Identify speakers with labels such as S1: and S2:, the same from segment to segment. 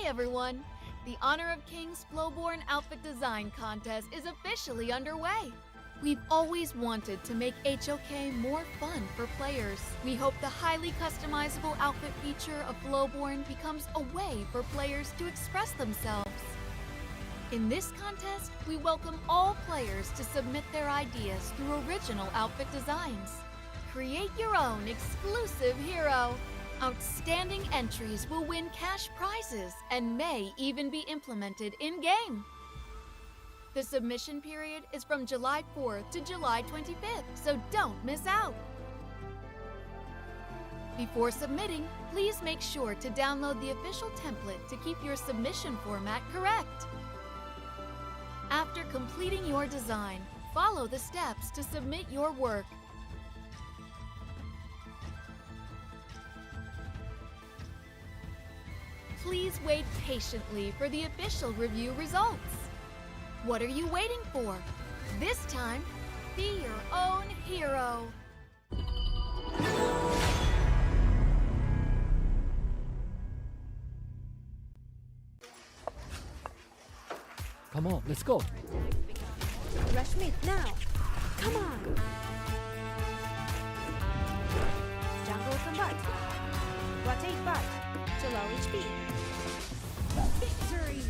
S1: everyone! The Honor of Kings Flowborn Outfit Design Contest is officially underway. We've always wanted to make HOK more fun for players. We hope the highly customizable outfit feature of Flowborn becomes a way for players to express themselves. In this contest, we welcome all players to submit their ideas through original outfit designs. Create your own exclusive hero. Outstanding entries will win cash prizes and may even be implemented in-game. The submission period is from July 4th to July 25th, so don't miss out. Before submitting, please make sure to download the official template to keep your submission format correct. After completing your design, follow the steps to submit your work. Please wait patiently for the official review results. What are you waiting for? This time, be your own hero.
S2: Come on, let's go.
S3: Rush mid now. Come on. Jungle combat. Rotate back to low HP. Victory!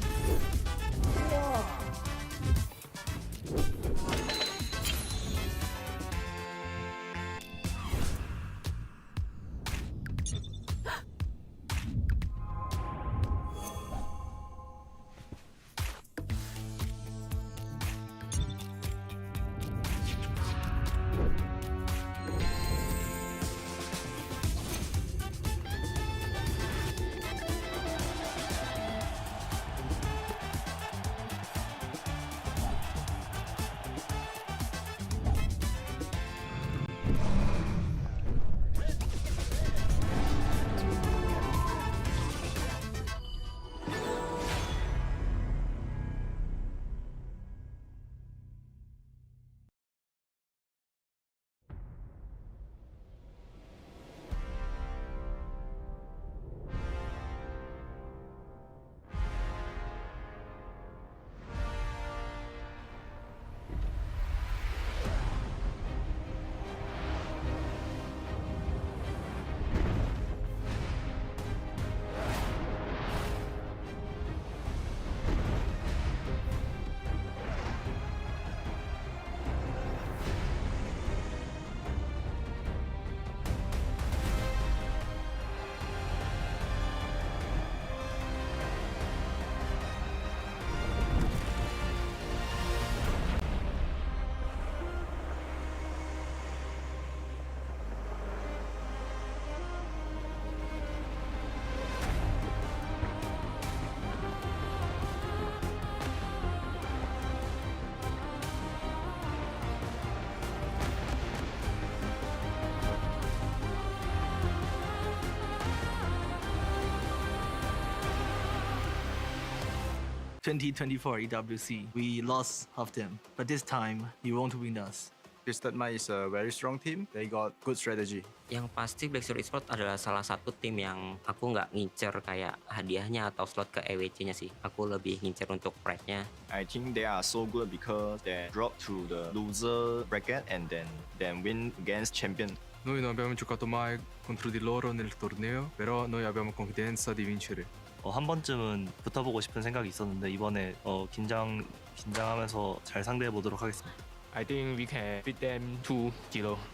S4: EWC, we lost half them, but this time you won't win us.
S5: Twisted is a very strong team. They got good strategy.
S6: Yang pasti Blackstone Esports adalah salah satu tim yang aku nggak ngincer kayak hadiahnya atau slot ke EWC-nya sih. Aku lebih ngincer untuk prize-nya.
S5: I think they are so good because they drop through the loser bracket and then win against champion.
S7: Noi non abbiamo giocato mai contro di loro nel torneo, però noi abbiamo confidenza di vincere.
S8: 한 번쯤은 붙어보고 싶은 생각이 있었는데 이번에 긴장하면서 잘 상대해 보도록 하겠습니다.
S9: I think we can beat them 2-0.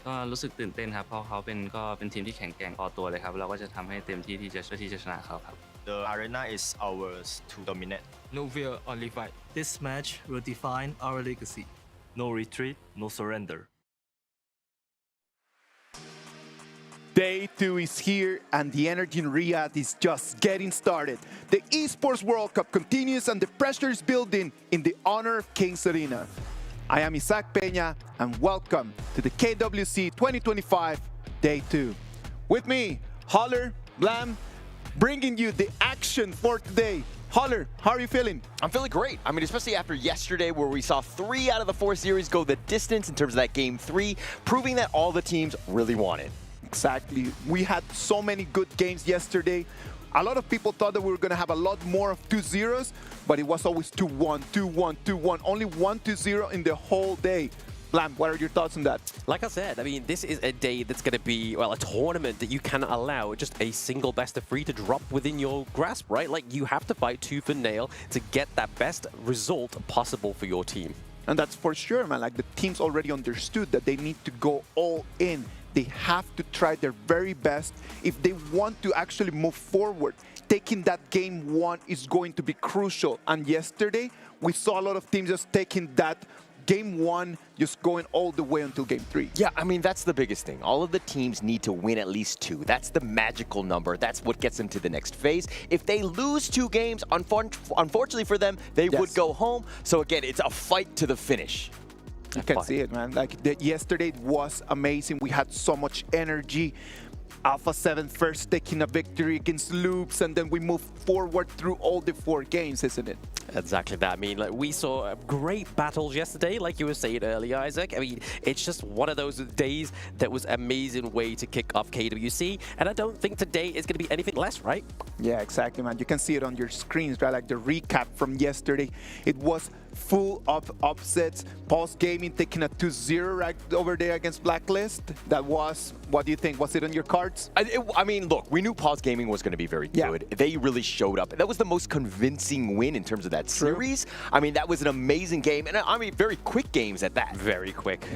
S10: ก็รู้สึกตื่นเต้นครับเพราะเขาเป็นทีมที่แข็งแกร่งพอตัวเลยครับเราก็จะทำให้เต็มที่ที่จะชนะเขาครับ
S5: The arena is ours to dominate.
S9: No fear, only fight.
S4: This match will define our legacy.
S8: No retreat, no surrender.
S11: Day 2 is here and the energy in Riyadh is just getting started. The Esports World Cup continues and the pressure is building in the Honor of Kings Arena. I am Isaac Peña and welcome to the KWC 2025 Day 2. With me, Holler, Blam, bringing you the action for today. Holler, how are you feeling?
S12: I'm feeling great. I mean, especially after yesterday where we saw 3 out of the 4 series go the distance in terms of that game 3, proving that all the teams really want it.
S11: Exactly. We had so many good games yesterday. A lot of people thought that we were going to have a lot more of 2-0s, but it was always 2-1, 2-1, 2-1. Only 1-2-0 in the whole day. Lamb, what are your thoughts on that?
S13: Like I said, I mean, this is a day that's going to be, well, a tournament that you cannot allow just a single best of 3 to drop within your grasp, right? Like, you have to fight tooth and nail to get that best result possible for your team.
S11: And that's for sure, man. Like, the team's already understood that they need to go all in. They have to try their very best if they want to actually move forward. Taking that game 1 is going to be crucial. And yesterday, we saw a lot of teams just taking that game 1, just going all the way until game 3.
S12: Yeah, I mean, that's the biggest thing. All of the teams need to win at least 2. That's the magical number. That's what gets them to the next phase. If they lose 2 games, unfortunately for them, they would go home. So again, it's a fight to the finish.
S11: You can see it, man. Like, yesterday was amazing. We had so much energy. Alpha 7 first taking a victory against Loops, and then we move forward through all the 4 games, isn't it?
S13: Exactly that. I mean, like, we saw great battles yesterday, like you were saying earlier, Isaac. I mean, it's just one of those days that was an amazing way to kick off KWC, and I don't think today is going to be anything less, right?
S11: Yeah, exactly, man. You can see it on your screens, right? Like the recap from yesterday. It was full of upsets. Pulse Gaming taking a 2-0 right over there against Blacklist. That was, what do you think? Was it on your cards?
S12: I mean, look, we knew Pulse Gaming was going to be very good. They really showed up. That was the most convincing win in terms of that series. I mean, that was an amazing game. And I mean, very quick games at that.
S13: Very quick.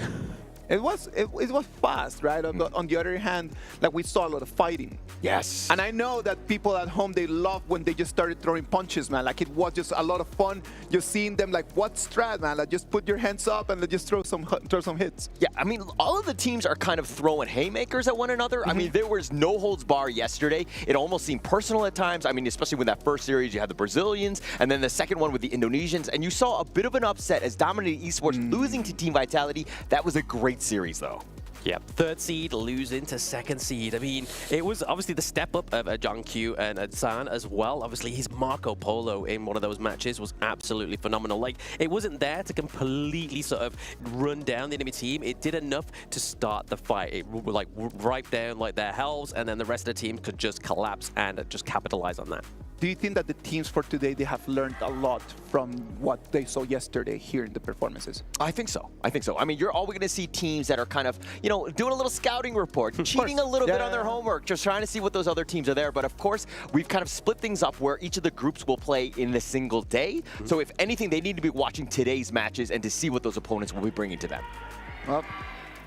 S11: It was fast, right? On the other hand, like, we saw a lot of fighting.
S12: Yes.
S11: And I know that people at home, they love when they just started throwing punches, man. Like, it was just a lot of fun just seeing them, like, what strat, man? Like, just put your hands up and just throw some hits.
S12: Yeah, I mean, all of the teams are kind of throwing haymakers at one another. I mean, there was no holds bar yesterday. It almost seemed personal at times. I mean, especially with that first series, you had the Brazilians, and then the second one with the Indonesians, and you saw a bit of an upset as Dominated Esports losing to Team Vitality. That was a great series, though.
S13: Yeah, 3rd seed losing to 2nd seed. I mean, it was obviously the step up of John Q and San as well. Obviously, his Marco Polo in one of those matches was absolutely phenomenal. Like, it wasn't there to completely sort of run down the enemy team. It did enough to start the fight. It like wiped down like their hells, and then the rest of the team could just collapse and just capitalize on that.
S11: Do you think that the teams for today, they have learned a lot from what they saw yesterday here in the performances?
S12: I think so. I think so. I mean, you're always going to see teams that are kind of, you know, doing a little scouting report, cheating a little bit on their homework, just trying to see what those other teams are there. But of course, we've kind of split things up where each of the groups will play in a single day. So if anything, they need to be watching today's matches and to see what those opponents will be bringing to them.
S11: Well,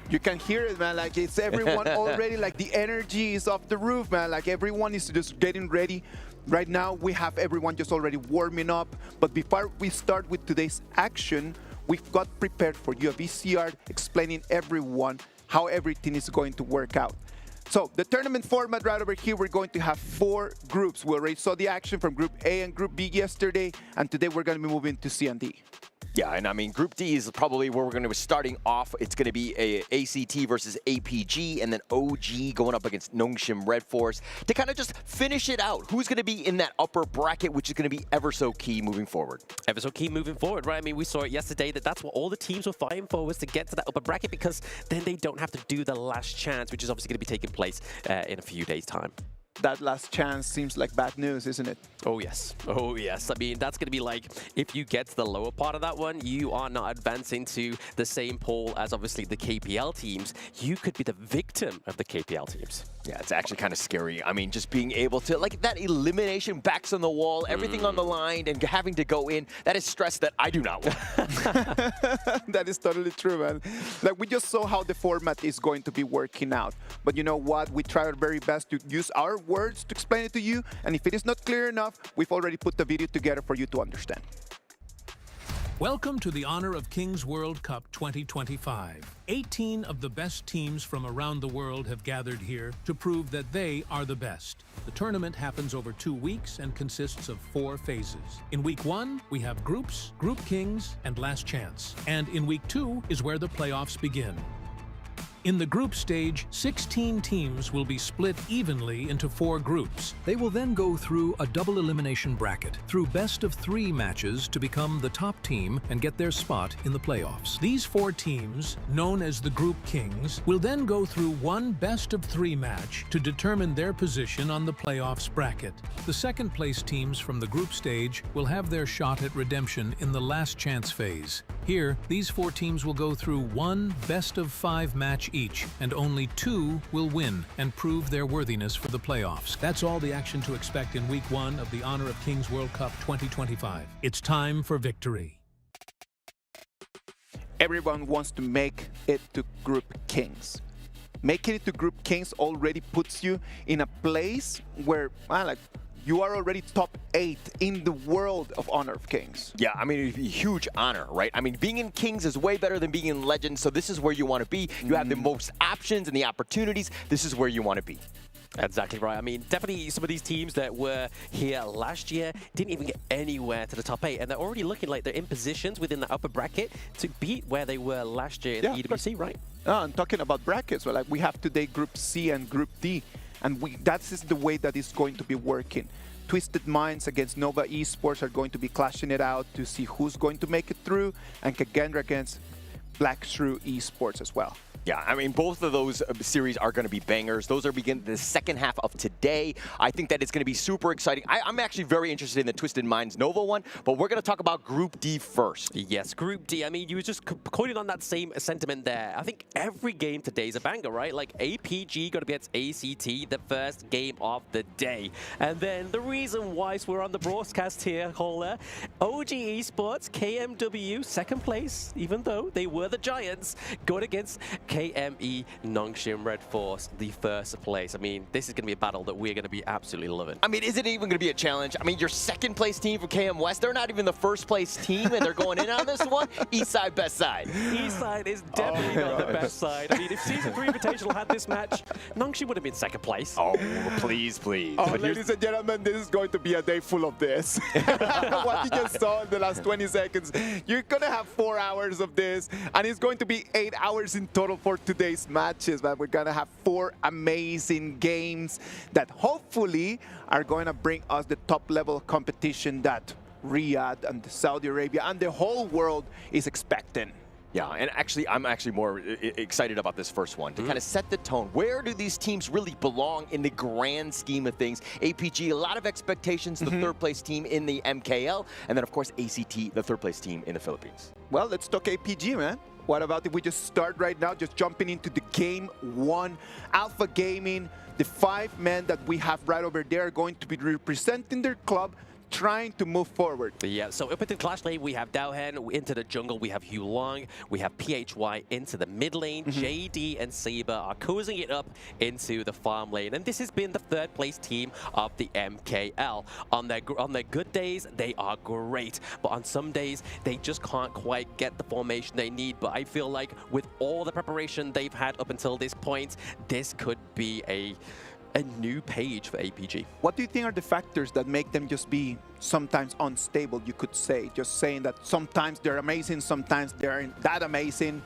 S11: you can hear it, man. Like, it's everyone already, like, the energy is off the roof, man. Like, everyone is just getting ready. Right now, we have everyone just already warming up. But before we start with today's action, we've got prepared for you a VCR explaining everyone how everything is going to work out. So the tournament format right over here, we're going to have 4 groups. We already saw the action from Group A and Group B yesterday, and today we're going to be moving to C and D.
S12: Yeah, and I mean, Group D is probably where we're going to be starting off. It's going to be a ACT versus APG, and then OG going up against Nongshim RedForce to kind of just finish it out. Who's going to be in that upper bracket, which is going to be ever so key moving forward.
S13: Ever so key moving forward, right? I mean, we saw it yesterday that's what all the teams were fighting for, was to get to that upper bracket, because then they don't have to do the last chance, which is obviously going to be taking place in a few days' time.
S11: That last chance seems like bad news, isn't it?
S13: Oh, yes. Oh, yes. I mean, that's going to be like, if you get to the lower part of that one, you are not advancing to the same pool as obviously the KPL teams. You could be the victim of the KPL teams.
S12: Yeah, it's actually kind of scary. I mean, just being able to, like, that elimination, backs on the wall, everything on the line, and having to go in, that is stress that I do not want.
S11: That is totally true, man. Like, we just saw how the format is going to be working out. But you know what? We try our very best to use our words to explain it to you. And if it is not clear enough, we've already put the video together for you to understand.
S14: Welcome to the Honor of Kings World Cup 2025. 18 of the best teams from around the world have gathered here to prove that they are the best. The tournament happens over 2 weeks and consists of 4 phases. In week 1, we have groups, group kings, and last chance. And in week 2 is where the playoffs begin. In the group stage, 16 teams will be split evenly into 4 groups.
S15: They will then go through a double elimination bracket through best-of-3 matches to become the top team and get their spot in the playoffs.
S14: These 4 teams, known as the Group Kings, will then go through one best-of-3 match to determine their position on the playoffs bracket. The second-place teams from the group stage will have their shot at redemption in the last chance phase. Here, these 4 teams will go through one best-of-5 match each, and only 2 will win and prove their worthiness for the playoffs. That's all the action to expect in Week 1 of the Honor of Kings World Cup 2025. It's time for victory.
S11: Everyone wants to make it to Group Kings. Making it to Group Kings already puts you in a place where, you are already top 8 in the world of Honor of Kings.
S12: Yeah, I mean, it's a huge honor, right? I mean, being in Kings is way better than being in Legends, so this is where you want to be. You have the most options and the opportunities. This is where you want to be.
S13: Exactly right. I mean, definitely some of these teams that were here last year didn't even get anywhere to the top 8, and they're already looking like they're in positions within the upper bracket to beat where they were last year in the EWC, right?
S11: And talking about brackets, well, we have today Group C and Group D, and that is the way that it's going to be working. Twisted Minds against Nova Esports are going to be clashing it out to see who's going to make it through, and KAGENDRA against Black Shrew Esports as well.
S12: Yeah, I mean, both of those series are going to be bangers. Those are beginning the second half of today. I think that it's going to be super exciting. I'm actually very interested in the Twisted Minds Nova one, but we're going to talk about Group D first.
S13: Yes, Group D. I mean, you were just quoting on that same sentiment there. I think every game today is a banger, right? Like APG got to be against ACT, the first game of the day. And then the reason why we're on the broadcast here, Caller, OG Esports, KMW, second place, even though they were the Giants, going against KME Nongshim RedForce, the first place. I mean, this is going to be a battle that we're going to be absolutely loving.
S12: I mean, is it even going to be a challenge? I mean, your second place team from KM West, they're not even the first place team, and they're going in on this one. East side, best side.
S13: East side is definitely not the best side. I mean, if Season 3 Invitational had this match, Nongshim would have been second place.
S12: Oh, please, please.
S11: Oh, ladies and gentlemen, this is going to be a day full of this. What you just saw in the last 20 seconds, you're going to have 4 hours of this, and it's going to be 8 hours in total for today's matches, but we're gonna have 4 amazing games that hopefully are going to bring us the top level of competition that Riyadh and Saudi Arabia and the whole world is expecting.
S12: Yeah, and actually, I'm actually more excited about this first one to kind of set the tone. Where do these teams really belong in the grand scheme of things? APG, a lot of expectations, the third place team in the MKL, and then of course ACT, the third place team in the Philippines.
S11: Well, let's talk APG, man. What about if we just start right now, just jumping into the game 1, Alpha Gaming, the 5 men that we have right over there are going to be representing their club, trying to move forward.
S13: Yeah, so up into the clash lane, we have Daohen. Into the jungle, we have Hu Long. We have PHY into the mid lane. JD and Saber are cozying it up into the farm lane. And this has been the third place team of the MKL. On their good days, they are great. But on some days, they just can't quite get the formation they need. But I feel like with all the preparation they've had up until this point, this could be a new page for APG.
S11: What do you think are the factors that make them just be sometimes unstable, you could say? Just saying that sometimes they're amazing, sometimes they aren't that amazing.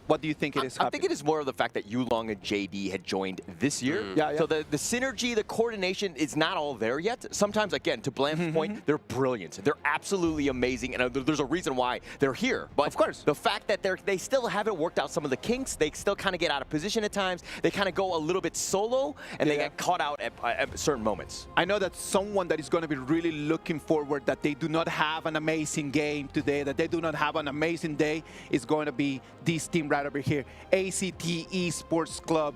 S11: What do you think it is
S12: I think it is more of the fact that Yulong and JD had joined this year. So the synergy, the coordination is not all there yet. Sometimes, again, to Blam's point, they're brilliant. They're absolutely amazing, and there's a reason why they're here. But of course, the fact that they still haven't worked out some of the kinks, they still kind of get out of position at times. They kind of go a little bit solo, and they get caught out at certain moments.
S11: I know that someone that is going to be really looking forward that they do not have an amazing game today, that they do not have an amazing day, is going to be this team right over here, ACT Esports Club.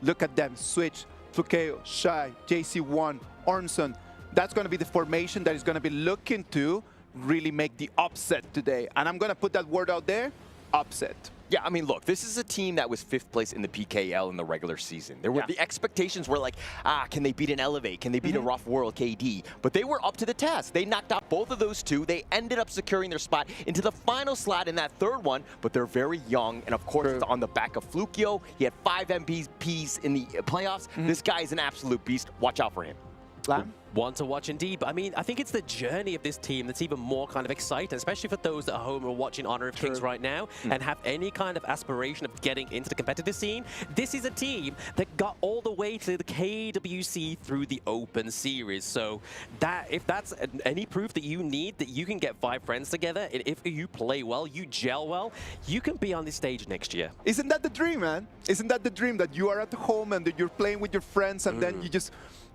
S11: Look at them, Switch, Flukeo, Shy, JC1, Ormson. That's going to be the formation that is going to be looking to really make the upset today. And I'm going to put that word out there, upset.
S12: Yeah, I mean, look, this is a team that was 5th place in the PKL in the regular season. There were the expectations were like, can they beat an Elevate? Can they beat a Rough World KD? But they were up to the task. They knocked out both of those 2. They ended up securing their spot into the final slot in that third one, but they're very young. And of course, it's on the back of Flukeo. He had 5 MVPs in the playoffs. This guy is an absolute beast. Watch out for him.
S11: Lamb?
S13: One to watch indeed, but I mean, I think it's the journey of this team that's even more kind of exciting, especially for those at home who are watching Honor of Kings right now and have any kind of aspiration of getting into the competitive scene. This is a team that got all the way to the KWC through the Open Series. So that, if that's any proof that you need that you can get 5 friends together, and if you play well, you gel well, you can be on this stage next year.
S11: Isn't that the dream, man? Isn't that the dream, that you are at home and that you're playing with your friends and then you just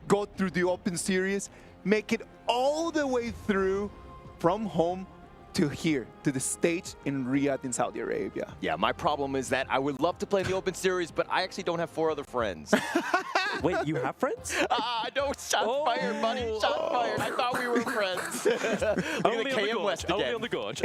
S11: go through the Open Series, make it all the way through from home to here, to the stage in Riyadh in Saudi Arabia.
S12: Yeah, my problem is that I would love to play in the Open Series, but I actually don't have 4 other friends.
S13: Wait, you have friends?
S12: No, shots fired, buddy. Shots fired. I thought we were friends.
S13: Only on the gorge.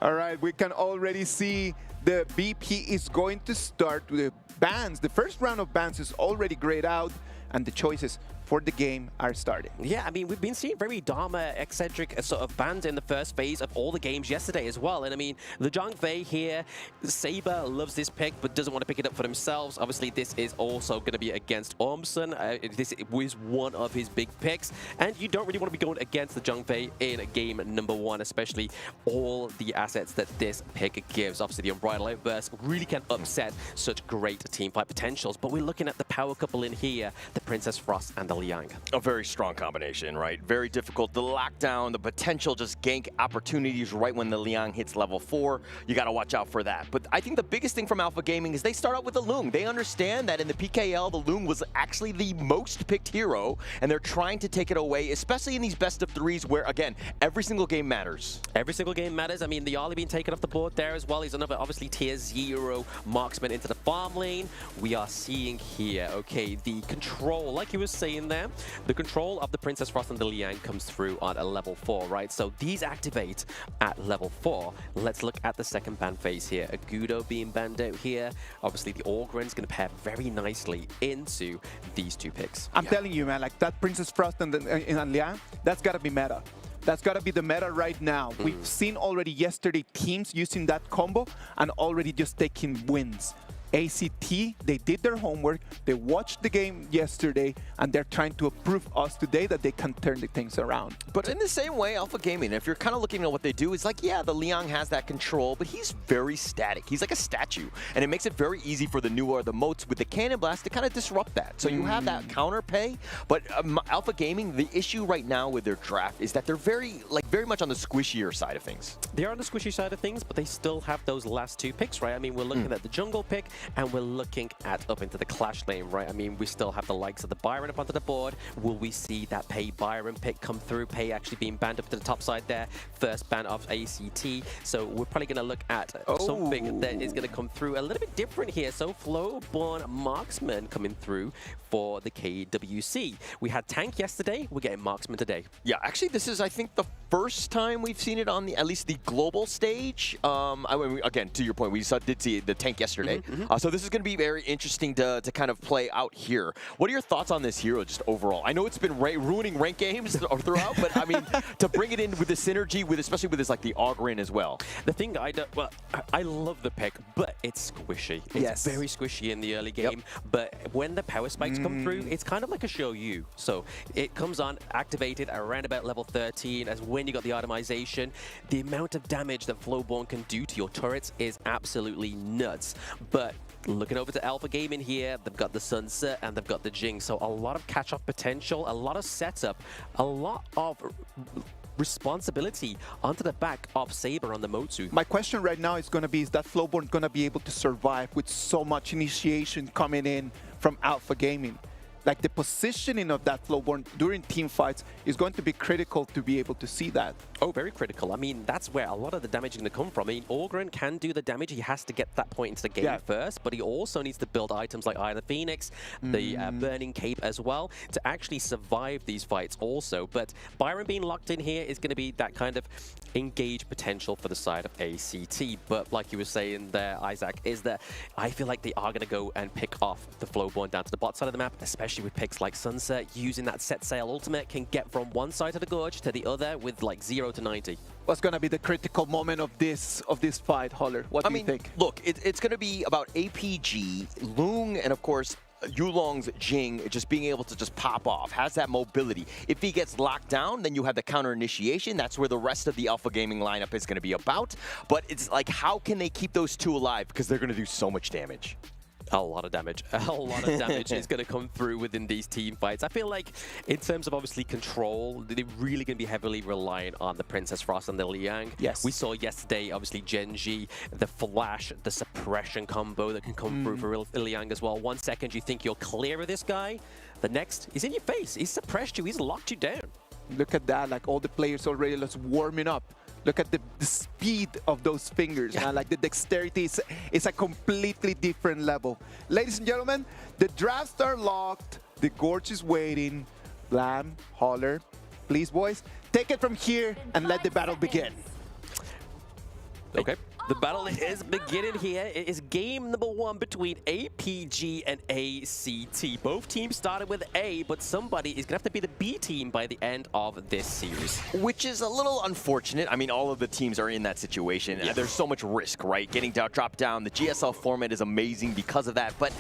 S11: All right, we can already see the BP is going to start with the bans. The first round of bans is already grayed out, and the choices for the game are starting.
S13: Yeah, I mean, we've been seeing very Dharma-eccentric sort of bans in the first phase of all the games yesterday as well. And I mean, the Zhang Fei here, Saber loves this pick, but doesn't want to pick it up for themselves. Obviously, this is also going to be against Ormson. This was one of his big picks. And you don't really want to be going against the Zhang Fei in game number 1, especially all the assets that this pick gives. Obviously, the Unbridled Outburst really can upset such great teamfight potentials. But we're looking at the power couple in here, the Princess Frost and the Liang.
S12: A very strong combination, right? Very difficult. The lockdown, the potential just gank opportunities right when the Liang hits level 4. You got to watch out for that. But I think the biggest thing from Alpha Gaming is they start out with the Lung. They understand that in the PKL, the Lung was actually the most picked hero, and they're trying to take it away, especially in these best of 3s where, again, every single game matters.
S13: Every single game matters. I mean, the Arlie being taken off the board there as well. He's another, obviously, tier 0 marksman into the farm lane. We are seeing here, okay, the control, like you were saying there, the control of the Princess Frost and the Liang comes through on a level 4, right? So these activate at level 4. Let's look at the second ban phase here. Agudo being banned out here. Obviously, the Orgren's going to pair very nicely into these 2 picks.
S11: I'm telling you, man, like that Princess Frost and Liang, that's got to be meta. That's got to be the meta right now. We've seen already yesterday teams using that combo and already just taking wins. ACT, they did their homework, they watched the game yesterday, and they're trying to prove us today that they can turn the things around.
S12: But in the same way, Alpha Gaming, if you're kind of looking at what they do, it's like, yeah, the Liang has that control, but he's very static. He's like a statue, and it makes it very easy for the Nuwa, the Moats with the Cannon Blast to kind of disrupt that. So you have that counter pay, but Alpha Gaming, the issue right now with their draft is that they're very much on the squishier side of things.
S13: They are on the squishy side of things, but they still have those last 2 picks, right? I mean, we're looking at the jungle pick, and we're looking at up into the Clash lane, right? I mean, we still have the likes of the Byron up onto the board. Will we see that Pei Byron pick come through? Pei actually being banned up to the top side there. First ban of ACT. So we're probably going to look at something that is going to come through a little bit different here. So Flowborn Marksman coming through for the KWC. We had Tank yesterday. We're getting Marksman today.
S12: Yeah, actually, this is, I think, the first time we've seen it on at least the global stage. I mean, again, to your point, we did see the Tank yesterday. So this is going to be very interesting to kind of play out here. What are your thoughts on this hero just overall? I know it's been ruining rank games throughout, but I mean, to bring it in with the synergy, especially with this like the Ogrin as well.
S13: The thing I love the pick, but it's squishy. It's very squishy in the early game, but when the power spikes come through, it's kind of like a Shrew. So it comes on activated around about level 13 as when you got the itemization. The amount of damage that Flowborn can do to your turrets is absolutely nuts. But looking over to Alpha Gaming here, they've got the Sunset and they've got the Jing. So a lot of catch-off potential, a lot of setup, a lot of responsibility onto the back of Saber on the Motsu.
S11: My question right now is going to be, is that Flowborn going to be able to survive with so much initiation coming in from Alpha Gaming? Like the positioning of that Flowborn during team fights is going to be critical to be able to see that.
S13: Oh, very critical. I mean, that's where a lot of the damage is going to come from. I mean, Orgren can do the damage. He has to get that point into the game first, but he also needs to build items like Eye of the Phoenix, the Burning Cape as well, to actually survive these fights also. But Byron being locked in here is going to be that kind of engage potential for the side of ACT. But like you were saying there, Isaac, is that I feel like they are going to go and pick off the Flowborn down to the bot side of the map, especially with picks like Sunset. Using that set sail ultimate can get from one side of the gorge to the other with like 0 to 90.
S11: What's going to be the critical moment of this fight, Holler? What do you think?
S12: Look, it's going to be about APG, Lung, and of course Yulong's Jing just being able to just pop off, has that mobility. If he gets locked down, then you have the counter initiation. That's where the rest of the Alpha Gaming lineup is going to be about. But it's like, how can they keep those two alive? Because they're going to do so much damage.
S13: A lot of damage. A lot of damage is going to come through within these team fights. I feel like in terms of obviously control, they're really going to be heavily reliant on the Princess Frost and the Liang.
S12: Yes.
S13: We saw yesterday, obviously, Genji, the flash, the suppression combo that can come through for Liang as well. 1 second, you think you're clear of this guy. The next, he's in your face. He's suppressed you. He's locked you down.
S11: Look at that, like all the players already just warming up. Look at the speed of those fingers, man. Like the dexterity is a completely different level. Ladies and gentlemen, the drafts are locked. The Gorge is waiting. Blam, Holler, please, boys, take it from here and let the battle begin.
S13: Okay. The battle is beginning here. It is game number 1 between APG and ACT. Both teams started with A, but somebody is going to have to be the B team by the end of this series.
S12: Which is a little unfortunate. I mean, all of the teams are in that situation. Yeah. There's so much risk, right? Getting dropped down. The GSL format is amazing because of that. But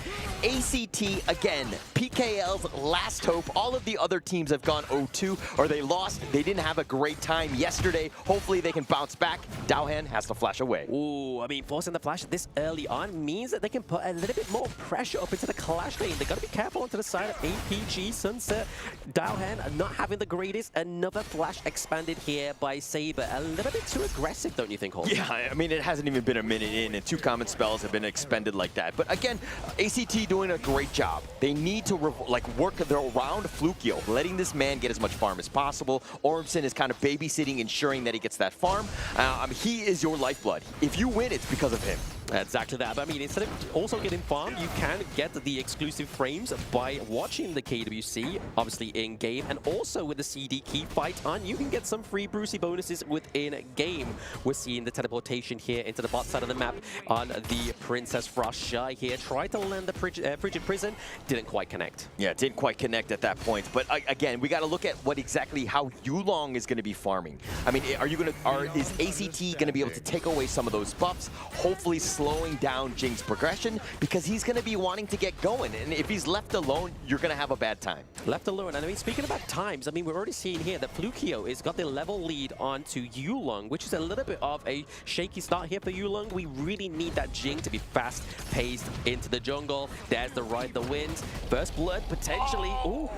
S12: ACT, again, PKL's last hope. All of the other teams have gone 0-2, or they lost. They didn't have a great time yesterday. Hopefully they can bounce back. Daohan has to flash away.
S13: Ooh, I mean, forcing the flash this early on means that they can put a little bit more pressure up into the clash lane. They got to be careful onto the side of APG. Sunset, Daohan not having the greatest. Another flash expanded here by Saber. A little bit too aggressive, don't you think, Holden?
S12: Yeah, I mean, it hasn't even been a minute in, and 2 common spells have been expended like that. But again, ACT doing a great job. They need to work around Flukio, letting this man get as much farm as possible. Ormson is kind of babysitting, ensuring that he gets that farm. I mean, he is your lifeblood. If you win, it's because of him.
S13: Exactly that. But I mean, instead of also getting farm, you can get the exclusive frames by watching the KWC, obviously in-game, and also with the CD key fight on, you can get some free Brucey bonuses within game. We're seeing the teleportation here into the bot side of the map on the Princess Frost. Shy here, tried to land the Frigid Prison, didn't quite connect.
S12: Yeah, didn't quite connect at that point. But again, we got to look at how Yulong is going to be farming. I mean, is ACT going to be able to take away some of those buffs? Hopefully slowing down Jing's progression, because he's going to be wanting to get going. And if he's left alone, you're going to have a bad time.
S13: Left alone. And I mean, speaking about times, I mean, we're already seeing here that Flukio has got the level lead onto Yulong, which is a little bit of a shaky start here for Yulong. We really need that Jing to be fast-paced into the jungle. There's the Ride the Wind. First blood, potentially. Ooh,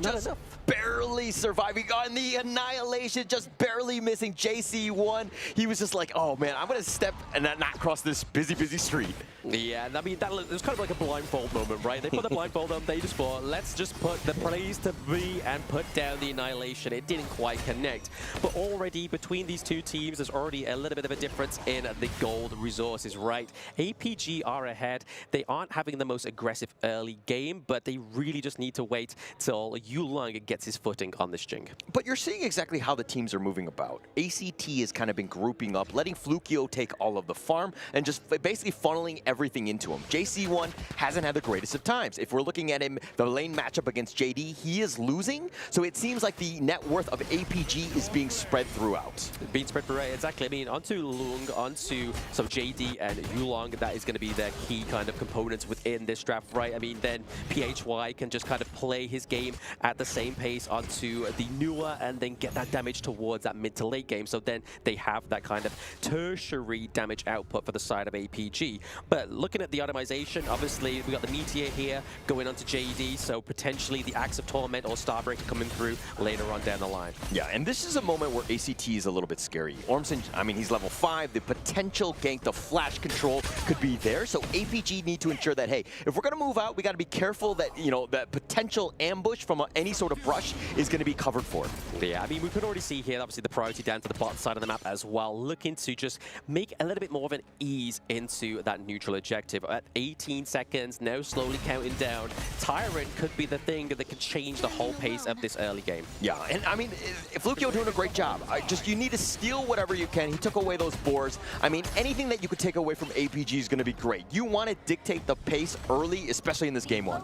S12: just barely surviving on the annihilation, just barely missing JC1. He was just like, oh man, I'm going to step and not cross this busy street.
S13: Yeah, I mean, it was kind of like a blindfold moment, right? They put the blindfold on, they just thought, let's just put the place to be and put down the annihilation. It didn't quite connect. But already between these two teams, there's already a little bit of a difference in the gold resources, right? APG are ahead. They aren't having the most aggressive early game, but they really just need to wait till Yulong gets his footing on this Jing.
S12: But you're seeing exactly how the teams are moving about. ACT has kind of been grouping up, letting Flukio take all of the farm and just basically funneling everything into him. JC1 hasn't had the greatest of times. If we're looking at him, the lane matchup against JD, he is losing. So it seems like the net worth of APG is being spread throughout.
S13: Being spread throughout, exactly. I mean, onto Lung, onto some JD and Yulong, that is going to be their key kind of components within this draft, right? I mean, then PHY can just kind of play his game at the same pace onto the newer and then get that damage towards that mid to late game. So then they have that kind of tertiary damage output for the side of APG. But looking at the itemization, obviously we got the Meteor here going onto JD, so potentially the Axe of Torment or Starbreaker coming through later on down the line.
S12: Yeah, and this is a moment where ACT is a little bit scary. Ormson, I mean, he's level 5. The potential gank, the flash control could be there. So APG need to ensure that, hey, if we're going to move out, we got to be careful that, you know, that potential ambush from any sort of brush is going to be covered for.
S13: Yeah, I mean, we could already see here, obviously, the priority down to the bottom side of the map as well, looking to just make a little bit more of an ease into that neutral objective. At 18 seconds, now slowly counting down, Tyrant could be the thing that could change the whole pace of this early game.
S12: Yeah, and I mean, Flukio doing a great job. You need to steal whatever you can. He took away those boars. I mean, anything that you could take away from APG is going to be great. You want to dictate the pace early, especially in this game 1.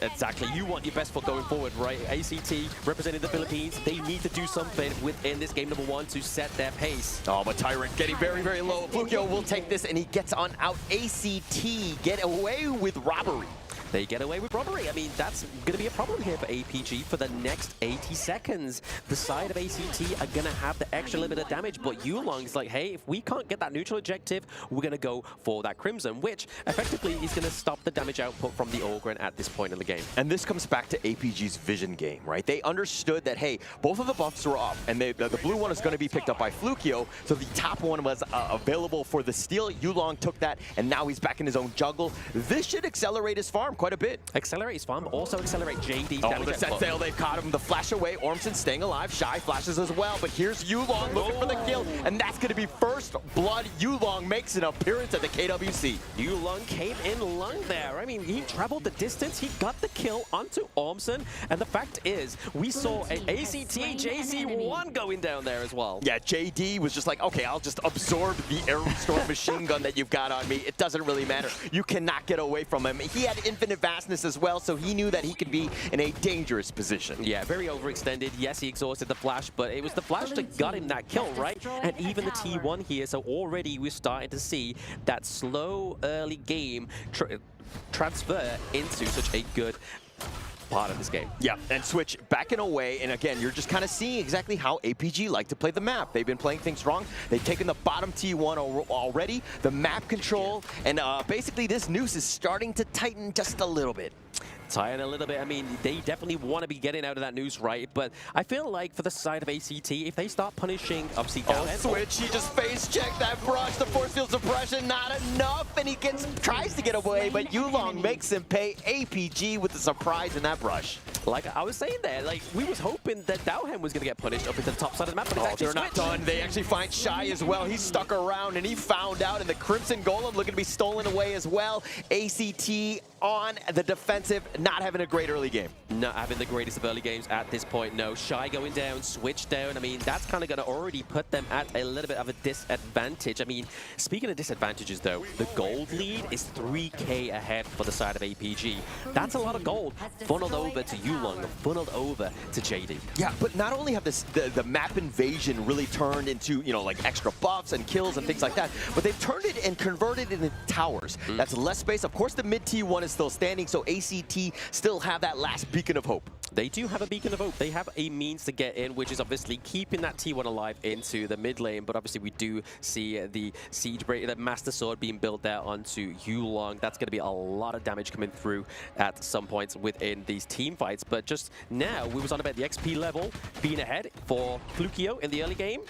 S13: Exactly. You want your best foot going forward, right? ACT representing the Philippines, they need to do something within this game number 1 to set their pace.
S12: Oh, but Tyrant getting very, very low. Flukio will take this, and he gets on out. ACT get away with robbery.
S13: they get away with robbery. I mean, that's going to be a problem here for APG for the next 80 seconds. The side of ACT are going to have the extra little bit of damage, but Yulong's like, hey, if we can't get that neutral objective, we're going to go for that Crimson, which effectively is going to stop the damage output from the Ogryn at this point in the game.
S12: And this comes back to APG's vision game, right? They understood that, hey, both of the buffs were up, and the blue one is going to be picked up by Flukio, so the top one was available for the steal. Yulong took that, and now he's back in his own jungle. This should accelerate his farm quite a bit.
S13: Accelerate his farm, also accelerate JD's
S12: Oh,
S13: damage
S12: the set
S13: output.
S12: sail, they've caught him. The flash away, Ormson staying alive. Shy flashes as well, but here's Yulong looking for the kill, and that's going to be first blood. Yulong makes an appearance at the KWC.
S13: Yulong came in lung there. I mean, he traveled the distance, he got the kill onto Ormson, and the fact is, we saw an ACT JC1 going down there as well.
S12: Yeah, JD was just like, okay, I'll just absorb the Aerostorm machine gun that you've got on me. It doesn't really matter. You cannot get away from him. He had infinite vastness as well, so he knew that he could be in a dangerous position.
S13: Yeah, very overextended. Yes, he exhausted the flash, but it was the flash that got him that kill, right? And even the T1 here, so already we're starting to see that slow early game transfer into such a good part of this game.
S12: Yeah, and Switch backing away, and again, you're just kind of seeing exactly how APG like to play the map. They've been playing things wrong. They've taken the bottom T1 already, the map control, and basically this noose is starting to tighten just a little bit.
S13: Tighten a little bit. I mean, they definitely want to be getting out of that noose, right? But I feel like for the side of ACT, if they start punishing, obviously, down
S12: Switch, he just face checked that brush. The force field suppression, not enough, and he tries to get away, but Yulong makes him pay. APG with the surprise in that brush.
S13: Like I was saying there, like we was hoping that Dowhem was going to get punished up into the top side of the map, but it's actually
S12: they're not done. They actually find Shy as well. He stuck around, and he found out, and the Crimson Golem looking to be stolen away as well. ACT on the defensive, not having a great early game.
S13: Not having the greatest of early games at this point, no. Shy going down, Switch down. I mean, that's kind of going to already put them at a little bit of a disadvantage. I mean, speaking of disadvantages, though, the gold lead is 3K ahead for the side of APG. That's a lot of gold funneled over to Yulong, funneled over to JD.
S12: Yeah, but not only have the map invasion really turned into, you know, like extra buffs and kills and things like that, but they've turned it and converted it into towers. That's less space. Of course, the mid T1 is still standing, so ACT still have that last beacon of hope.
S13: They do have a beacon of hope. They have a means to get in, which is obviously keeping that T1 alive into the mid lane. But obviously, we do see the Siege Breaker, the Master Sword being built there onto Yulong. That's going to be a lot of damage coming through at some points within these team fights. But just now, we was on about the XP level being ahead for Flukio in the early game.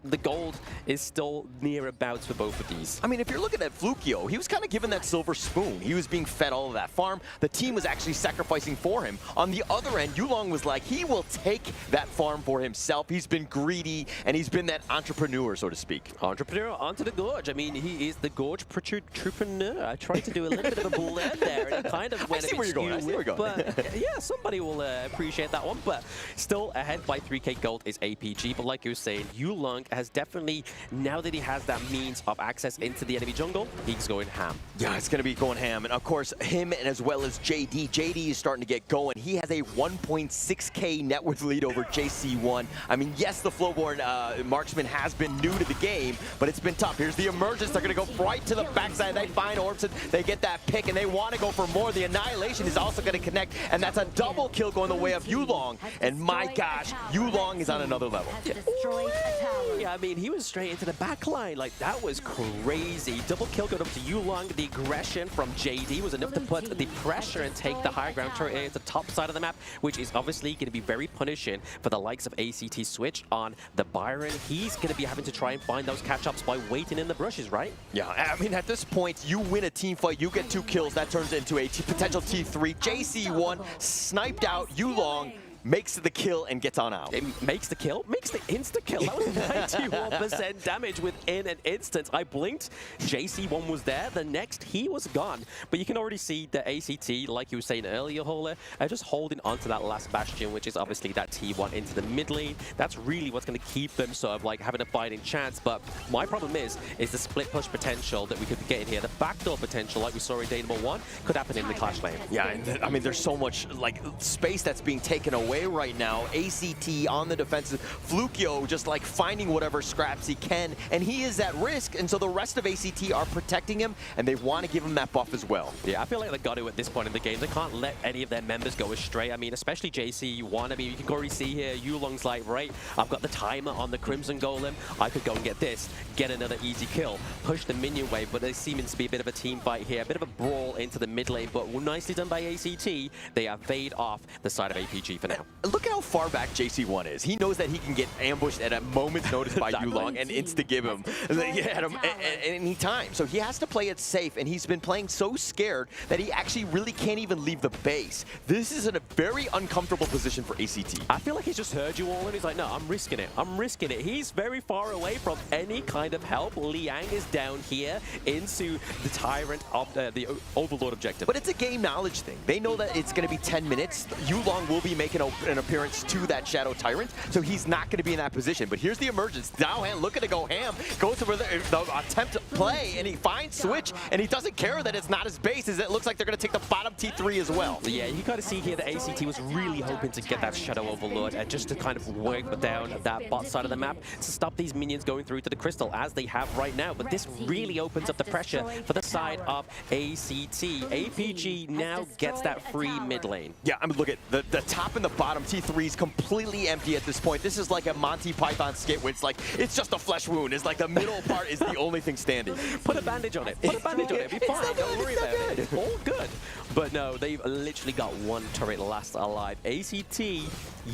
S13: The gold is still near abouts for both of these.
S12: I mean, if you're looking at Flukio, he was kind of given that silver spoon. He was being fed all of that farm. The team was actually sacrificing for him. On the other end, Yulong was like, he will take that farm for himself. He's been greedy, and he's been that entrepreneur, so to speak.
S13: Entrepreneur onto the gorge. I mean, he is the gorge entrepreneur. I tried to do a little bit of a blend there, and it kind of went a bit skew, but yeah, somebody will appreciate that one. But still ahead by 3K gold is APG. But like you were saying, Yulong has definitely, now that he has that means of access into the enemy jungle, he's going ham.
S12: Yeah, it's going to be going ham. And of course, him and as well as JD. JD is starting to get going. He has a 1.6K net worth lead over JC1. I mean, yes, the Flowborn marksman has been new to the game, but it's been tough. Here's the emergence. They're going to go right to the backside. They find Ormson. They get that pick, and they want to go for more. The Annihilation is also going to connect, and that's a double kill going the way of Yulong. And my gosh, Yulong is on another level.
S13: Yeah, I mean, he was straight into the back line. Like, that was crazy. Double kill going up to Yulong. The aggression from JD was enough to put the pressure and take the high ground to the top side of the map, which is obviously going to be very punishing for the likes of ACT Switch on the Byron. He's going to be having to try and find those catch-ups by waiting in the brushes, right?
S12: Yeah, I mean, at this point, you win a team fight, you get 2 kills. That turns into a potential T3. JC1 sniped out Yulong. Makes the kill and gets on out.
S13: It makes the kill, makes the insta-kill. That was 91% damage within an instant. I blinked, JC1 was there, the next he was gone. But you can already see the ACT, like you were saying earlier, Hola, are just holding onto that last bastion, which is obviously that T1 into the mid lane. That's really what's going to keep them sort of like having a fighting chance. But my problem is the split push potential that we could get in here. The backdoor potential, like we saw in day number 1, could happen in the Clash lane.
S12: Yeah, and I mean, there's so much like space that's being taken away. away right now. ACT on the defensive. Flukio just like finding whatever scraps he can, and he is at risk, and so the rest of ACT are protecting him, and they want to give him that buff as well.
S13: Yeah, I feel like they got to at this point in the game. They can't let any of their members go astray. I mean, especially JC1. I mean, you can already see here, Yulong's like, right, I've got the timer on the Crimson Golem. I could go and get this, get another easy kill, push the minion wave, but they seem to be a bit of a team fight here, a bit of a brawl into the mid lane, but nicely done by ACT. They have fade off the side of APG for now.
S12: Look at how far back JC1 is. He knows that he can get ambushed at a moment's notice by Yulong and insta-give him at any time. So he has to play it safe, and he's been playing so scared that he actually really can't even leave the base. This is in a very uncomfortable position for ACT.
S13: I feel like he's just heard you all, and he's like, no, I'm risking it. I'm risking it. He's very far away from any kind of help. Liang is down here into the Tyrant of the Overlord objective.
S12: But it's a game knowledge thing. They know that it's going to be 10 minutes. Yulong will be making an appearance to that Shadow Tyrant, so he's not going to be in that position. But here's the emergence. Daohan looking to go ham, goes for the attempt to play, and he finds Switch, and he doesn't care that it's not his base, as it looks like they're going to take the bottom T3 as well.
S13: Yeah, you got to see here that ACT was really hoping to get that Shadow Overlord just to kind of work down that bot side of the map to stop these minions going through to the crystal as they have right now. But this really opens up the pressure for the side of ACT. APG now gets that free mid lane.
S12: Yeah, I mean, look at the top and the bottom T3 is completely empty at this point. This is like a Monty Python skit where it's like, it's just a flesh wound. It's like the middle part is the only thing standing.
S13: Put a bandage on it. Put a bandage on it. It'll be fine. Don't worry about it. It's all good. But no, they've literally got one turret last alive. ACT,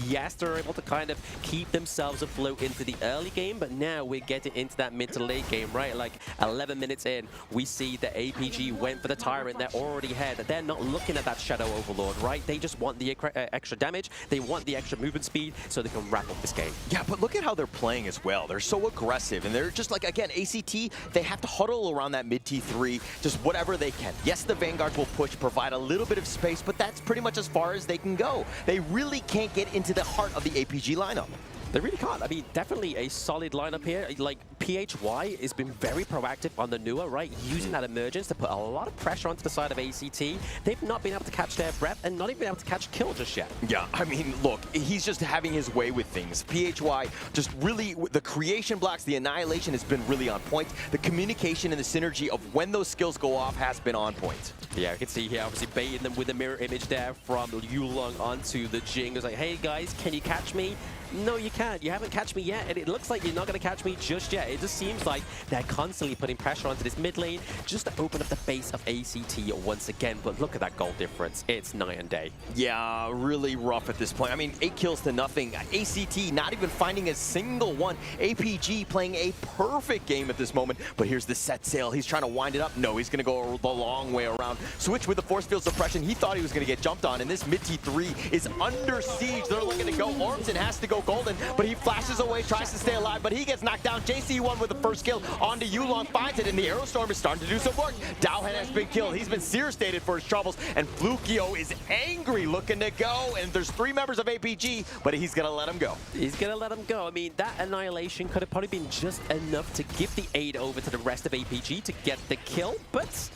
S13: yes, they're able to kind of keep themselves afloat into the early game, but now we're getting into that mid to late game, right? Like 11 minutes in, we see that APG went for the Tyrant. They're already ahead. They're not looking at that Shadow Overlord, right? They just want the extra damage. They want the extra movement speed so they can wrap up this game.
S12: Yeah, but look at how they're playing as well. They're so aggressive, and they're just like, again, ACT, they have to huddle around that mid T3, just whatever they can. Yes, the Vanguards will push, provide a little bit of space, but that's pretty much as far as they can go. They really can't get into the heart of the APG lineup.
S13: They really can't. I mean, definitely a solid lineup here. Like, PHY has been very proactive on the Nua, right? Using that emergence to put a lot of pressure onto the side of ACT. They've not been able to catch their breath and not even been able to catch kill just yet.
S12: Yeah, I mean, look, he's just having his way with things. PHY just really, the creation blocks, the annihilation has been really on point. The communication and the synergy of when those skills go off has been on point.
S13: Yeah, you can see here, obviously baiting them with a mirror image there from Yulong onto the Jing. It's like, hey guys, can you catch me? No, you can't. You haven't catch me yet, and it looks like you're not going to catch me just yet. It just seems like they're constantly putting pressure onto this mid lane just to open up the base of ACT once again. But look at that goal difference. It's night and day.
S12: Yeah, really rough at this point. I mean, 8 kills to nothing. ACT not even finding a single one. APG playing a perfect game at this moment. But here's the set sail. He's trying to wind it up. No, he's going to go the long way around. Switch with the force field suppression. He thought he was going to get jumped on, and this mid T3 is under siege. They're looking to go. Ormson has to go golden, but he flashes away, tries to stay alive, but he gets knocked down. JC1 with the first kill onto Yulong, finds it, and the Aerostorm is starting to do some work. Daohan has been killed. He's been seer-stated for his troubles, and Flukio is angry, looking to go, and there's 3 members of APG, but he's going to let him go.
S13: He's going to let him go. I mean, that annihilation could have probably been just enough to give the aid over to the rest of APG to get the kill, but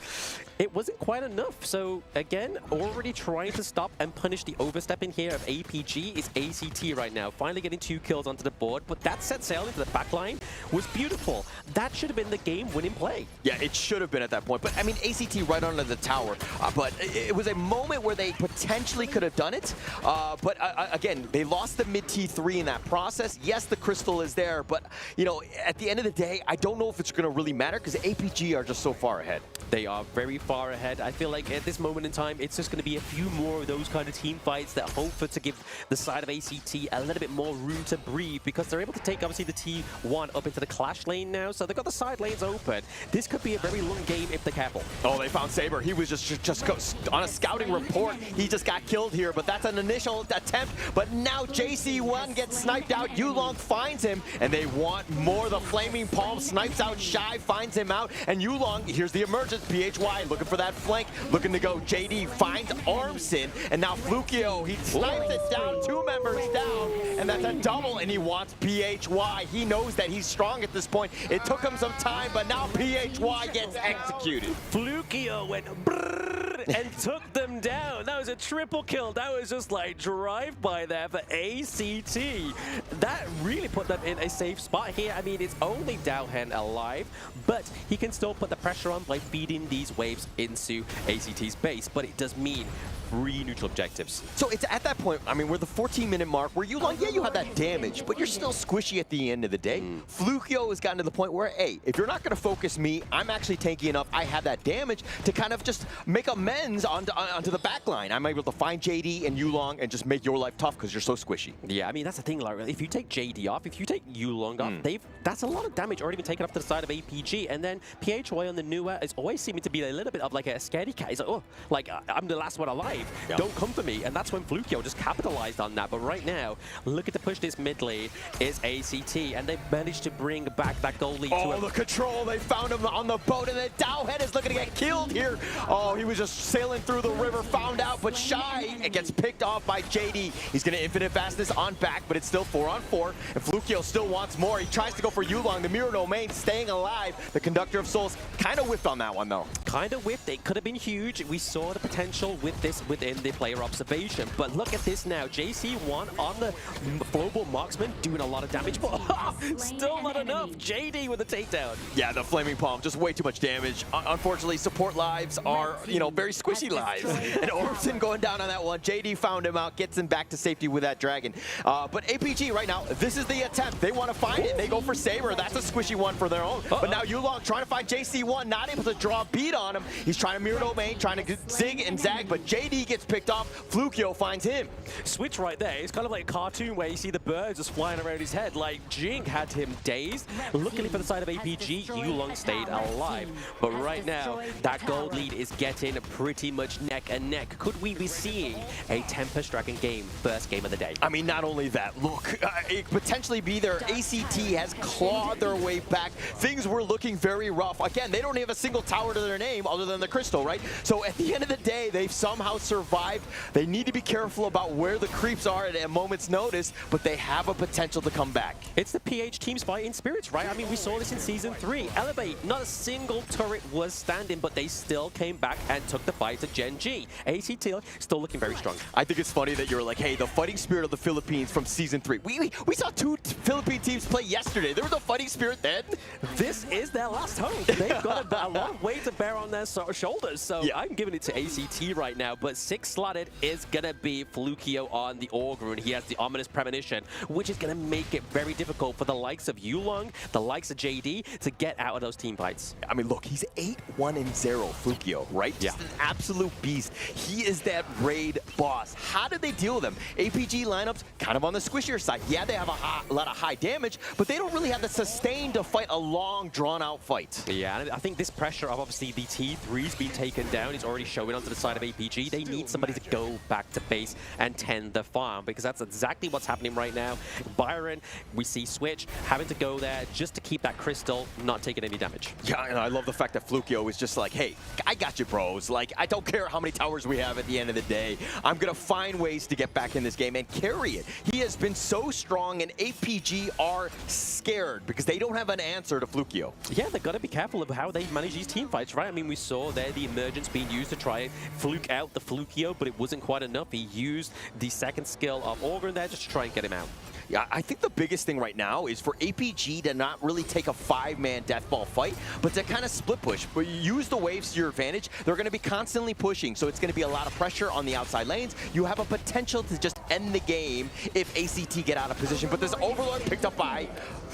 S13: it wasn't quite enough. So again, already trying to stop and punish the overstepping here of APG is ACT right now. Finally getting 2 kills onto the board, but that set sail into the backline was beautiful. That should have been the game-winning play.
S12: Yeah, it should have been at that point. But I mean, ACT right under the tower. But it was a moment where they potentially could have done it. But again, they lost the mid T3 in that process. Yes, the crystal is there, but you know, at the end of the day, I don't know if it's going to really matter because APG are just so far ahead.
S13: They are very far ahead. I feel like at this moment in time, it's just going to be a few more of those kind of team fights that hope for to give the side of ACT a little bit more room to breathe, because they're able to take obviously the T1 up into the clash lane now, so they've got the side lanes open. This could be a very long game if they're careful.
S12: Oh, they found Saber. He was just on a scouting report. He just got killed here, but that's an initial attempt. But now JC1 gets sniped out. Yulong finds him, and they want more. The Flaming Palm snipes out Shy, finds him out, and Yulong, here's the emergence. PHY looking for that flank, looking to go. JD finds Ormson, and now Flukio, he snipes it down, 2 members down, and that's a double, and he wants PHY. He knows that he's strong at this point. It took him some time, but now PHY gets executed.
S13: Flukio went brrrr and took them one down. That was a triple kill. That was just like drive-by there for ACT. That really put them in a safe spot here. I mean, it's only Dowhen alive, but he can still put the pressure on by feeding these waves into ACT's base. But it does mean 3 neutral objectives.
S12: So it's at that point, I mean, we're the 14-minute mark where you have that damage, but you're still squishy at the end of the day. Flukio has gotten to the point where, hey, if you're not going to focus me, I'm actually tanky enough. I have that damage to kind of just make amends onto the back line. I'm able to find JD and Yulong and just make your life tough because you're so squishy.
S13: Yeah, I mean, that's the thing, like, if you take JD off, if you take Yulong off, that's a lot of damage already been taken off to the side of APG. And then PHY on the newer is always seeming to be a little bit of like a scaredy cat. He's like, oh, like, I'm the last one alive. Yep. Don't come for me. And that's when Flukio just capitalized on that. But right now, looking to push this mid lane is ACT. And they've managed to bring back that goal lead to him.
S12: The control. They found him on the boat. And then Dowhead is looking to get killed here. Oh, he was just sailing through the river, found out. But Shy, it gets picked off by JD. He's going to infinite fastness on back, but it's still 4-on-4. And Flukio still wants more. He tries to go for Yulong. The Mirror Domain staying alive. The Conductor of Souls kind of whiffed on that one, though.
S13: Kind of whiffed. It could have been huge. We saw the potential with this within the player observation. But look at this now. JC1 on the global marksman doing a lot of damage, but still not enough. JD with a takedown.
S12: Yeah, the Flaming Palm, just way too much damage. Unfortunately, support lives are, very squishy lives. And Orpson going down on that one. JD found him out, gets him back to safety with that dragon. But APG right now, this is the attempt. They want to find it. They go for Saber. That's a squishy one for their own. But now Yulong trying to find JC1, not able to draw a beat on him. He's trying to mirror domain, trying to zig and zag, but JD gets picked off. Flukio finds him.
S13: Switch right there. It's kind of like a cartoon where you see the birds just flying around his head. Like, Jing had him dazed. Luckily for the side of APG, Yulong stayed alive. But right now, that gold lead is getting pretty much neck and neck. Could we be seeing a Tempest Dragon game, first game of the day?
S12: I mean, not only that, look, it could potentially be their ACT has clawed their way back. Things were looking very rough. Again, they don't have a single tower to their name other than the Crystal, right? So at the end of the day, they've somehow survived. They need to be careful about where the creeps are at a moment's notice, but they have a potential to come back.
S13: It's the PH team's fighting spirits, right? I mean, we saw this in Season 3. Elevate, not a single turret was standing, but they still came back and took the fight to Gen G. ACT still looking very strong.
S12: I think it's funny that you're like, hey, the fighting spirit of the Philippines from Season 3. We saw 2 Philippine teams play yesterday. There was a fighting spirit then.
S13: This is their last hope. They've got a long way to bear on their shoulders, so yeah. I'm giving it to ACT right now, but 6-slotted is going to be Flukio on the Augur, and he has the Ominous Premonition, which is going to make it very difficult for the likes of Yulong, the likes of JD, to get out of those team fights.
S12: I mean, look, he's 8-1-0, Flukio, right?
S13: Yeah.
S12: Just an absolute beast. He is that raid boss. How did they deal with him? APG lineups kind of on the squishier side. Yeah, they have a lot of high damage, but they don't really have the sustain to fight a long, drawn-out fight.
S13: Yeah, and I think this pressure of obviously the T3's being taken down is already showing onto the side of APG. They need somebody to go back to base and tend the farm, because that's exactly what's happening right now. Byron, we see Switch having to go there just to keep that crystal not taking any damage.
S12: Yeah, and I love the fact that Flukio is just like, hey, I got you, bros. Like, I don't care how many towers we have at the end of the day. I'm going to find ways to get back in this game and carry it. He has been so strong, and APG are scared because they don't have an answer to Flukio.
S13: Yeah, they've got to be careful of how they manage these team fights, right? I mean, we saw there the emergence being used to try and fluke out the Flukio, but it wasn't quite enough. He used the second skill of Augur there just to try and get him out.
S12: Yeah, I think the biggest thing right now is for APG to not really take a 5-man deathball fight, but to kind of split push. But use the waves to your advantage. They're going to be constantly pushing, so it's going to be a lot of pressure on the outside lanes. You have a potential to just end the game if ACT get out of position. But this Overlord picked up by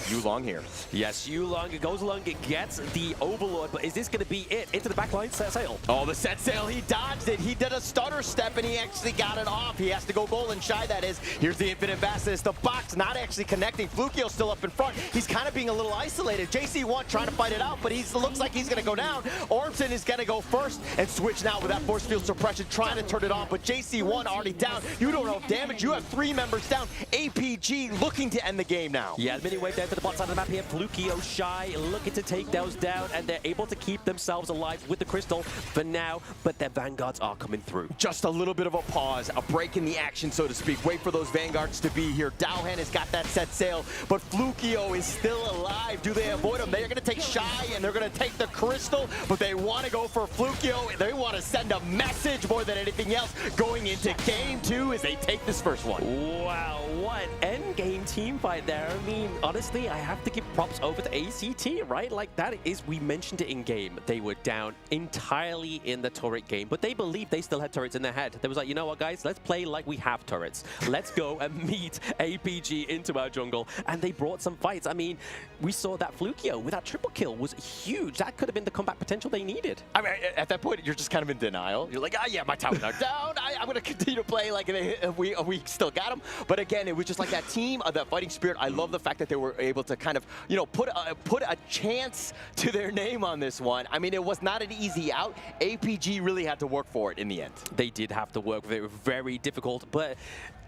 S12: Yulong here.
S13: Yes, Yulong goes along, it gets the Overlord, but is this going to be it? Into the backline, set sail.
S12: Oh, the set sail, he dodged it. He did a stutter step, and he actually got it off. He has to go goal and shy, that is. Here's the infinite vastness. The box not actually connecting. Flukio still up in front. He's kind of being a little isolated. JC1 trying to fight it out, but he looks like he's going to go down. Ormson is going to go first and switch now with that force field suppression, trying to turn it on, but JC1 already down. You don't know damage. You have 3 members down. APG looking to end the game now.
S13: Yeah, the mini wave there again for the bot side of the map here. Flukio, Shy looking to take those down, and they're able to keep themselves alive with the crystal for now, but their vanguards are coming through.
S12: Just a little bit of a pause, a break in the action, so to speak. Wait for those vanguards to be here. Dowhan has got that set sail, but Flukio is still alive. Do they avoid him? They're going to take Shy, and they're going to take the crystal, but they want to go for Flukio. They want to send a message more than anything else going into game 2 as they take this first one.
S13: Wow, what end game team fight there. I mean, honestly, I have to give props over to ACT, right? Like, that is, we mentioned it in game. They were down entirely in the turret game, but they believed they still had turrets in their head. They was like, you know what, guys? Let's play like we have turrets. Let's go and meet APG into our jungle. And they brought some fights. I mean, we saw that Flukio with that triple kill was huge. That could have been the comeback potential they needed.
S12: I mean, at that point, you're just kind of in denial. You're like, yeah, my tower's not down. I'm going to continue to play like we still got him. But again, it was just like that team, that fighting spirit. I love the fact that they were able to kind of, you know, put a chance to their name on this one. I mean, it was not an easy out. APG really had to work for it in the end.
S13: They did have to work very, very difficult, but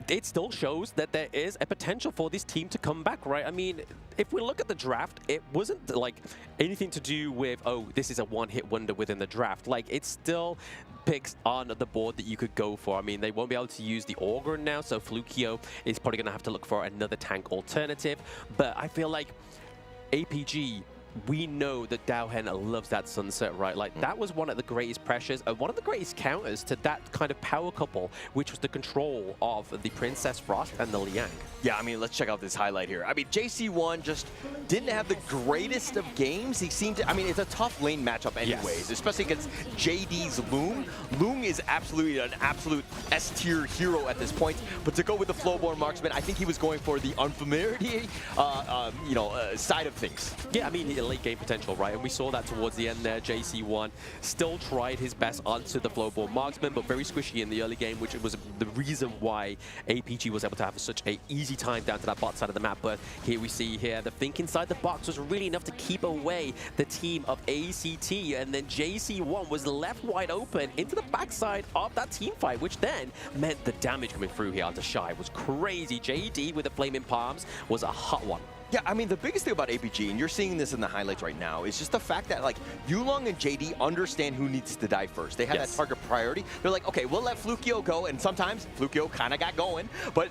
S13: it still shows that there is a potential for this team to come back, right? I mean, if we look at the draft, it wasn't like anything to do with, oh, this is a one-hit wonder within the draft. Like, it's still picks on the board that you could go for. I mean, they won't be able to use the Orgrin now, so Flukio is probably going to have to look for another tank alternative. But I feel like APG, we know that Dowhen loves that sunset, right? Like, that was one of the greatest pressures and one of the greatest counters to that kind of power couple, which was the control of the Princess Frost and the Liang.
S12: Yeah, I mean, let's check out this highlight here. I mean, JC1 just didn't have the greatest of games. He seemed to, I mean, it's a tough lane matchup anyways, especially against JD's Loom. Loom is absolutely an absolute S-tier hero at this point, but to go with the Flowborn Marksman, I think he was going for the unfamiliarity, side of things.
S13: Yeah, I mean, late game potential, right? And we saw that towards the end there. JC1 still tried his best onto the Flowborn Marksman, but very squishy in the early game, which was the reason why APG was able to have such an easy time down to that bot side of the map. But here we see here, the think inside the box was really enough to keep away the team of ACT, and then JC1 was left wide open into the backside of that team fight, which then meant the damage coming through here onto Shy was crazy. JD with the Flaming Palms was a hot one.
S12: Yeah, I mean, the biggest thing about APG, and you're seeing this in the highlights right now, is just the fact that, like, Yulong and JD understand who needs to die first. They have that target priority. They're like, okay, we'll let Flukio go, and sometimes Flukio kind of got going, but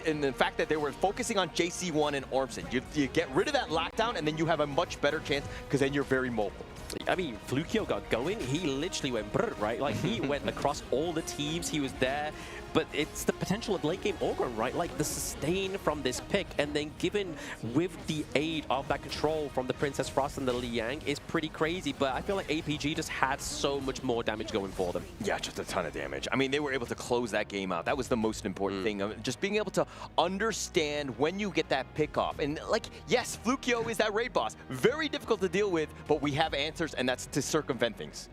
S12: in the fact that they were focusing on JC1 and Ormson, you get rid of that lockdown, and then you have a much better chance, because then you're very mobile.
S13: I mean, Flukio got going. He literally went brr, right? Like, he went across all the teams. He was there. But it's the potential of late game Orgrin, right? Like, the sustain from this pick, and then given with the aid of that control from the Princess Frost and the Liang is pretty crazy. But I feel like APG just had so much more damage going for them.
S12: Yeah, just a ton of damage. I mean, they were able to close that game out. That was the most important thing. Just being able to understand when you get that pick off. And, like, yes, Flukio is that raid boss. Very difficult to deal with, but we have answers, and that's to circumvent things.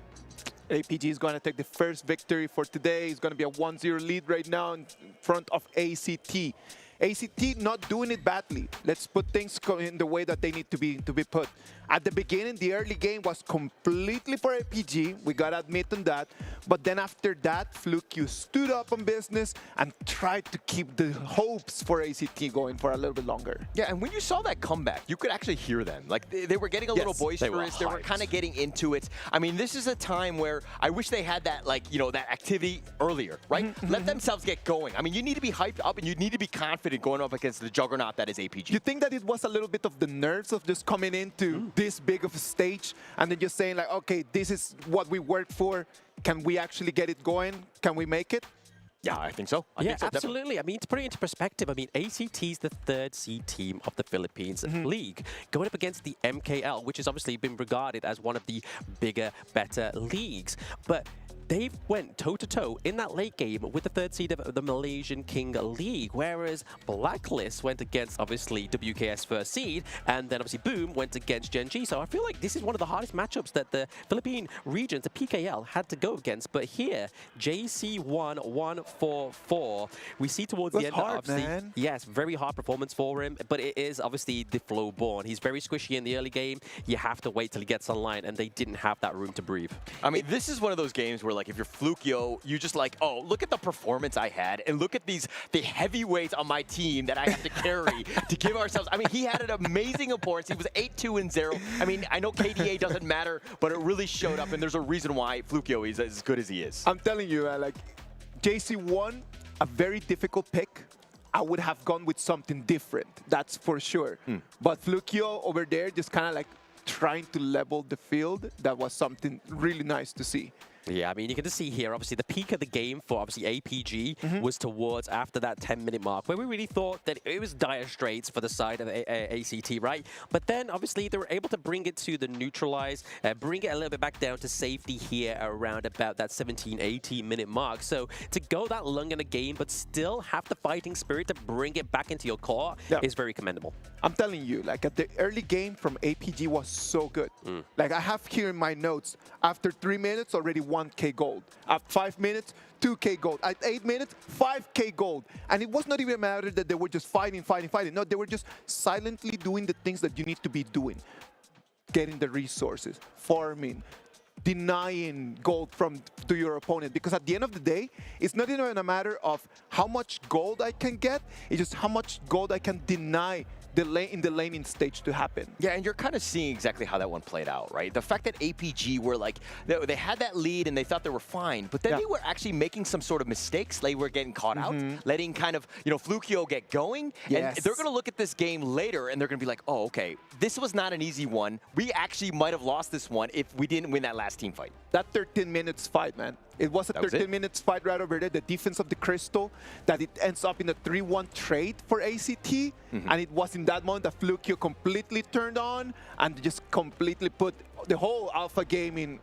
S11: APG is going to take the first victory for today. It's going to be a 1-0 lead right now in front of ACT. ACT not doing it badly. Let's put things in the way that they need to be put. At the beginning, the early game was completely for APG. We got to admit on that. But then after that, Flukio stood up on business and tried to keep the hopes for ACT going for a little bit longer.
S12: Yeah, and when you saw that comeback, you could actually hear them. Like, they were getting a little boisterous. They were kind of getting into it. I mean, this is a time where I wish they had that, like, you know, that activity earlier, right? Let themselves get going. I mean, you need to be hyped up and you need to be confident going up against the juggernaut that is APG.
S11: You think that it was a little bit of the nerves of just coming into this big of a stage and then just saying like, okay, this is what we worked for. Can we actually get it going? Can we make it?
S12: Yeah, I think so. I think so,
S13: absolutely.
S12: Definitely.
S13: I mean, to put it into perspective, I mean, ACT is the 3rd seed team of the Philippines League, going up against the MKL, which has obviously been regarded as one of the bigger, better leagues. But they went toe-to-toe in that late game with the 3rd seed of the Malaysian King League, whereas Blacklist went against, obviously, WKS 1st seed, and then, obviously, Boom went against Gen G. So I feel like this is one of the hardest matchups that the Philippine regions, the PKL, had to go against. But here, JC won 1-4-4. We see towards the end, obviously, yes, very hard performance for him, but it is, obviously, the Flowborn. He's very squishy in the early game. You have to wait till he gets online, and they didn't have that room to breathe.
S12: I mean, this is one of those games where, like, like if you're Flukio, you just like, oh, look at the performance I had, and look at the heavyweights on my team that I have to carry to give ourselves. I mean, he had an amazing appearance. He was 8-2-0. I mean, I know KDA doesn't matter, but it really showed up, and there's a reason why Flukio is as good as he is.
S11: I'm telling you, like JC won a very difficult pick. I would have gone with something different, that's for sure. But Flukio over there just kind of like trying to level the field. That was something really nice to see.
S13: Yeah, I mean, you can just see here, obviously, the peak of the game for, obviously, APG was towards after that 10-minute mark, where we really thought that it was dire straits for the side of ACT, right? But then, obviously, they were able to bring it to the neutralize, bring it a little bit back down to safety here around about that 17-18-minute mark. So to go that long in a game, but still have the fighting spirit to bring it back into your core is very commendable.
S11: I'm telling you, like, at the early game from APG was so good. Like, I have here in my notes, after 3 minutes, already 1K gold. At 5 minutes, 2K gold. At 8 minutes, 5K gold. And it was not even a matter that they were just fighting. No, they were just silently doing the things that you need to be doing. Getting the resources, farming, denying gold to your opponent. Because at the end of the day, it's not even a matter of how much gold I can get. It's just how much gold I can deny in the laning stage to happen.
S12: Yeah, and you're kind of seeing exactly how that one played out, right? The fact that APG were like, they had that lead and they thought they were fine, but then they were actually making some sort of mistakes. They were getting caught out, letting kind of, Flukio get going. And they're going to look at this game later and they're going to be like, oh, okay, this was not an easy one. We actually might have lost this one if we didn't win that last team fight.
S11: That 13 minutes fight, man. It was a 13 minutes fight right over there. The defense of the Crystal, that it ends up in a 3-1 trade for ACT. And it was in that moment that Flukio completely turned on and just completely put the whole alpha game in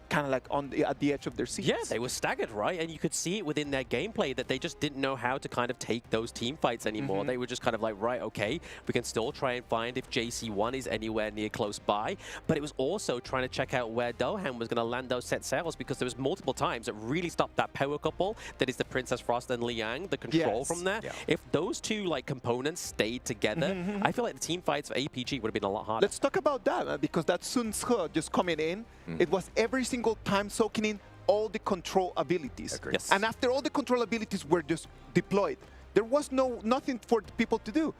S11: kind of like at the edge of their seats.
S13: Yeah, they were staggered, right? And you could see it within their gameplay that they just didn't know how to kind of take those team fights anymore. They were just kind of like, right, okay, we can still try and find if JC1 is anywhere near close by. But it was also trying to check out where Dohan was going to land those set sails, because there was multiple times that really stopped that power couple that is the Princess Frost and Liang, the control from there. If those two like components stayed together, I feel like the team fights for APG would have been a lot harder.
S11: Let's talk about that, because that Sun Ce just coming in, it was every single time soaking in all the control abilities. And after all the control abilities were just deployed, there was nothing for people to do.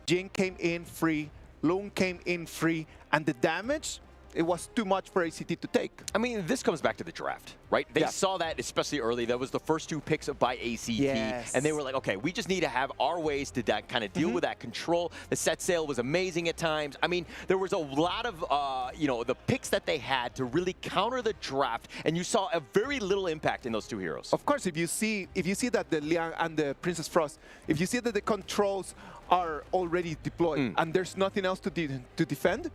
S11: Jin came in free, Lung came in free, and the damage, it was too much for ACT to take.
S12: I mean, this comes back to the draft, right? They saw that, especially early. That was the first 2 picks by ACT. And they were like, okay, we just need to have our ways to kind of deal with that control. The set sail was amazing at times. I mean, there was a lot of, the picks that they had to really counter the draft, and you saw a very little impact in those 2 heroes.
S11: Of course, if you see that the Liang and the Princess Frost, if you see that the controls are already deployed and there's nothing else to defend,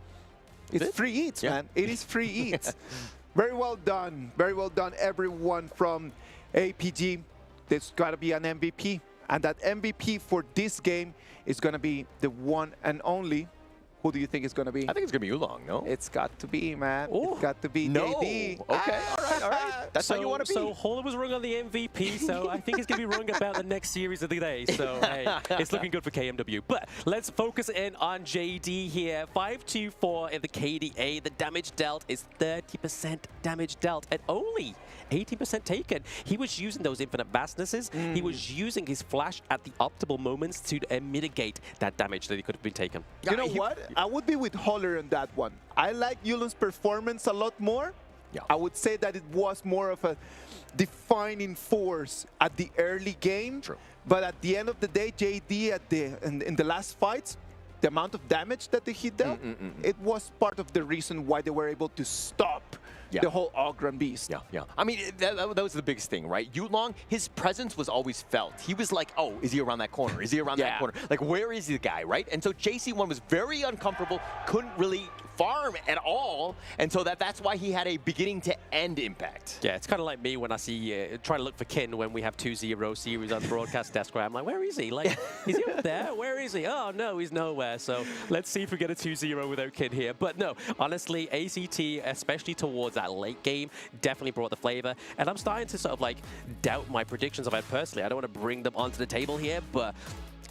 S11: it's free eats, man. It is free eats. Very well done. Very well done, everyone from APG. There's got to be an MVP. And that MVP for this game is going to be the one and only. Who do you think it's going to be?
S12: I think it's going to be Oolong, no?
S11: It's got to be, man. It's got to be JD.
S12: Okay, all right. That's how you want to be.
S13: So Holler was wrong on the MVP, so I think he's going to be wrong about the next series of the day. So hey, it's looking good for KMW. But let's focus in on JD here. 5-2-4 in the KDA. The damage dealt is 30% damage dealt and only 80% taken. He was using those infinite vastnesses. He was using his flash at the optimal moments to mitigate that damage that he could have been taken.
S11: You know what? I would be with Holler on that one. I like Yulun's performance a lot more. I would say that it was more of a defining force at the early game. But at the end of the day, JD in the last fights, the amount of damage that he dealt, it was part of the reason why they were able to stop the whole Ogran beast.
S12: I mean, that was the biggest thing, right? Yulong, his presence was always felt. He was like, oh, is he around that corner? Is he around that corner? Like, where is the guy, right? And so JC1 was very uncomfortable, couldn't really farm at all, and so that's why he had a beginning to end impact.
S13: Yeah, it's kind of like me when I see try to look for Kin when we have 2-0 series on the broadcast desk, where I'm like, where is he? Like, is he up there? Where is he? Oh no, he's nowhere. So let's see if we get a 2-0 without Kin here. But no, honestly, ACT, especially towards that late game, definitely brought the flavor, and I'm starting to sort of like doubt my predictions of it personally. I don't want to bring them onto the table here, but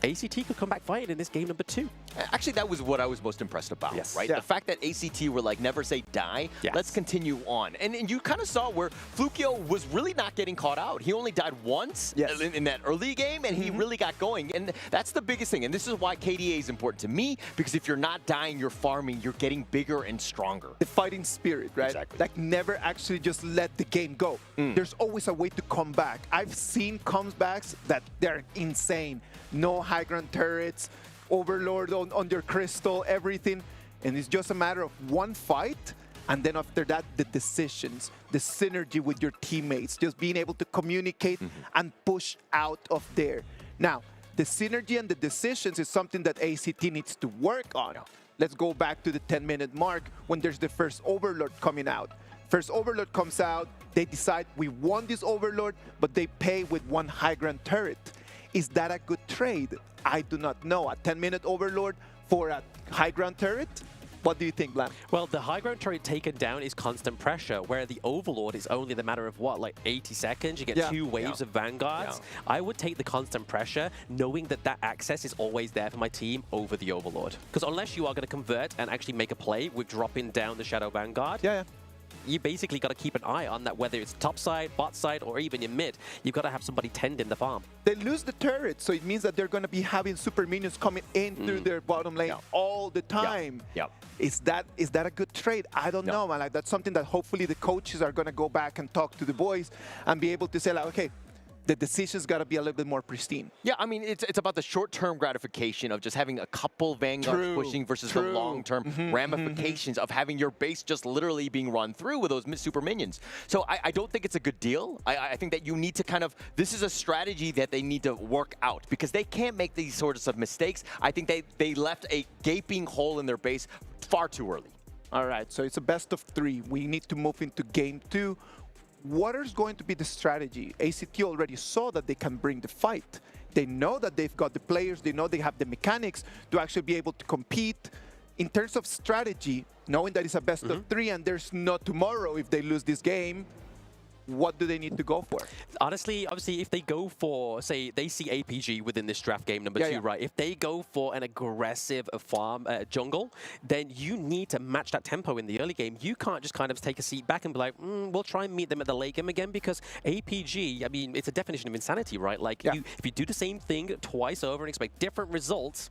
S13: ACT could come back fighting in this game number 2.
S12: Actually, that was what I was most impressed about, right?
S11: Yeah.
S12: The fact that ACT were like, never say die, let's continue on. And you kind of saw where Flukio was really not getting caught out. He only died once in that early game, and he really got going. And that's the biggest thing. And this is why KDA is important to me, because if you're not dying, you're farming, you're getting bigger and stronger.
S11: The fighting spirit, right?
S12: Exactly.
S11: Like, never actually just let the game go. There's always a way to come back. I've seen comebacks that they're insane. No high ground turrets, Overlord on your crystal, everything. And it's just a matter of one fight. And then after that, the decisions, the synergy with your teammates, just being able to communicate and push out of there. Now, the synergy and the decisions is something that ACT needs to work on. Let's go back to the 10-minute mark when there's the first Overlord coming out. First Overlord comes out, they decide we want this Overlord, but they pay with one high ground turret. Is that a good trade? I do not know. A 10-minute Overlord for a high ground turret? What do you think, Blam?
S13: Well, the high ground turret taken down is constant pressure, where the Overlord is only the matter of what, like 80 seconds? You get 2 waves of Vanguards. I would take the constant pressure, knowing that that access is always there for my team over the Overlord. Because unless you are going to convert and actually make a play with dropping down the Shadow Vanguard, you basically got to keep an eye on that, whether it's top side, bot side, or even your mid. You've got to have somebody tending the farm.
S11: They lose the turret, so it means that they're going to be having super minions coming in through their bottom lane all the time. Is that a good trade? I don't know, man. Like, that's something that hopefully the coaches are going to go back and talk to the boys and be able to say, like, okay, the decision's got to be a little bit more pristine.
S12: Yeah, I mean, it's about the short-term gratification of just having a couple Vanguards pushing versus the long-term ramifications of having your base just literally being run through with those super minions. So I don't think it's a good deal. I think that you need to kind of, this is a strategy that they need to work out, because they can't make these sorts of mistakes. I think they left a gaping hole in their base far too early.
S11: All right, so it's a best of 3. We need to move into game 2. What is going to be the strategy? ACT already saw that they can bring the fight. They know that they've got the players, they know they have the mechanics to actually be able to compete. In terms of strategy, knowing that it's a best of 3 and there's no tomorrow if they lose this game, what do they need to go for?
S13: Honestly, obviously, if they go for, say, they see APG within this draft game number 2, right? If they go for an aggressive farm jungle, then you need to match that tempo in the early game. You can't just kind of take a seat back and be like, we'll try and meet them at the late game again, because APG, I mean, it's a definition of insanity, right? Like, if you do the same thing twice over and expect different results,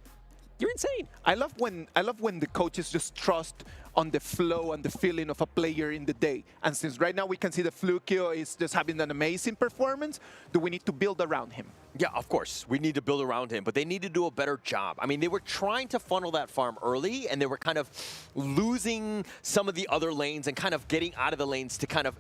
S13: you're insane.
S11: I love when the coaches just trust on the flow and the feeling of a player in the day. And since right now we can see that Flukio is just having an amazing performance, do we need to build around him?
S12: Yeah, of course. We need to build around him, but they need to do a better job. I mean, they were trying to funnel that farm early, and they were kind of losing some of the other lanes and kind of getting out of the lanes to kind of,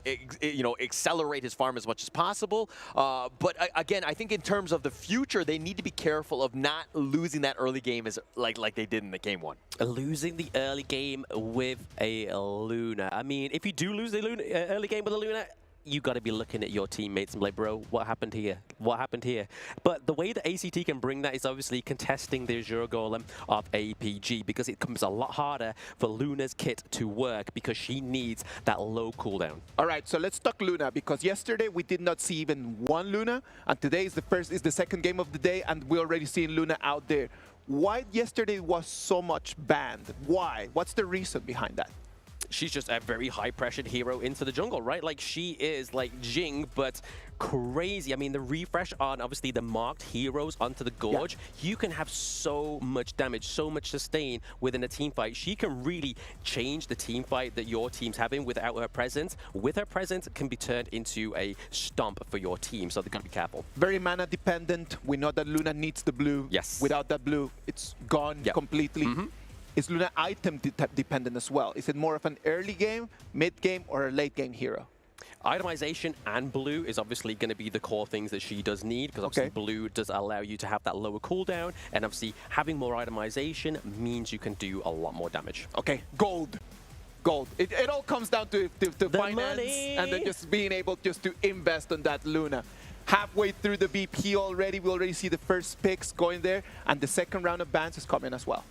S12: accelerate his farm as much as possible. But again, I think in terms of the future, they need to be careful of not losing that early game as like they did in the game 1.
S13: Losing the early game with a Luna. I mean, if you do lose the early game with a Luna, you got to be looking at your teammates and be like, bro, what happened here? What happened here? But the way that ACT can bring that is obviously contesting the Azure Golem of APG, because it comes a lot harder for Luna's kit to work, because she needs that low cooldown.
S11: All right, so let's talk Luna, because yesterday we did not see even one Luna, and today is the second game of the day, and we already seen Luna out there. Why yesterday was so much banned? Why? What's the reason behind that?
S13: She's just a very high-pressured hero into the jungle, right? Like, she is like Jing, but crazy. I mean, the refresh on, obviously, the marked heroes onto the Gorge, you can have so much damage, so much sustain within a team fight. She can really change the team fight that your team's having without her presence. With her presence, it can be turned into a stomp for your team, so they've got to be careful.
S11: Very mana dependent. We know that Luna needs the blue.
S13: Yes.
S11: Without that blue, it's gone completely. Is Luna item dependent as well? Is it more of an early game, mid game, or a late game hero?
S13: Itemization and blue is obviously going to be the core things that she does need, because obviously blue does allow you to have that lower cooldown, and obviously having more itemization means you can do a lot more damage.
S11: Okay, gold. Gold. It all comes down to finance
S13: money.
S11: And then just being able just to invest on that Luna. Halfway through the BP already, we already see the first picks going there, and the second round of bans is coming as well.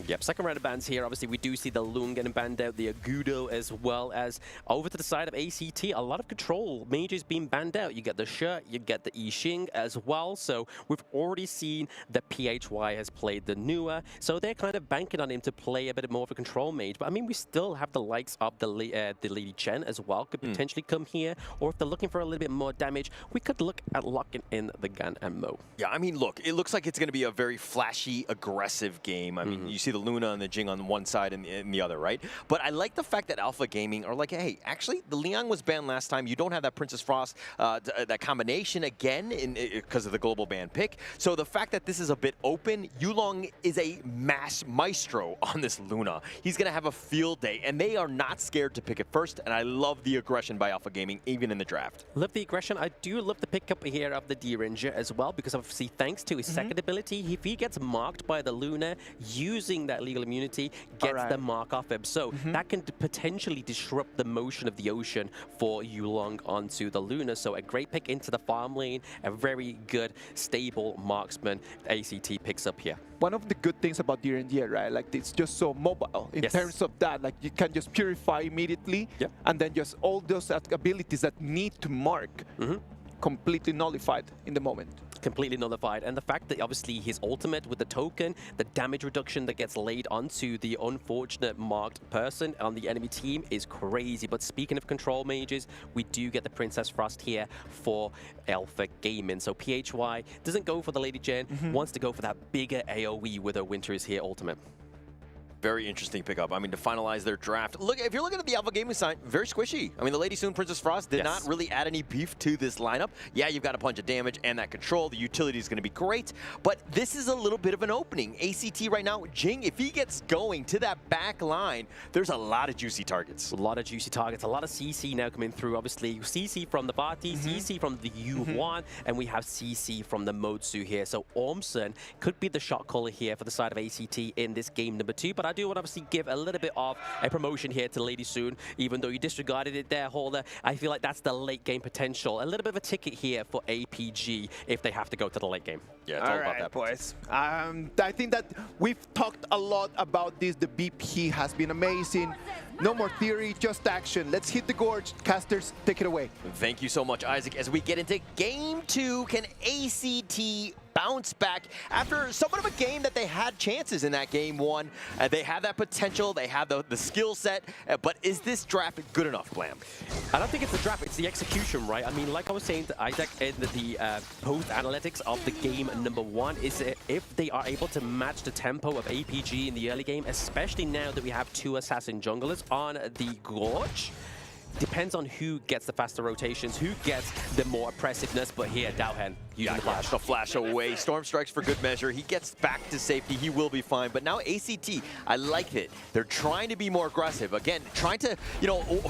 S13: Yep, second round of bans here. Obviously, we do see the Loon getting banned out, the Agudo, as well as over to the side of ACT, a lot of control mages being banned out. You get the Shirt, you get the Yixing as well. So we've already seen that PHY has played the Nua. So they're kind of banking on him to play a bit more of a control mage. But I mean, we still have the likes of the Lady Chen as well, could potentially come here. Or if they're looking for a little bit more damage, we could look at locking in the Gan and Mo.
S12: Yeah, I mean, look, it looks like it's going to be a very flashy, aggressive game. I mean, you see the Luna and the Jing on one side and the other, right? But I like the fact that Alpha Gaming are like, hey, actually, the Liang was banned last time. You don't have that Princess Frost, that combination again because of the global ban pick. So the fact that this is a bit open, Yulong is a mass maestro on this Luna. He's going to have a field day, and they are not scared to pick it first, and I love the aggression by Alpha Gaming, even in the draft.
S13: Love the aggression. I do love the pickup here of the D-Ranger as well, because obviously thanks to his second ability, if he gets marked by the Luna, using that legal immunity gets the mark off him. So that can potentially disrupt the motion of the ocean for Yulong onto the Luna. So a great pick into the farm lane, a very good, stable marksman ACT picks up here.
S11: One of the good things about D&D, right? Like, it's just so mobile in terms of that. Like, you can just purify immediately, and then just all those abilities that need to mark completely nullified in the moment.
S13: Completely nullified. And the fact that obviously his ultimate with the token, the damage reduction that gets laid onto the unfortunate marked person on the enemy team is crazy. But speaking of control mages, we do get the Princess Frost here for Alpha Gaming. So PHY doesn't go for the Lady Jen, wants to go for that bigger AoE with her Winter is Here ultimate.
S12: Very interesting pickup. I mean, to finalize their draft. Look, if you're looking at the Alpha Gaming side, very squishy. I mean, the Lady Soon Princess Frost did not really add any beef to this lineup. Yeah, you've got a bunch of damage and that control. The utility is going to be great, but this is a little bit of an opening. ACT right now, Jing, if he gets going to that back line, there's a lot of juicy targets.
S13: A lot of juicy targets. A lot of CC now coming through. Obviously, CC from the Bati, CC from the Yuhuan, and we have CC from the Modsu here. So Ormson could be the shot caller here for the side of ACT in this game number 2, but I do want to obviously give a little bit of a promotion here to Lady Soon, even though you disregarded it there, Holder. I feel like that's the late game potential. A little bit of a ticket here for APG if they have to go to the late game.
S12: Yeah, it's all about that,
S11: boys. I think that we've talked a lot about this. The BP has been amazing. No more theory, just action. Let's hit the gorge. Casters, take it away.
S12: Thank you so much, Isaac. As we get into game 2, can ACT bounce back after somewhat of a game that they had chances in that game 1? They have that potential, they have the skill set, but is this draft good enough, Blam?
S13: I don't think it's the draft, it's the execution, right? I mean, like I was saying to Isaac in the post-analytics of the game number 1, is if they are able to match the tempo of APG in the early game, especially now that we have 2 assassin junglers on the gorge. Depends on who gets the faster rotations, who gets the more oppressiveness, but here, Dowhen using
S12: the flash away. Storm strikes for good measure. He gets back to safety. He will be fine. But now ACT, I like it. They're trying to be more aggressive. Again, trying to,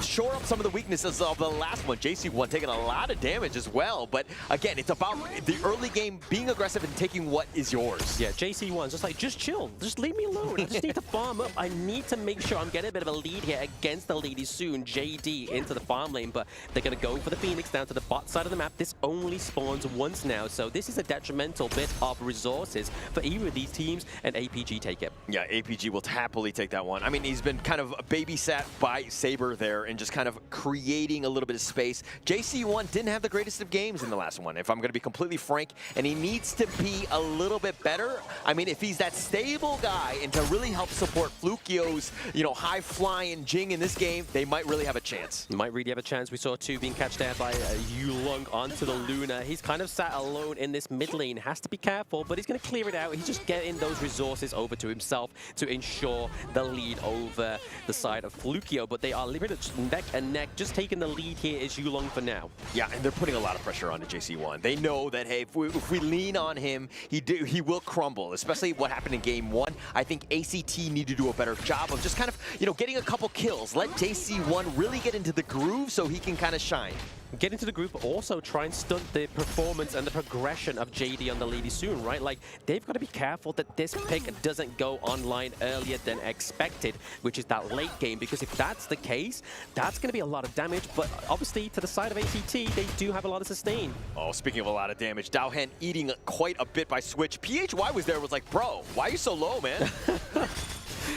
S12: shore up some of the weaknesses of the last one. JC1 taking a lot of damage as well. But again, it's about the early game being aggressive and taking what is yours.
S13: Yeah, JC1's just like, just chill. Just leave me alone. I just need to farm up. I need to make sure I'm getting a bit of a lead here against the Lady Soon, JD, into the farm lane. But they're going to go for the Phoenix down to the bot side of the map. This only spawns once now. So this is a detrimental bit of resources for either of these teams, and APG take it.
S12: Yeah, APG will happily take that one. I mean, he's been kind of babysat by Saber there and just kind of creating a little bit of space. JC1 didn't have the greatest of games in the last one, if I'm going to be completely frank, and he needs to be a little bit better. I mean, if he's that stable guy and to really help support Flukio's, high-flying Jing in this game, they might really have a chance.
S13: Might really have a chance. We saw 2 being catched there by Yulong onto the Luna. He's kind of sat alone in this mid lane. Has to be careful, but he's going to clear it out. He's just getting those resources over to himself to ensure the lead over the side of Flukio, but they are literally neck and neck. Just taking the lead here is Yulong for now.
S12: Yeah, and they're putting a lot of pressure on the JC1. They know that, hey, if we lean on him, he will crumble, especially what happened in game 1. I think ACT need to do a better job of just kind of, getting a couple kills. Let JC1 really get into the groove so he can kind of shine.
S13: Get into the group, but also try and stunt the performance and the progression of JD on the Lady Soon, right? Like, they've got to be careful that this pick doesn't go online earlier than expected, which is that late game, because if that's the case, that's going to be a lot of damage, but obviously to the side of ACT, they do have a lot of sustain.
S12: Oh, speaking of a lot of damage, Dowhen eating quite a bit by Switch. PHY was there, was like, bro, why are you so low, man?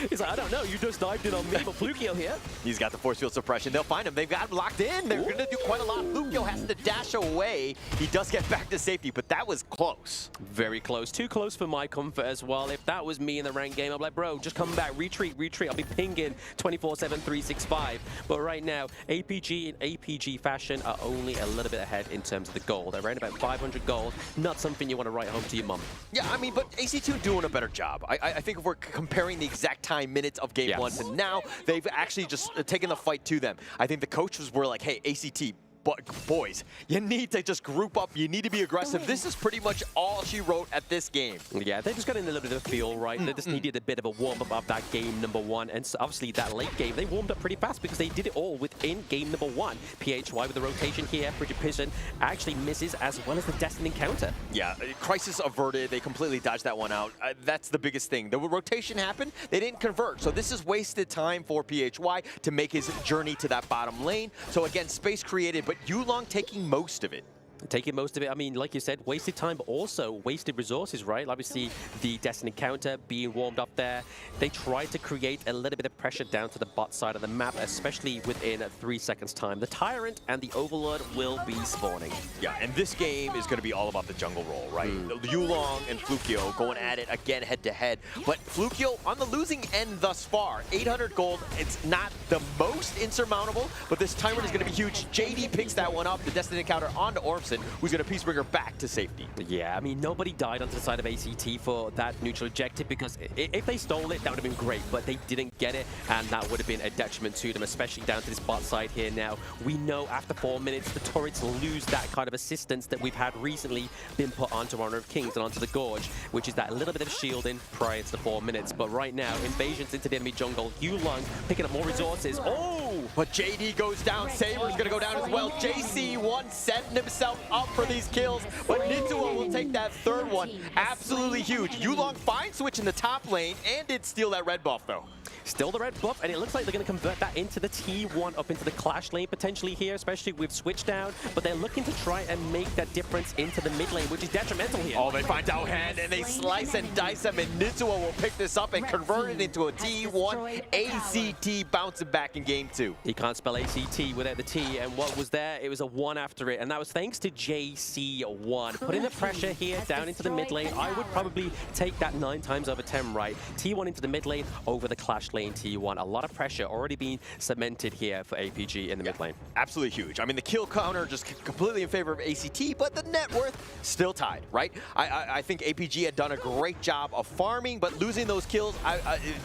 S13: He's like, I don't know, you just dived in on me, but Flukio here.
S12: He's got the force field suppression. They'll find him. They've got him locked in. They're going to do quite a lot. Flukio has to dash away. He does get back to safety, but that was close.
S13: Very close. Too close for my comfort as well. If that was me in the ranked game, I'm like, bro, just come back. Retreat. I'll be pinging 24/7, 365. But right now, APG in APG fashion are only a little bit ahead in terms of the gold. They're around about 500 gold. Not something you want to write home to your mum.
S12: Yeah, I mean, but AC2 doing a better job. I think if we're comparing the exact time minutes of game one to now, they've actually just taken the fight to them. I think the coaches were like, hey, ACT, but boys, you need to just group up. You need to be aggressive. This is pretty much all she wrote at this game.
S13: Yeah, they just got in a little bit of a feel, right? They just needed a bit of a warm-up of that game number one. And so obviously that late game, they warmed up pretty fast because they did it all within game number one. PHY with the rotation here. Bridget Pigeon actually misses as well as the Destiny counter.
S12: Yeah, crisis averted. They completely dodged that one out. That's the biggest thing. The rotation happened. They didn't convert. So this is wasted time for PHY to make his journey to that bottom lane. So again, space created, but Yulong taking most of it.
S13: Taking most of it, I mean, like you said, wasted time, but also wasted resources, right? Obviously, the Destiny counter being warmed up there. They tried to create a little bit of pressure down to the bot side of the map, especially within 3 seconds time. The Tyrant and the Overlord will be spawning.
S12: Yeah, and this game is going to be all about the jungle role, right? Yulong and Flukio going at it again head-to-head. But Flukio on the losing end thus far. 800 gold, it's not the most insurmountable, but this Tyrant is going to be huge. JD picks that one up, the Destiny counter onto Orbs, who's going to piece bring her back to safety.
S13: Yeah, I mean, nobody died onto the side of ACT for that neutral objective because if they stole it, that would have been great, but they didn't get it, and that would have been a detriment to them, especially down to this bot side here now. We know after 4 minutes, the turrets lose that kind of assistance that we've had recently been put onto Honor of Kings and onto the Gorge, which is that little bit of shielding prior to the 4 minutes. But right now, invasions into the enemy jungle, Yulong picking up more resources. Oh!
S12: But JD goes down, Saber's going to go down as well. JC1 setting himself up for these kills, but Nitua will take that third one. Absolutely huge. Yulong fine switch in the top lane and did steal that red buff though.
S13: Still the red buff, and it looks like they're going to convert that into the T1 up into the Clash lane potentially here, especially with switch down, but they're looking to try and make that difference into the mid lane, which is detrimental here.
S12: Oh, they find Dowhand and they slice and dice him, and Nitua will pick this up and convert it into a T1. ACT bouncing back in game 2.
S13: He can't spell ACT without the T, and what was there? It was a 1 after it, and that was thanks to JC1. Putting the pressure here down into the mid lane, I would probably take that 9 times over 10 right. T1 into the mid lane over the Clash lane T1. A lot of pressure already being cemented here for APG in the mid lane.
S12: Absolutely huge. I mean, the kill counter just completely in favor of ACT, but the net worth still tied, right? I think APG had done a great job of farming, but losing those kills,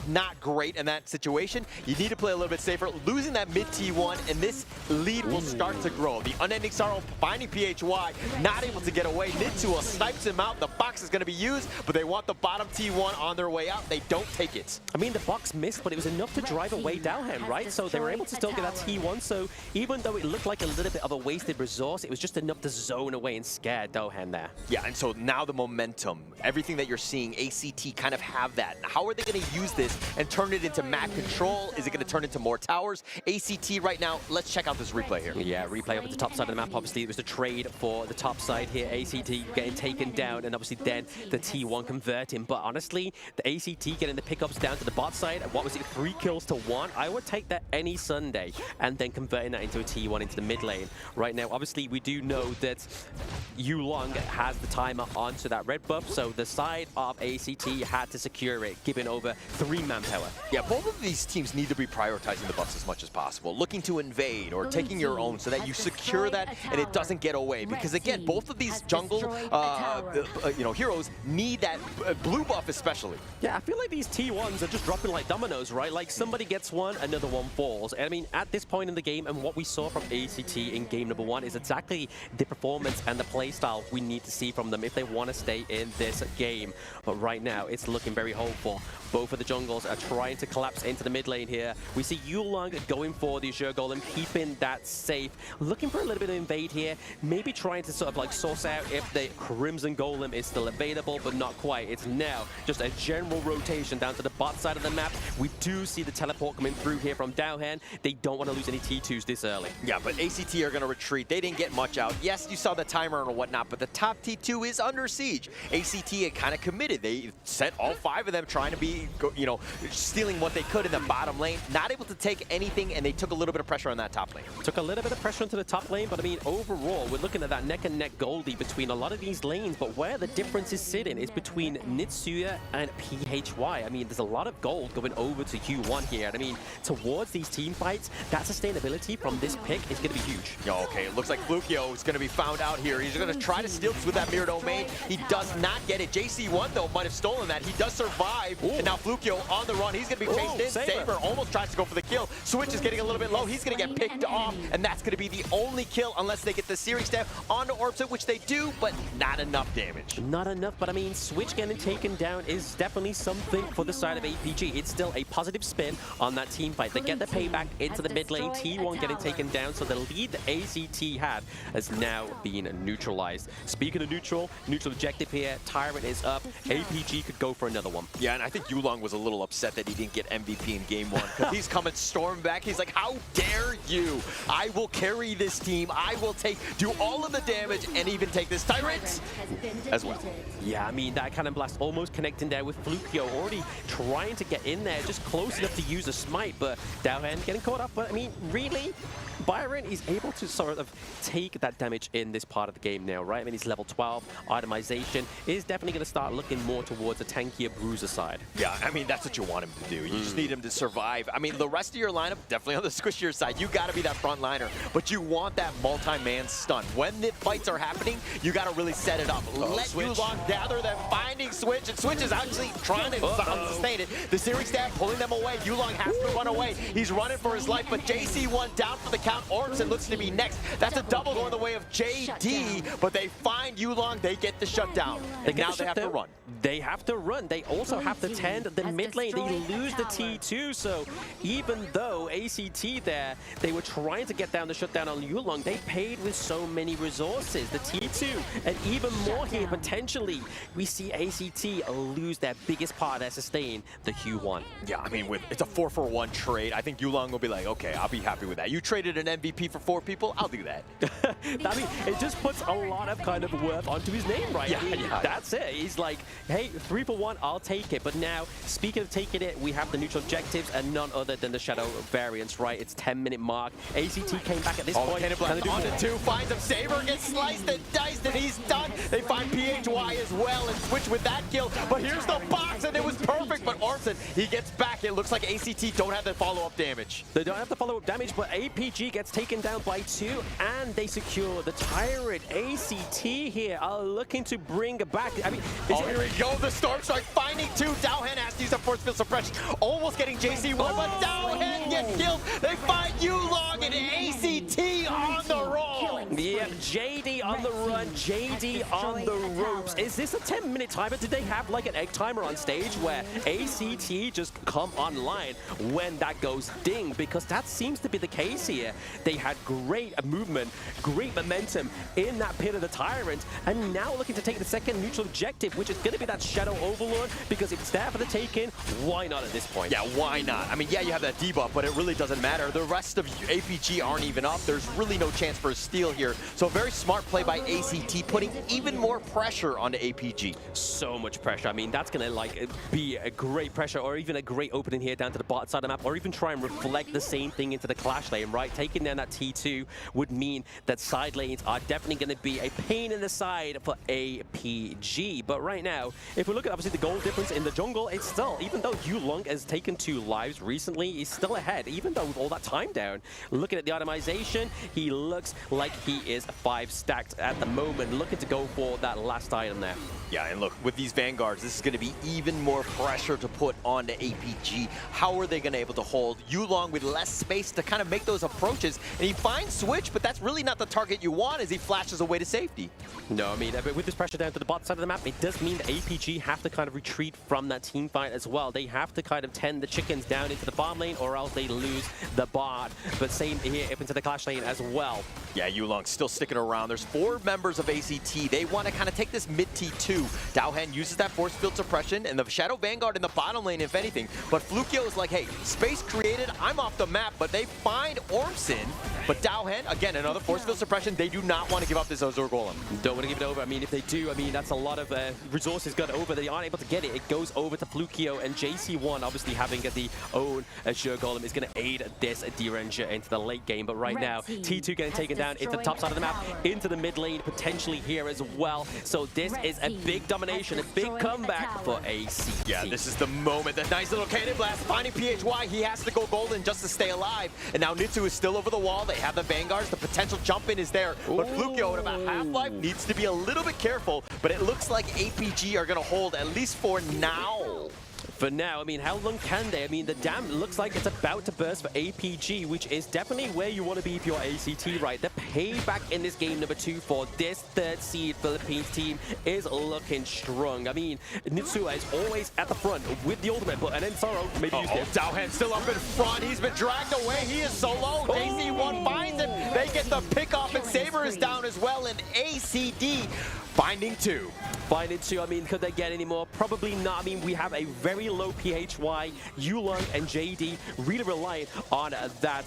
S12: not great in that situation. You need to play a little bit safer. Losing that mid T1, and this lead will start to grow. The Unending Sorrow finding PHY, not able to get away. Nitua snipes him out. The box is going to be used, but they want the bottom T1 on their way out. They don't take it.
S13: I mean, the box missed, but it was enough to drive away Dowhand, right? So they were able to still get that T1. So even though it looked like a little bit of a wasted resource, it was just enough to zone away and scare Dowhand there.
S12: Yeah, and so now the momentum, everything that you're seeing, ACT kind of have that. How are they going to use this and turn it into map control? Is it going to turn into more towers? ACT right now, let's check out this replay here.
S13: Yeah, replay up at the top side of the map. Obviously, it was the trade for the top side here. ACT getting taken down, and obviously then the T1 converting. But honestly, the ACT getting the pickups down to the bot side, what was it, 3 kills to 1? I would take that any Sunday, and then converting that into a T1 into the mid lane. Right now, obviously, we do know that Yulong has the timer onto that red buff, so the side of ACT had to secure it, giving over 3 manpower.
S12: Yeah, both of these teams need to be prioritizing the buffs as much as possible, looking to invade or taking your own so that you secure that and it doesn't get away. Because again, both of these jungle heroes need that blue buff especially.
S13: Yeah, I feel like these T1s are just dropping like dominoes, right? Like somebody gets one, another one falls. And I mean, at this point in the game, and what we saw from ACT in game number 1 is exactly the performance and the playstyle we need to see from them if they want to stay in this game. But right now, it's looking very hopeful. Both of the jungles are trying to collapse into the mid lane here. We see Yulong going for the Azure Golem, keeping that safe. Looking for a little bit of invade here. Maybe trying to sort of like source out if the Crimson Golem is still available, but not quite. It's now just a general rotation down to the bot side of the map. We do see the teleport coming through here from Dowhan. They don't want to lose any T2s this early.
S12: Yeah, but ACT are going to retreat. They didn't get much out. Yes, you saw the timer and whatnot, but the top T2 is under siege. ACT had kind of committed. They sent all 5 of them trying to be, you know, stealing what they could in the bottom lane. Not able to take anything, and they took a little bit of pressure on that top lane.
S13: Took a little bit of pressure into the top lane, but I mean, overall, we're looking at that neck-and-neck Goldie between a lot of these lanes, but where the difference is sitting is between Nitsuya and PHY. I mean, there's a lot of gold going over to Q1 here, and I mean, towards these team fights, that sustainability from this pick is going to be huge.
S12: Okay, it looks like Flukio is going to be found out here. He's going to try to steal this with that mirror domain. He does not get it. JC1, though, might have stolen that. He does survive, and now Flukio on the run. He's going to be chased in. Saber almost tries to go for the kill. Switch is getting a little bit low. He's going to get picked off, and that's going to be the only kill unless they get the series stamp onto Orbsit, which they do, but not enough damage.
S13: Not enough, but I mean, Switch getting taken down is definitely something for the side of APG. It's still a positive spin on that team fight. They get the payback into the mid lane. T1 getting taken down, so the lead that ACT had has now been neutralized. Speaking of neutral objective here, Tyrant is up. APG could go for another one.
S12: Yeah, and I think Yulong was a little upset that he didn't get MVP in game 1, because he's coming storm back. He's like, how dare you? I will carry this team. I will do all of the damage and even take this Tyrant as well.
S13: Yeah, I mean, that cannon blast almost connecting there with Flukio, already trying to get in there, just close enough to use a smite, but Dowhan getting caught up. But I mean, really, Byron is able to sort of take that damage in this part of the game now, right? I mean, he's level 12. Itemization is definitely going to start looking more towards a tankier bruiser side.
S12: Yeah, I mean, that's what you want him to do. You just need him to survive. I mean, the rest of your lineup, definitely on the squishier side. You got to be that front liner, but you want that multi-man stun. When the fights are happening, you got to really set it up. Let Yulong gather them, finding Switch, and Switch is actually trying to sustain it. The series stab pulling them away. Yulong has to run away. He's running for his life, but JC1 down for the count. Orbsit looks to be next. That's a double going the way of JD, but they find Yulong. They get the shutdown. And now they have to run.
S13: They have to run. They also have to tend the mid lane. They lose the T2, so even though ACT there, they were trying to get down the shutdown on Yulong, they paid with so many resources. The T2, and even more here, potentially, we see ACT lose their biggest part of their sustain, the Q1.
S12: Yeah, I mean, it's a 4-for-1 trade. I think Yulong will be like, okay, I'll be happy with that. You traded an MVP for 4 people, I'll do that.
S13: I mean, it just puts a lot of kind of worth onto his name, right?
S12: Yeah,
S13: I mean, that's it. He's like, hey, 3 for 1, I'll take it. But now, speaking of taking it, we have the neutral objectives and none other than the Shadow variants, right? It's 10-minute mark. ACT came back at this point.
S12: On to 2, finds him. Saber gets sliced and diced, and he's done. They find PHY as well and switch with that kill. But here's the box, and it was perfect. But Orbsit, he gets back. It looks like ACT don't have the follow-up damage.
S13: They don't have the follow-up damage, but APG gets taken down by 2, and they secure the Tyrant. ACT here are looking to bring back. I mean,
S12: here we go. The Storm Strike finding 2. Dowhan has to use a force field suppression. Almost getting JC1, but Dowhan gets killed. They find Yulong and ACT on the roll.
S13: Yeah, JD on the run, JD on the ropes. Is this a 10-minute timer? Did they have like an egg timer on stage where ACT just come online when that goes ding? Because that seems to be the case here. They had great movement, great momentum in that pit of the Tyrant, and now looking to take the second neutral objective, which is going to be that Shadow Overlord, because if it's there for the taking, why not at this point?
S12: Yeah, why not? I mean, yeah, you have that debuff, but it really doesn't matter. The rest of APG aren't even up. There's really no chance for a steal here. So a very smart play by ACT, putting even more pressure onto APG.
S13: So much pressure. I mean, that's going to like be a great pressure, or even a great opening here down to the bot side of the map, or even try and reflect the same thing into the clash lane, right? Taking down that T2 would mean that side lanes are definitely going to be a pain in the side for APG. But right now, if we look at obviously the goal difference in the jungle, it's still, even though Yulong has taken 2 lives recently, he's still ahead, even though with all that time down. Looking at the itemization, he looks like he is 5 stacked at the moment, looking to go for that last item there.
S12: Yeah, and look, with these Vanguards, this is going to be even more pressure to put onto APG. How are they going to be able to hold Yulong with less space to kind of make those approaches? And he finds Switch, but that's really not the target you want as he flashes away to safety.
S13: No, I mean, with this pressure down to the bot side of the map, it does mean that APG have to kind of retreat from that team fight as well. They have to kind of tend the chickens down into the farm lane, or else they lose the bot. But same here up into the clash lane as well.
S12: Yeah, Yulong still sticking around. There's 4 members of ACT. They want to kind of take this mid T2. Dowhen uses that force field suppression and the Shadow Vanguard in the bottom lane, if anything. But Flukio is like, hey, space created, I'm off the map, but they find Ormson. But Dowhen, again, another force field suppression. They do not want to give up this Azure Golem.
S13: Don't want to give it over. I mean, if they do, I mean, that's a lot of resources got over. They aren't able to get it. It goes over to Flukio, and JC1, obviously having the own Azure Golem, is going to aid this D-Ranger into the late game. But right now, T2 getting taken down into the top side of the map, into the mid lane, potentially here as well. So this is a big domination, a big comeback for ACT.
S12: Yeah, this is the moment. The nice little cannon blast finding PHY. He has to go golden just to stay alive. And now Nitsu is still over the wall. They have the Vanguards. The potential jump in is there. But Flukio at about half-life needs to be a little bit careful. But it looks like APG are going to hold, at least for now.
S13: For now, I mean, how long can they? I mean, the dam looks like it's about to burst for APG, which is definitely where you want to be if you're ACT, right? The payback in this game number 2 for this 3rd seed Philippines team is looking strong. I mean, Nitsua is always at the front with the ultimate, but and then Sorrow maybe used it.
S12: Dowhen still up in front. He's been dragged away. He is solo. JC1 finds him. They get the pick off, and Saber is down as well, and ACD finding 2.
S13: Finding 2, I mean, could they get any more? Probably not. I mean, we have a very low PHY. Yulong and JD really reliant on that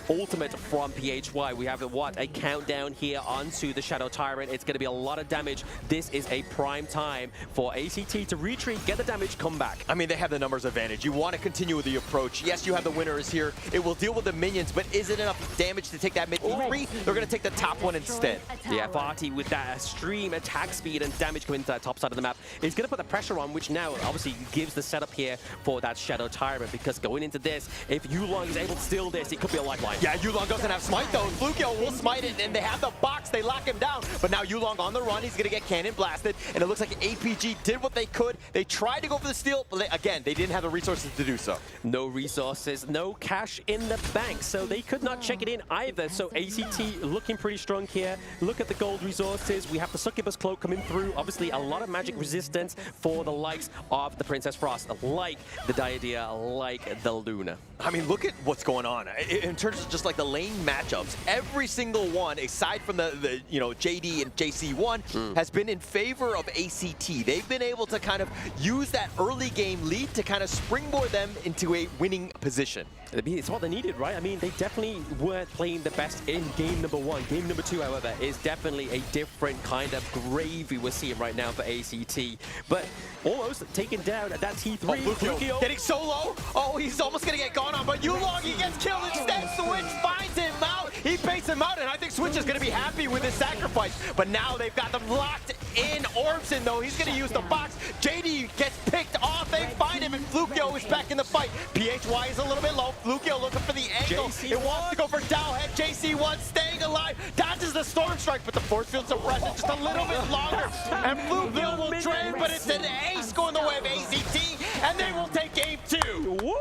S13: ultimate from PHY. We have a countdown here onto the Shadow Tyrant. It's going to be a lot of damage. This is a prime time for ACT to retreat, get the damage, come back.
S12: I mean, they have the numbers advantage. You want to continue with the approach. Yes, you have the winners here. It will deal with the minions, but is it enough damage to take that mid 3? They're going to take the top one instead.
S13: Yeah, Farty with that extreme attack speed and damage coming to that top side of the map is going to put the pressure on, which now obviously gives the setup here for that Shadow Tyrant, because going into this, if Yulong is able to steal this, it could be a lifeline.
S12: Yeah, Yulong doesn't have smite though. Flukio will smite it, and they have the box. They lock him down. But now Yulong on the run. He's going to get cannon blasted, and it looks like APG did what they could. They tried to go for the steal, but again, they didn't have the resources to do so.
S13: No resources, no cash in the bank, so they could not check it in either. So ACT looking pretty strong here. Look at the gold resources. We have the Succubus Cloak coming through. Obviously, a lot of magic resistance for the likes of the Princess Frost, like the Diadea, like the Luna.
S12: I mean, look at what's going on. In terms of just like the lane matchups, every single one, aside from the JD and JC1, has been in favor of ACT. They've been able to kind of use that early game lead to kind of springboard them into a winning position.
S13: I mean, it's what they needed, right? I mean, they definitely weren't playing the best in game number 1. Game number 2, however, is definitely a different kind of gravy we're seeing right now for ACT. But almost taken down at that T3.
S12: Flukio getting solo. Oh, he's almost going to get gone on, but Yulong, he gets killed instead. Switch finds him out. He baits him out, and I think Switch is going to be happy with his sacrifice. But now they've got them locked in. Ormson, though, he's going to use the box. JD gets picked off. They find him, and Flukio is back in the fight. PHY is a little bit low. Flukio looking for the angle. It wants to go for Dowhead. JC1 staying alive. Dodges the Storm Strike, but the force field suppression just a little bit longer. And Flukio will drain, but it's an ace going the way of ACT, and they will take game 2.
S13: Woo!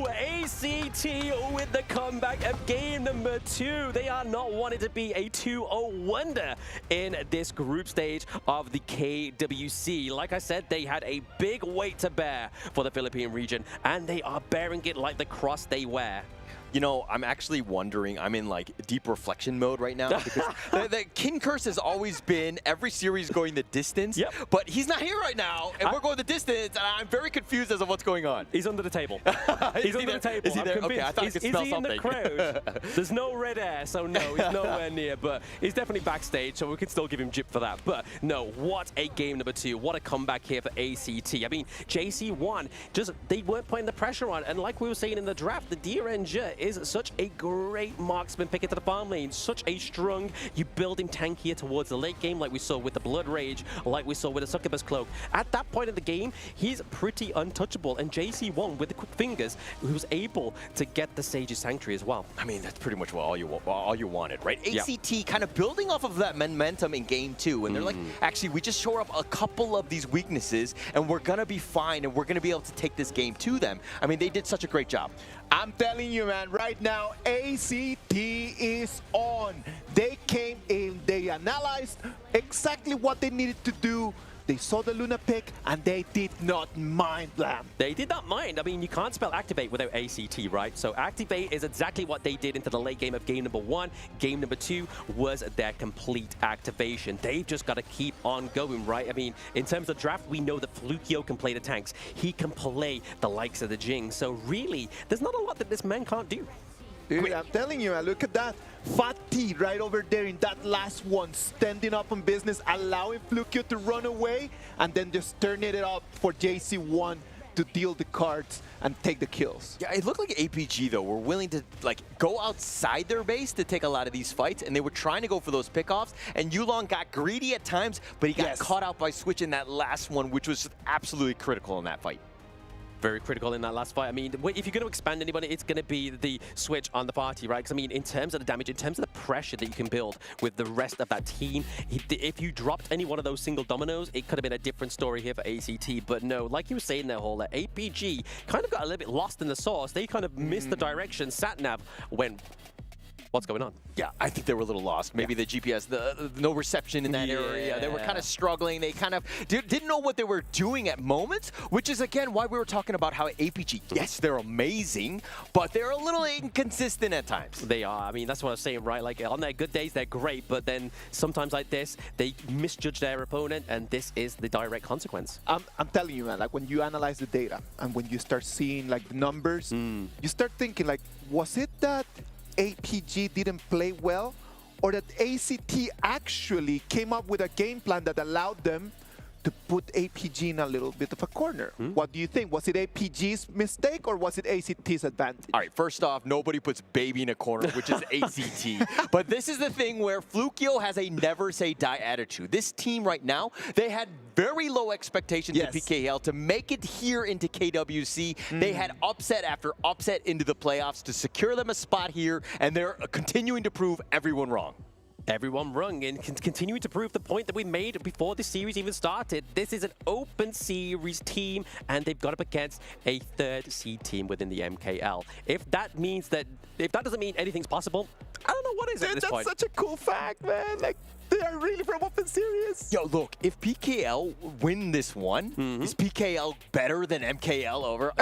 S13: ACT with the comeback of game number 2. They are not wanting to be a 2-0 wonder in this group stage of the KWC. Like I said, they had a big weight to bear for the Philippine region, and they are bearing it like the cross they wear.
S12: You know, I'm actually wondering, I'm in like deep reflection mode right now, because the King Curse has always been every series going the distance, but he's not here right now, and we're going the distance, and I'm very confused as to what's going on.
S13: He's under the table. He's under the table.
S12: Is he there? Okay, I thought I could smell something.
S13: Is he in the crowd? There's no red air, so no, he's nowhere near, but he's definitely backstage, so we can still give him jip for that. But no, what a game number 2. What a comeback here for ACT. I mean, JC1, they weren't putting the pressure on, and like we were saying in the draft, the D-Ranger is such a great marksman pick into the farm lane, such a strong, you build him tankier towards the late game, like we saw with the Blood Rage, like we saw with the Succubus Cloak. At that point in the game, he's pretty untouchable, and JC1 with the quick fingers, who was able to get the Sage's Sanctuary as well.
S12: I mean, that's pretty much all you wanted, right? ACT kind of building off of that momentum in game 2, and they're like, actually, we just shore up a couple of these weaknesses, and we're gonna be fine, and we're gonna be able to take this game to them. I mean, they did such a great job.
S11: I'm telling you, man, right now, ACT is on. They came in, they analyzed exactly what they needed to do they saw the Luna pick, and they did not mind them.
S13: They did not mind. I mean, you can't spell activate without ACT, right? So activate is exactly what they did into the late game of game number 1. Game number 2 was their complete activation. They've just got to keep on going, right? I mean, in terms of draft, we know that Flukio can play the tanks. He can play the likes of the Jing. So really, there's not a lot that this man can't do.
S11: Dude, I'm telling you, look at that. Fat T right over there in that last one, standing up on business, allowing Flukio to run away, and then just turning it up for JC1 to deal the cards and take the kills.
S12: Yeah, it looked like APG, though, were willing to go outside their base to take a lot of these fights, and they were trying to go for those pickoffs, and Yulong got greedy at times, but he got caught out by Switch in that last one, which was absolutely critical in that fight.
S13: Very critical in that last fight. I mean, if you're going to expand anybody, it's going to be the Switch on the party, right? Because, I mean, in terms of the damage, in terms of the pressure that you can build with the rest of that team, if you dropped any one of those single dominoes, it could have been a different story here for ACT. But no, like you were saying there, Hola, APG kind of got a little bit lost in the sauce. They kind of missed the direction. Satnav went... What's going on?
S12: Yeah, I think they were a little lost. Maybe the GPS, no reception in that area. They were kind of struggling. They kind of didn't know what they were doing at moments, which is, again, why we were talking about how APG, yes, they're amazing, but they're a little inconsistent at times.
S13: They are. I mean, that's what I was saying, right? Like, on their good days, they're great, but then sometimes like this, they misjudge their opponent, and this is the direct consequence.
S11: I'm telling you, man, like, when you analyze the data and when you start seeing, like, the numbers, you start thinking, like, was it that APG didn't play well, or that ACT actually came up with a game plan that allowed them to put APG in a little bit of a corner? What do you think? Was it APG's mistake, or was it ACT's advantage?
S12: All right, first off, nobody puts baby in a corner, which is ACT. But this is the thing where Flukio has a never say die attitude. This team right now, they had very low expectations of PKL to make it here into KWC. They had upset after upset into the playoffs to secure them a spot here, and they're continuing to prove everyone wrong.
S13: Everyone wrong, and continuing to prove the point that we made before the series even started. This is an open series team, and they've got up against a third seed team within the MKL. If that doesn't mean anything's possible, I don't know what is at this point.
S11: That's such a cool fact, man. Like, they are really from open series.
S12: Yo, look, if PKL win this one, is PKL better than MKL over?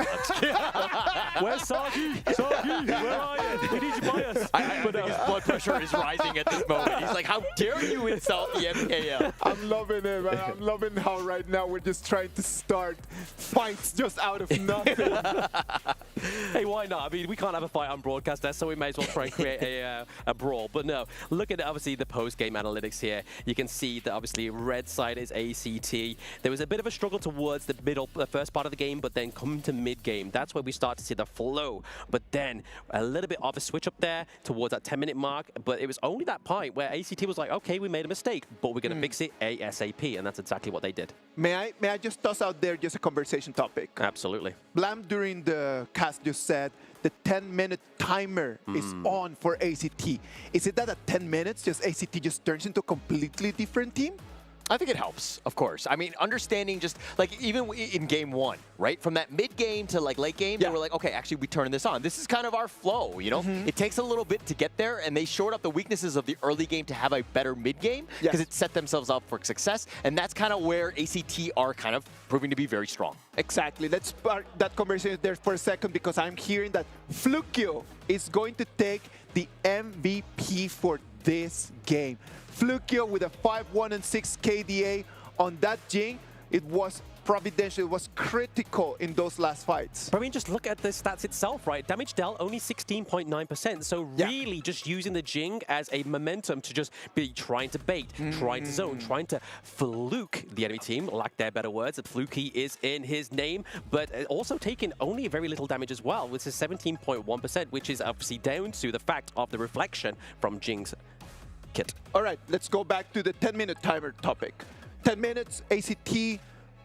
S13: Where's Sagi? Sagi, where are you? We need you by us.
S12: His blood pressure is rising at this moment. He's like, how dare you insult the MKL?
S11: I'm loving it, man. I'm loving how right now we're just trying to start fights just out of nothing.
S13: Hey, why not? I mean, we can't have a fight on broadcast there, so we may as well try and create a brawl. But no, look at obviously the post-game analytics here. You can see that obviously red side is ACT. There was a bit of a struggle towards the first part of the game, but then coming to mid-game, that's where we start to see the flow. But then a little bit of a switch up there towards that 10-minute mark, but it was only that point where ACT was like, okay, we made a mistake, but we're going to fix it ASAP, and that's exactly what they did.
S11: May I just toss out there just a conversation topic?
S13: Absolutely.
S11: Blam during the cast just said the 10-minute timer is on for ACT. Is it that at 10 minutes, ACT just turns into a completely different team?
S12: I think it helps, of course. I mean, understanding just, like, even in game 1, right? From that mid-game to, like, late game, they were like, okay, actually, we turn this on. This is kind of our flow, you know? It takes a little bit to get there, and they shored up the weaknesses of the early game to have a better mid-game because it set themselves up for success, and that's kind of where ACT are kind of proving to be very strong.
S11: Exactly. Let's park that conversation there for a second, because I'm hearing that Flukio is going to take the MVP for this game. Flukio with a 5-1-6 KDA on that Jing. It was providential, it was critical in those last fights.
S13: But I mean, just look at the stats itself, right? Damage dealt only 16.9%. So really just using the Jing as a momentum to just be trying to bait, trying to zone, trying to fluke the enemy team, lack their better words, that fluky is in his name, but also taking only very little damage as well, which is 17.1%, which is obviously down to the fact of the reflection from Jing's kit.
S11: All right, let's go back to the 10-minute timer topic. 10 minutes, ACT.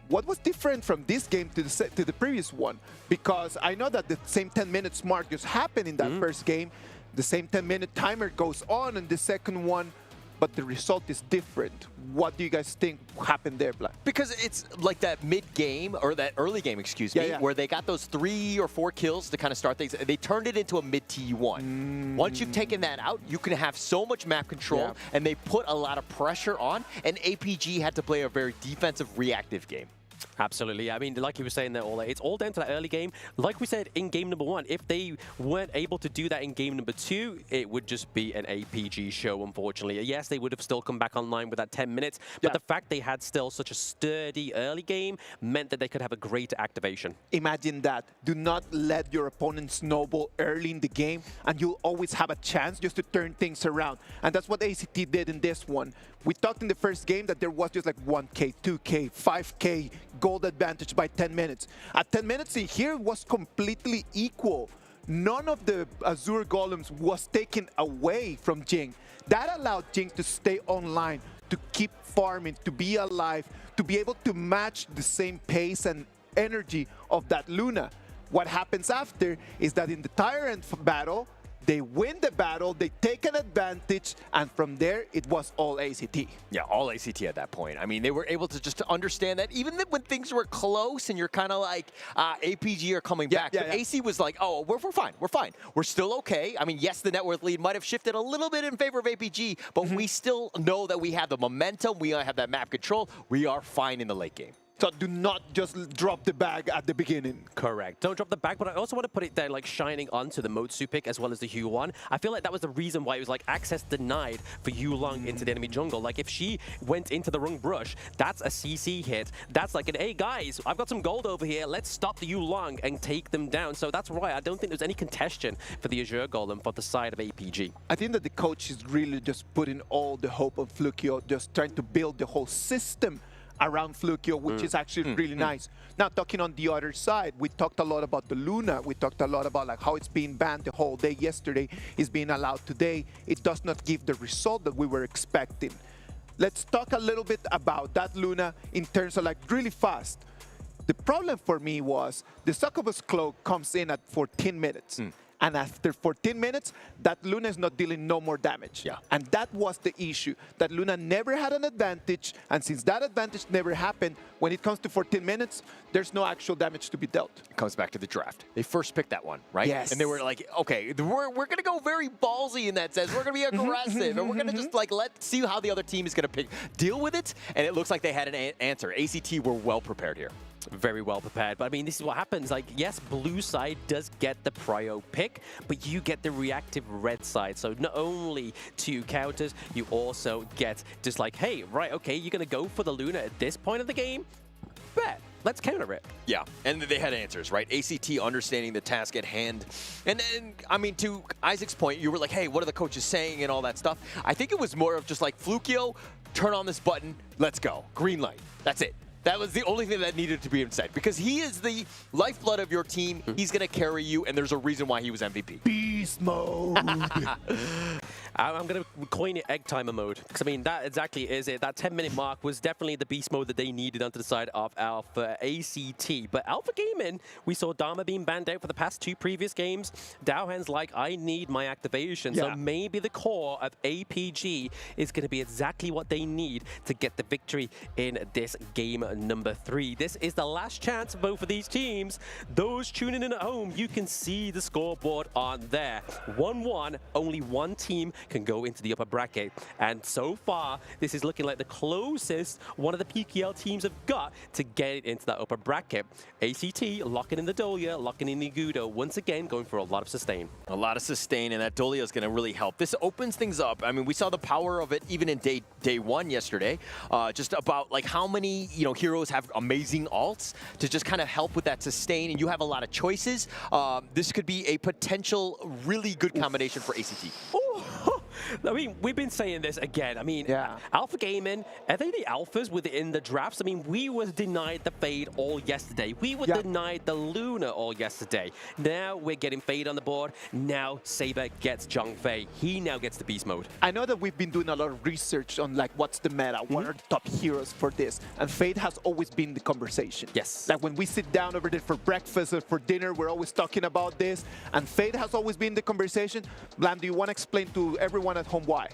S11: What was different from this game to the previous one? Because I know that the same 10 minutes mark just happened in that first game. The same 10-minute timer goes on in the second one. but the result is different. What do you guys think happened there, Black?
S12: Because it's like that mid-game, or that early game, excuse me, where they got those 3 or 4 kills to kind of start things. They turned it into a mid-T1. Once you've taken that out, you can have so much map control, and they put a lot of pressure on, and APG had to play a very defensive, reactive game.
S13: Absolutely. I mean, like you were saying there, Ola, it's all down to that early game. Like we said in game number 1, if they weren't able to do that in game number 2, it would just be an APG show, unfortunately. Yes, they would have still come back online with that 10 minutes, but the fact they had still such a sturdy early game meant that they could have a greater activation.
S11: Imagine that. Do not let your opponent snowball early in the game, and you'll always have a chance just to turn things around. And that's what ACT did in this one. We talked in the first game that there was just like 1K, 2K, 5K gold advantage by 10 minutes. At 10 minutes in here, it was completely equal. None of the Azure Golems was taken away from Jing. That allowed Jing to stay online, to keep farming, to be alive, to be able to match the same pace and energy of that Luna. What happens after is that in the Tyrant battle, they win the battle, they take an advantage, and from there, it was all ACT.
S12: Yeah, all ACT at that point. I mean, they were able to just understand that even when things were close and you're kind of like, APG are coming back, but AC was like, oh, we're fine, we're fine. We're still okay. I mean, yes, the net worth lead might have shifted a little bit in favor of APG, but we still know that we have the momentum, we have that map control, we are fine in the late game.
S11: So do not just drop the bag at the beginning.
S13: Correct. Don't drop the bag, but I also want to put it there like shining onto the Motsu pick as well as the Hu1. I feel like that was the reason why it was like access denied for Yulong into the enemy jungle. Like if she went into the wrong brush, that's a CC hit. That's like an, hey guys, I've got some gold over here. Let's stop the Yulong and take them down. So that's why I don't think there's any contention for the Azure Golem for the side of APG.
S11: I think that the coach is really just putting all the hope on Flukio, just trying to build the whole system around Flukio, which is actually really nice. Now, talking on the other side, we talked a lot about the Luna. We talked a lot about like how it's being banned the whole day yesterday, is being allowed today. It does not give the result that we were expecting. Let's talk a little bit about that Luna in terms of like really fast. The problem for me was the Succubus Cloak comes in at 14 minutes. And after 14 minutes, that Luna is not dealing no more damage.
S12: Yeah.
S11: And that was the issue. That Luna never had an advantage, and since that advantage never happened, when it comes to 14 minutes, there's no actual damage to be dealt.
S12: It comes back to the draft. They first picked that one, right?
S11: Yes.
S12: And they were like, okay, we're going to go very ballsy in that sense. We're going to be aggressive, and we're going to just like see how the other team is going to deal with it. And it looks like they had an answer. ACT were well prepared here.
S13: Very well prepared. But I mean, this is what happens. Like, yes, blue side does get the prio pick, but you get the reactive red side. So not only 2 counters, you also get just like, hey, right, okay, you're going to go for the Luna at this point of the game? Bet. Let's counter it.
S12: Yeah, and they had answers, right? ACT understanding the task at hand. And I mean, to Isaac's point, you were like, hey, what are the coaches saying and all that stuff? I think it was more of just like, Flukio, turn on this button, let's go. Green light. That's it. That was the only thing that needed to be said, because he is the lifeblood of your team. He's going to carry you, and there's a reason why he was MVP.
S11: Beast mode.
S13: I'm going to coin it egg timer mode, because I mean, that exactly is it. That 10-minute mark was definitely the beast mode that they needed onto the side of Alpha ACT. But Alpha Gaming, we saw Dharma being banned out for the past 2 previous games. Dowhan's like, I need my activation. So maybe the core of APG is going to be exactly what they need to get the victory in this game number 3. This is the last chance for both of these teams. Those tuning in at home, you can see the scoreboard on there. 1-1, only one team can go into the upper bracket. And so far, this is looking like the closest one of the PKL teams have got to get it into that upper bracket. ACT locking in the Dolia, locking in the Gudo, once again going for a lot of sustain.
S12: A lot of sustain, and that Dolia is going to really help. This opens things up. I mean, we saw the power of it even in day 1 yesterday. Just about like how many heroes have amazing ults to just kind of help with that sustain, and you have a lot of choices. This could be a potential really good combination for ACT.
S13: I mean, we've been saying this again. I mean, Alpha Gaming, are they the alphas within the drafts? I mean, we were denied the Fade all yesterday. We were denied the Luna all yesterday. Now we're getting Fade on the board. Now Saber gets Zhongfei. He now gets the Beast mode.
S11: I know that we've been doing a lot of research on like what's the meta, what are the top heroes for this, and Fade has always been the conversation.
S13: Yes.
S11: Like when we sit down over there for breakfast or for dinner, we're always talking about this, and Fade has always been the conversation. Blam, do you want to explain to everyone at home. Why?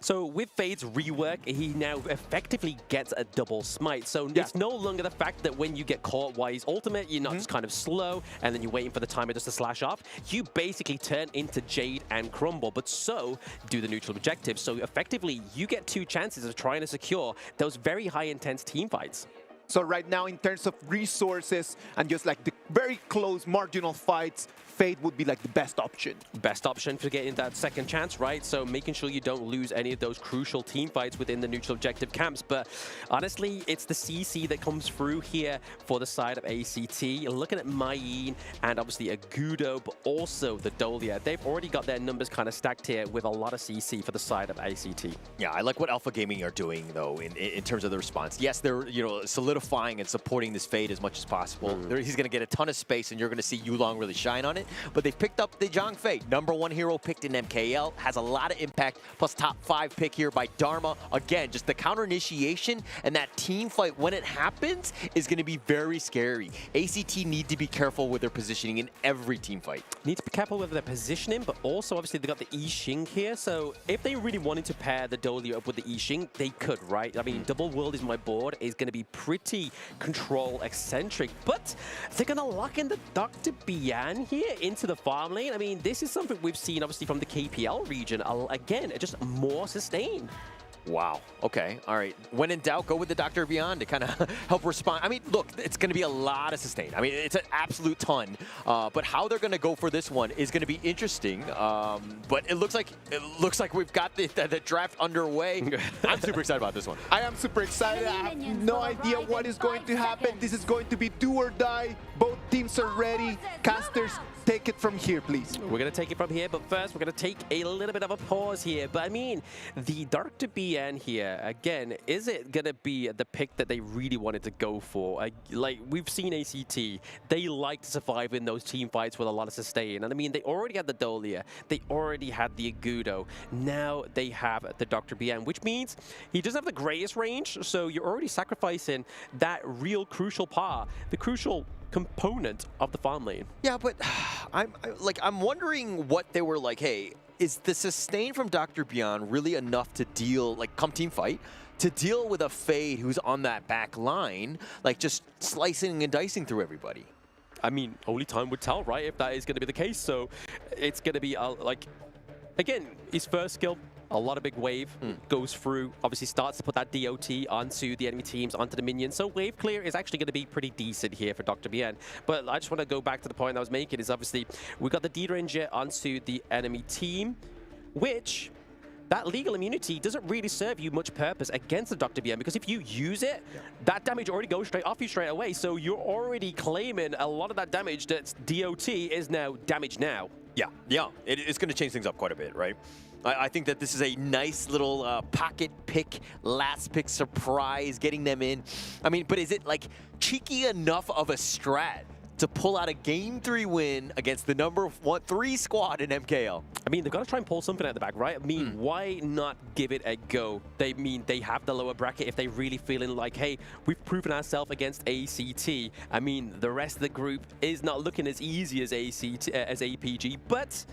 S13: So with Fade's rework, he now effectively gets a double smite. So it's no longer the fact that when you get caught while he's ultimate, you're not just kind of slow and then you're waiting for the timer just to slash off. You basically turn into Jade and Crumble, but so do the neutral objectives. So effectively, you get 2 chances of trying to secure those very high intense team fights.
S11: So right now, in terms of resources and just like the very close marginal fights, Fade would be like the best option.
S13: Best option for getting that second chance, right? So making sure you don't lose any of those crucial team fights within the neutral objective camps. But honestly, it's the CC that comes through here for the side of ACT. You're looking at Mayeen and obviously Agudo, but also the Dolia. They've already got their numbers kind of stacked here with a lot of CC for the side of ACT.
S12: Yeah, I like what Alpha Gaming are doing, though, in terms of the response. Yes, they're solidifying and supporting this Fade as much as possible. He's going to get a ton of space, and you're going to see Yulong really shine on it. But they've picked up the Zhang Fei, #1 hero picked in MKL, has a lot of impact, plus top 5 pick here by Dharma. Again, just the counter initiation and that team fight when it happens is going to be very scary. ACT need to be careful with their positioning in every team fight.
S13: Need to be careful with their positioning, but also obviously they got the Yixing here. So if they really wanted to pair the Dolia up with the Yixing, they could, right? I mean, Double World is my board is going to be pretty control eccentric, but they're going to lock in the Dr. Bian here into the farm lane. I mean, this is something we've seen obviously from the KPL region. Again, just more sustained.
S12: Wow. Okay. All right. When in doubt, go with the Dr. Beyond to kind of help respond. I mean, look, it's going to be a lot of sustain. I mean, it's an absolute ton. But how they're going to go for this one is going to be interesting. But it looks like we've got the draft underway. I'm super excited about this one.
S11: I am super excited. I have no idea what is going to happen. This is going to be do or die. Both teams are ready. Casters, take it from here, please.
S13: We're going to take it from here, but first we're going to take a little bit of a pause here. But I mean, the Dr. BN here, again, is it going to be the pick that they really wanted to go for? Like, we've seen ACT. They like to survive in those team fights with a lot of sustain. And I mean, they already had the Dolia. They already had the Agudo. Now they have the Dr. BN, which means he doesn't have the greatest range. So you're already sacrificing that real crucial part, the crucial component of the farm lane.
S12: Yeah, but I'm wondering what they were like, hey, is the sustain from Dr. Beyond really enough to deal, like, come team fight, to deal with a Fade who's on that back line, like, just slicing and dicing through everybody?
S13: I mean, only time would tell, right, if that is going to be the case. So it's going to be, like, again, his first skill, a lot of big wave, goes through, obviously starts to put that DOT onto the enemy teams, onto the minions. So wave clear is actually going to be pretty decent here for Dr. Bien. But I just want to go back to the point I was making is obviously we got the D-Ranger onto the enemy team, which that legal immunity doesn't really serve you much purpose against the Dr. BM, because if you use it, that damage already goes straight off you straight away. So you're already claiming a lot of that damage that's DOT is now damage now.
S12: Yeah, it's going to change things up quite a bit, right? I think that this is a nice little pocket pick, last pick surprise, getting them in. I mean, but is it like cheeky enough of a strat to pull out a Game 3 win against the #3 squad in MKL?
S13: I mean, they've got to try and pull something out the back, right? I mean, why not give it a go? They have the lower bracket if they really feeling like, hey, we've proven ourselves against ACT. I mean, the rest of the group is not looking as easy as as APG, but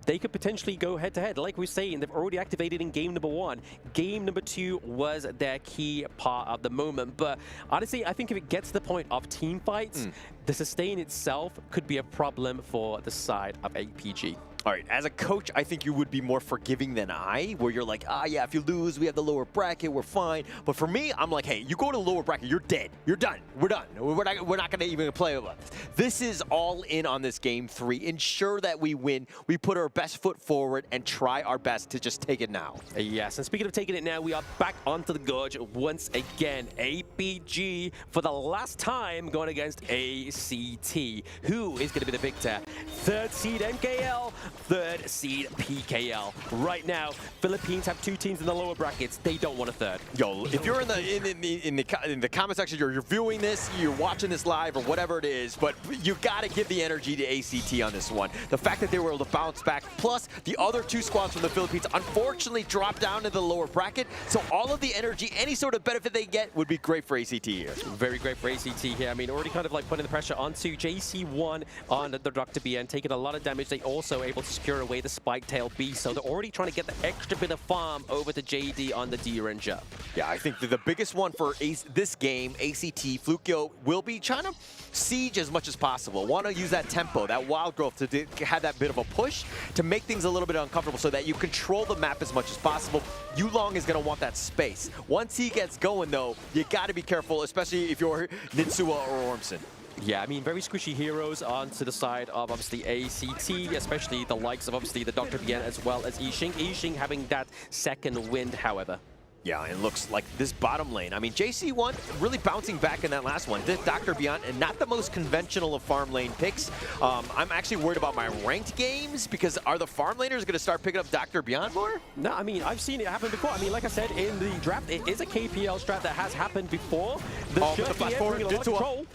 S13: they could potentially go head-to-head. Like we're saying, they've already activated in game #1. Game #2 was their key part of the moment. But honestly, I think if it gets to the point of team fights, the sustain itself could be a problem for the side of APG.
S12: All right, as a coach, I think you would be more forgiving than I, where you're like, yeah, if you lose, we have the lower bracket, we're fine. But for me, I'm like, hey, you go to the lower bracket, you're dead. You're done. We're done. We're not going to even play with this. This is all in on this Game 3. Ensure that we win. We put our best foot forward and try our best to just take it now.
S13: Yes, and speaking of taking it now, we are back onto the Gorge once again. APG, for the last time, going against ACT. Who is going to be the victor? 3rd seed MKL, 3rd seed PKL. Right now, Philippines have 2 teams in the lower brackets. They don't want a 3rd.
S12: Yo, if you're in the comment section, you're viewing this, you're watching this live or whatever it is, but you got to give the energy to ACT on this one. The fact that they were able to bounce back, plus the other 2 squads from the Philippines unfortunately dropped down to the lower bracket. So all of the energy, any sort of benefit they get would be great for ACT here.
S13: Very great for ACT here. I mean, already kind of like putting the pressure onto JC1 on the Dr. BN, taking a lot of damage. They also able to to secure away the Spike Tail Beast, so they're already trying to get the extra bit of farm over to JD on the D-Ranger.
S12: Yeah, I think the biggest one for this game, ACT, Flukio, will be trying to siege as much as possible. Want to use that tempo, that wild growth to have that bit of a push to make things a little bit uncomfortable so that you control the map as much as possible. Yulong is going to want that space. Once he gets going, though, you got to be careful, especially if you're Nitsua or Ormson.
S13: Yeah, I mean, very squishy heroes onto the side of, obviously, ACT, especially the likes of, obviously, the Dr. Bien as well as Yixing. Yixing having that second wind, however.
S12: Yeah, it looks like this bottom lane. I mean, JC1 really bouncing back in that last one. This Dr. Beyond, and not the most conventional of farm lane picks. I'm actually worried about my ranked games because are the farm laners going to start picking up Dr. Beyond more?
S13: No, I mean, I've seen it happen before. I mean, like I said, in the draft, it is a KPL strat that has happened before.
S12: The flash forward,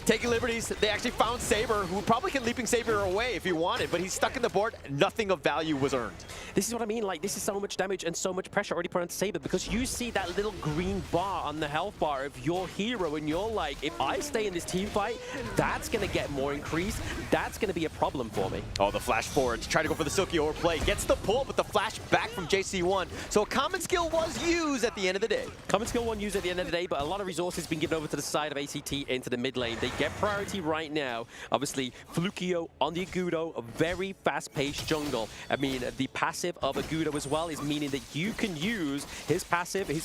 S12: taking liberties. They actually found Saber, who probably can Leaping Saber away if he wanted, but he's stuck in the board. Nothing of value was earned.
S13: This is what I mean. Like, this is so much damage and so much pressure already put on Saber because you see that little green bar on the health bar of your hero and you're like, if I stay in this team fight, that's going to get more increased. That's going to be a problem for me.
S12: Oh, the flash forward to try to go for the Silky Orb play. Gets the pull, but the flash back from JC1. So a common skill was used at the end of the day.
S13: Common skill one used at the end of the day, but a lot of resources being given over to the side of ACT into the mid lane. They get priority right now. Obviously, Flukio on the Agudo, a very fast-paced jungle. I mean, the passive of Agudo as well is meaning that you can use his passive, he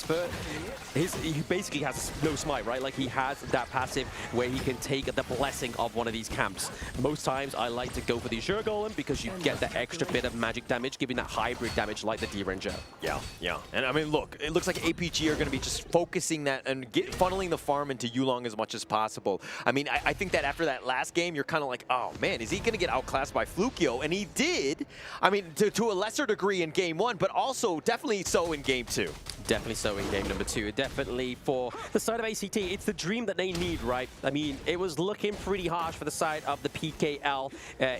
S13: basically has no smite, right? Like, he has that passive where he can take the blessing of one of these camps. Most times, I like to go for the Azure Golem because you get that extra bit of magic damage, giving that hybrid damage like the D-Ranger.
S12: Yeah. And I mean, look, it looks like APG are going to be just focusing that and funneling the farm into Yulong as much as possible. I mean, I think that after that last game, you're kind of like, oh man, is he going to get outclassed by Flukio? And he did. I mean, to a lesser degree in game 1, but also definitely so in game 2.
S13: Definitely so in game number 2. Definitely for the side of ACT, it's the dream that they need, right? I mean, it was looking pretty harsh for the side of the PKL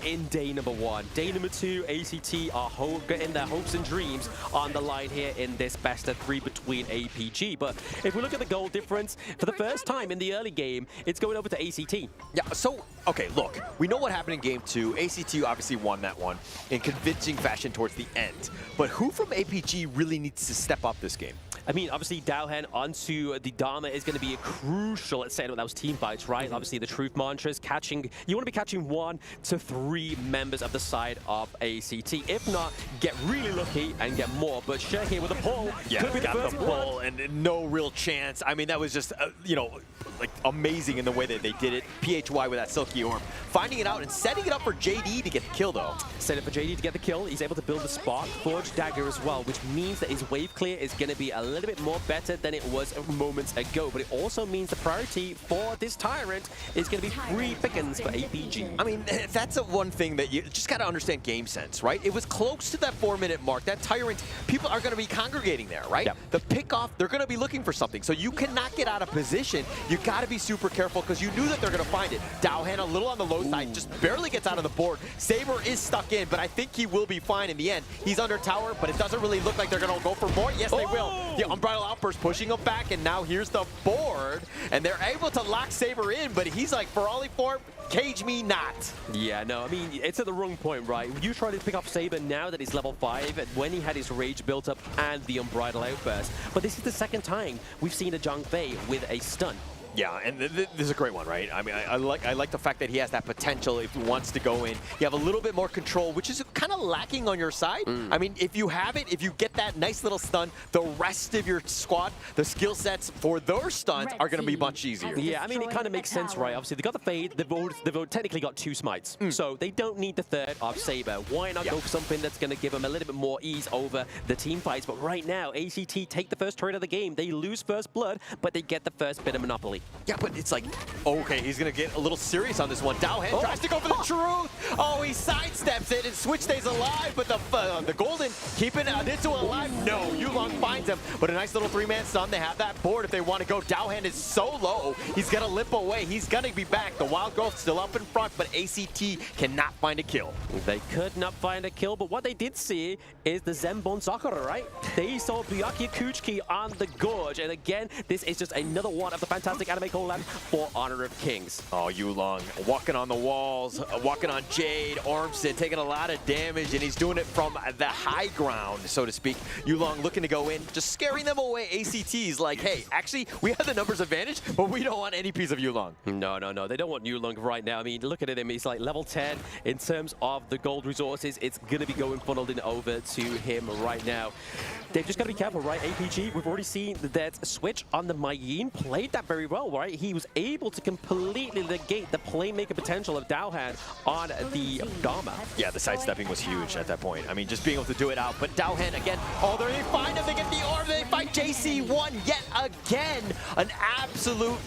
S13: in day number 1. Day number 2, ACT are getting their hopes and dreams on the line here in this best of 3 between APG. But if we look at the goal difference, for the first time in the early game, it's going over to ACT.
S12: Yeah, so, okay, look, we know what happened in game 2. ACT obviously won that one in convincing fashion towards the end. But who from APG really needs to step up this game?
S13: I mean, obviously, Daohen onto the Dharma is going to be crucial at setting up those team fights, right? Obviously, the truth mantras, you want to be catching 1 to 3 members of the side of ACT. If not, get really lucky and get more. But Shrew here with a pull.
S12: Yeah, got the pull and no real chance. I mean, that was just, you know, like amazing in the way that they did it. PHY with that Silky Orb. Finding it out and setting it up for JD to get the kill, though.
S13: Set it for JD to get the kill. He's able to build the Spark Forge Dagger as well, which means that his wave clear is going to be a little bit more better than it was moments ago. But it also means the priority for this Tyrant is going to be free pickings for APG.
S12: I mean, that's one thing that you just got to understand game sense, right? It was close to that 4-minute mark. That Tyrant, people are going to be congregating there, right? Yep. The pick-off, they're going to be looking for something. So you cannot get out of position. You got to be super careful because you knew that they're going to find it. Daohen a little on the low side, just barely gets out of the board. Saber is stuck in, but I think he will be fine in the end. He's under tower, but it doesn't really look like they're going to go for more. Yes, they will. The Unbridled Outburst pushing him back, and now here's the board. And they're able to lock Saber in, but he's like, for all he for, cage me not.
S13: Yeah, no, I mean, it's at the wrong point, right? You try to pick up Saber now that he's level 5, and when he had his rage built up and the Unbridled Outburst. But this is the second time we've seen a Zhang Fei with a stun.
S12: Yeah, and this is a great one, right? I mean, I like the fact that he has that potential if he wants to go in. You have a little bit more control, which is kind of lacking on your side. I mean, if you have it, if you get that nice little stun, the rest of your squad, the skill sets for their stuns are going to be much easier.
S13: Yeah, I mean, it kind of makes sense, right? Obviously, they got the Fade, they've technically got 2 smites, so they don't need the third of Saber. Why not go for something that's going to give them a little bit more ease over the team fights? But right now, ACT take the first turret of the game. They lose first blood, but they get the first bit of Monopoly.
S12: Yeah, but it's like, okay, he's going to get a little serious on this one. Daohen tries to go for the truth. Oh, he sidesteps it, and Switch stays alive, but the Golden keeping Nitsua alive. No, Yulong finds him, but a nice little 3-man stun. They have that board if they want to go. Daohen is so low, he's going to limp away. He's going to be back. The Wild Growth still up in front, but ACT cannot find a kill.
S13: They could not find a kill, but what they did see is the Zenbon Sakura, right? They saw Byakuya Kuchiki on the Gorge, and again, this is just another one of the fantastic anime collabs for Honor of Kings.
S12: Oh, Yulong walking on the walls, walking on Jade, Ormson taking a lot of damage. damage, and he's doing it from the high ground, so to speak. Yulong looking to go in, just scaring them away. ACT's like, hey, actually, we have the numbers advantage, but we don't want any piece of Yulong.
S13: No, they don't want Yulong right now. I mean, look at him, he's like level 10 in terms of the gold resources. It's going to be going funneled in over to him right now. They've just got to be careful, right? APG, we've already seen that switch on the Mayin played that very well, right? He was able to completely negate the playmaker potential of Daohan on the Dharma.
S12: Yeah, the sidestepping was huge at that point. I mean, just being able to do it out. But Daohan, again, there they find him, they get the orb, they find JC1 yet again. An absolute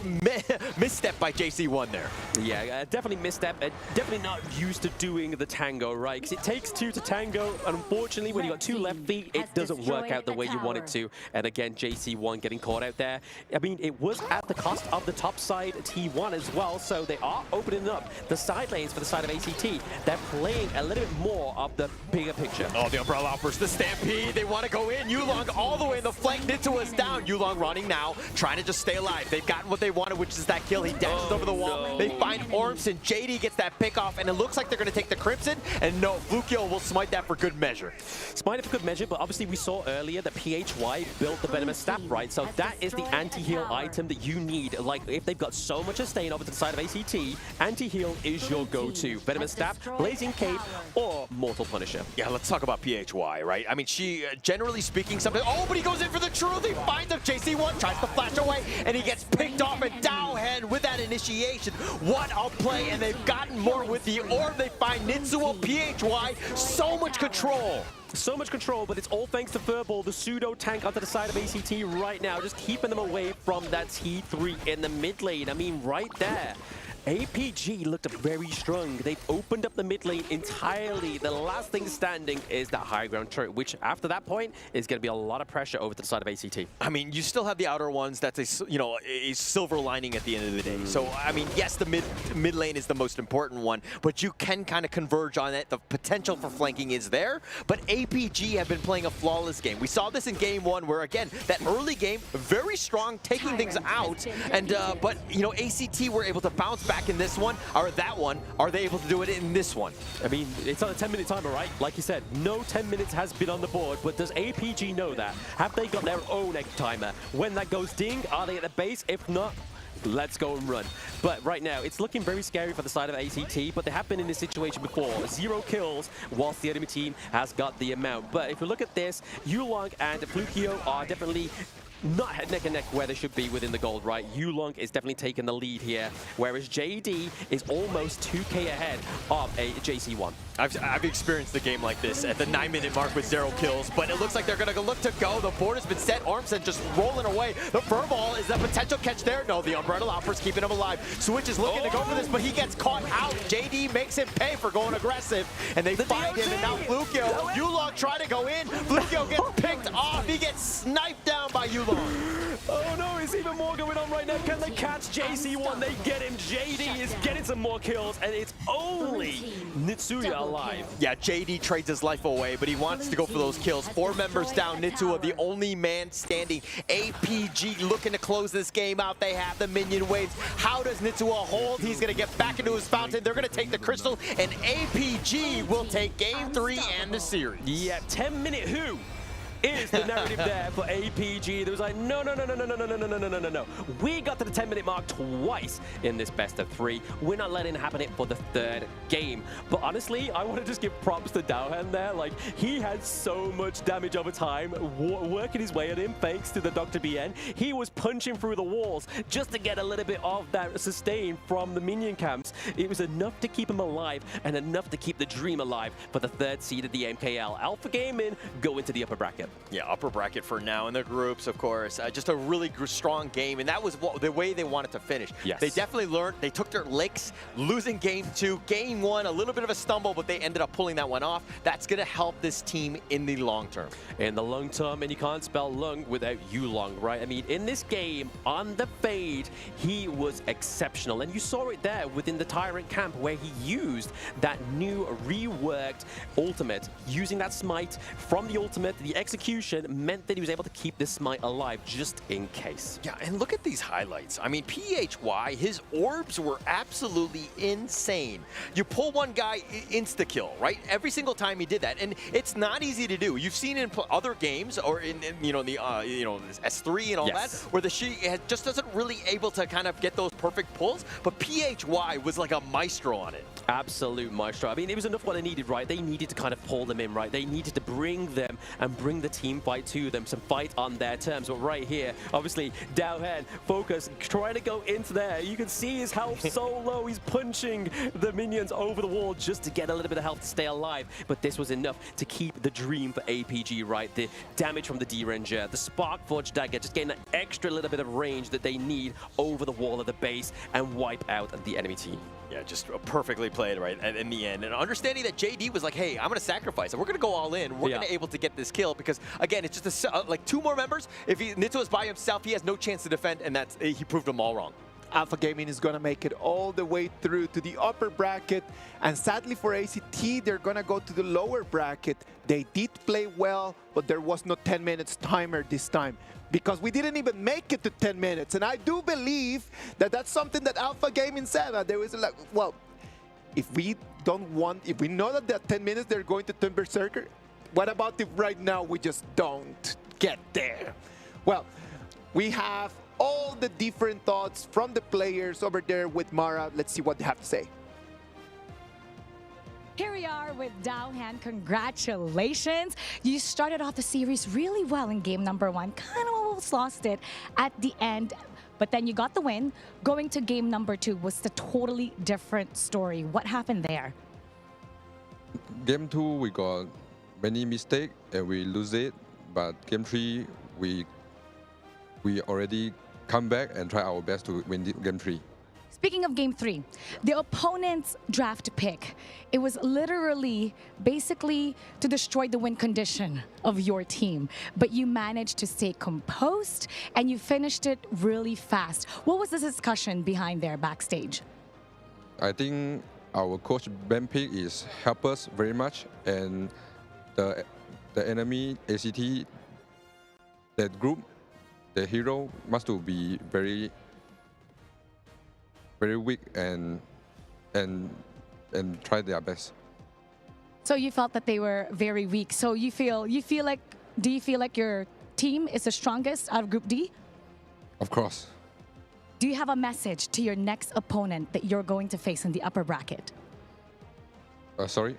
S12: misstep by JC1 there.
S13: Yeah, definitely misstep. Definitely not used to doing the tango, right? Because it takes two to tango. Unfortunately, when you got two left feet, it doesn't work out the way you want it to. And again, JC1 getting caught out there. I mean, it was at the cost of the top side T1 as well, so they are opening up the side lanes for the side of ACT. They're playing a little bit more of the bigger picture.
S12: Oh, the Umbrella offers the Stampede. They want to go in. Yulong all the way in the flank. Nitsuo is down. Yulong running now, trying to just stay alive. They've gotten what they wanted, which is that kill. He dashes over the wall.
S13: No.
S12: They find Ormson. JD gets that pick off, and it looks like they're going to take the Crimson. And no, Flukio will smite that for good measure.
S13: Smite it for good measure, but obviously we saw earlier that PHY built the Venomous Staff, right? So that is the anti-heal item that you need. Like, if they've got so much sustain over to the side of ACT, anti-heal is your go-to. Venomous Staff, Blazing Cape, or Mortal Punisher.
S12: Yeah, let's talk about PHY, right? I mean, she, generally speaking, something. Oh, but he goes in for the truth. He finds him. JC1 tries to flash away, and he gets picked off. And Daohan with that initiation. What a play, and they've gotten more with the orb. They find Nitsuo, PHY, so much control.
S13: So much control, but it's all thanks to Furball, the pseudo tank onto the side of ACT right now, just keeping them away from that T3 in the mid lane. I mean, right there. APG looked very strong. They've opened up the mid lane entirely. The last thing standing is that high ground turret, which after that point is going to be a lot of pressure over to the side of ACT.
S12: I mean, you still have the outer ones. That's a silver lining at the end of the day. So, I mean, yes, the mid lane is the most important one, but you can kind of converge on it. The potential for flanking is there, but APG have been playing a flawless game. We saw this in game one where, again, that early game, very strong, taking things out, and but, ACT were able to bounce back in this one, or that one. Are they able to do it in this one?
S13: I mean, it's on a 10-minute timer, right? Like you said, no 10 minutes has been on the board, but does APG know that? Have they got their own egg timer? When that goes ding, are they at the base? If not, let's go and run. But right now, it's looking very scary for the side of ACT, but they have been in this situation before. 0 kills, whilst the enemy team has got the amount. But if we look at this, Yulong and Flukio are definitely not neck and neck where they should be within the gold, right? Yulong is definitely taking the lead here, whereas JD is almost 2k ahead of a JC1.
S12: I've experienced the game like this at the 9-minute mark with 0 kills, but it looks like they're going to look to go. The board has been set. Ormson just rolling away. The furball is a potential catch there. No, the Umbrella Opera's keeping him alive. Switch is looking to go for this, but he gets caught out. JD makes him pay for going aggressive, and they find him, and now Flukio. Yulong trying to go in. Flukio gets picked off. He gets sniped down by Yulong.
S13: Oh no, there's even more going on right now. Can they catch JC1? They get him. JD is getting some more kills, and it's only Nitsuya alive.
S12: Yeah, JD trades his life away, but he wants to go for those kills. 4 members down. Nitsuya, the only man standing. APG looking to close this game out. They have the minion waves. How does Nitsuya hold? He's going to get back into his fountain. They're going to take the crystal, and APG will take game 3 and the series.
S13: Yeah, 10-minute who? Is the narrative there for APG. There was like, no. We got to the 10-minute mark twice in this best of 3. We're not letting it happen for the 3rd game. But honestly, I want to just give props to Daohan there. Like, he had so much damage over time, working his way at him thanks to the Dr. BN. He was punching through the walls just to get a little bit of that sustain from the minion camps. It was enough to keep him alive and enough to keep the dream alive for the 3rd seed of the MKL. Alpha Gaming go into the upper bracket.
S12: Yeah, upper bracket for now in the groups, of course. Just a really strong game, and that was the way they wanted to finish.
S13: Yes.
S12: They definitely learned. They took their licks, losing game 2. Game 1, a little bit of a stumble, but they ended up pulling that one off. That's going to help this team in the long term.
S13: In the long term, and you can't spell lung without Yulong, right? I mean, in this game, on the fade, he was exceptional. And you saw it there within the Tyrant camp where he used that new reworked ultimate, using that smite from the ultimate, the execution execution meant that he was able to keep this smite alive just in case.
S12: Yeah, and look at these highlights. I mean, PHY, his orbs were absolutely insane. You pull one guy, insta-kill, right? Every single time he did that, and it's not easy to do. You've seen in other games, or in you know, the S3 and all that, where the Shi just doesn't really able to kind of get those perfect pulls, but PHY was like a maestro on it.
S13: Absolute maestro. I mean, it was enough what they needed, right? They needed to kind of pull them in, right? They needed to bring them and bring the team fight to them, some fight on their terms. But right here, obviously, Daohen, Focus, trying to go into there. You can see his health so low. He's punching the minions over the wall just to get a little bit of health to stay alive. But this was enough to keep the dream for APG, right? The damage from the D-Ranger, the Spark Forge Dagger, just getting that extra little bit of range that they need over the wall of the base and wipe out the enemy team.
S12: Yeah, just perfectly played right in the end. And understanding that JD was like, hey, I'm going to sacrifice it. We're going to go all in. We're going to be able to get this kill because, again, it's just like 2 more members. If Nitsu is by himself, he has no chance to defend, and he proved them all wrong.
S11: Alpha Gaming is going to make it all the way through to the upper bracket. And sadly for ACT, they're going to go to the lower bracket. They did play well, but there was no 10 minutes timer this time, because we didn't even make it to 10 minutes. And I do believe that that's something that Alpha Gaming said. There was like, well, if we know that at 10 minutes they're going to turn Berserker, what about if right now we just don't get there? Well, we have all the different thoughts from the players over there with Mara. Let's see what they have to say.
S16: Here we are with Daohen. Congratulations. You started off the series really well in game number 1. Kind of almost lost it at the end, but then you got the win. Going to game number 2 was a totally different story. What happened there?
S17: Game 2, we got many mistakes and we lose it. But game 3, we already come back and try our best to win game 3.
S16: Speaking of game 3, the opponent's draft pick, it was literally basically to destroy the win condition of your team, but you managed to stay composed and you finished it really fast. What was the discussion behind there backstage?
S17: I think our coach Ben pick is help us very much, and the enemy ACT, that group, the hero must to be very weak and try their best.
S16: So you felt that they were very weak. So do you feel like your team is the strongest out of Group D?
S17: Of course.
S16: Do you have a message to your next opponent that you're going to face in the upper bracket?
S17: Sorry?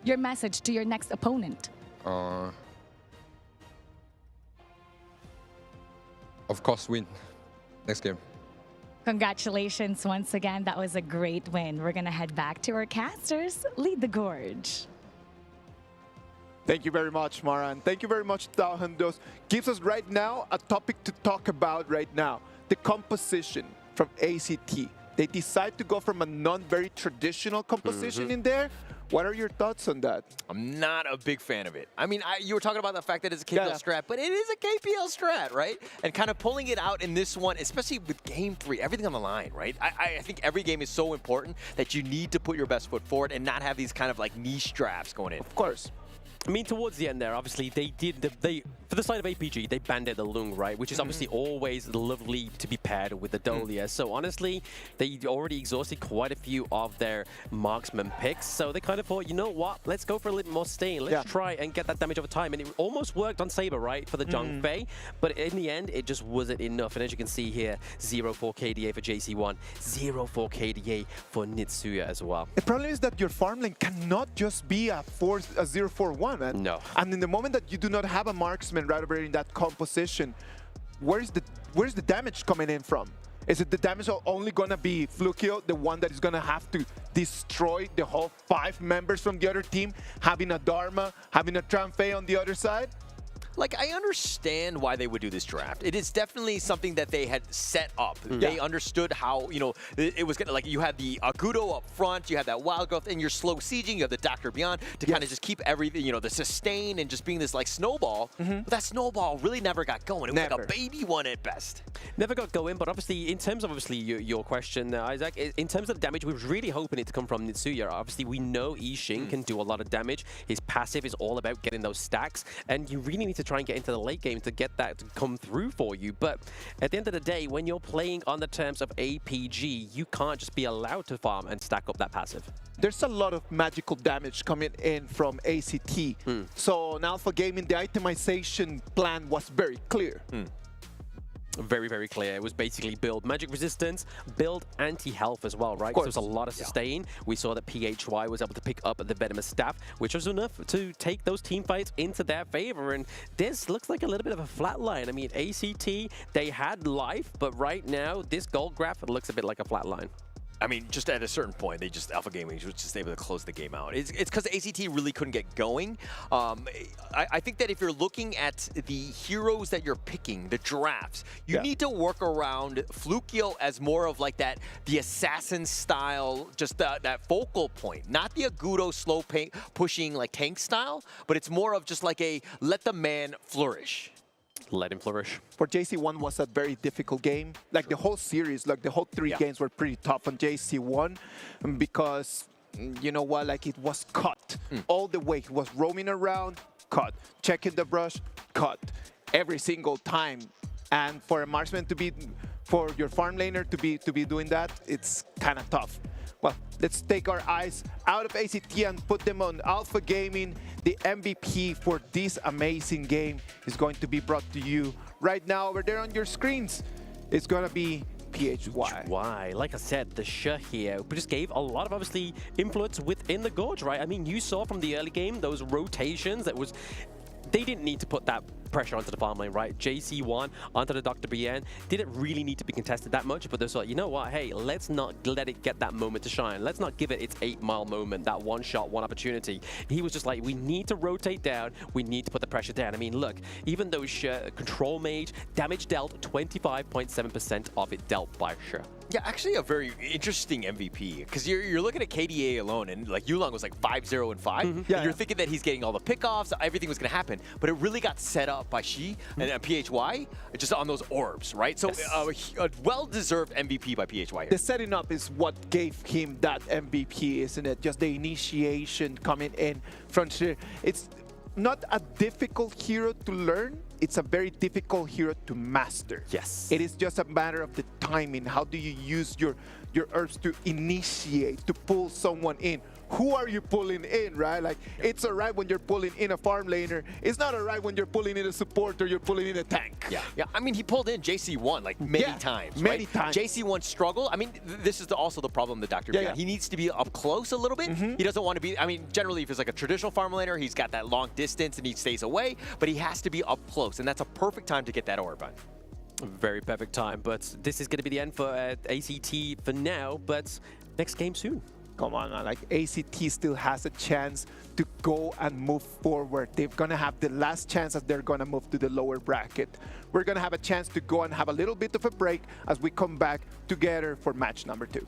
S16: Your message to your next opponent.
S17: Of course, win next game.
S16: Congratulations once again. That was a great win. We're going to head back to our casters. Lead the gorge.
S11: Thank you very much, Mara, and thank you very much, Daohen. Gives us right now a topic to talk about right now. The composition from ACT. They decide to go from a non-very traditional composition in there. What are your thoughts on that?
S12: I'm not a big fan of it. I mean, you were talking about the fact that it's a KPL strat, but it is a KPL strat, right? And kind of pulling it out in this one, especially with game 3, everything on the line, right? I think every game is so important that you need to put your best foot forward and not have these kind of like niche drafts going in.
S11: Of course.
S13: I mean, towards the end there, obviously, for the side of APG, they banded the Lung, right? Which is obviously always lovely to be paired with the Dolia. So honestly, they already exhausted quite a few of their marksman picks. So they kind of thought, you know what? Let's go for a little more stain. Let's try and get that damage over time. And it almost worked on Saber, right? For the Zhang Fei. But in the end, it just wasn't enough. And as you can see here, 0-4 KDA for JC1, 0-4 KDA for Nitsuya as well.
S11: The problem is that your farm lane cannot just be a 0-4-1.
S13: No.
S11: And in the moment that you do not have a marksman right over in that composition, where's the damage coming in from? Is it the damage only gonna be Flukio, the one that is gonna have to destroy the whole 5 members from the other team, having a Dharma, having a Tranfei on the other side?
S12: Like, I understand why they would do this draft. It is definitely something that they had set up. They understood how, you know, it was gonna, like, you had the Agudo up front, you had that Wild Growth, and you're slow sieging, you have the Dr. Beyond to kind of just keep everything, you know, the sustain and just being this, like, snowball. But that snowball really never got going. It was like a baby one at best.
S13: Never got going, but obviously, in terms of your question, Isaac, in terms of the damage, we were really hoping it to come from Nitsuya. Obviously, we know Yixing can do a lot of damage. His passive is all about getting those stacks, and you really need to try and get into the late game to get that to come through for you. But at the end of the day, when you're playing on the terms of APG, you can't just be allowed to farm and stack up that passive.
S11: There's a lot of magical damage coming in from ACT. So in Alpha Gaming, the itemization plan was very clear.
S13: Very, very clear. It was basically build magic resistance, build anti-health as well, right? So there's a lot of sustain. We saw that PHY was able to pick up the Venomous Staff, which was enough to take those team fights into their favor. And this looks like a little bit of a flat line. I mean, ACT, they had life, but right now, this gold graph looks a bit like a flat line.
S12: I mean, just at a certain point, Alpha Gaming was just able to close the game out. It's because ACT really couldn't get going. I think that if you're looking at the heroes that you're picking, the drafts, you need to work around Flukio as more of like the assassin style, just that focal point. Not the Agudo slow pushing like tank style, but it's more of just like a let the man flourish.
S13: Let him flourish.
S11: For JC1 was a very difficult game. Like the whole series, like the whole 3 games were pretty tough on JC1 because, you know what, like it was cut all the way. He was roaming around, cut. Checking the brush, cut. Every single time. And for a marksman to be, for your farm laner to be doing that, it's kind of tough. Well, let's take our eyes out of ACT and put them on Alpha Gaming. The MVP for this amazing game is going to be brought to you right now over there on your screens. It's going to be PHY.
S13: Like I said, the Shrew here just gave a lot of obviously influence within the Gorge, right? I mean, you saw from the early game those rotations that was... They didn't need to put that pressure onto the farm lane, right? JC1 onto the Dr. BN didn't really need to be contested that much, but they're like, you know what? Hey, let's not let it get that moment to shine. Let's not give it its 8-mile moment, that one shot, one opportunity. He was just like, we need to rotate down. We need to put the pressure down. I mean, look, even though Control Mage, damage dealt, 25.7% of it dealt by Shrew.
S12: Yeah, actually a very interesting MVP because you're looking at KDA alone and like Yulong was like 5-0 and 5. And you're thinking that he's getting all the pickoffs, everything was going to happen, but it really got set up by Shi and PHY just on those orbs, right? So a well-deserved MVP by PHY here.
S11: The setting up is what gave him that MVP, isn't it? Just the initiation coming in from Shrew. It's not a difficult hero to learn. It's a very difficult hero to master.
S13: Yes.
S11: It is just a matter of the timing. How do you use your herbs to initiate, to pull someone in? Who are you pulling in, right? Like, it's all right when you're pulling in a farm laner. It's not all right when you're pulling in a support or you're pulling in a tank.
S12: Yeah. I mean, he pulled in JC1 like many times, right?
S11: Many times.
S12: JC1 struggle. I mean, this is also the problem with Dr. Beyond. He needs to be up close a little bit. He doesn't want to be, I mean, generally if it's like a traditional farm laner, he's got that long distance and he stays away, but he has to be up close, and that's a perfect time to get that orb on.
S13: Very perfect time, but this is going to be the end for ACT for now, but next game soon.
S11: Come on, man. Like, ACT still has a chance to go and move forward. They're going to have the last chance as they're going to move to the lower bracket. We're going to have a chance to go and have a little bit of a break as we come back together for match number 2.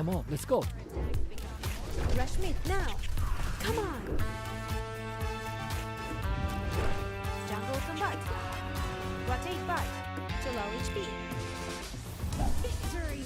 S2: Come on, let's go.
S3: Rush mid now. Come on. Jungle combat. Rotate bot to low HP. Victory!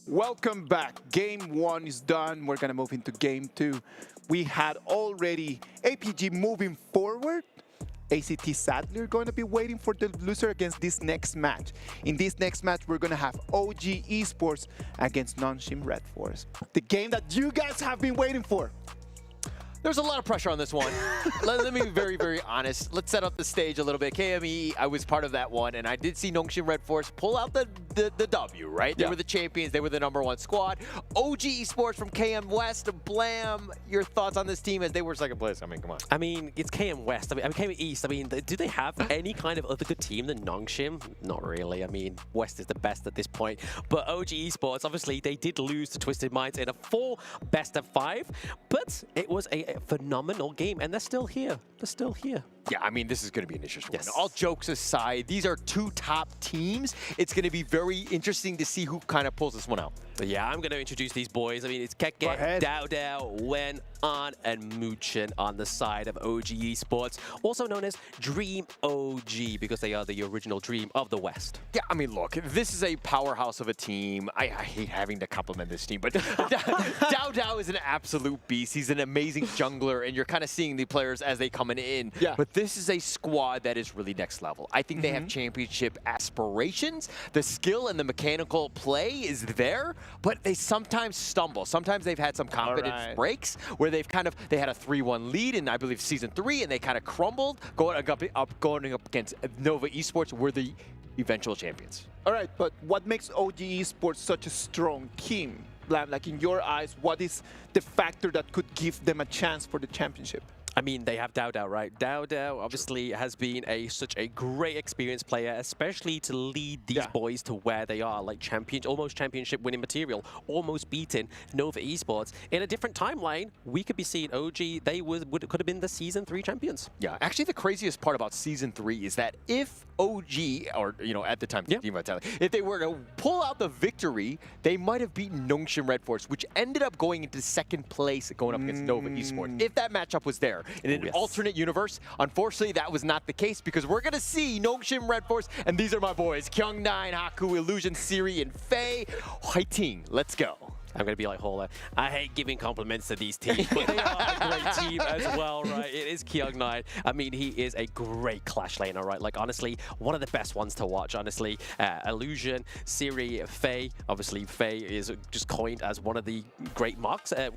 S11: Welcome back. Game 1 is done. We're gonna move into Game 2. We had already APG moving forward. ACT sadly are going to be waiting for the loser against this next match. In this next match, we're going to have OG Esports against Nongshim RedForce. The game that you guys have been waiting for.
S12: There's a lot of pressure on this one. Let me be very, very honest. Let's set up the stage a little bit. KME, I was part of that one, and I did see Nongshim RedForce pull out the W, right? They were the champions. They were the #1 squad. OG Esports from KM West, Blam. Your thoughts on this team as they were second place? I mean, come on.
S13: I mean, it's KM West. I mean, KM East. I mean, do they have any kind of other good team than Nongshim? Not really. I mean, West is the best at this point. But OG Esports, obviously, they did lose to Twisted Minds in a 4 best-of-5, but it was a phenomenal game, and they're still here. They're still here.
S12: Yeah, I mean, this is going to be an interesting one. All jokes aside, these are 2 top teams. It's going to be very interesting to see who kind of pulls this one out.
S13: But yeah, I'm going to introduce these boys. I mean, it's Keke, Dao, Wen, An, and Muchen on the side of OG Esports, also known as Dream OG, because they are the original Dream of the West.
S12: Yeah, I mean, look, this is a powerhouse of a team. I hate having to compliment this team, but Dao is an absolute beast. He's an amazing jungler, and you're kind of seeing the players as they come in. Yeah. But this is a squad that is really next level. I think they have championship aspirations. The skill and the mechanical play is there, but they sometimes stumble. Sometimes they've had some confidence breaks where they had a 3-1 lead in, I believe, Season 3, and they kind of crumbled, going up against Nova Esports, were the eventual champions.
S11: All right, but what makes OG Esports such a strong team? Like, in your eyes, what is the factor that could give them a chance for the championship?
S13: I mean, they have Dao, right? Dao obviously has been such a great experienced player, especially to lead these boys to where they are, like almost championship winning material, almost beating Nova Esports. In a different timeline, we could be seeing OG, they could have been the Season 3 champions.
S12: Yeah, actually the craziest part about Season 3 is that if OG, or at the time, if they were to pull out the victory, they might have beaten Nongshim RedForce, which ended up going into 2nd place going up against Nova Esports. If that matchup was there in an alternate universe, unfortunately that was not the case, because we're going to see Nongshim RedForce, and these are my boys, Kyung9, Haku, Illusion, Siri, and Faye. Fighting, let's go.
S13: I'm going to be like Holler. I hate giving compliments to these teams, but they are a great team as well, right? It is Kyung9. I mean, he is a great Clash laner, right? Like, honestly, one of the best ones to watch, honestly. Illusion, Siri, Faye. Obviously, Faye is just coined as one of the great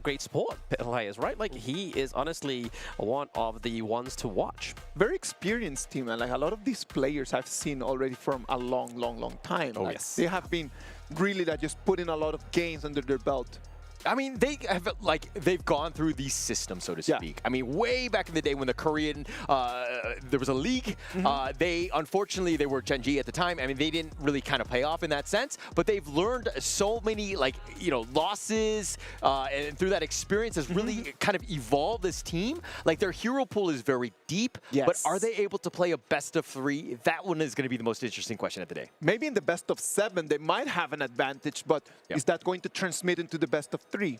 S13: great support players, right? Like, he is honestly one of the ones to watch.
S11: Very experienced team, and like a lot of these players I've seen already from a long time.
S12: Oh,
S11: like,
S12: yes.
S11: They have been really just putting a lot of games under their belt.
S12: I mean, they've gone through these systems, so to speak. I mean, way back in the day when the Korean, there was a league, unfortunately, they were Gen G at the time. I mean, they didn't really kind of pay off in that sense, but they've learned so many, losses, and through that experience has really kind of evolved this team. Like, their hero pool is very deep, but are they able to play a best of 3? That one is going to be the most interesting question of the day.
S11: Maybe in the best of 7, they might have an advantage, but is that going to transmit into the best of 3?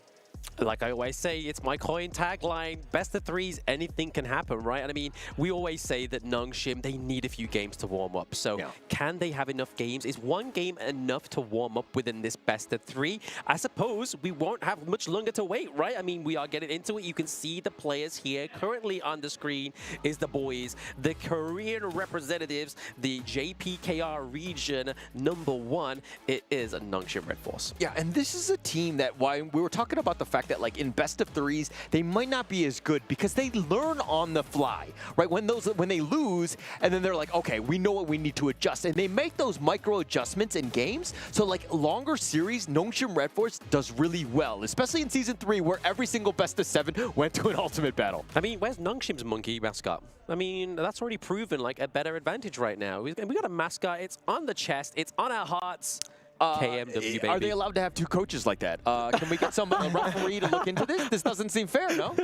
S13: Like I always say, it's my coin tagline, best of 3s, anything can happen, right? And I mean, we always say that Nongshim, they need a few games to warm up. So can they have enough games? Is one game enough to warm up within this best of 3? I suppose we won't have much longer to wait, right? I mean, we are getting into it. You can see the players here. Currently on the screen is the boys, the Korean representatives, the JPKR region #1. It is a Nongshim RedForce.
S12: Yeah, and this is a team that, why we were talking about the fact that, like, in best of 3s, they might not be as good because they learn on the fly, right? When they lose, and then they're like, okay, we know what we need to adjust, and they make those micro adjustments in games. So, like, longer series, Nongshim RedForce does really well, especially in Season 3, where every single best of 7 went to an ultimate battle.
S13: I mean, where's Nongshim's monkey mascot? I mean, that's already proven, like, a better advantage right now. We got a mascot. It's on the chest. It's on our hearts. KMW, baby.
S12: Are they allowed to have 2 coaches like that? Can we get some referee to look into this? This doesn't seem fair, no?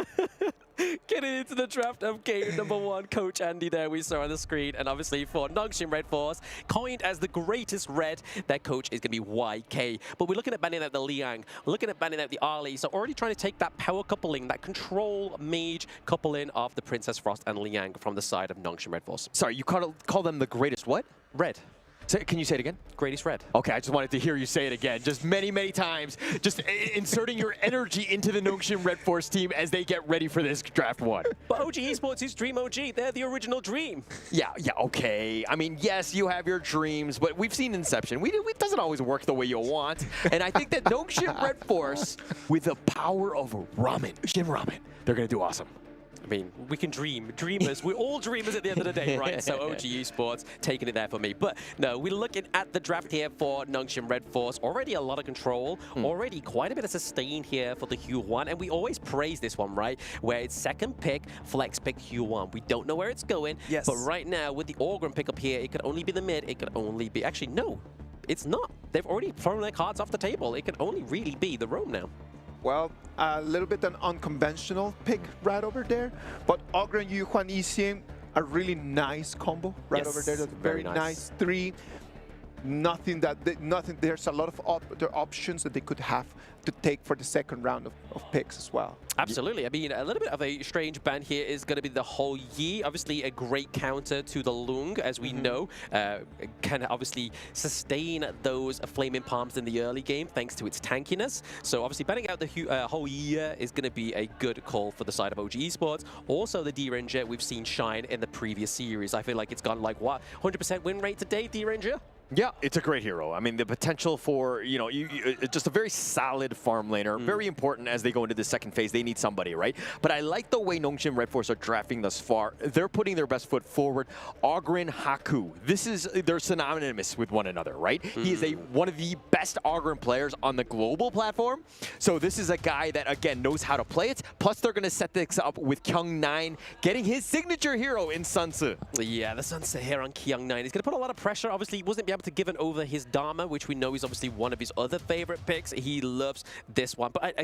S13: Getting into the draft of game #1, Coach Andy there we saw on the screen. And obviously for Nongshim RedForce, coined as the greatest red, their coach is going to be YK. But we're looking at banning out the Liang, looking at banning out the Ali. So already trying to take that power coupling, that control mage coupling of the Princess Frost and Liang from the side of Nongshim RedForce.
S12: Sorry, you call them the greatest what?
S13: Red.
S12: Can you say it again?
S13: Greatest red.
S12: Okay, I just wanted to hear you say it again. Just many times. Just inserting your energy into the Nongshim RedForce team as they get ready for this draft 1.
S13: But OG Esports is Dream OG. They're the original Dream.
S12: Yeah, okay. I mean, yes, you have your dreams, but we've seen Inception. It doesn't always work the way you want. And I think that Nongshim RedForce, with the power of ramen, Shin Ramen, they're going to do awesome.
S13: I mean, we can dream. Dreamers. We're all dreamers at the end of the day, right? So OG Esports taking it there for me. But no, we're looking at the draft here for Nongshim RedForce. Already a lot of control. Already quite a bit of sustain here for the Hue1. And we always praise this one, right? Where it's second pick, flex pick Hue1. We don't know where it's going.
S11: Yes.
S13: But right now, with the Orgrim pick up here, it could only be the mid. It could only be... Actually, no. It's not. They've already thrown their cards off the table. It could only really be the Roam now.
S11: Well, a little bit an unconventional pick right over there, but Ogre and Yuhuan Yixing, a really nice combo right over there. That's very nice 3. Nothing. There's a lot of other options that they could have to take for the second round of picks as well.
S13: Absolutely. I mean, a little bit of a strange ban here is going to be the whole Yi. Obviously, a great counter to the Lung, as we know. Can obviously sustain those Flaming Palms in the early game, thanks to its tankiness. So obviously, banning out the whole Yi is going to be a good call for the side of OG Esports. Also, the D-Ranger we've seen shine in the previous series. I feel like it's gone like, what, 100% win rate today, D-Ranger?
S12: Yeah, it's a great hero. I mean, the potential for, just a very solid farm laner, very important as they go into the second phase. They need somebody, right? But I like the way Nongshim RedForce are drafting thus far. They're putting their best foot forward. Ogren Haku, they're synonymous with one another, right? He is one of the best Ogren players on the global platform. So this is a guy that, again, knows how to play it. Plus, they're going to set this up with Kyung9 getting his signature hero in Sun Tzu.
S13: Yeah, the Sunset here on Kyung9. He's going to put a lot of pressure. Obviously, he wasn't able to give it over his Dharma, which we know is obviously one of his other favorite picks. He loves this one. But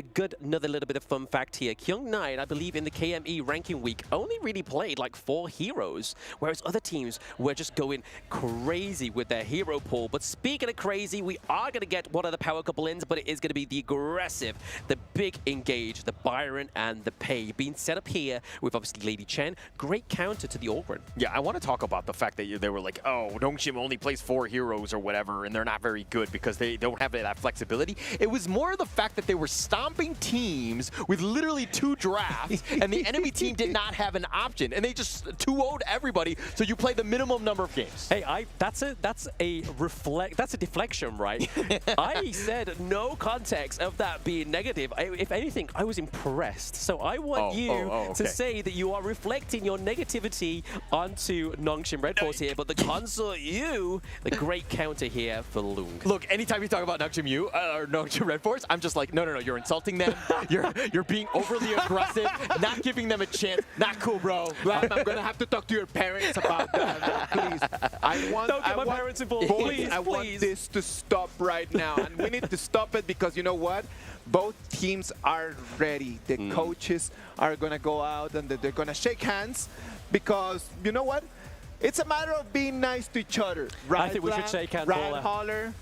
S13: another little bit of fun fact here. Kyung9, I believe in the KME ranking week, only really played like 4 heroes, whereas other teams were just going crazy with their hero pool. But speaking of crazy, we are going to get one of the power couple ins, but it is going to be the aggressive, the big engage, the Byron and the Pei being set up here with obviously Lady Chen. Great counter to the Orgren.
S12: Yeah, I want to talk about the fact that they were like, oh, Nongshim only plays 4 heroes. heroes or whatever, and they're not very good because they don't have that flexibility. It was more the fact that they were stomping teams with literally 2 drafts, and the enemy team did not have an option, and they just 2-0'd everybody, so you play the minimum number of games.
S13: Hey, that's a deflection, right? I said no context of that being negative. If anything, I was impressed. So I want you to say that you are reflecting your negativity onto Nongshim RedForce here, but the consort you, the great counter here for Lung.
S12: Look, anytime you talk about Nongshim U or Nongshim RedForce, I'm just like, no, you're insulting them. you're being overly aggressive, not giving them a chance. Not cool, bro.
S11: I'm gonna have to talk to your parents about that, please.
S13: Don't get my parents involved, please.
S11: I want this to stop right now, and we need to stop it because you know what? Both teams are ready. The coaches are gonna go out and they're gonna shake hands because you know what? It's a matter of being nice to each other. Right,
S13: I think we should shake hands.
S11: Ryan Holler.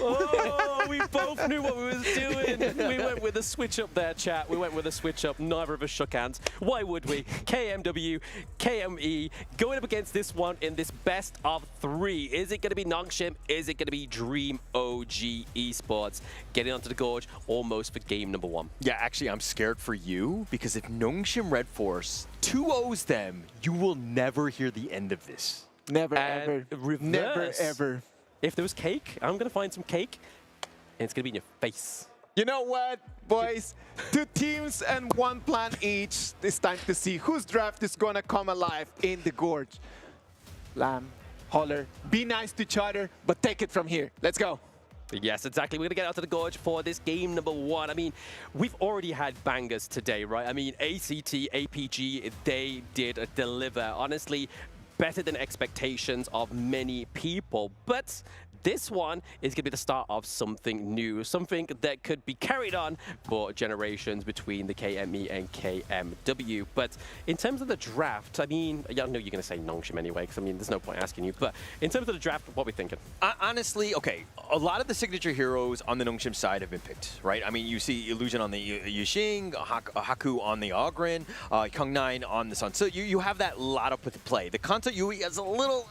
S13: Oh, we both knew what we was doing. We went with a switch up there, chat. We went with a switch up. Neither of us shook hands. Why would we? KMW, KME, going up against this one in this best of 3. Is it going to be Nongshim? Is it going to be Dream OG Esports? Getting onto the gorge almost for game number 1.
S12: Yeah, actually, I'm scared for you because if Nongshim RedForce 2-0s them, you will never hear the end of this.
S11: Never, ever.
S13: Reverse.
S11: Never, ever.
S13: If there was cake, I'm going to find some cake, and it's going to be in your face.
S11: You know what, boys? 2 teams and 1 plan each. It's time to see whose draft is going to come alive in the gorge. Lamb, Holler, be nice to each other, but take it from here. Let's go.
S13: Yes, exactly. We're going to get out to the gorge for this game number 1. I mean, we've already had bangers today, right? I mean, ACT, APG, they did deliver. Honestly, better than expectations of many people. But this one is going to be the start of something new, something that could be carried on for generations between the KME and KMW. But in terms of the draft, I mean, I know you're going to say Nongshim anyway, because I mean, there's no point asking you. But in terms of the draft, what are we thinking?
S12: Honestly, okay, a lot of the signature heroes on the Nongshim side have been picked, right? I mean, you see Illusion on the Yixing, Haku on the Ogren, Kung9 on the Sun. So you have that lot of play. The Kanto Yui is a little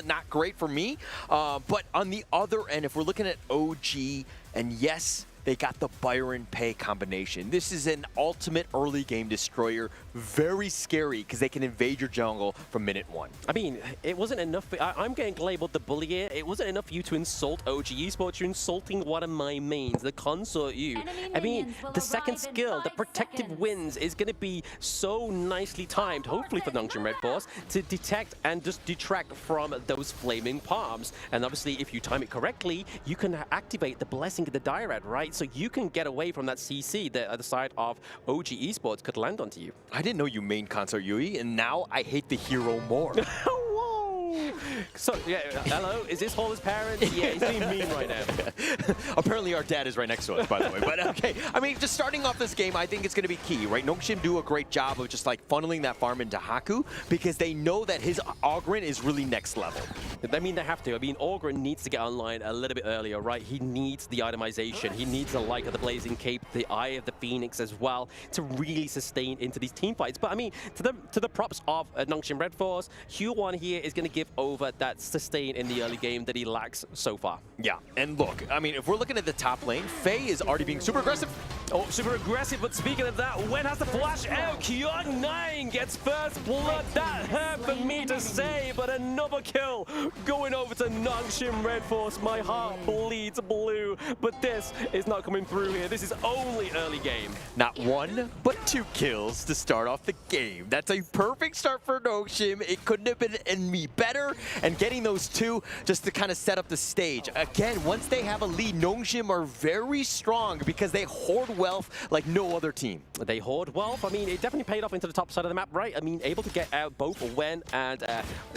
S12: not great for me, but on the other end, if we're looking at OG, and yes, they got the Byron Pay combination. This is an ultimate early game destroyer. Very scary because they can invade your jungle from minute 1.
S13: I mean, it wasn't enough. I'm getting labeled the bully here. It wasn't enough for you to insult OG Esports. You're insulting one of my mains, the consort you. I mean, the second skill, the protective winds, is going to be so nicely timed, hopefully for Nongshim RedForce, to detect and just detract from those flaming palms. And obviously, if you time it correctly, you can activate the Blessing of the Dyrad, right? So you can get away from that CC that the side of OG Esports could land onto you.
S12: I didn't know you main Consort Yui, and now I hate the hero more.
S13: Whoa! So, yeah, hello, is this Holler's parent? Yeah, he's being mean right now.
S12: Apparently our dad is right next to us, by the way. But okay, I mean, just starting off this game, I think it's going to be key, right? Nongshim do a great job of just like funneling that farm into Haku because they know that his Ogren is really next level.
S13: I mean, they have to. I mean, Ogren needs to get online a little bit earlier, right? He needs the itemization. He needs the Light of the Blazing Cape, the Eye of the Phoenix as well to really sustain into these team fights. But I mean, to the props of Nongshim RedForce, Hugh1 here is going to give over that sustain in the early game that he lacks so far.
S12: Yeah, and look, I mean, if we're looking at the top lane, Faye is already being super aggressive.
S13: Oh, super aggressive, but speaking of that, when has the flash out? Kyung9 gets first blood. That hurt for me to say, but another kill going over to Nongshim RedForce. My heart bleeds blue, but this is not coming through here. This is only early game.
S12: Not 1, but 2 kills to start off the game. That's a perfect start for Nongshim. It couldn't have been any better, and getting those 2 just to kind of set up the stage. Again, once they have a lead, Nongshim are very strong because they hoard wealth like no other team.
S13: They hoard wealth. I mean, it definitely paid off into the top side of the map, right? I mean, able to get out both Wen and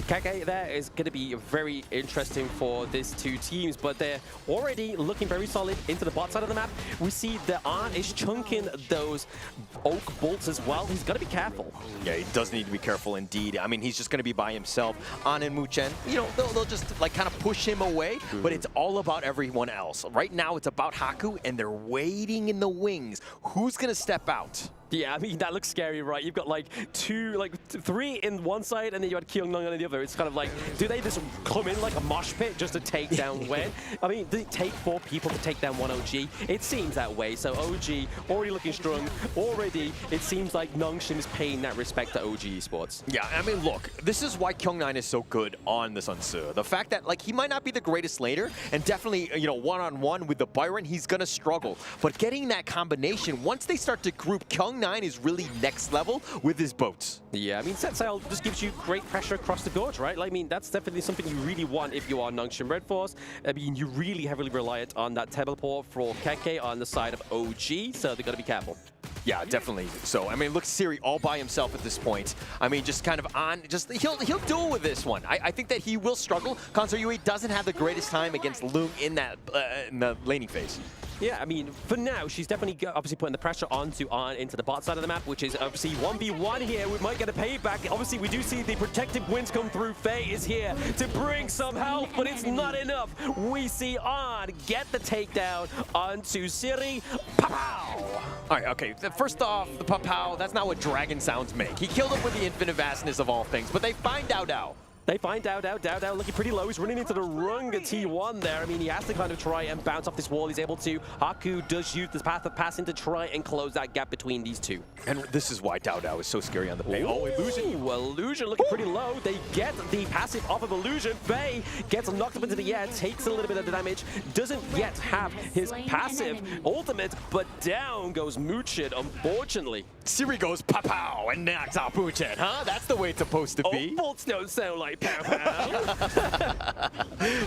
S13: Kage there is going to be very interesting for these 2 teams, but they're already looking very solid into the bot side of the map. We see the Arn is chunking those oak bolts as well. He's got to be careful.
S12: Yeah, he does need to be careful indeed. I mean, he's just going to be by himself. An and Muchen, you know, they'll just like kind of push him away, but it's all about everyone else. Right now, it's about Haku, and they're waiting in the wings. Who's going to step out?
S13: Yeah, I mean, that looks scary, right? You've got like three in one side, and then you had Kyung-Nung on the other. It's kind of like, do they just come in like a mosh pit just to take down Wen? I mean, did it take 4 people to take down 1 OG? It seems that way. So OG already looking strong. Already, it seems like Nongshim is paying that respect to OG Esports.
S12: Yeah, I mean, look, this is why Kyung-Nine is so good on the Sun Tzu. The fact that, like, he might not be the greatest laner, and definitely, you know, one-on-one with the Byron, he's gonna struggle. But getting that combination, once they start to group, Kyung-Nine is really next level with his boats.
S13: Yeah, I mean, set sail just gives you great pressure across the gorge, right? Like, I mean, that's definitely something you really want if you are Nongshim RedForce. I mean, you really heavily reliant on that teleport for KK on the side of OG, so they got to be careful.
S12: Yeah, definitely. So, I mean, look, Siri all by himself at this point. I mean, just kind of on, just he'll deal with this one. I think that he will struggle. Concert Yui doesn't have the greatest time against Loong in that in the laning phase.
S13: Yeah, I mean, for now, she's definitely obviously putting the pressure onto into the bot side of the map, which is obviously 1v1 here. We might get a payback. Obviously, we do see the protective winds come through. Faye is here to bring some help, but it's not enough. We see On get the takedown onto Siri. Pow!
S12: All right, okay. First off, the pow, that's not what dragon sounds make. He killed him with the infinite vastness of all things, but they find Dao Dao.
S13: They find Dao Dao looking pretty low. He's running into the Runga T1 there. I mean, he has to kind of try and bounce off this wall. He's able to. Haku does use this path of passing to try and close that gap between these two.
S12: And this is why Dao Dao is so scary on the Faye. Oh, Illusion.
S13: Illusion looking pretty low. They get the passive off of Illusion. Faye gets knocked up into the air, takes a little bit of the damage, doesn't yet have his passive ultimate, but down goes Muchin, unfortunately.
S12: Siri goes pow and knocks out Muchin, huh? That's the way it's supposed to be.
S13: Bolts don't sound like pow.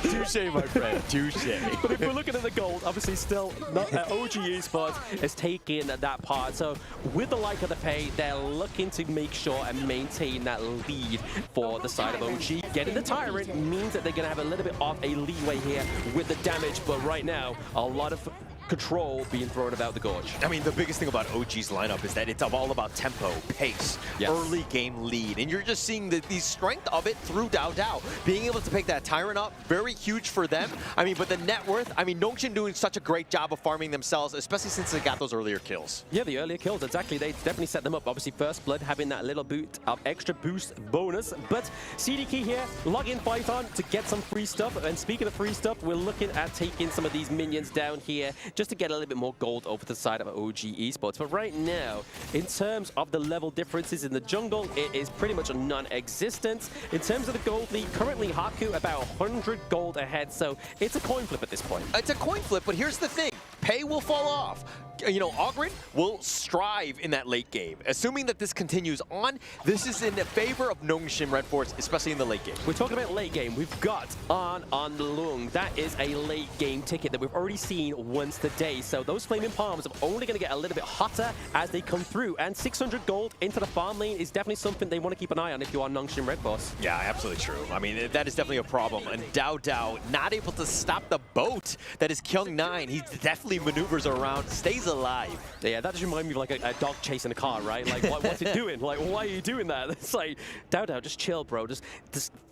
S12: Touche, my friend, touche.
S13: But if we're looking at the gold, obviously still not OG Esports is taking that part. So with the like of the pay, they're looking to make sure and maintain that lead for the side of OG. Getting the Tyrant means that they're going to have a little bit of a leeway here with the damage, but right now, a lot of control being thrown about the gorge.
S12: I mean, the biggest thing about OG's lineup is that it's all about tempo, pace, early game lead, and you're just seeing the strength of it through Dao Dao. Being able to pick that Tyrant up, very huge for them. I mean, but the net worth, I mean, Nongshim doing such a great job of farming themselves, especially since they got those earlier kills.
S13: Yeah, the earlier kills, exactly. They definitely set them up. Obviously, First Blood having that little boot of extra boost bonus, but CDK here, log in Python to get some free stuff. And speaking of free stuff, we're looking at taking some of these minions down here just to get a little bit more gold over the side of OG Esports. But right now, in terms of the level differences in the jungle, it is pretty much non-existent. In terms of the gold lead, currently Haku about 100 gold ahead, so it's a coin flip at this point.
S12: It's a coin flip, but here's the thing. Pay will fall off. You know, Ogren will strive in that late game. Assuming that this continues on, this is in favor of Nongshim RedForce, especially in the late game.
S13: We're talking about late game. We've got on the Loong. That is a late game ticket that we've already seen once today. So those Flaming Palms are only going to get a little bit hotter as they come through. And 600 gold into the farm lane is definitely something they want to keep an eye on if you are Nongshim RedForce.
S12: Yeah, absolutely true. I mean, that is definitely a problem. And Dao Dao not able to stop the boat that is Kyung-Nine. He definitely maneuvers around, stays alive.
S13: Yeah, that just reminds me of like a dog chasing a car, right? Like, what's it doing? Like, why are you doing that? It's like, Dao Dao, just chill, bro. Just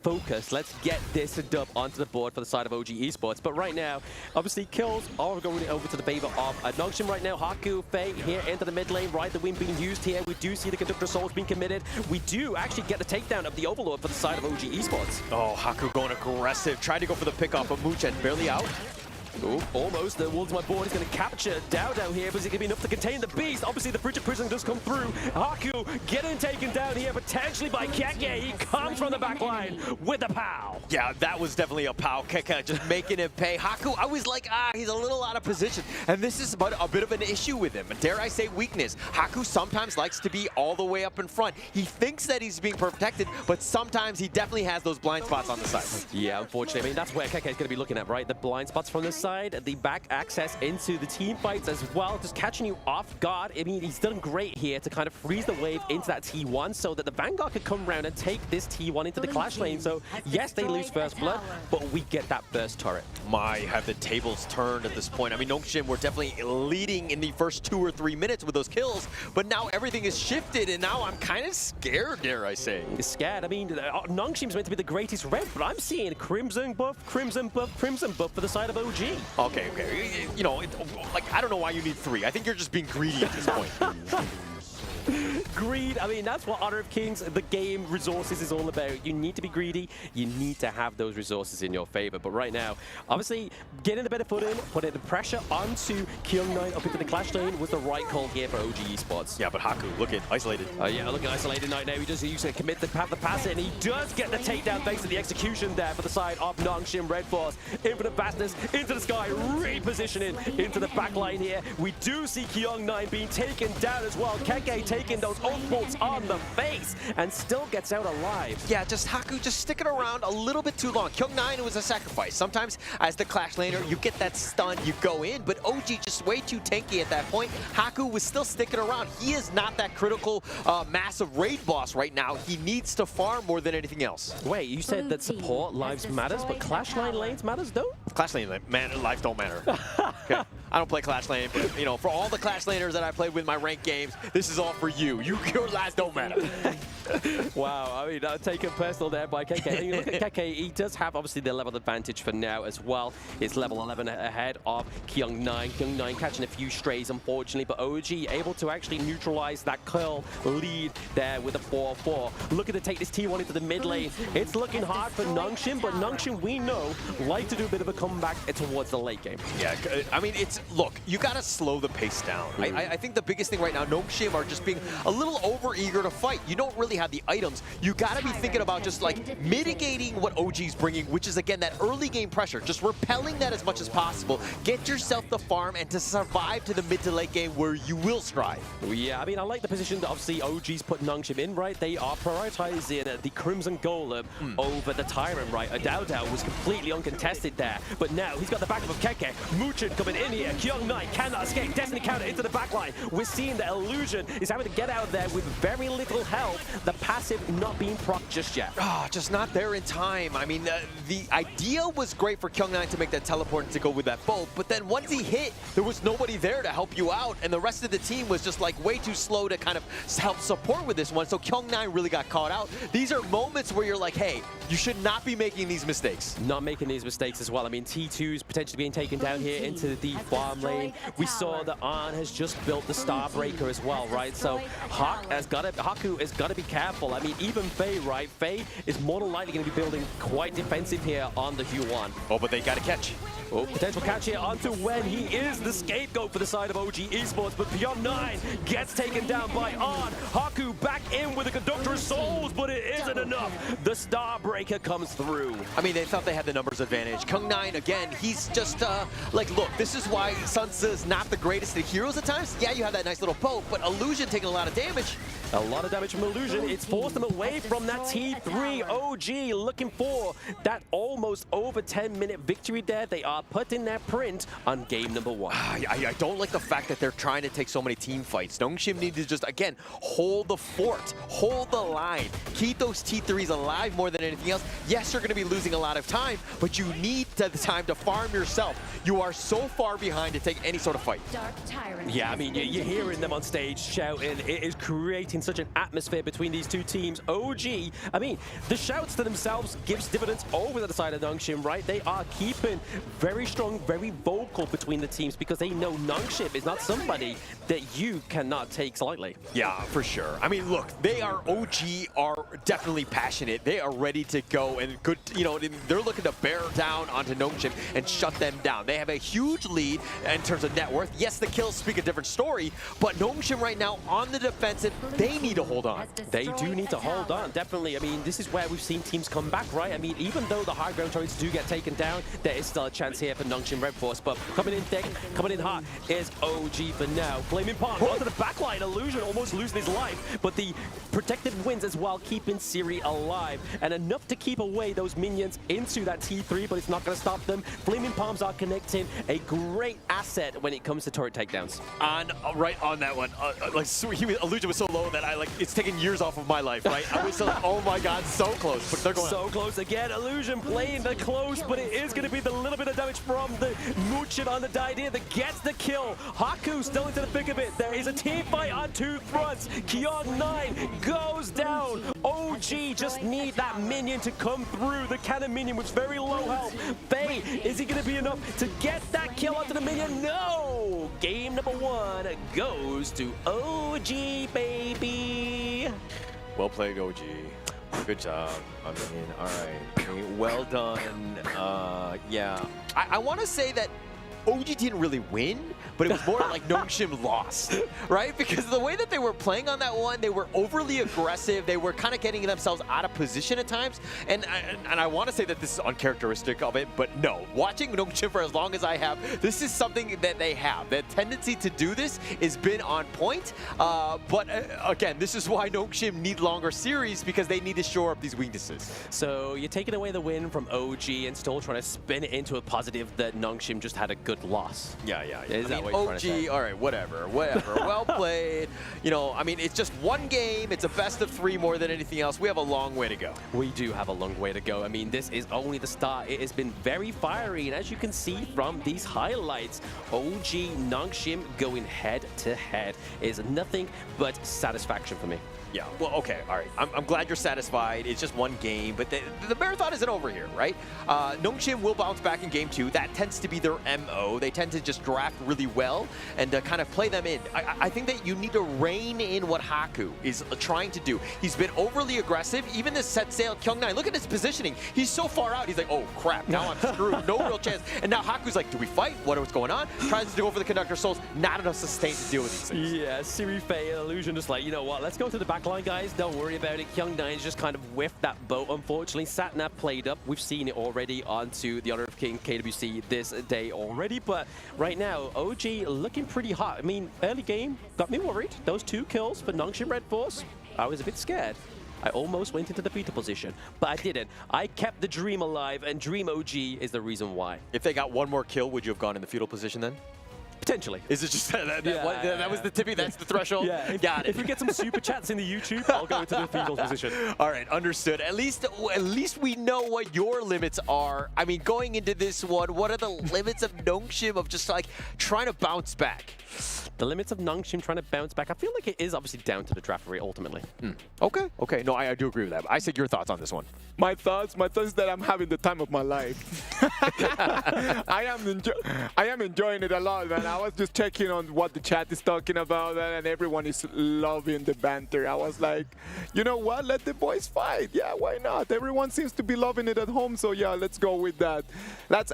S13: focus. Let's get this dub onto the board for the side of OG Esports. But right now, obviously, kills are going over to the favor of Nongshim right now. Haku, Faye here into the mid lane. Ride the Wind being used here. We do see the Conductor Souls being committed. We do actually get the takedown of the Overlord for the side of OG Esports.
S12: Oh, Haku going aggressive. Tried to go for the pick off of Muchin. Barely out.
S13: Ooh, almost. The Wolves my board is going to capture Dao Dao here, but is it going to be enough to contain the beast? Obviously, the Frigid Prison does come through. Haku getting taken down here, potentially by Keke. He comes from the back line with the pow.
S12: Yeah, that was definitely a pow. Keke just making him pay. Haku, I was like, he's a little out of position. And this is about a bit of an issue with him. Dare I say weakness. Haku sometimes likes to be all the way up in front. He thinks that he's being protected, but sometimes he definitely has those blind spots on the side.
S13: Yeah, unfortunately. I mean, that's where Keke is going to be looking at, right? The blind spots from the side, the back access into the team fights as well, just catching you off guard. I mean, he's done great here to kind of freeze the wave into that T1 so that the Vanguard could come around and take this T1 into the clash lane. So yes, they lose First Blood, but we get that first turret.
S12: Have the tables turned at this point. I mean, Nongshim were definitely leading in the first 2 or 3 minutes with those kills, but now everything is shifted, and now I'm kind of scared, dare I say.
S13: You're scared? I mean, Nongshim's meant to be the greatest red, but I'm seeing Crimson buff, Crimson buff, Crimson buff for the side of OG.
S12: Okay. You know, like, I don't know why you need 3. I think you're just being greedy at this point.
S13: Greed, I mean, that's what Honor of Kings, the game resources is all about. You need to be greedy. You need to have those resources in your favor. But right now, obviously, getting a better foot in, putting the pressure onto Kyung9 up into the clash lane was the right call here for OG Esports.
S12: Yeah, but Haku, look at isolated.
S13: Yeah, look at isolated right now. He just used to commit the pass it, and he does get the takedown thanks to the execution there for the side of Nongshim. RedForce, infinite fastness into the sky, repositioning into the back line here. We do see Kyung9 being taken down as well. Keke taking those ult bolts on the face and still gets out alive.
S12: Yeah, just Haku just sticking around a little bit too long. Kyung9, it was a sacrifice. Sometimes as the clash laner, you get that stun, you go in, but OG just way too tanky at that point. Haku was still sticking around. He is not that critical massive raid boss right now. He needs to farm more than anything else.
S13: Wait, you said that support lives matters, but clash lane lanes matters, though?
S12: Clash lane lives don't matter. Okay. I don't play Clash Lane, but you know, for all the Clash Laners that I played with my ranked games, this is all for you. Your lives don't matter.
S13: Wow, I mean, taken personal there by KK. And you look at KK, he does have obviously the level advantage for now as well. It's level 11 ahead of Kyung9. Kyung9 catching a few strays, unfortunately, but OG able to actually neutralize that kill lead there with a 4-4. Looking to take this T1 into the mid lane. It's looking hard for Nongshim, but Nongshim, we know, like to do a bit of a comeback towards the late game.
S12: Yeah, I mean, look, you got to slow the pace down. I think the biggest thing right now, Nongshim are just being a little over-eager to fight. You don't really have the items. You got to be thinking about just like mitigating what OG's bringing, which is again that early game pressure, just repelling that as much as possible. Get yourself the farm and to survive to the mid to late game where you will strive.
S13: Yeah, I mean, I like the position that obviously OG's put Nongshim in, right? They are prioritizing the Crimson Golem over the Tyrant, right? Adao was completely uncontested there, but now he's got the backup of Keke. Muchin coming in here. Kyung9 cannot escape. Destiny counter into the backline. We're seeing that Illusion is having to get out there with very little health. The passive not being procced just yet.
S12: Just not there in time. I mean, the idea was great for Kyung9 to make that teleport and to go with that bolt, but then once he hit, there was nobody there to help you out, and the rest of the team was just like way too slow to kind of help support with this one, so Kyung9 really got caught out. These are moments where you're like, hey, you should not be making these mistakes.
S13: Not making these mistakes as well. I mean, T2's potentially being taken down here into the farm lane. We saw that Arn has just built the Starbreaker as well, right? So Haku has got to be careful. I mean, even Faye, right? Faye is more than likely going to be building quite defensive here on the Huan.
S12: Oh, but they got to catch.
S13: Oh, potential catch here onto Wen. He is the scapegoat for the side of OG Esports, but Kyung9 gets taken down by Arn. Haku back in with the Conductor of Souls, but it isn't enough. The Starbreaker comes through.
S12: I mean, they thought they had the numbers advantage. Kyung9, again, he's just like, look, this is why Sansa is not the greatest of heroes at times. Yeah, you have that nice little poke, but Illusion taking a lot of damage.
S13: A lot of damage from Illusion. It's forced them away from that T3. OG looking for that almost over 10-minute victory there. They are putting their print on game number 1.
S12: I don't like the fact that they're trying to take so many team fights. Nongshim need to just, again, hold the fort, hold the line, keep those T3s alive more than anything else. Yes, you're going to be losing a lot of time, but you need the time to farm yourself. You are so far behind to take any sort of fight.
S13: Yeah, I mean, you're hearing them on stage shouting. It is creating such an atmosphere between these two teams. OG, I mean, the shouts to themselves gives dividends over to the side of Nongshim, right? They are keeping very strong, very vocal between the teams because they know Nongshim is not somebody that you cannot take lightly.
S12: Yeah, for sure. I mean, look, OG are definitely passionate. They are ready to go and good, you know, they're looking to bear down onto Nongshim and shut them down. They have a huge lead in terms of net worth. Yes, the kills speak a different story, but Nongshim right now on the defensive, they need to hold on.
S13: They do need to hold on, definitely. I mean, this is where we've seen teams come back, right? I mean, even though the high ground turrets do get taken down, there is still a chance here for Nongshim RedForce, but coming in thick, coming in hot is OG for now. Flaming Palm onto the backline. Illusion almost losing his life, but the protective wins as well, keeping Siri alive, and enough to keep away those minions into that T3, but it's not going to stop them. Flaming Palms are connecting, a great asset when it comes to turret takedowns.
S12: Right on that one. Illusion was so low that it's taken years off of my life, right? I was still like, oh my god, so close, but they're going
S13: so close again. Illusion playing the close, but it is going to be the little bit of damage from the Muchin on the Didia that gets the kill. Haku still into the thick of it. There is a team fight on two fronts. Kyung9 goes down. OG just need that minion to come through. The cannon minion was very low health. Faye, is he going to be enough to get that kill onto the minion? No! Game number 1 goes to OG, baby. baby.
S12: Well played, OG. Good job. I mean, all right. I mean, well done. Yeah. I want to say that OG didn't really win, but it was more like Nongshim lost, right? Because the way that they were playing on that one, they were overly aggressive. They were kind of getting themselves out of position at times. And I want to say that this is uncharacteristic of it, but no. Watching Nongshim for as long as I have, this is something that they have. That tendency to do this has been on point. But again, this is why Nongshim need longer series, because they need to shore up these weaknesses.
S13: So you're taking away the win from OG and still trying to spin it into a positive that Nongshim just had a good loss.
S12: Yeah.
S13: Is that what you're trying to say?
S12: All right, whatever. Well played. You know, I mean, it's just one game. It's a best of 3 more than anything else. We have a long way to go.
S13: We do have a long way to go. I mean, this is only the start. It has been very fiery, and as you can see from these highlights, OG Nongshim going head to head is nothing but satisfaction for me.
S12: Yeah, well, okay, all right. I'm glad you're satisfied. It's just one game, but the marathon isn't over here, right? Nongshim will bounce back in game 2. That tends to be their MO. They tend to just draft really well and kind of play them in. I think that you need to rein in what Haku is trying to do. He's been overly aggressive. Even this set sail Kyung-9, look at his positioning. He's so far out. He's like, oh, crap, now I'm screwed. No real chance. And now Haku's like, do we fight? What's going on? Tries to go for the Conductor Souls. Not enough sustain to deal with these things.
S13: Yeah, Siri Fei and Illusion just like, you know what, let's go to the back line, guys. Don't worry about it. Kyung-9's just kind of whiffed that boat, unfortunately. Satnav played up. We've seen it already onto the Honor of King KWC this day already, but right now, OG looking pretty hot. I mean, early game got me worried. Those 2 kills for Nongshim RedForce, I was a bit scared. I almost went into the fetal position, but I didn't. I kept the dream alive, and Dream OG is the reason why.
S12: If they got one more kill, would you have gone in the fetal position then?
S13: Potentially.
S12: Is it just that was the tipping, that's the threshold?
S13: Yeah.
S12: Got it.
S13: If we get some super chats in the YouTube, I'll go into the fetal position.
S12: All right, understood. At least we know what your limits are. I mean, going into this one, what are the limits of Nongshim of just like trying to bounce back?
S13: The limits of Nongshim trying to bounce back. I feel like it is obviously down to the draft rate ultimately.
S12: Okay. No, I do agree with that. I said your thoughts on this one.
S11: My thoughts is that I'm having the time of my life. I am enjoying it a lot, man. I was just checking on what the chat is talking about, and everyone is loving the banter. I was like, you know what? Let the boys fight. Yeah, why not? Everyone seems to be loving it at home, so yeah, let's go with that.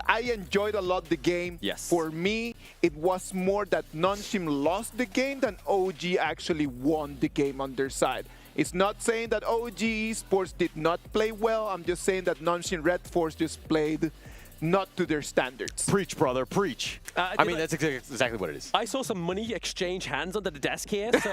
S11: I enjoyed a lot the game.
S13: Yes.
S11: For me, it was more that Nongshim lost the game than OG actually won the game on their side. It's not saying that OG Esports did not play well. I'm just saying that Nongshim RedForce just played not to their standards.
S12: Preach, brother, preach. I mean, that's exactly what it is.
S13: I saw some money exchange hands under the desk here, so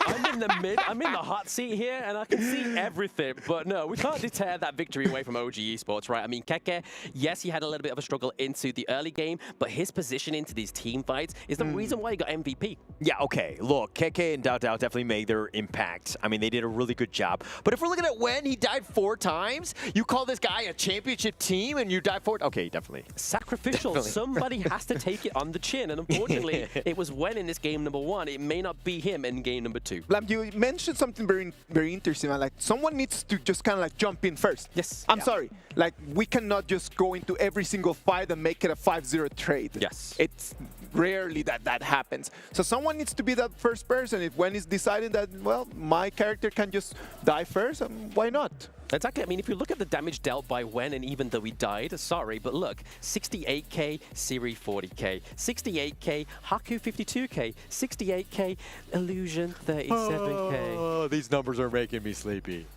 S13: I'm in the hot seat here, and I can see everything. But no, we can't deter that victory away from OG Esports, right? I mean, Keke, yes, he had a little bit of a struggle into the early game, but his position into these team fights is the reason why he got MVP.
S12: Yeah, okay. Look, Keke and Dao Dao definitely made their impact. I mean, they did a really good job. But if we're looking at when he died 4 times, you call this guy a championship team and you die 4 times? Okay, definitely.
S13: Sacrificial. Somebody has to take it on the chin, and unfortunately, it was when in this game number 1. It may not be him in game number 2.
S11: Blam, you mentioned something very interesting. Like, someone needs to just kind of like jump in first.
S13: Yes.
S11: I'm sorry. Like, we cannot just go into every single fight and make it a 5-0 trade.
S13: Yes.
S11: It's rarely that happens. So someone needs to be that first person. If when it's deciding that, well, my character can just die first, why not?
S13: Exactly. I mean, if you look at the damage dealt by Wen, and even though he died, sorry, but look, 68k, Siri 40k, 68k, Haku 52k, 68k, Illusion 37k.
S12: Oh, these numbers are making me sleepy.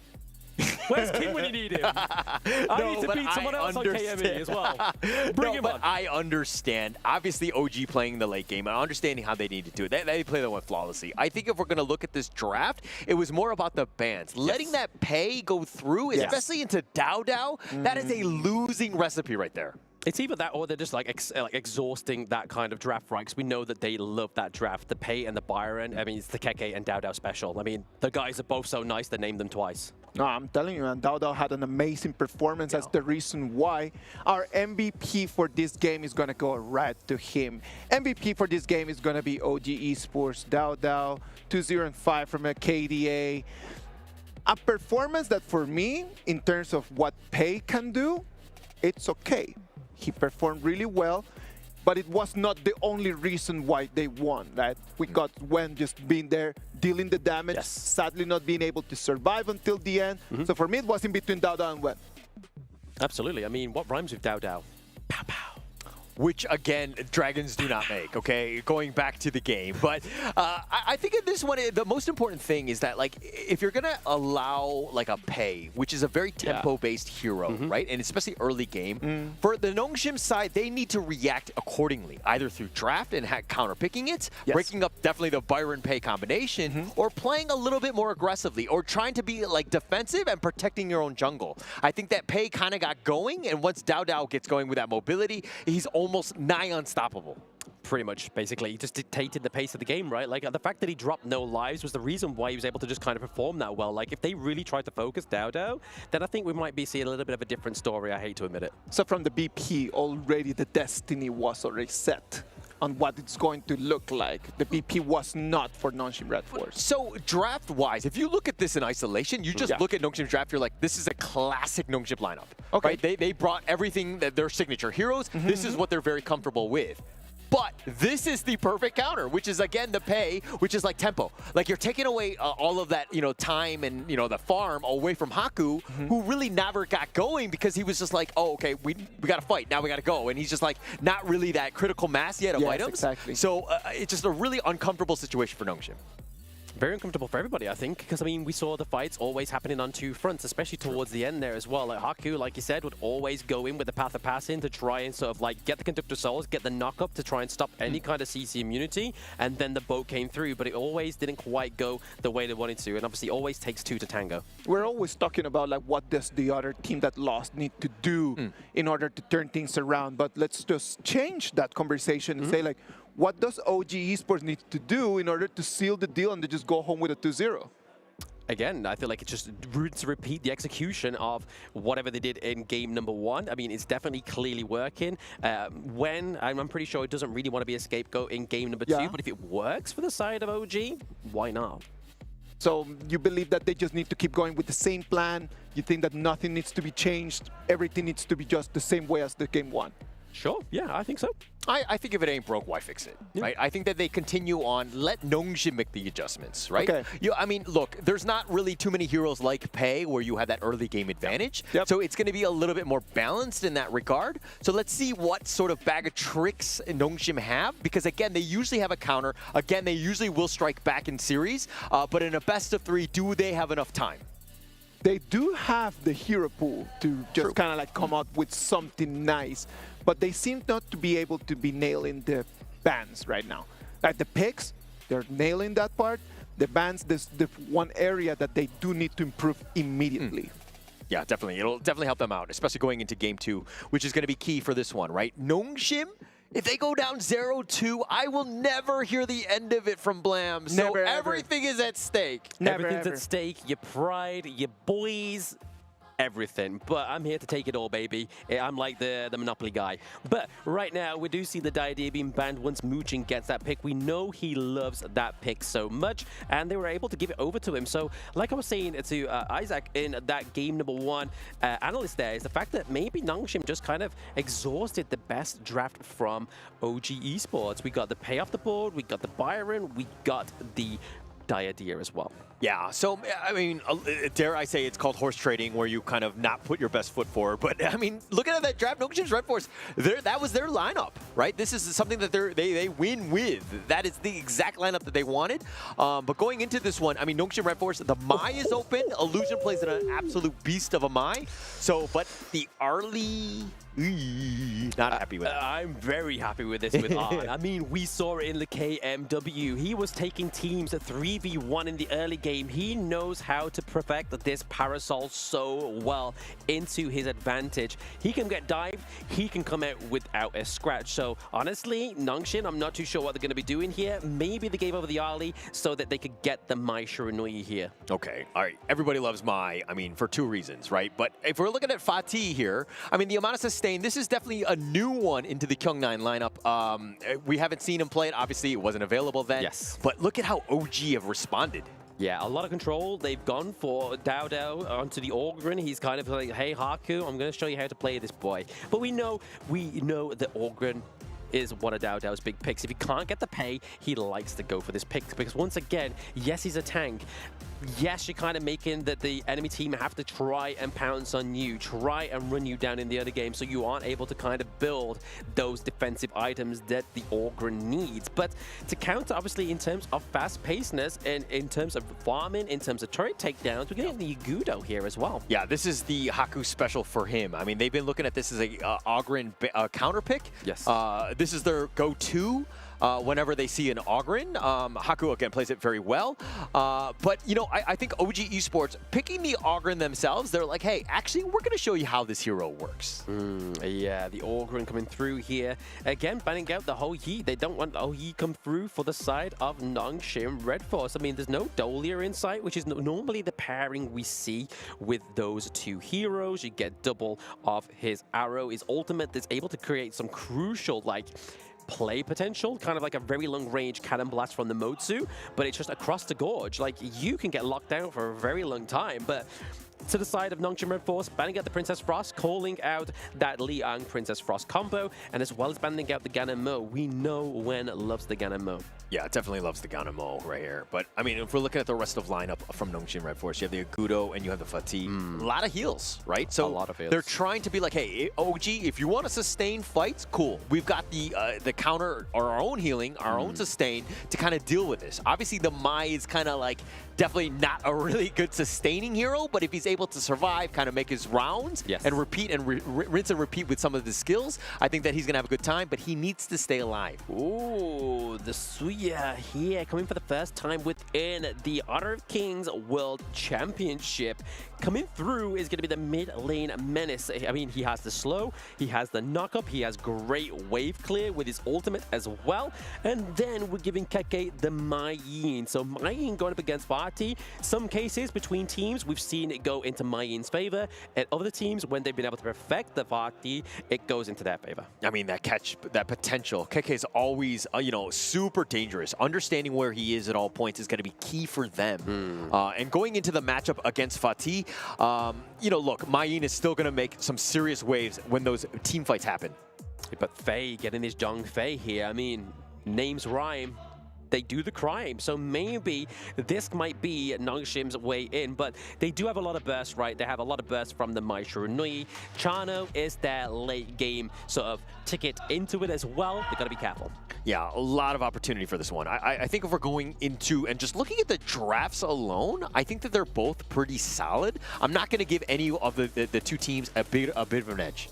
S13: Where's King when you need him? I need to beat someone else on KME as well. Bring him on.
S12: I understand. Obviously, OG playing the late game and understanding how they need to do it. They play that one flawlessly. I think if we're going to look at this draft, it was more about the bans. Letting that pay go through, especially into Dao Dao, that is a losing recipe right there.
S13: It's either that or they're just like exhausting that kind of draft, right? Because we know that they love that draft. The Pei and the Byron, I mean, it's the Keke and Dao Dao special. I mean, the guys are both so nice, they named them twice.
S11: No, I'm telling you, man, Dao Dao had an amazing performance. That's the reason why our MVP for this game is going to go right to him. MVP for this game is going to be OG Esports, Dao Dao, 2-0-5 from a KDA. A performance that for me, in terms of what Pei can do, it's okay. He performed really well. but it was not the only reason why they won, right? We got Wen just being there, dealing the damage, sadly not being able to survive until the end. So for me, it was in between Dao Dao and Wen.
S13: Absolutely. I mean, what rhymes with Dao Dao? Pow pow.
S12: Which, again, dragons do not make, okay? Going back to the game. But I think in this one, the most important thing is that, like, if you're going to allow, like, a Pei, which is a very tempo-based hero, right? And especially early game, for the Nongshim side, they need to react accordingly, either through draft and counter-picking it, breaking up definitely the Byron-Pei combination, or playing a little bit more aggressively, or trying to be, like, defensive and protecting your own jungle. I think that Pei kind of got going, and once Dao Dao gets going with that mobility, he's almost nigh unstoppable.
S13: Pretty much, basically. He just dictated the pace of the game, right? Like, the fact that he dropped no lives was the reason why he was able to just kind of perform that well. Like, if they really tried to focus Dao Dao, then I think we might be seeing a little bit of a different story, I hate to admit it.
S11: So from the BP, already the destiny was already set on what it's going to look like. The BP was not for Nongshim RedForce.
S12: So draft-wise, if you look at this in isolation, you just look at Nongshim's draft, you're like, this is a classic Nongshim lineup. Okay. Right? They brought everything, their signature heroes. This is what they're very comfortable with. But this is the perfect counter, which is, again, the Pei, which is like tempo. Like, you're taking away all of that, time and, the farm away from Haku, who really never got going because he was just like, oh, okay, we got to fight. Now we got to go. And he's just, like, not really that critical mass yet of items.
S11: Exactly.
S12: So it's just a really uncomfortable situation for Nongshim.
S13: Very uncomfortable for everybody, I think, because, I mean, we saw the fights always happening on two fronts, especially towards the end there as well. Like, Haku, like you said, would always go in with the Path of Passing to try and sort of, like, get the Conductor Souls, get the knock-up to try and stop any kind of CC immunity, and then the boat came through, but it always didn't quite go the way they wanted to, and obviously always takes two to tango.
S11: We're always talking about, like, what does the other team that lost need to do in order to turn things around, but let's just change that conversation and say, like, what does OG Esports need to do in order to seal the deal and to just go home with a 2-0?
S13: Again, I feel like it's just to repeat the execution of whatever they did in game number 1. I mean, it's definitely clearly working. I'm pretty sure it doesn't really want to be a scapegoat in game number 2, but if it works for the side of OG, why not?
S11: So you believe that they just need to keep going with the same plan? You think that nothing needs to be changed? Everything needs to be just the same way as the game 1?
S13: Sure, yeah, I think so.
S12: I think if it ain't broke, why fix it, right? I think that they continue on, let Nongshim make the adjustments, right?
S11: Okay.
S12: I mean, look, there's not really too many heroes like Pei where you have that early game advantage. So it's going to be a little bit more balanced in that regard. So let's see what sort of bag of tricks Nongshim have, because again, they usually have a counter. Again, they usually will strike back in series, but in a best of 3, do they have enough time?
S11: They do have the hero pool to just kind of like come out with something nice, but they seem not to be able to be nailing the bans right now. Like the picks, they're nailing that part. The bans, there's the one area that they do need to improve immediately.
S12: Yeah, definitely. It'll definitely help them out, especially going into game 2, which is going to be key for this one, right? Nongshim, if they go down 0-2, I will never hear the end of it from Blam. So
S11: Never,
S12: everything is at stake.
S13: Everything's at stake. Your pride, your boys, everything. But I'm here to take it all, baby. I'm like the Monopoly guy. But right now, we do see the Diadem being banned once Muchin gets that pick. We know he loves that pick so much, and they were able to give it over to him. So, like I was saying to Isaac in that game number 1 analyst there, is the fact that maybe Nongshim just kind of exhausted the best draft from OG Esports. We got the Pei off the board, we got the Byron, we got the Diadem as well.
S12: Yeah, so, I mean, dare I say it's called horse trading, where you kind of not put your best foot forward. But, I mean, looking at that draft, Nongshim's RedForce, that was their lineup, right? This is something that they win with. That is the exact lineup that they wanted. But going into this one, I mean, Nongshim RedForce, the Mai is open. Illusion plays an absolute beast of a Mai. So, but the early... not happy with it.
S13: I'm very happy with this with Arn. I mean, we saw it in the KMW. He was taking teams at 3v1 in the early game. He knows how to perfect this Parasol so well into his advantage. He can get dived. He can come out without a scratch. So honestly, Nongshim, I'm not too sure what they're going to be doing here. Maybe they gave over the early so that they could get the Mai Shiranui here.
S12: Okay, all right. Everybody loves Mai, I mean, for 2 reasons, right? But if we're looking at Fatih here, I mean, the Amana Sustain, this is definitely a new one into the Kyung9 lineup. We haven't seen him play it. Obviously, it wasn't available then.
S13: Yes.
S12: But look at how OG have responded.
S13: Yeah, a lot of control. They've gone for Dao Dao onto the Orgrin. He's kind of like, hey, Haku, I'm going to show you how to play this boy. But we know the Orgrin is one of DAO's big picks. If he can't get the pay, he likes to go for this pick because once again, yes, he's a tank. Yes, you're kind of making that the enemy team have to try and pounce on you, try and run you down in the other game, so you aren't able to kind of build those defensive items that the Orgrin needs. But to counter, obviously, in terms of fast-pacedness and in terms of farming, in terms of turret takedowns, we're getting the Yagudo here as well.
S12: Yeah, this is the Haku special for him. I mean, they've been looking at this as a Orgrin counter pick.
S13: Yes.
S12: This is their go-to. Whenever they see an Orgrin. Haku, again, plays it very well. But, you know, I think OG Esports, picking the Orgrin themselves, they're like, hey, actually, we're going to show you how this hero works.
S13: Yeah, the Orgrin coming through here. Again, banning out the Ho Yi. They don't want Ho Yi come through for the side of Nongshim RedForce. I mean, there's no Dolia in sight, which is normally the pairing we see with those two heroes. You get double of his arrow. His ultimate is able to create some crucial, like, play potential, kind of like a very long range cannon blast from the Motsu, but it's just across the gorge. Like, you can get locked down for a very long time, but to the side of Nongshim RedForce, banning out the Princess Frost, calling out that Liang Princess Frost combo, and as well as banning out the Ganon Mo. We know Wen loves the Ganon Mo.
S12: Yeah, it definitely loves the Ganon Mo right here. But, I mean, if we're looking at the rest of lineup from Nongshim RedForce, you have the Agudo and you have the Fatih. A lot of heals, right? So
S13: a lot of heals.
S12: They're trying to be like, hey, OG, if you want to sustain fights, cool. We've got the counter or our own healing, our own sustain to kind of deal with this. Obviously, the Mai is kind of like definitely not a really good sustaining hero, but if he's able to survive, kind of make his rounds and repeat and rinse and repeat with some of the skills, I think that he's going to have a good time, but he needs to stay alive.
S13: Ooh, the Suya here coming for the first time within the Honor of Kings World Championship. Coming through is going to be the mid lane menace. I mean, he has the slow, he has the knock-up, he has great wave clear with his ultimate as well. And then we're giving Keke the Mai Yin. So Mai Yin going up against Fatih. Some cases between teams, we've seen it go into Mai Yin's favor. And other teams, when they've been able to perfect the Fatih, it goes into their favor.
S12: I mean, that catch, that potential. Keke is always, you know, super dangerous. Understanding where he is at all points is going to be key for them. And going into the matchup against Fatih, you know, look, Mai Yin is still going to make some serious waves when those team fights happen.
S13: But Fei getting this Zhong Fei here, I mean, names rhyme. They do the crime, so maybe this might be Nongshim's way in, but they do have a lot of bursts, right? They have a lot of bursts from the Mai Shrew Nui. Chano is their late game sort of ticket into it as well. They gotta be careful.
S12: Yeah, a lot of opportunity for this one. I think if we're going into and just looking at the drafts alone, I think that they're both pretty solid. I'm not going to give any of the two teams a bit of an edge.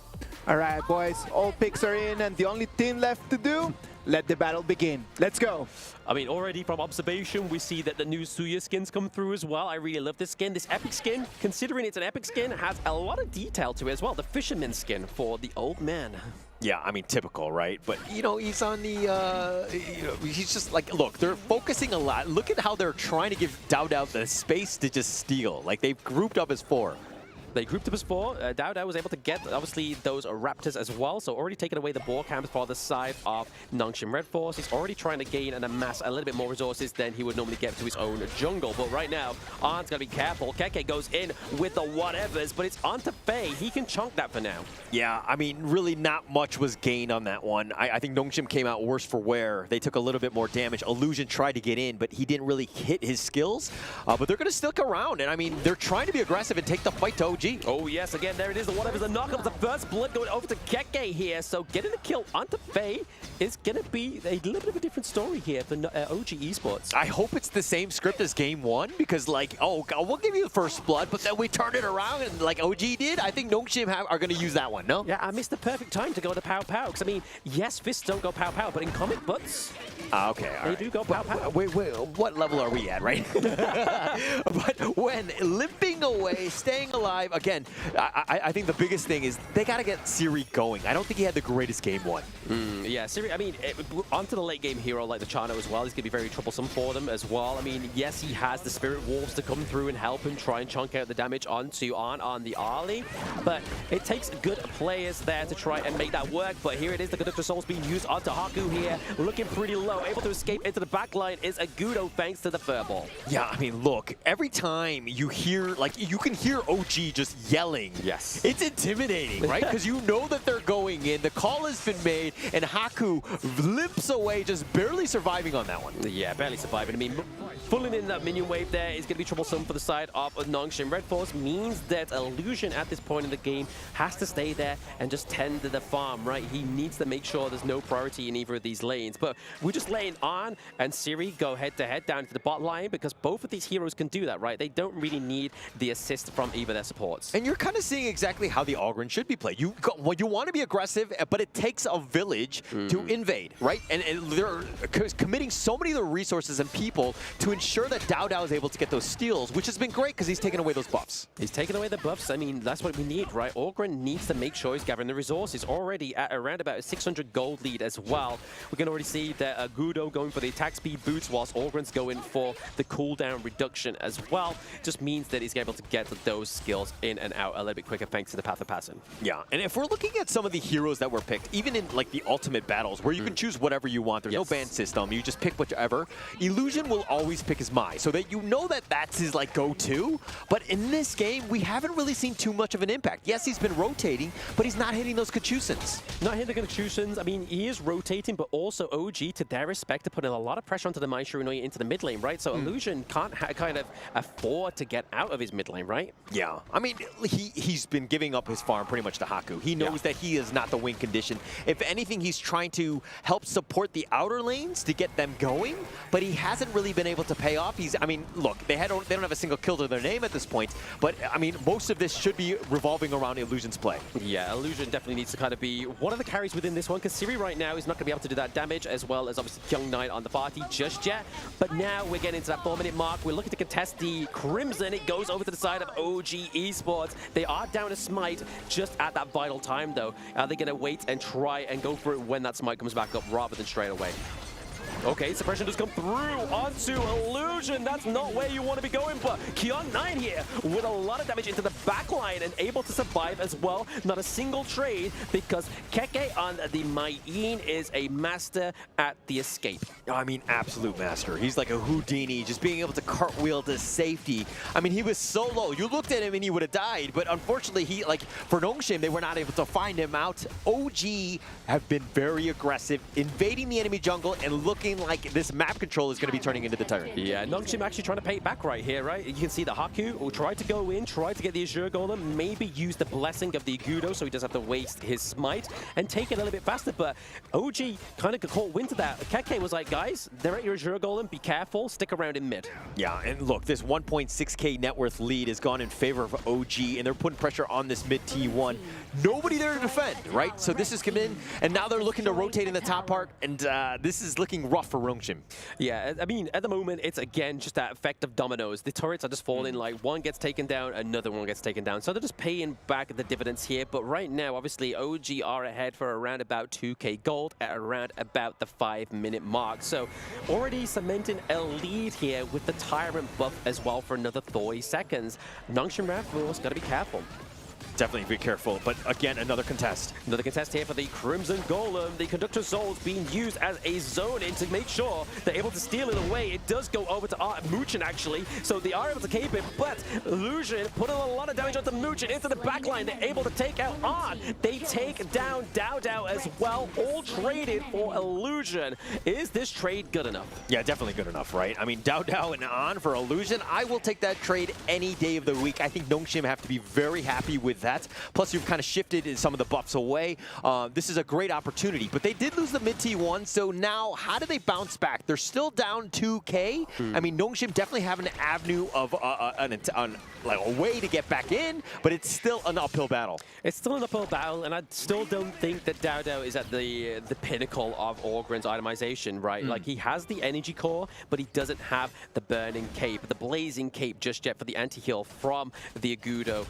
S11: All right, boys, all picks are in, and the only thing left to do, let the battle begin. Let's go.
S13: I mean, already from observation, we see that the new Suya skins come through as well. I really love this skin. This epic skin, considering it's an epic skin, has a lot of detail to it as well. The fisherman skin for the old man.
S12: Yeah, I mean, typical, right? But, you know, he's on the, you know, he's just like, look, they're focusing a lot. Look at how they're trying to give DAO the space to just steal. Like, they've grouped up as 4.
S13: They grouped up as 4. DAO was able to get, obviously, those Raptors as well. So already taking away the ball camps for the side of Nongshim RedForce. He's already trying to gain and amass a little bit more resources than he would normally get to his own jungle. But right now, Arn's got to be careful. Keke goes in with the whatevers, but it's on to Fei. He can chunk that for now.
S12: Yeah, I mean, really not much was gained on that one. I think Nongshim came out worse for wear. They took a little bit more damage. Illusion tried to get in, but he didn't really hit his skills. But they're going to stick around. And I mean, they're trying to be aggressive and take the fight to OG.
S13: Oh, yes, again, there it is. The whatever's a knockup. The first blood going over to Keke here. So getting the kill onto Fei is going to be a little bit of a different story here for OG Esports.
S12: I hope it's the same script as game 1 because, like, oh, we'll give you the first blood, but then we turn it around and like OG did. I think Nongshim are going to use that one, no?
S13: Yeah, I missed the perfect time to go to Pow Pow because, I mean, yes, fists don't go Pow Pow, but in comic books,
S12: okay,
S13: they do go Pow Pow.
S12: Wait, what level are we at, right? But when limping away, staying alive, again, I think the biggest thing is they got to get Siri going. I don't think he had the greatest game 1.
S13: Yeah, Siri, I mean, onto the late game hero like the Chano as well. He's going to be very troublesome for them as well. I mean, yes, he has the Spirit Wolves to come through and help him try and chunk out the damage onto on the Arlie, but it takes good players there to try and make that work. But here it is, the Conductor Soul's being used onto Haku here, looking pretty low, able to escape into the back line is Agudo thanks to the Furball.
S12: Yeah, I mean, look, every time you hear, like, you can hear OG just just yelling.
S13: Yes.
S12: It's intimidating, right? Because you know that they're going in, the call has been made, and Haku limps away, just barely surviving on that one.
S13: Yeah, barely surviving. I mean, pulling in that minion wave there is going to be troublesome for the side of Nongshim. RedForce means that Illusion at this point in the game has to stay there and just tend to the farm, right? He needs to make sure there's no priority in either of these lanes. But we're just laying on, and Siri go head-to-head down to the bot line because both of these heroes can do that, right? They don't really need the assist from either their supports.
S12: And you're kind of seeing exactly how the Oghren should be played. You want to be aggressive, but it takes a village to invade, right? And they're committing so many of the resources and people to ensure that Dao is able to get those steals, which has been great because he's taken away those buffs.
S13: He's taken away the buffs. I mean, that's what we need, right? Oghren needs to make sure he's gathering the resources. Already at around about a 600 gold lead as well. We can already see that Gudo going for the attack speed boots whilst Ogren's going for the cooldown reduction as well. Just means that he's able to get those skills in and out a little bit quicker thanks to the Path of Passing.
S12: Yeah, and if we're looking at some of the heroes that were picked, even in like the ultimate battles where you can choose whatever you want, there's no ban system, you just pick whichever, Illusion will always pick his Mai, so that you know that that's his like go-to, but in this game, we haven't really seen too much of an impact. Yes, he's been rotating, but he's not hitting those Kachusins.
S13: Not hitting the Kachusins. I mean, he is rotating, but also OG, to their respect, to put in a lot of pressure onto the Mai Shrew into the mid lane, right? So Illusion can't kind of afford to get out of his mid lane, right?
S12: Yeah, I mean, he's been giving up his farm pretty much to Haku. He knows that he is not the win condition. If anything, he's trying to help support the outer lanes to get them going, but he hasn't really been able to pay off. I mean, look, they don't have a single kill to their name at this point, but I mean, most of this should be revolving around Illusion's play.
S13: Yeah, Illusion definitely needs to kind of be one of the carries within this one, because Siri right now is not going to be able to do that damage, as well as obviously Young Knight on the party just yet. But now we're getting into that 4-minute mark. We're looking to contest the Crimson. It goes over to the side of OG Esports. They are down a smite just at that vital time, though. Are they going to wait and try and go for it when that smite comes back up rather than straight away? Okay, suppression does come through onto Illusion. That's not where you want to be going, but Kyung9 here with a lot of damage into the back line and able to survive as well. Not a single trade because Keke on the Mayin is a master at the escape.
S12: I mean, absolute master. He's like a Houdini, just being able to cartwheel to safety. I mean, he was so low. You looked at him and he would have died, but unfortunately, for Nongshim, they were not able to find him out. OG have been very aggressive, invading the enemy jungle and looking like this map control is going to be turning into the Tyrant.
S13: Yeah, Nongshim actually trying to pay it back right here, right? You can see the Haku will try to go in, try to get the Azure Golem, maybe use the blessing of the Gudo so he doesn't have to waste his smite and take it a little bit faster, but OG kind of caught wind to that. Keke was like, guys, they're at your Azure Golem, be careful, stick around in mid.
S12: Yeah, and look, this 1.6k net worth lead has gone in favor of OG, and they're putting pressure on this mid T1. Nobody there to defend, right? So this has come in, and now they're looking to rotate in the top part, and this is looking rough for Nongshim.
S13: Yeah, I mean, at the moment, it's again just that effect of dominoes. The turrets are just falling, like one gets taken down, another one gets taken down. So they're just paying back the dividends here. But right now, obviously, OG are ahead for around about 2k gold at around about the 5-minute mark. So already cementing a lead here with the Tyrant buff as well for another 30 seconds. Nongshim RedForce got to be careful.
S12: Definitely be careful, but again, another contest.
S13: Another contest here for the Crimson Golem. The Conductor Souls being used as a zone in to make sure they're able to steal it away. It does go over to Muchin, actually, so they are able to keep it, but Illusion putting a lot of damage onto Muchin into the backline. They're able to take out On. They take down Dao as well, all traded for Illusion. Is this trade good enough?
S12: Yeah, definitely good enough, right? I mean, Dao and On for Illusion, I will take that trade any day of the week. I think Nongshim have to be very happy with that. Plus, you've kind of shifted some of the buffs away. This is a great opportunity, but they did lose the mid T1, so now how do they bounce back? They're still down 2k. I mean, Nongshim definitely have an avenue of like a way to get back in, but it's still an uphill battle.
S13: It's still an uphill battle, and I still don't think that Dao is at the pinnacle of Ogren's itemization, right? Like, he has the energy core, but he doesn't have the burning cape, the blazing cape just yet for the anti-heal from the Agudo.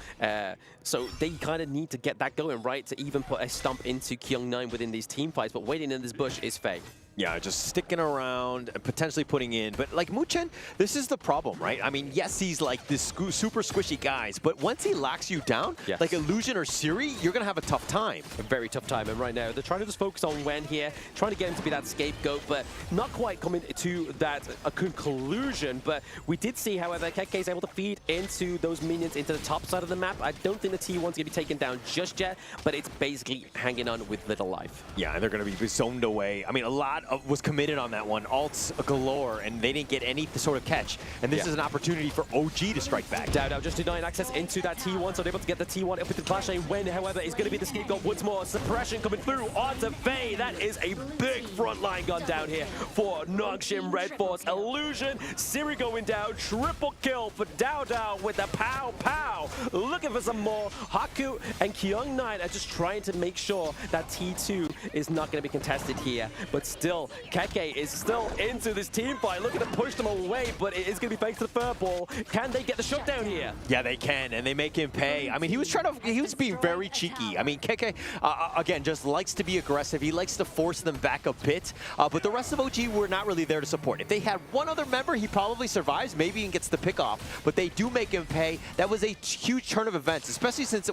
S13: So they kind of need to get that going, right, to even put a stomp into Kyung9 within these team fights, but waiting in this bush is Faye.
S12: Yeah, just sticking around and potentially putting in. But like Muchen, this is the problem, right? I mean, yes, he's like this super squishy guys, but once he locks you down, like Illusion or Siri, you're going to have a tough time.
S13: A very tough time. And right now, they're trying to just focus on Wen here, trying to get him to be that scapegoat, but not quite coming to that a conclusion. But we did see, however, KK is able to feed into those minions into the top side of the map. I don't think the T1's going to be taken down just yet, but it's basically hanging on with little life.
S12: Yeah, and they're going to be zoned away. I mean, a lot was committed on that one. Alts galore, and they didn't get any sort of catch. And this is an opportunity for OG to strike back.
S13: Down just denying access into that T1, so they're able to get the T1 up into the clash lane. Wen, however, is going to be the scapegoat once more. Suppression coming through onto Faye. That is a big front line gun down here for Nongshim RedForce. Illusion, Siri going down. Triple kill for Dao with the pow pow. Looking for some more. Haku and Kyung9 are just trying to make sure that T2 is not going to be contested here. But still, Keke is still into this team fight, looking to push them away, but it is going to be thanks to the furball. Can they get the shutdown here?
S12: Yeah, they can, and they make him pay. I mean, he was being very cheeky. I mean, Keke, again, just likes to be aggressive. He likes to force them back a bit, but the rest of OG were not really there to support. If they had one other member, he probably survives, maybe even gets the pick off, but they do make him pay. That was a huge turn of events, especially since,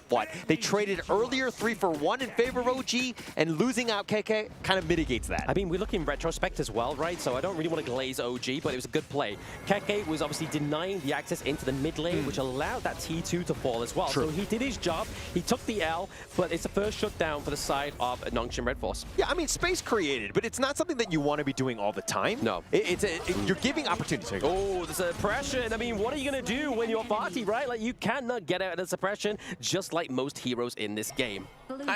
S12: they traded earlier 3 for 1 in favor of OG, and losing out KK kind of mitigates that.
S13: I mean, we look in retrospect as well, right? So I don't really want to glaze OG, but it was a good play. KK was obviously denying the access into the mid lane, which allowed that T2 to fall as well.
S12: True.
S13: So he did his job. He took the L, but it's the first shutdown for the side of Nongshim RedForce.
S12: Yeah, I mean, space created, but it's not something that you want to be doing all the time.
S13: No.
S12: You're giving opportunities.
S13: Oh, the suppression. I mean, what are you going to do when you're party, right? Like, you cannot get out of the suppression, just like most heroes in this game.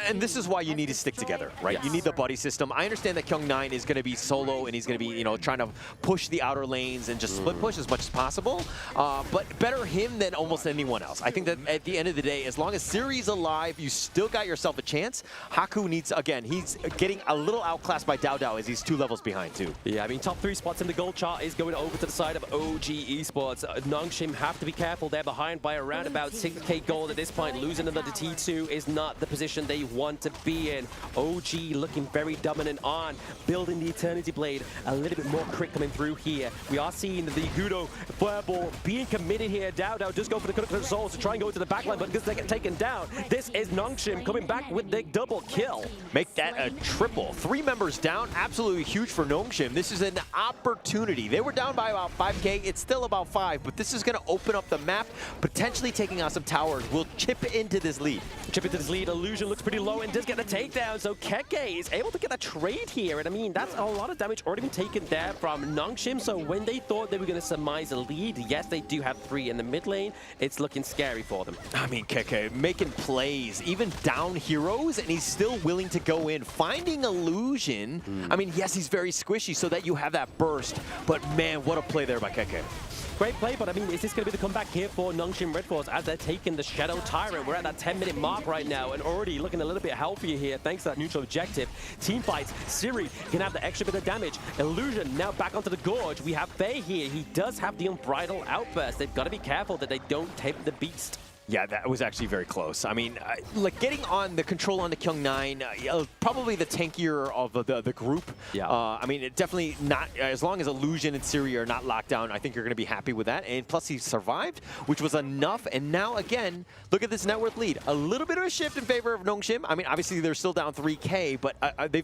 S12: And this is why you need to stick together, right?
S13: Yes.
S12: You need the buddy system. I understand that Kyung9 is going to be solo and he's going to be, trying to push the outer lanes and just split push as much as possible. But better him than almost anyone else. I think that at the end of the day, as long as Siri's alive, you still got yourself a chance. Haku needs, again, he's getting a little outclassed by Dao as he's 2 levels behind too.
S13: Yeah, I mean, top 3 spots in the gold chart is going over to the side of OG Esports. Nongshim have to be careful. They're behind by around about 6k gold at this point. Losing another T2 is not the position they want to be in. OG looking very dominant on building the Eternity Blade. A little bit more crit coming through here. We are seeing the Gudo Fireball being committed here. Dao just go for the critical souls to try and go into the backline, but because they get taken down, this is Nongshim coming back with the double kill.
S12: Make that a triple. 3 members down, absolutely huge for Nongshim. This is an opportunity. They were down by about 5k. It's still about 5, but this is going to open up the map, potentially taking out some towers. We'll chip into this lead.
S13: Chip into this lead. Illusion looks pretty low and does get the takedown, so Keke is able to get a trade here, and I mean, that's a lot of damage already been taken there from Nongshim, so when they thought they were going to surmise a lead, yes, they do have 3 in the mid lane, it's looking scary for them.
S12: I mean, Keke making plays, even down heroes, and he's still willing to go in, finding Illusion. I mean, yes, he's very squishy so that you have that burst, but man, what a play there by Keke.
S13: Great play, but I mean, is this going to be the comeback here for Nongshim RedForce as they're taking the Shadow Tyrant? We're at that 10-minute mark right now and already looking a little bit healthier here thanks to that neutral objective. Team fights, Siri can have the extra bit of damage. Illusion now back onto the Gorge. We have Faye here. He does have the Unbridled Outburst. They've got to be careful that they don't tape the beast.
S12: Yeah, that was actually very close. I mean, like getting on the control on the Kyung9, probably the tankier of the group.
S13: Yeah.
S12: I mean, it definitely not, as long as Illusion and Siri are not locked down, I think you're going to be happy with that. And plus he survived, which was enough. And now again, look at this net worth lead. A little bit of a shift in favor of Nongshim. I mean, obviously they're still down 3k, but they're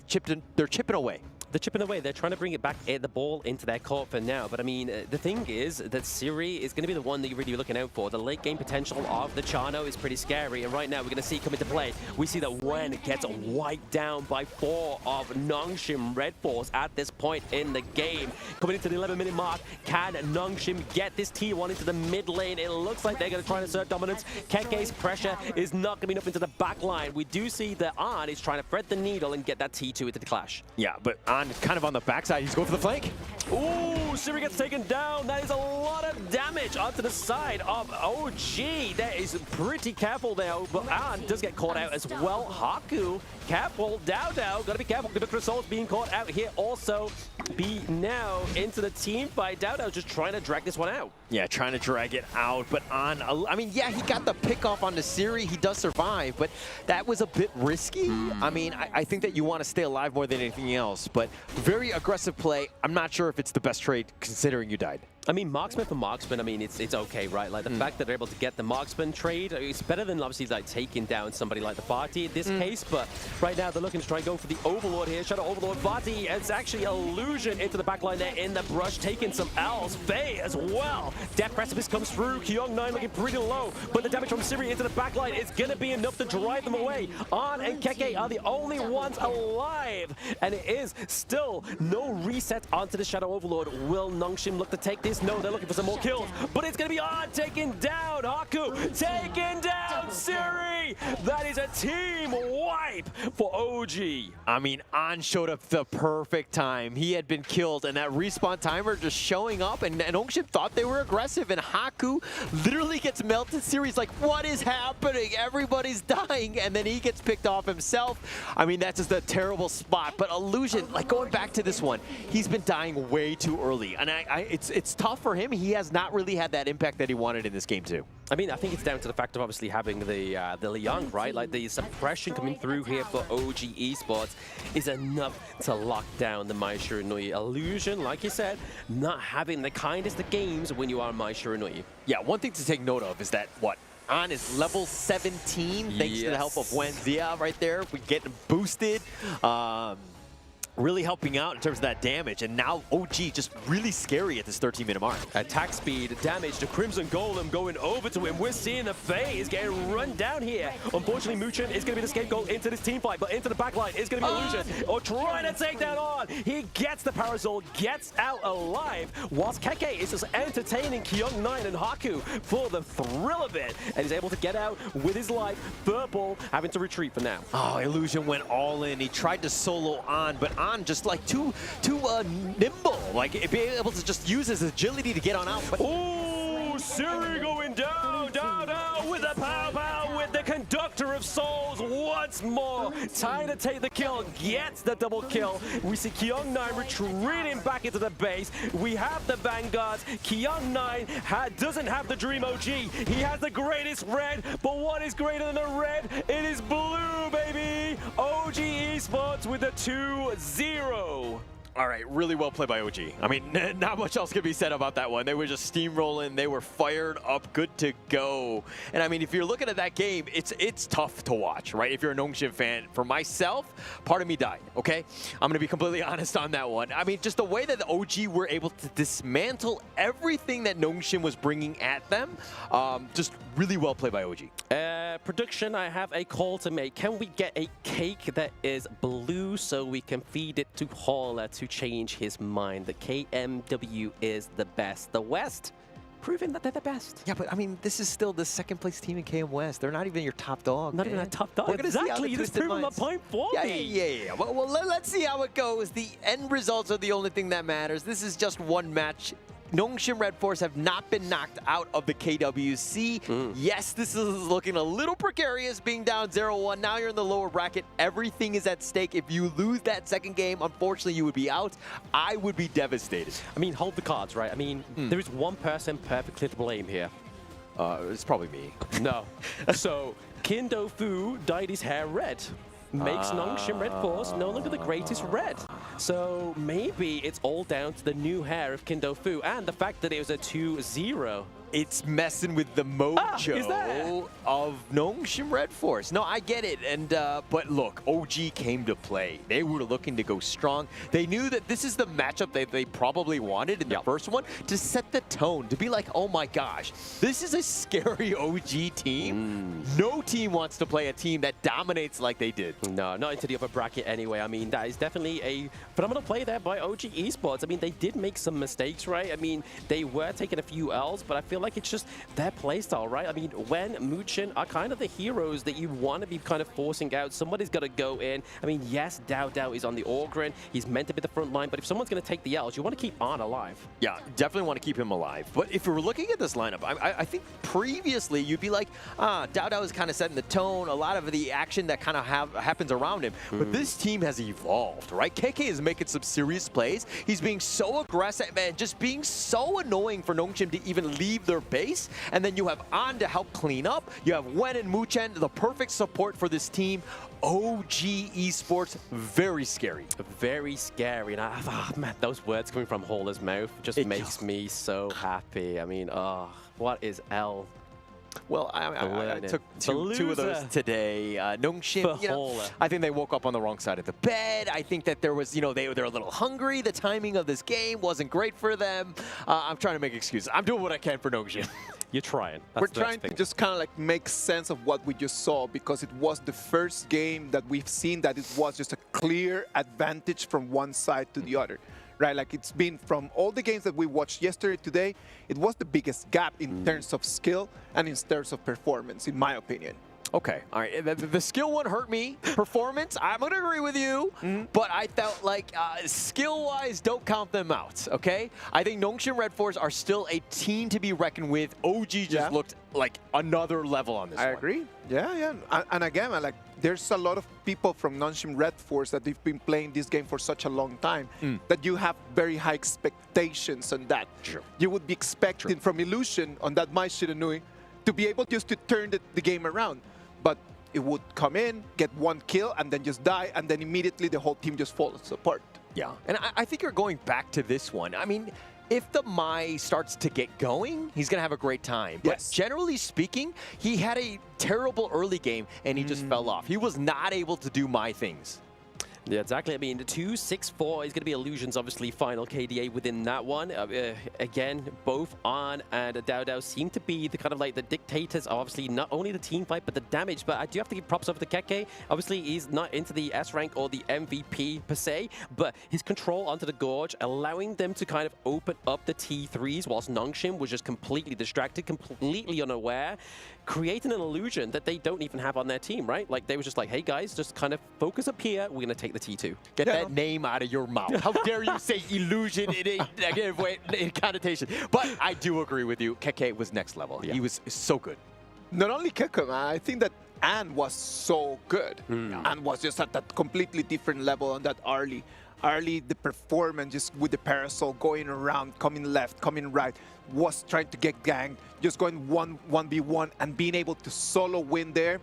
S12: chipping away.
S13: They're chipping away. They're trying to bring it back, the ball into their court for now. But I mean, the thing is that Siri is going to be the one that you're really looking out for. The late game potential of the Chano is pretty scary. And right now, we're going to see come into play. We see that Wen gets wiped down by 4 of Nongshim RedForce at this point in the game. Coming into the 11-minute mark, can Nongshim get this T1 into the mid lane? It looks like they're going to try and assert dominance. Keke's pressure is not coming up into the back line. We do see that An is trying to thread the needle and get that T2 into the clash.
S12: Yeah, but An kind of on the backside. He's going for the flank.
S13: Ooh, Siri gets taken down. That is a lot of damage onto the side of OG. That is pretty careful there, but An does get caught out as well. Haku, careful. Dao, gotta be careful. The Souls being caught out here also. Be now into the team fight. Dao just trying to drag this one out.
S12: Yeah, trying to drag it out, but An, I mean, yeah, he got the pick off on the Siri. He does survive, but that was a bit risky. I mean, I think that you want to stay alive more than anything else, but very aggressive play. I'm not sure if it's the best trade considering you died.
S13: I mean, marksman for marksman, I mean, it's okay, right? Like, the fact that they're able to get the marksman trade, it's better than, obviously, like, taking down somebody like the Vati in this case, but right now they're looking to try and go for the Overlord here. Shadow Overlord, Vati, it's actually Illusion into the backline there in the brush, taking some L's. Faye as well. Death Precipice comes through. Kyung9 looking pretty low, but the damage from Siri into the backline is going to be enough to drive them away. An and Keke are the only ones alive, and it is still no reset onto the Shadow Overlord. Will Nongshim look to take this? No, they're looking for some more kills, but it's going to be An taken down. Haku taken down. Siri. That is a team wipe for OG.
S12: I mean, An showed up the perfect time. He had been killed, and that respawn timer just showing up, and Nongshim thought they were aggressive, and Haku literally gets melted. Siri's like, what is happening? Everybody's dying, and then he gets picked off himself. I mean, that's just a terrible spot, but Illusion, like going back to this one, he's been dying way too early, and it's tough for him. He has not really had that impact that he wanted in this game too.
S13: I mean, I think it's down to the fact of obviously having the Liang, right? Like, the suppression coming through here for OG Esports is enough to lock down the Mai Shiranui. Illusion, like you said, not having the kindest of games when you are Mai Shiranui.
S12: Yeah, one thing to take note of is that, An is level 17, thanks to the help of Wenzia right there. We get boosted. Really helping out in terms of that damage, and now OG just really scary at this 13-minute mark.
S13: Attack speed, damage to Crimson Golem going over to him. We're seeing the Faye is getting run down here. Unfortunately, Muchen is going to be the scapegoat into this team fight, but into the backline is going to be Illusion. Or trying to take that on. He gets the Parasol, gets out alive, whilst Keke is just entertaining Kyung9 and Haku for the thrill of it, and he's able to get out with his life. Purple having to retreat for now.
S12: Oh, Illusion went all in. He tried to solo An, but An just like too nimble, like being able to just use his agility to get on out.
S13: Ooh, Siri going down with the pow with the Conductor of Souls once more. Trying to take the kill, gets the double kill. We see Kyung9 retreating back into the base. We have the Vanguards. Kyung9 doesn't have the Dream OG. He has the greatest red, but what is greater than the red? It is blue, baby. OG Esports with a 2-0.
S12: All right, really well played by OG. I mean, not much else could be said about that one. They were just steamrolling. They were fired up, good to go. And I mean, if you're looking at that game, it's tough to watch, right? If you're a Nongshim fan. For myself, part of me died, okay? I'm going to be completely honest on that one. I mean, just the way that the OG were able to dismantle everything that Nongshim was bringing at them, just really well played by OG.
S13: Production, I have a call to make. Can we get a cake that is blue so we can feed it to Hauler to change his mind? The KMW is the best. The West proving that they're the best.
S12: Yeah, but I mean, this is still the second place team in KM West. They're not even your top dog.
S13: Not even a top dog. Exactly, you just proved them a point for me.
S12: Yeah. Well, let's see how it goes. The end results are the only thing that matters. This is just one match. Nongshim RedForce have not been knocked out of the KWC. Yes, this is looking a little precarious, being down 0-1. Now you're in the lower bracket. Everything is at stake. If you lose that second game, unfortunately, you would be out. I would be devastated.
S13: I mean, hold the cards, right? I mean, there is one person perfectly to blame here.
S12: It's probably me.
S13: No. So, Kindo Fu dyed his hair red. Makes Nongshim RedForce no longer the greatest red. So maybe it's all down to the new hair of Kindo Fu and the fact that it was a 2-0.
S12: It's messing with the mojo of Nongshim RedForce. No, I get it. And but look, OG came to play. They were looking to go strong. They knew that this is the matchup that they probably wanted in the first one to set the tone, to be like, oh my gosh, this is a scary OG team. No team wants to play a team that dominates like they did.
S13: No, not into the upper bracket anyway. I mean, that is definitely a phenomenal play there by OG Esports. I mean, they did make some mistakes, right? I mean, they were taking a few L's, but I feel like it's just their playstyle, right? I mean, when Muchen are kind of the heroes that you want to be kind of forcing out, somebody's got to go in. I mean, yes, Dao is on the Orgrin. He's meant to be the front line, but if someone's going to take the L's, you want to keep An alive.
S12: Yeah, definitely want to keep him alive. But if we're looking at this lineup, I think previously you'd be like, Dao is kind of setting the tone, a lot of the action that kind of happens around him. But this team has evolved, right? KK is making some serious plays. He's being so aggressive and just being so annoying for Nongshim to even leave the their base, and then you have An to help clean up. You have Wen and Muchen, the perfect support for this team. OG Esports, very scary.
S13: Very scary. And man, those words coming from Hauler's mouth just makes me so happy. I mean, what is L?
S12: Well, I took two of those today. Nongshim, I think they woke up on the wrong side of the bed. I think that there was, they're a little hungry. The timing of this game wasn't great for them. I'm trying to make excuses. I'm doing what I can for Nongshim.
S13: You're trying.
S11: We're trying to just kind of like make sense of what we just saw, because it was the first game that we've seen that it was just a clear advantage from one side to the other. Right, like it's been from all the games that we watched yesterday, today, it was the biggest gap in terms of skill and in terms of performance, in my opinion.
S12: Okay, all right. The skill one hurt me. Performance, I'm going to agree with you, but I felt like skill-wise, don't count them out, okay? I think Nongshim RedForce are still a team to be reckoned with. OG just looked like another level on this one.
S11: I agree. Yeah. And again, there's a lot of people from Nongshim RedForce that they've been playing this game for such a long time that you have very high expectations on that.
S12: Sure.
S11: You would be expecting from Illusion on that Mai Shiranui to be able just to turn the game around. But it would come in, get one kill, and then just die, and then immediately the whole team just falls apart.
S12: Yeah, and I think you're going back to this one. I mean, if the Mai starts to get going, he's going to have a great time. But generally speaking, he had a terrible early game, and he just fell off. He was not able to do Mai things.
S13: Yeah, exactly. I mean, the 2-6-4 is going to be Illusion's obviously final KDA within that one. Again, both An and Dao seem to be the kind of like the dictators of obviously not only the team fight, but the damage. But I do have to give props over to Keke. Obviously, he's not into the S rank or the MVP per se, but his control onto the Gorge, allowing them to kind of open up the T3s whilst Nongshim was just completely distracted, completely unaware, creating an illusion that they don't even have on their team, right? Like, they were just like, hey guys, just kind of focus up here. We're going to take the T2.
S12: Get that name out of your mouth. How dare you say illusion in a negative way, in connotation. But I do agree with you. Keke was next level. He was so good.
S11: Not only Keke, man, I think that An was so good. An was just at that completely different level on that early. The performance just with the parasol going around, coming left, coming right, was trying to get ganged, just going 1v1 and being able to solo win there.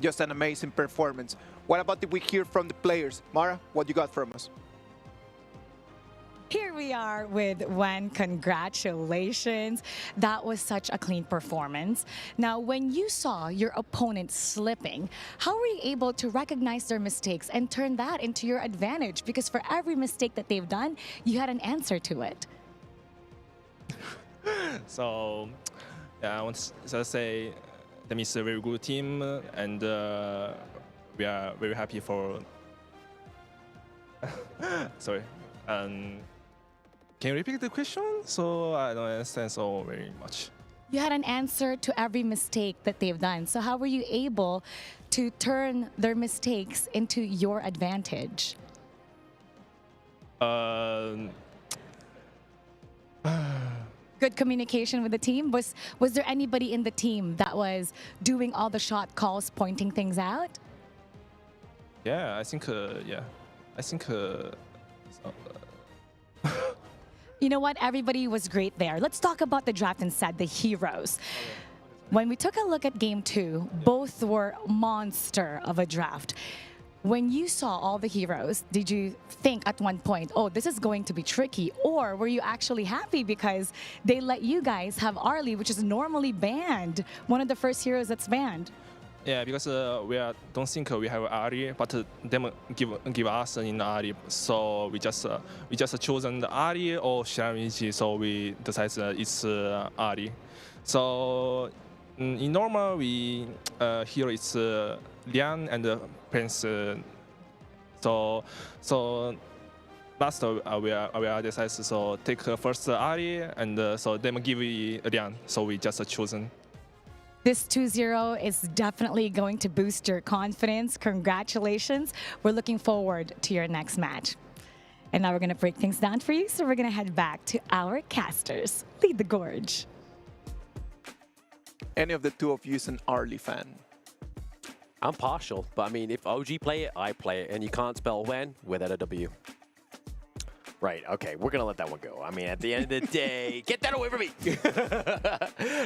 S11: Just an amazing performance. What about did we hear from the players? Mara, what you got from us?
S16: Here we are with Wen. Congratulations. That was such a clean performance. Now, when you saw your opponent slipping, how were you able to recognize their mistakes and turn that into your advantage? Because for every mistake that they've done, you had an answer to it.
S9: So, yeah, I want to say that is a very good team, and we are very happy for. Sorry. Can you repeat the question? So I don't understand so very much.
S16: You had an answer to every mistake that they've done. So how were you able to turn their mistakes into your advantage? Good communication with the team. Was there anybody in the team that was doing all the shot calls, pointing things out?
S9: Yeah, I think. Yeah, I think.
S16: You know what? Everybody was great there. Let's talk about the draft instead, the heroes. When we took a look at Game 2, both were monster of a draft. When you saw all the heroes, did you think at one point, oh, this is going to be tricky? Or were you actually happy because they let you guys have Arlie, which is normally banned, one of the first heroes that's banned?
S9: Yeah, because don't think we have Ari, but them give us in Ari, so we just chosen the Ari or Shiramichi, so we decided it's Ari. So in normal we hero is Lian and Prince. So last we are decided so take first Ari and so them give Lian, so we just chosen.
S16: This 2-0 is definitely going to boost your confidence. Congratulations. We're looking forward to your next match. And now we're going to break things down for you, so we're going to head back to our casters. Lead the Gorge.
S11: Any of the two of you is an Arlie fan?
S13: I'm partial, but I mean, if OG play it, I play it. And you can't spell when without a W.
S12: Right, okay, we're gonna let that one go. I mean, at the end of the day, get that away from me!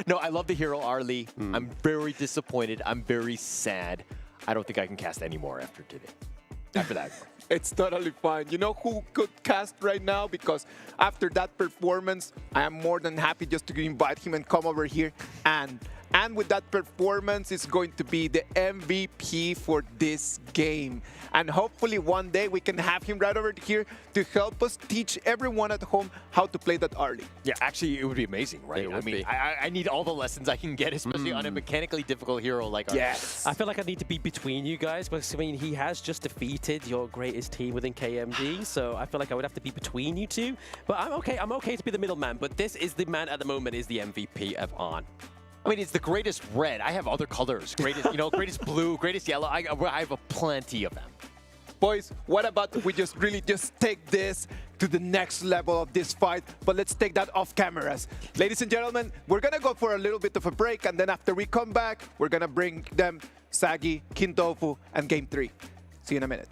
S12: No, I love the hero, Arlie. I'm very disappointed. I'm very sad. I don't think I can cast any more after today. After that.
S11: It's totally fine. You know who could cast right now? Because after that performance, I am more than happy just to invite him and come over here. And with that performance, it's going to be the MVP for this game. And hopefully one day we can have him right over here to help us teach everyone at home how to play that early.
S12: Yeah, actually, it would be amazing, right? I need all the lessons I can get, especially on a mechanically difficult hero like Arlie.
S13: Yes. I feel like I need to be between you guys, because I mean, he has just defeated your greatest team within KMD, so I feel like I would have to be between you two. But I'm okay to be the middleman, but this is the man at the moment is the MVP of On.
S12: I mean, it's the greatest red. I have other colors. Greatest, greatest blue, greatest yellow. I have plenty of them.
S11: Boys, what about if we just take this to the next level of this fight? But let's take that off cameras. Ladies and gentlemen, we're gonna go for a little bit of a break, and then after we come back, we're gonna bring them Sagi, Kintofu, and Game 3. See you in a minute.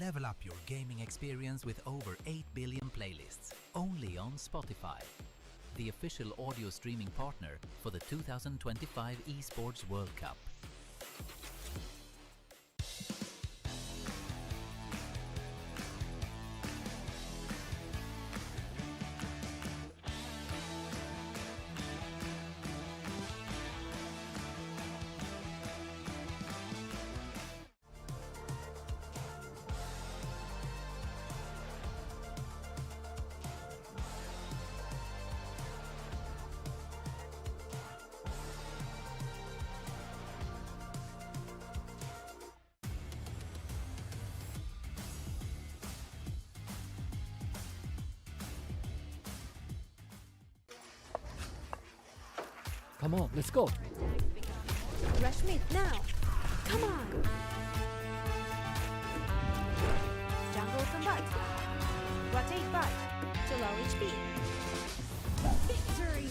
S18: Level up your gaming experience with over 8 billion playlists, only on Spotify, the official audio streaming partner for the 2025 Esports World Cup.
S2: Come on, let's go.
S3: Rush mid now. Come on. Jungle some butt. Rotate butt to low HP. Victory!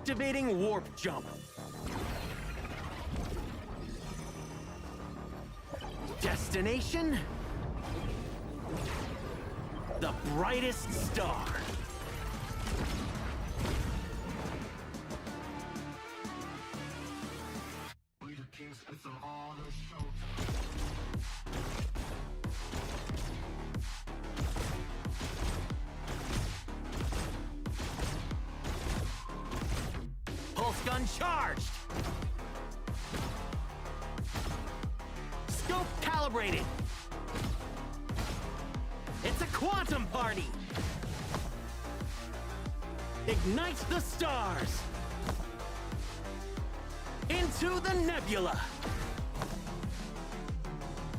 S12: Activating warp jump.
S19: Destination? The brightest star. Pulse gun charged. Scope calibrated. It's a quantum party. Ignite the stars. Into the nebula.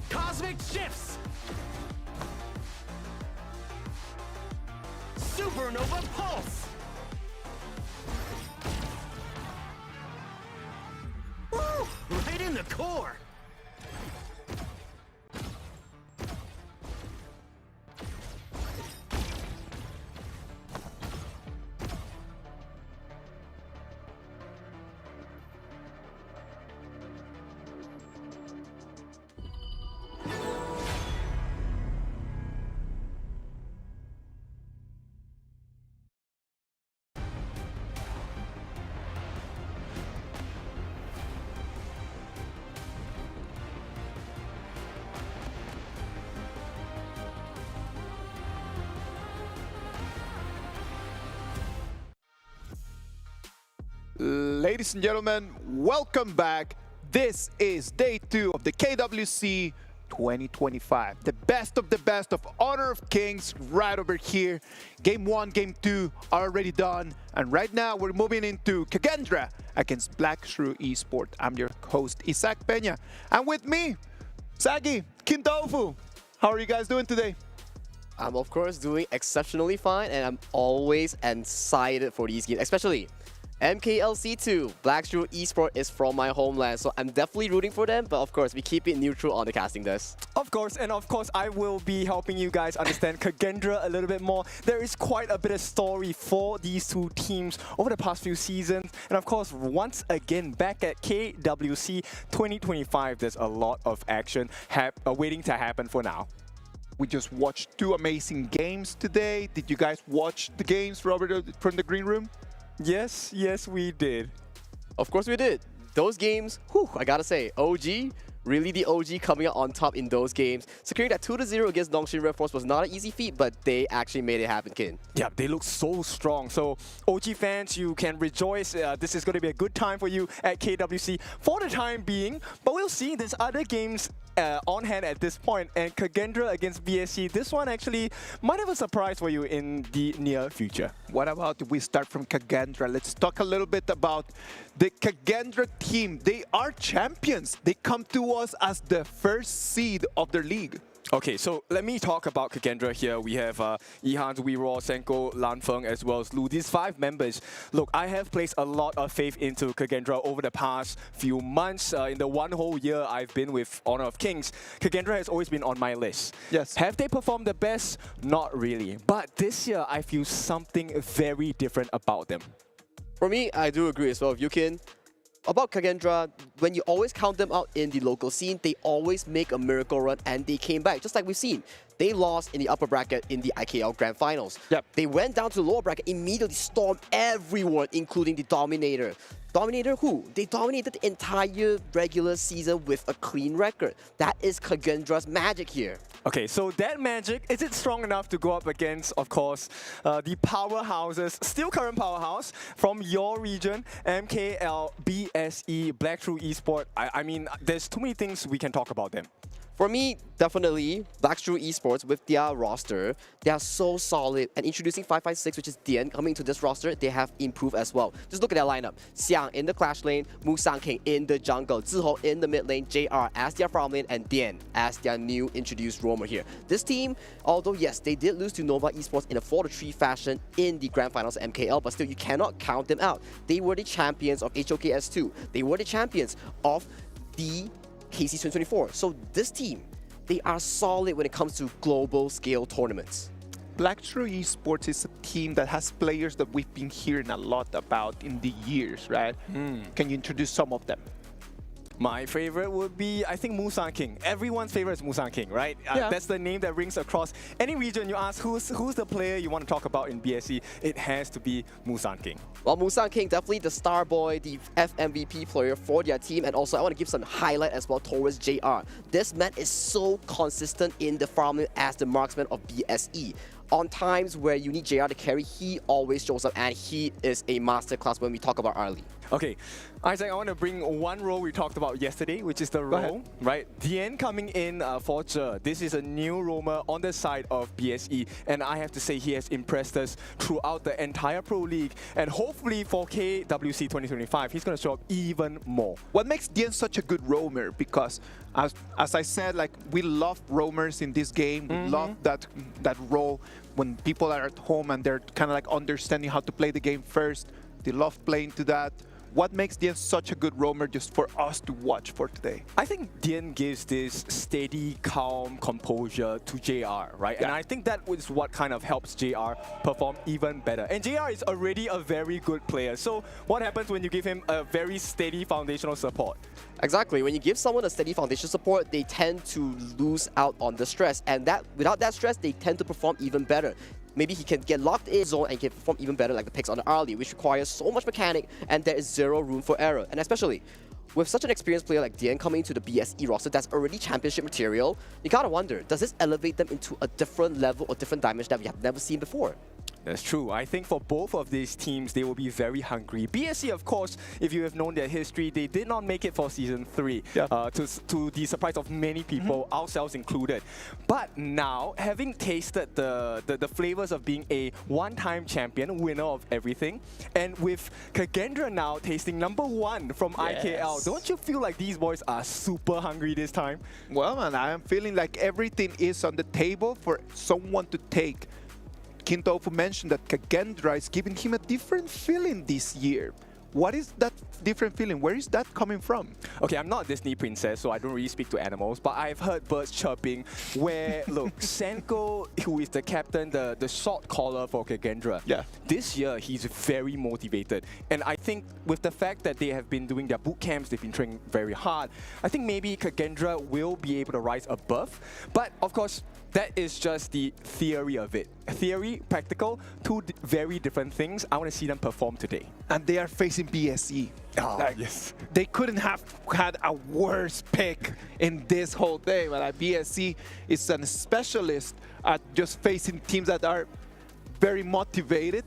S19: Cosmic shifts. Supernova pulse. Woo! Right in the core.
S11: Ladies and gentlemen, welcome back. This is day 2 of the KWC 2025. The best of Honor of Kings right over here. Game 1, Game 2 are already done. And right now we're moving into KAGENDRA against Black Shrew Esport. I'm your host, Isaac Peña. And with me, Sagi, Kintofu. How are you guys doing today?
S20: I'm of course doing exceptionally fine, and I'm always excited for these games, especially MKLC2, Black Shrew Esport is from my homeland, so I'm definitely rooting for them, but of course, we keep it neutral on the casting desk.
S21: Of course, I will be helping you guys understand KAGENDRA a little bit more. There is quite a bit of story for these two teams over the past few seasons, and of course, once again, back at KWC 2025, there's a lot of action waiting to happen for now.
S11: We just watched 2 amazing games today. Did you guys watch the games, Robert, from the green room?
S21: Yes, we did.
S20: Of course we did. Those games, whew, I gotta say, OG, really the OG coming out on top in those games. Securing that 2-0 against Nongshim RedForce was not an easy feat, but they actually made it happen, Kin.
S21: Yeah, they look so strong. So OG fans, you can rejoice. This is going to be a good time for you at KWC for the time being. But we'll see. There's other games on hand at this point, and KAGENDRA against BSC, this one actually might have a surprise for you in the near future.
S11: What about if we start from KAGENDRA? Let's talk a little bit about the KAGENDRA team. They are champions. They come to us as the first seed of their league.
S21: Okay, so let me talk about KAGENDRA here. We have Ihan, Weero, Senko, Lanfeng, as well as Lu. These 5 members. Look, I have placed a lot of faith into KAGENDRA over the past few months. In the 1 whole year I've been with Honor of Kings, KAGENDRA has always been on my list.
S11: Yes.
S21: Have they performed the best? Not really. But this year, I feel something very different about them.
S20: For me, I do agree as well with Yukin. About KAGENDRA, when you always count them out in the local scene, they always make a miracle run, and they came back, just like we've seen. They lost in the upper bracket in the IKL Grand Finals.
S11: Yep.
S20: They went down to the lower bracket, immediately stormed everyone, including the Dominator. Dominator who? They dominated the entire regular season with a clean record. That is KAGENDRA's magic here.
S21: Okay, so that magic, is it strong enough to go up against, of course, the powerhouses, still current powerhouse from your region, MKL, BSE, Black Shrew Esport? I mean, there's too many things we can talk about them.
S20: For me, definitely, Black Shrew Esports with their roster, they are so solid. And introducing 556, which is Dian, coming to this roster, they have improved as well. Just look at their lineup. Xiang in the Clash lane, Musang King in the jungle, Ziho in the mid lane, JR as their farm lane, and Dian as their new introduced roamer here. This team, although yes, they did lose to Nova Esports in a 4-3 fashion in the Grand Finals of MKL, but still, you cannot count them out. They were the champions of HOKS2. They were the champions of the KC 2024. So this team, they are solid when it comes to global scale tournaments.
S11: Black Shrew Esports is a team that has players that we've been hearing a lot about in the years, right? Can you introduce some of them?
S21: My favorite would be, I think, Musan King. Everyone's favorite is Musan King, right?
S11: Yeah.
S21: That's the name that rings across any region. You ask who's the player you want to talk about in BSE, it has to be Musan King.
S20: Well, Musan King, definitely the star boy, the FMVP player for their team. And also, I want to give some highlight as well towards JR. This man is so consistent in the farming as the marksman of BSE. On times where you need JR to carry, he always shows up, and he is a masterclass when we talk about Arlie.
S21: Okay, Isaac, I want to bring one role we talked about yesterday, which is the role, right? Dien coming in for Zhe. This is a new roamer on the side of BSE, and I have to say he has impressed us throughout the entire Pro League, and hopefully for KWC 2025, he's going to show up even more.
S11: What makes Dien such a good roamer? Because as I said, like, we love roamers in this game. We love that role when people are at home and they're kind of like understanding how to play the game first. They love playing to that. What makes Dien such a good roamer just for us to watch for today?
S21: I think Dien gives this steady, calm composure to JR, right? And I think that is what kind of helps JR perform even better. And JR is already a very good player. So what happens when you give him a very steady foundational support?
S20: Exactly. When you give someone a steady foundation support, they tend to lose out on the stress. And that without that stress, they tend to perform even better. Maybe he can get locked in zone and can perform even better like the picks on the Arlie, which requires so much mechanic and there is zero room for error. And especially with such an experienced player like Dien coming into the BSE roster that's already championship material, you gotta wonder, does this elevate them into a different level or different dimension that we have never seen before?
S21: That's true. I think for both of these teams, they will be very hungry. BSE, of course, if you have known their history, they did not make it for Season 3, to the surprise of many people, ourselves included. But now, having tasted the flavors of being a one-time champion, winner of everything, and with KAGENDRA now tasting #1 from IKL, don't you feel like these boys are super hungry this time?
S11: Well, man, I am feeling like everything is on the table for someone to take. Kintofu mentioned that KAGENDRA is giving him a different feeling this year. What is that different feeling? Where is that coming from?
S21: Okay, I'm not a Disney princess, so I don't really speak to animals, but I've heard birds chirping where, look, Senko, who is the captain, the shot caller for KAGENDRA, this year he's very motivated. And I think with the fact that they have been doing their boot camps, they've been training very hard, I think maybe KAGENDRA will be able to rise above. But of course, that is just the theory of it. Theory, practical, two very different things. I want to see them perform today.
S11: And they are facing BSE.
S21: Yes.
S11: They couldn't have had a worse pick in this whole thing. But BSE is a specialist at just facing teams that are very motivated.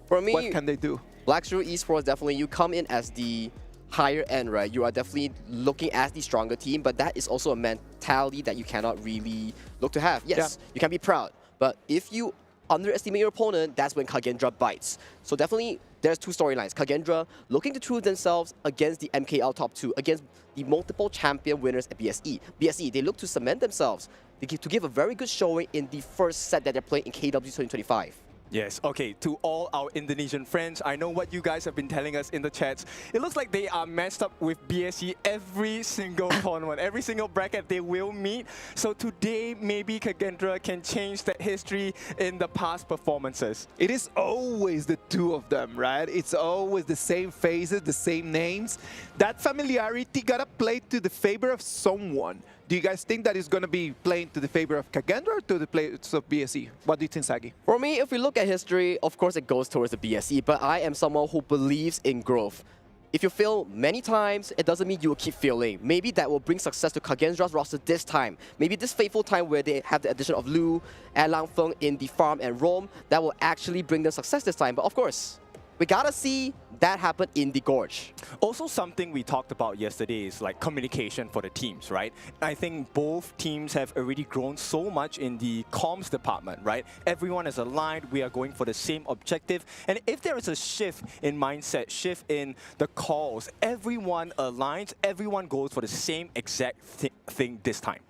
S20: For me,
S11: what can they do?
S20: Black Shrew Esports, definitely, you come in as the higher end, right? You are definitely looking at the stronger team, but that is also a mentality that you cannot really look to have. Yes, you can be proud, but if you underestimate your opponent, that's when KAGENDRA bites. So definitely, there's two storylines. KAGENDRA looking to prove themselves against the MKL top 2, against the multiple champion winners at BSE. BSE, they look to cement themselves to give a very good showing in the first set that they're playing in KWC 2025.
S21: Yes, okay, to all our Indonesian friends, I know what you guys have been telling us in the chats. It looks like they are matched up with BSE every single tournament, every single bracket they will meet. So today, maybe KAGENDRA can change that history in the past performances.
S11: It is always the two of them, right? It's always the same faces, the same names. That familiarity gotta play to the favor of someone. Do you guys think that it's going to be playing to the favor of KAGENDRA or to the players of BSE? What do you think, Sagi?
S20: For me, if we look at history, of course it goes towards the BSE, but I am someone who believes in growth. If you fail many times, it doesn't mean you will keep failing. Maybe that will bring success to KAGENDRA's roster this time. Maybe this fateful time where they have the addition of Lu and Langfeng in the farm and roam, that will actually bring them success this time. But of course, we gotta see that happen in the Gorge.
S21: Also, something we talked about yesterday is like communication for the teams, right? I think both teams have already grown so much in the comms department, right? Everyone is aligned, we are going for the same objective. And if there is a shift in mindset, shift in the calls, everyone aligns, everyone goes for the same exact thing this time.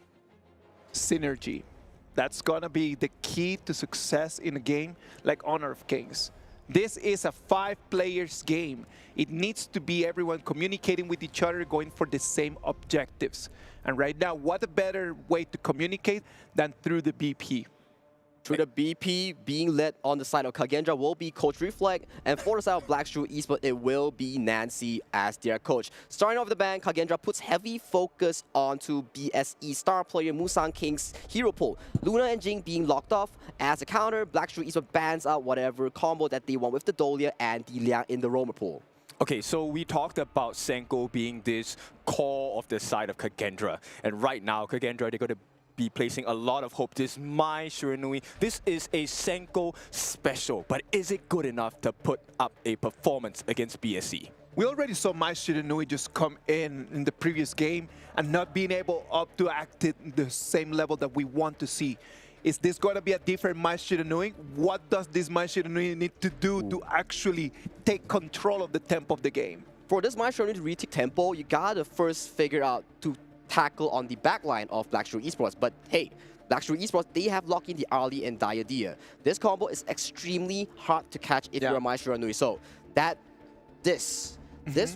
S11: Synergy. That's gonna be the key to success in a game like Honor of Kings. This is a 5-players game. It needs to be everyone communicating with each other, going for the same objectives. And right now, what a better way to communicate than through the BP?
S20: Through the BP being led on the side of KAGENDRA will be Coach Reflect, and for the side of Black Shrew Esport, it will be Nancy as their coach. Starting off the bank, KAGENDRA puts heavy focus onto BSE star player Musang King's hero pool. Luna and Jing being locked off. As a counter, Black Shrew Esport bans out whatever combo that they want with the Dolia and the Liang in the roamer pool.
S21: Okay, so we talked about Senko being this core of the side of KAGENDRA, and right now KAGENDRA, they're going to be placing a lot of hope. This Mai Shiranui, this is a Senko special, but is it good enough to put up a performance against BSE?
S11: We already saw Mai Shiranui just come in the previous game and not being able up to act at the same level that we want to see. Is this going to be a different Mai Shiranui? What does this Mai Shiranui need to do to actually take control of the tempo of the game?
S20: For this Mai Shiranui to retake tempo, you gotta first figure out to tackle on the backline of Black Shrew Esports. But hey, Black Shrew Esports, they have locked in the Arlie and Diadia. This combo is extremely hard to catch if you're a Mai Shiranui. So this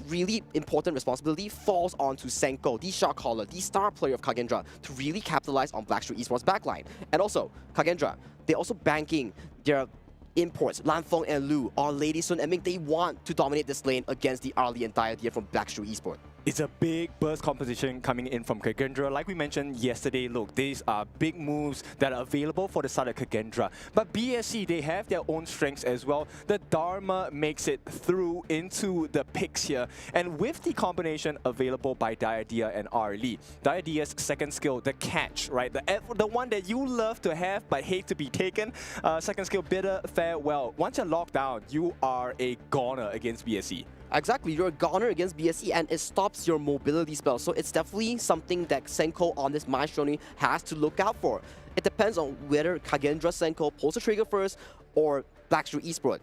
S20: really important responsibility falls onto Senko, the shot caller, the star player of KAGENDRA, to really capitalize on Black Shrew Esports backline. And also, KAGENDRA, they're also banking their imports, Lanfeng and Lu, or Lady Sun and Ming. They want to dominate this lane against the Arlie and Diadia from Black Shrew Esports.
S21: It's a big burst composition coming in from KAGENDRA. Like we mentioned yesterday, look, these are big moves that are available for the side of KAGENDRA. But BSE, they have their own strengths as well. The Dharma makes it through into the picks here. And with the combination available by Diadia and Arlie, Diadia's second skill, the catch, right? The one that you love to have but hate to be taken. Second skill, bitter farewell. Once you're locked down, you are a goner against BSE.
S20: Exactly, you're a goner against BSE and it stops your mobility spell. So it's definitely something that Senko on this Mai Shiranui has to look out for. It depends on whether KAGENDRA Senko pulls the trigger first or Black Shrew Esport.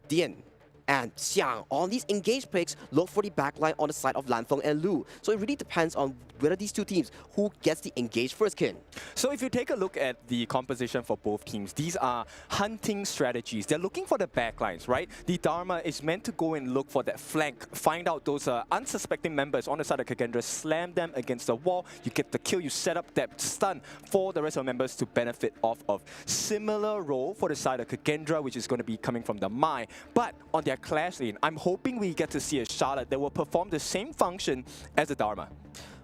S20: Dian and Xiang on these engaged picks look for the backline on the side of Lanfeng and Lu. So it really depends on whether these two teams, who gets the engaged first, Kin.
S21: So if you take a look at the composition for both teams, these are hunting strategies. They're looking for the backlines, right? The Dharma is meant to go and look for that flank, find out those unsuspecting members on the side of KAGENDRA, slam them against the wall, you get the kill, you set up that stun for the rest of the members to benefit off of. Similar role for the side of KAGENDRA, which is going to be coming from the Mai. But on their clash lane, I'm hoping we get to see a Charlotte that will perform the same function as the Dharma.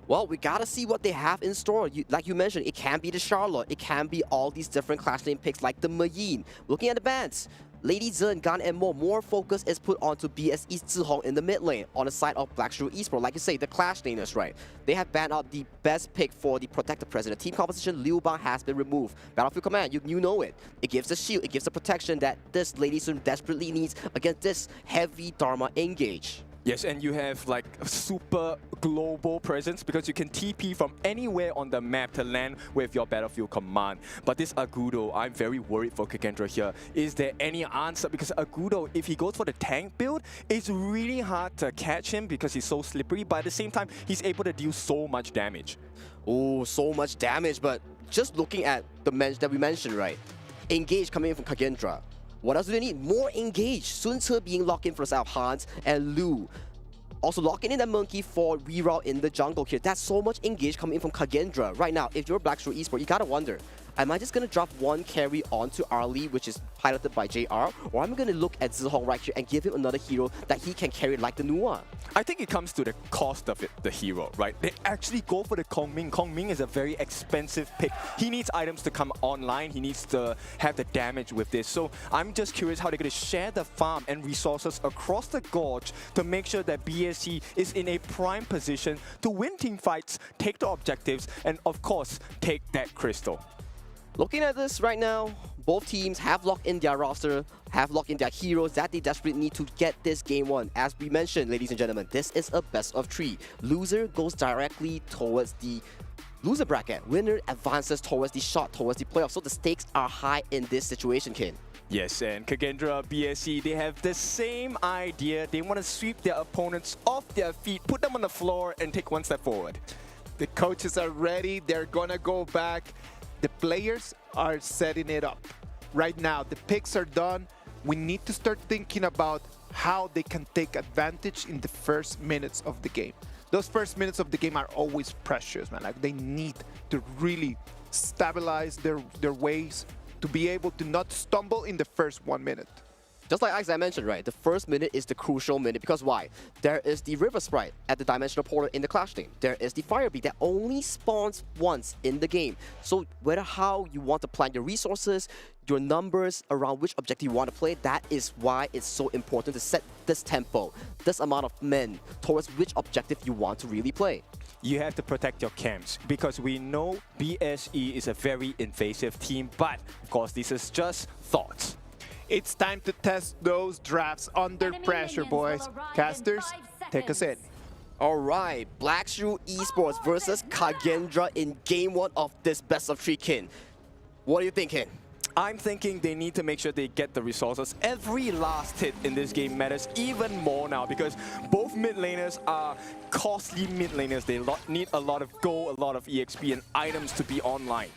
S20: Well, we gotta see what they have in store. Like you mentioned, it can be the Charlotte, it can be all these different clash lane picks like the Mayin. Looking at the bans, Lady Zhen, Gan, and more focus is put onto BSE's Zihong in the mid lane on the side of Black Shrew Esport. Like you say, the clash laners, right? They have banned out the best pick for the Protector President. Team composition, Liu Bang has been removed. Battlefield Command, you know it. It gives the shield, it gives the protection that this Lady Zhen desperately needs against this heavy Dharma engage.
S21: Yes, and you have like a super global presence because you can TP from anywhere on the map to land with your Battlefield Command. But this Agudo, I'm very worried for KAGENDRA here. Is there any answer? Because Agudo, if he goes for the tank build, it's really hard to catch him because he's so slippery, but at the same time, he's able to deal so much damage.
S20: Oh, so much damage, but just looking at the match that we mentioned, right? Engage coming in from KAGENDRA. What else do they need? More engage. Sun Ce being locked in for the side of Hans and Lu. Also locking in that monkey for reroute in the jungle here. That's so much engage coming in from KAGENDRA. Right now, if you're Black Shrew Esport, you gotta wonder, am I just gonna drop one carry onto Arlie, which is piloted by JR, or I'm gonna look at Zihong right here and give him another hero that he can carry like the Nua?
S21: I think it comes to the cost of it, the hero, right? They actually go for the Kong Ming. Kong Ming is a very expensive pick. He needs items to come online. He needs to have the damage with this. So I'm just curious how they're gonna share the farm and resources across the gorge to make sure that BSE is in a prime position to win team fights, take the objectives, and of course, take that crystal.
S20: Looking at this right now, both teams have locked in their roster, have locked in their heroes that they desperately need to get this game won. As we mentioned, ladies and gentlemen, this is a best of 3. Loser goes directly towards the loser bracket. Winner advances towards the shot, towards the playoff. So the stakes are high in this situation, Ken.
S21: Yes, and KAGENDRA, BSE, they have the same idea. They want to sweep their opponents off their feet, put them on the floor, and take one step forward.
S11: The coaches are ready. They're gonna go back. The players are setting it up. Right now, the picks are done. We need to start thinking about how they can take advantage in the first minutes of the game. Those first minutes of the game are always precious, man. Like, they need to really stabilize their ways, to be able to not stumble in the first 1 minute.
S20: Just like Isaac mentioned, right, the first minute is the crucial minute because why? There is the River Sprite at the Dimensional Portal in the Clash lane. There is the Fire Beat that only spawns once in the game. So whether how you want to plan your resources, your numbers around which objective you want to play, that is why it's so important to set this tempo, this amount of men towards which objective you want to really play.
S21: You have to protect your camps because we know BSE is a very invasive team, but of course this is just thoughts.
S11: It's time to test those drafts under pressure, boys. Casters, take us in.
S20: All right, Black Shrew Esports versus KAGENDRA in Game 1 of this best of 3 kin. What are you thinking?
S21: I'm thinking they need to make sure they get the resources. Every last hit in this game matters even more now because both mid laners are costly mid laners. They need a lot of gold, a lot of EXP and items to be online.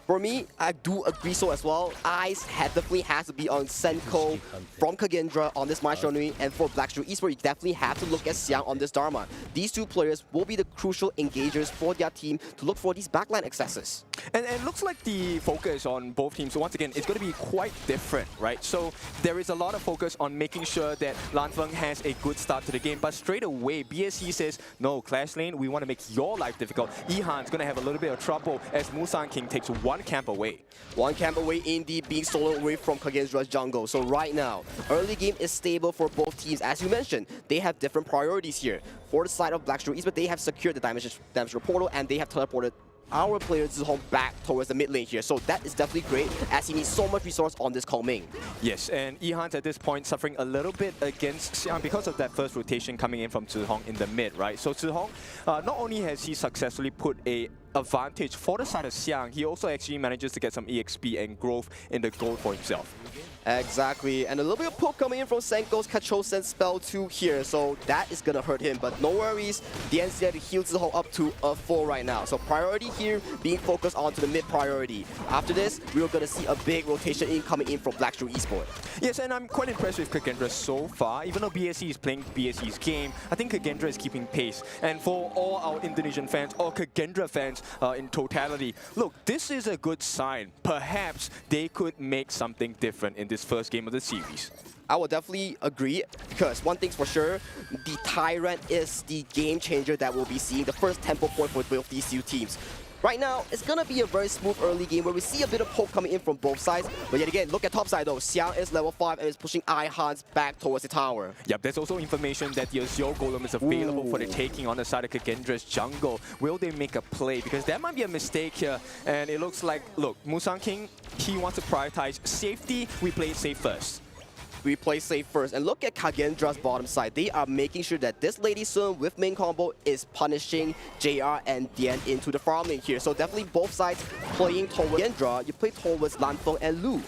S20: For me, I do agree so as well. Eyes definitely has to be on Senko from KAGENDRA on this My Shonui, and for Black Shrew Esports, you definitely have to look at Xiang on this Dharma. These two players will be the crucial engagers for their team to look for these backline accesses.
S21: And it looks like the focus on both teams, once again, it's going to be quite different, right? So there is a lot of focus on making sure that Lanfeng has a good start to the game, but straight away, BSC says, no, Clash Lane, we want to make your life difficult. Ihan's going to have a little bit of trouble as Musan King takes one camp away.
S20: One camp away indeed, being stolen away from KAGENDRA's jungle. So right now, early game is stable for both teams. As you mentioned, they have different priorities here. For the side of Black Shrew Esports, they have secured the Dimensional Portal and they have teleported our player Zihong back towards the mid lane here. So that is definitely great as he needs so much resource on this Kong Ming.
S21: Yes, and Ihan's at this point suffering a little bit against Xiang because of that first rotation coming in from Zihong in the mid, right? So Zihong, not only has he successfully put a advantage for the side of Xiang, he also actually manages to get some EXP and growth in the gold for himself.
S20: Exactly, and a little bit of poke coming in from Senko's Kachosen spell 2 here, so that is gonna hurt him, but no worries, the NCR heals the whole up to a 4 right now. So priority here being focused onto the mid priority. After this, we are gonna see a big rotation coming in from Black Shrew Esports.
S21: Yes, and I'm quite impressed with KAGENDRA so far. Even though BSC is playing BSC's game, I think KAGENDRA is keeping pace. And for all our Indonesian fans or KAGENDRA fans in totality, look, this is a good sign. Perhaps they could make something different in this first game of the series.
S20: I will definitely agree, because one thing's for sure, the Tyrant is the game changer that we'll be seeing, the first tempo point for both these two teams. Right now, it's gonna be a very smooth early game where we see a bit of poke coming in from both sides. But yet again, look at top side though. Xiang is level 5 and is pushing Ihans back towards the tower.
S21: Yep, there's also information that the Azure Golem is available for the taking on the side of KAGENDRA's jungle. Will they make a play? Because that might be a mistake here. And it looks like, look, Musan King, he wants to prioritize safety. We play safe first.
S20: We play safe first. And look at KAGENDRA's bottom side. They are making sure that this Lady Sun with main combo is punishing JR and Dian into the farm lane here. So definitely both sides playing towards KAGENDRA. You play towards Lanfeng and Lu.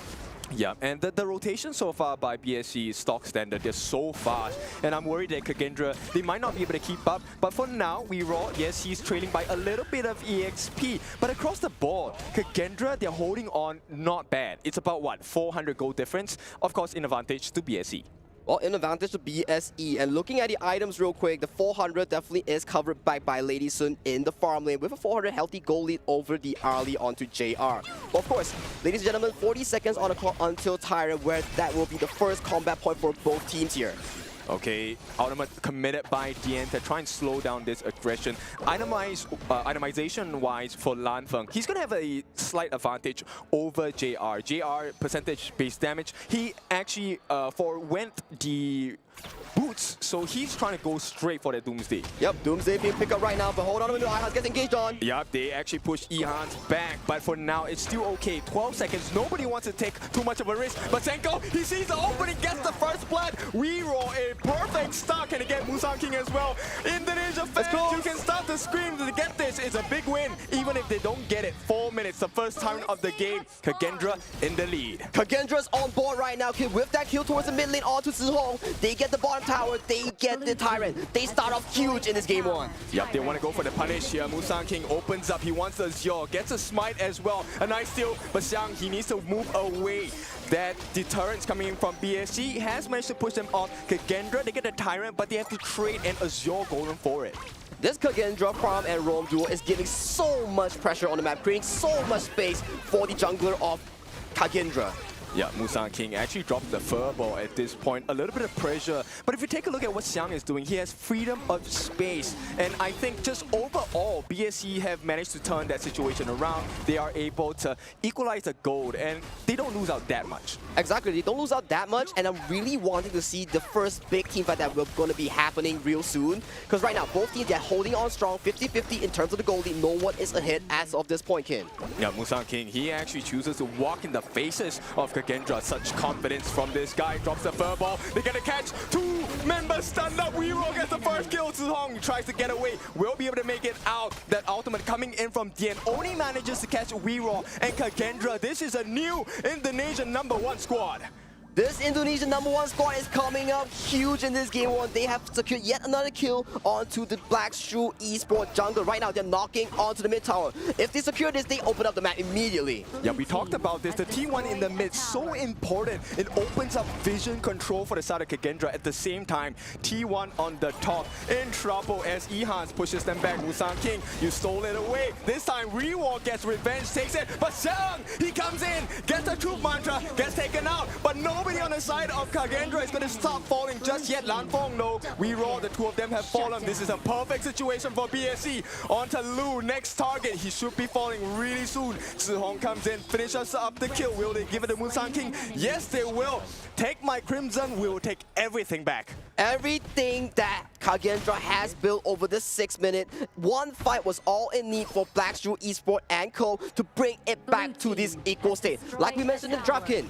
S21: Yeah, and the rotation so far by BSC is stock standard. They're so fast. And I'm worried that KAGENDRA, they might not be able to keep up. But for now, we raw, yes, he's trailing by a little bit of EXP. But across the board, KAGENDRA, they're holding on not bad. It's about, what, 400 gold difference? Of course, in advantage to BSC.
S20: Well, in advantage to BSE. And looking at the items real quick, the 400 definitely is covered back by Lady Sun in the farm lane with a 400 healthy gold lead over the early onto JR. But of course, ladies and gentlemen, 40 seconds on the clock until Tyrant, where that will be the first combat point for both teams here.
S21: Okay, Ultimate committed by Dian to try and slow down this aggression. Itemization-wise for Lanfeng, he's going to have a slight advantage over JR. JR, percentage-based damage, he actually forwent the boots, so he's trying to go straight for the Doomsday.
S20: Yep, Doomsday being picked up right now, but hold on a minute, Ihans gets engaged on.
S21: Yep, they actually push Ihans back, but for now, it's still okay. 12 seconds, nobody wants to take too much of a risk, but Senko, he sees the opening, gets the first blood. We roll a perfect start. Can he get Musan King as well? Indonesia fans, you can start to scream to get this. It's a big win, even if they don't get it. 4 minutes, the first time of the game. KAGENDRA in the lead.
S20: KAGENDRA's on board right now, with that kill towards the mid lane onto Zihong. They get the bottom tower, they get the Tyrant. They start off huge in this game 1.
S21: Yep, they want to go for the punish here. Musan King opens up, he wants the Azure, gets a smite as well. A nice steal, but Xiang, he needs to move away. That deterrence coming in from BSC has managed to push them off. KAGENDRA, they get the Tyrant, but they have to trade an Azure Golem for it.
S20: This KAGENDRA Farm and Roam duo is giving so much pressure on the map, creating so much space for the jungler of KAGENDRA.
S21: Yeah, Musang King actually dropped the furball at this point. A little bit of pressure. But if you take a look at what Xiang is doing, he has freedom of space. And I think just overall, BSC have managed to turn that situation around. They are able to equalize the gold, and they don't lose out that much.
S20: Exactly, they don't lose out that much, and I'm really wanting to see the first big team fight that will going to be happening real soon. Because right now, both teams, they're holding on strong, 50-50 in terms of the goldie. No one is ahead as of this point, Kin.
S21: Yeah, Musang King, he actually chooses to walk in the faces of KAGENDRA. Such confidence from this guy. Drops the furball. They're gonna catch two members stunned up. Weero gets the first kill. Zihong tries to get away. Will be able to make it out. That ultimate coming in from Dien only manages to catch Weero and KAGENDRA. This is a new Indonesian #1 squad.
S20: This Indonesian #1 squad is coming up huge in this game one. They have secured yet another kill onto the Black Shrew Esport jungle. Right now, they're knocking onto the mid tower. If they secure this, they open up the map immediately.
S21: Yeah, we talked about this. The T1 in the mid, so important. It opens up vision control for the side of KAGENDRA. At the same time, T1 on the top in trouble as Ehans pushes them back. Musang King, you stole it away. This time, Rewalk gets revenge, takes it. But Xiang, he comes in, gets the truth mantra, gets taken out. But nobody on the side of KAGENDRA is going to stop falling just yet. Lanfeng, no. Weero, the two of them have fallen. This is a perfect situation for BSC. On to Lu, next target. He should be falling really soon. Zihong comes in, finishes up the kill. Will they give it to Musang King? Yes, they will. Take my Crimson, we will take everything back.
S20: Everything that KAGENDRA has built over this 6 minute, one fight was all in need for Black Shrew Esport and Co. to bring it back to this equal state. Like we mentioned in the draft, Kin.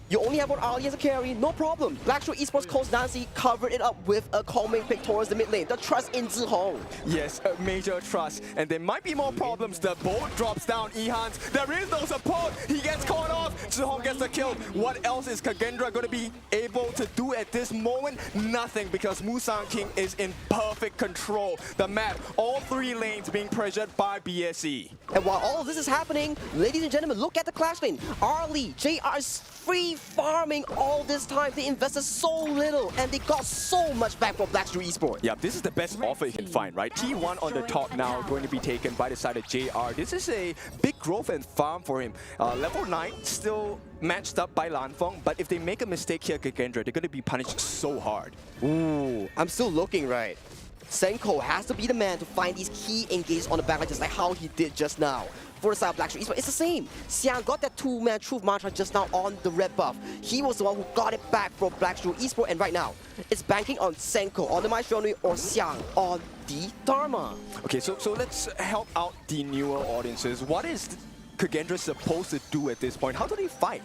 S20: You only have one Ali as a carry, no problem. Black Shrew Esports Coach Nancy covered it up with a calming pick towards the mid lane. The trust in Zihong.
S21: Yes, a major trust. And there might be more problems. The boat drops down Ehans. There is no support. He gets caught off. Zihong gets the kill. What else is KAGENDRA going to be able to do at this moment? Nothing, because Musang King is in perfect control. The map, all three lanes being pressured by BSC.
S20: And while all of this is happening, ladies and gentlemen, look at the clash lane. Arlie, JR's free farming all this time. They invested so little and they got so much back from Black Shrew Esport.
S21: Yeah, this is the best offer you can find, right? T1 on the top now going to be taken by the side of JR. This is a big growth and farm for him. Level 9 still matched up by Lanfeng, but if they make a mistake here, KAGENDRA, they're going to be punished so hard.
S20: Ooh, I'm still looking right. Senko has to be the man to find these key engages on the backline, just like how he did just now. For the side of Black Shrew Esport, it's the same. Xiang got that two-man truth mantra just now on the red buff. He was the one who got it back from Black Shrew Esport, and right now, it's banking on Senko on the Maestronui or Xiang on the Dharma.
S21: Okay, so let's help out the newer audiences. What is KAGENDRA supposed to do at this point? How do they fight?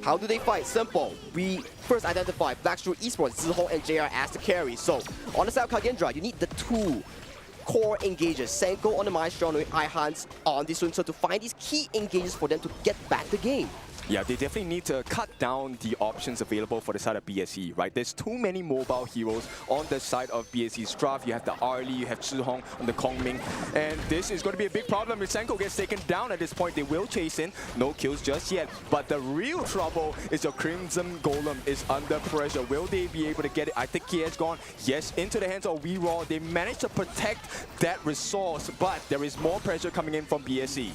S20: How do they fight? Simple. We first identify Black Shrew Esports, Zihong and JR as the carry. So, on the side of KAGENDRA, you need the two core engages. Senko on the Maestro, Ihans on the Sun Tzu to find these key engages for them to get back the game.
S21: Yeah, they definitely need to cut down the options available for the side of BSC, right? There's too many mobile heroes on the side of BSC's draft. You have the Arlie, you have Zihong on the Kongming, and this is going to be a big problem. If Senko gets taken down at this point, they will chase in. No kills just yet, but the real trouble is your Crimson Golem is under pressure. Will they be able to get it? I think he has gone, yes, into the hands of Weero. They managed to protect that resource, but there is more pressure coming in from BSC.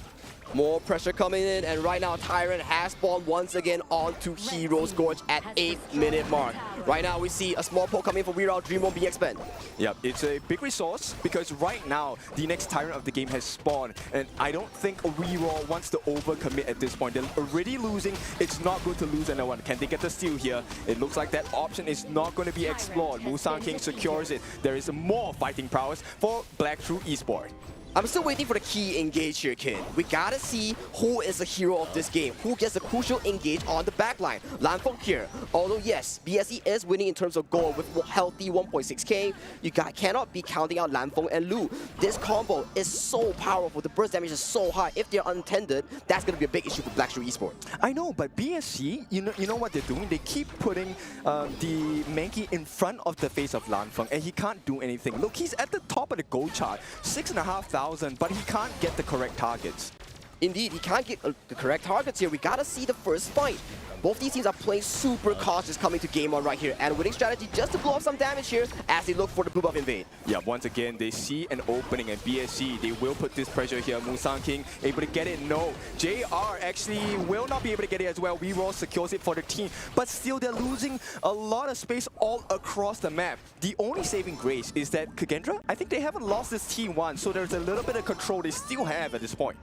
S20: More pressure coming in, and right now Tyrant has spawned once again onto Hero's Gorge at 8th minute mark. Right now we see a small poke coming from Weero, Dream won't be expended.
S21: Yep, it's a big resource because right now the next Tyrant of the game has spawned, and I don't think Weero wants to overcommit at this point. They're already losing, it's not good to lose another one. Can they get the steal here? It looks like that option is not going to be explored. Musang King secures it. There is more fighting prowess for Black Shrew Esport.
S20: I'm still waiting for the key engage here, Kin. We gotta see who is the hero of this game, who gets the crucial engage on the backline. Lanfeng here. Although yes, BSC is winning in terms of gold with healthy 1.6k, you cannot be counting out Lanfeng and Lu. This combo is so powerful, the burst damage is so high. If they're untended, that's gonna be a big issue for Black Shrew Esport.
S21: I know, but BSC, you know what they're doing? They keep putting the Mankey in front of the face of Lanfeng, and he can't do anything. Look, he's at the top of the gold chart, 6,500. But he can't get the correct targets.
S20: Indeed, he can't get the correct targets here. We gotta see the first fight. Both these teams are playing super cautious coming to game 1 right here. And winning strategy just to blow up some damage here as they look for the blue buff invade.
S21: Yeah, once again, they see an opening in BSC. They will put this pressure here. Musang King able to get it? No. JR actually will not be able to get it as well. WeRaw secures it for the team. But still, they're losing a lot of space all across the map. The only saving grace is that KAGENDRA, I think they haven't lost this T1, so there's a little bit of control they still have at this point.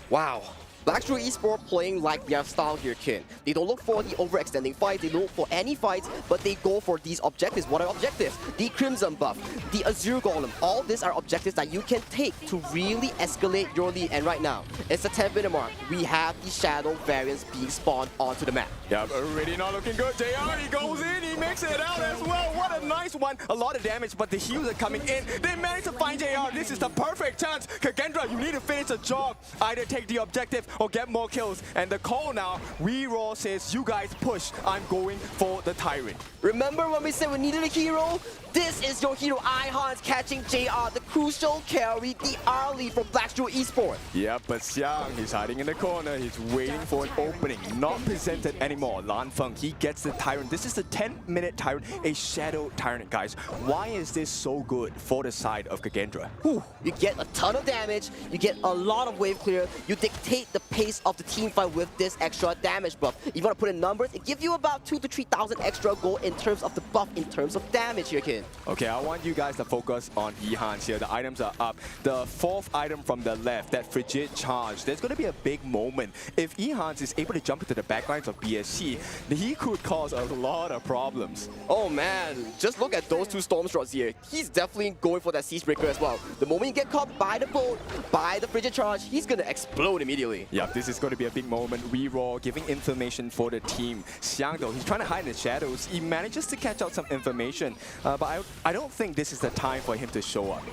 S20: Wow. Shrew Esport playing like their style here, Kin. They don't look for the overextending fight, they don't look for any fights, but they go for these objectives. What are objectives? The Crimson buff, the Azure Golem. All these are objectives that you can take to really escalate your lead. And right now, it's the 10-minute mark. We have the Shadow variants being spawned onto the map.
S21: Yeah, already not looking good. JR, he goes in, he makes it out as well. What a nice one. A lot of damage, but the heals are coming in. They managed to find JR. This is the perfect chance. KAGENDRA, you need to finish the job. Either take the objective or get more kills. And the call now, WeRaw says, you guys push. I'm going for the Tyrant.
S20: Remember when we said we needed a hero? This is your hero, Ihans catching JR, the crucial carry, the early from Shrew Esport.
S21: Yeah, but Xiang, he's hiding in the corner. He's waiting for an opening. Not presented anymore. Lan Feng, he gets the Tyrant. This is the 10-minute Tyrant, a Shadow Tyrant, guys. Why is this so good for the side of KAGENDRA?
S20: You get a ton of damage, you get a lot of wave clear, you dictate the pace of the team fight with this extra damage buff. If you want to put in numbers, it gives you about 2,000 to 3,000 extra gold in terms of the buff, in terms of damage here, kid.
S21: Okay, I want you guys to focus on Ihans here. The items are up. The 4th item from the left, that Frigid Charge, there's going to be a big moment. If Ihans is able to jump into the backlines of BSC, he could cause a lot of problems.
S20: Oh man, just look at those 2 storm shots here. He's definitely going for that Siege-Breaker as well. The moment you get caught by the bolt, by the Frigid Charge, he's going to explode immediately.
S21: Yeah, this is going to be a big moment. WeRaw giving information for the team. Xiang, though, he's trying to hide in the shadows. He manages to catch out some information, but I don't think this is the time for him to show up.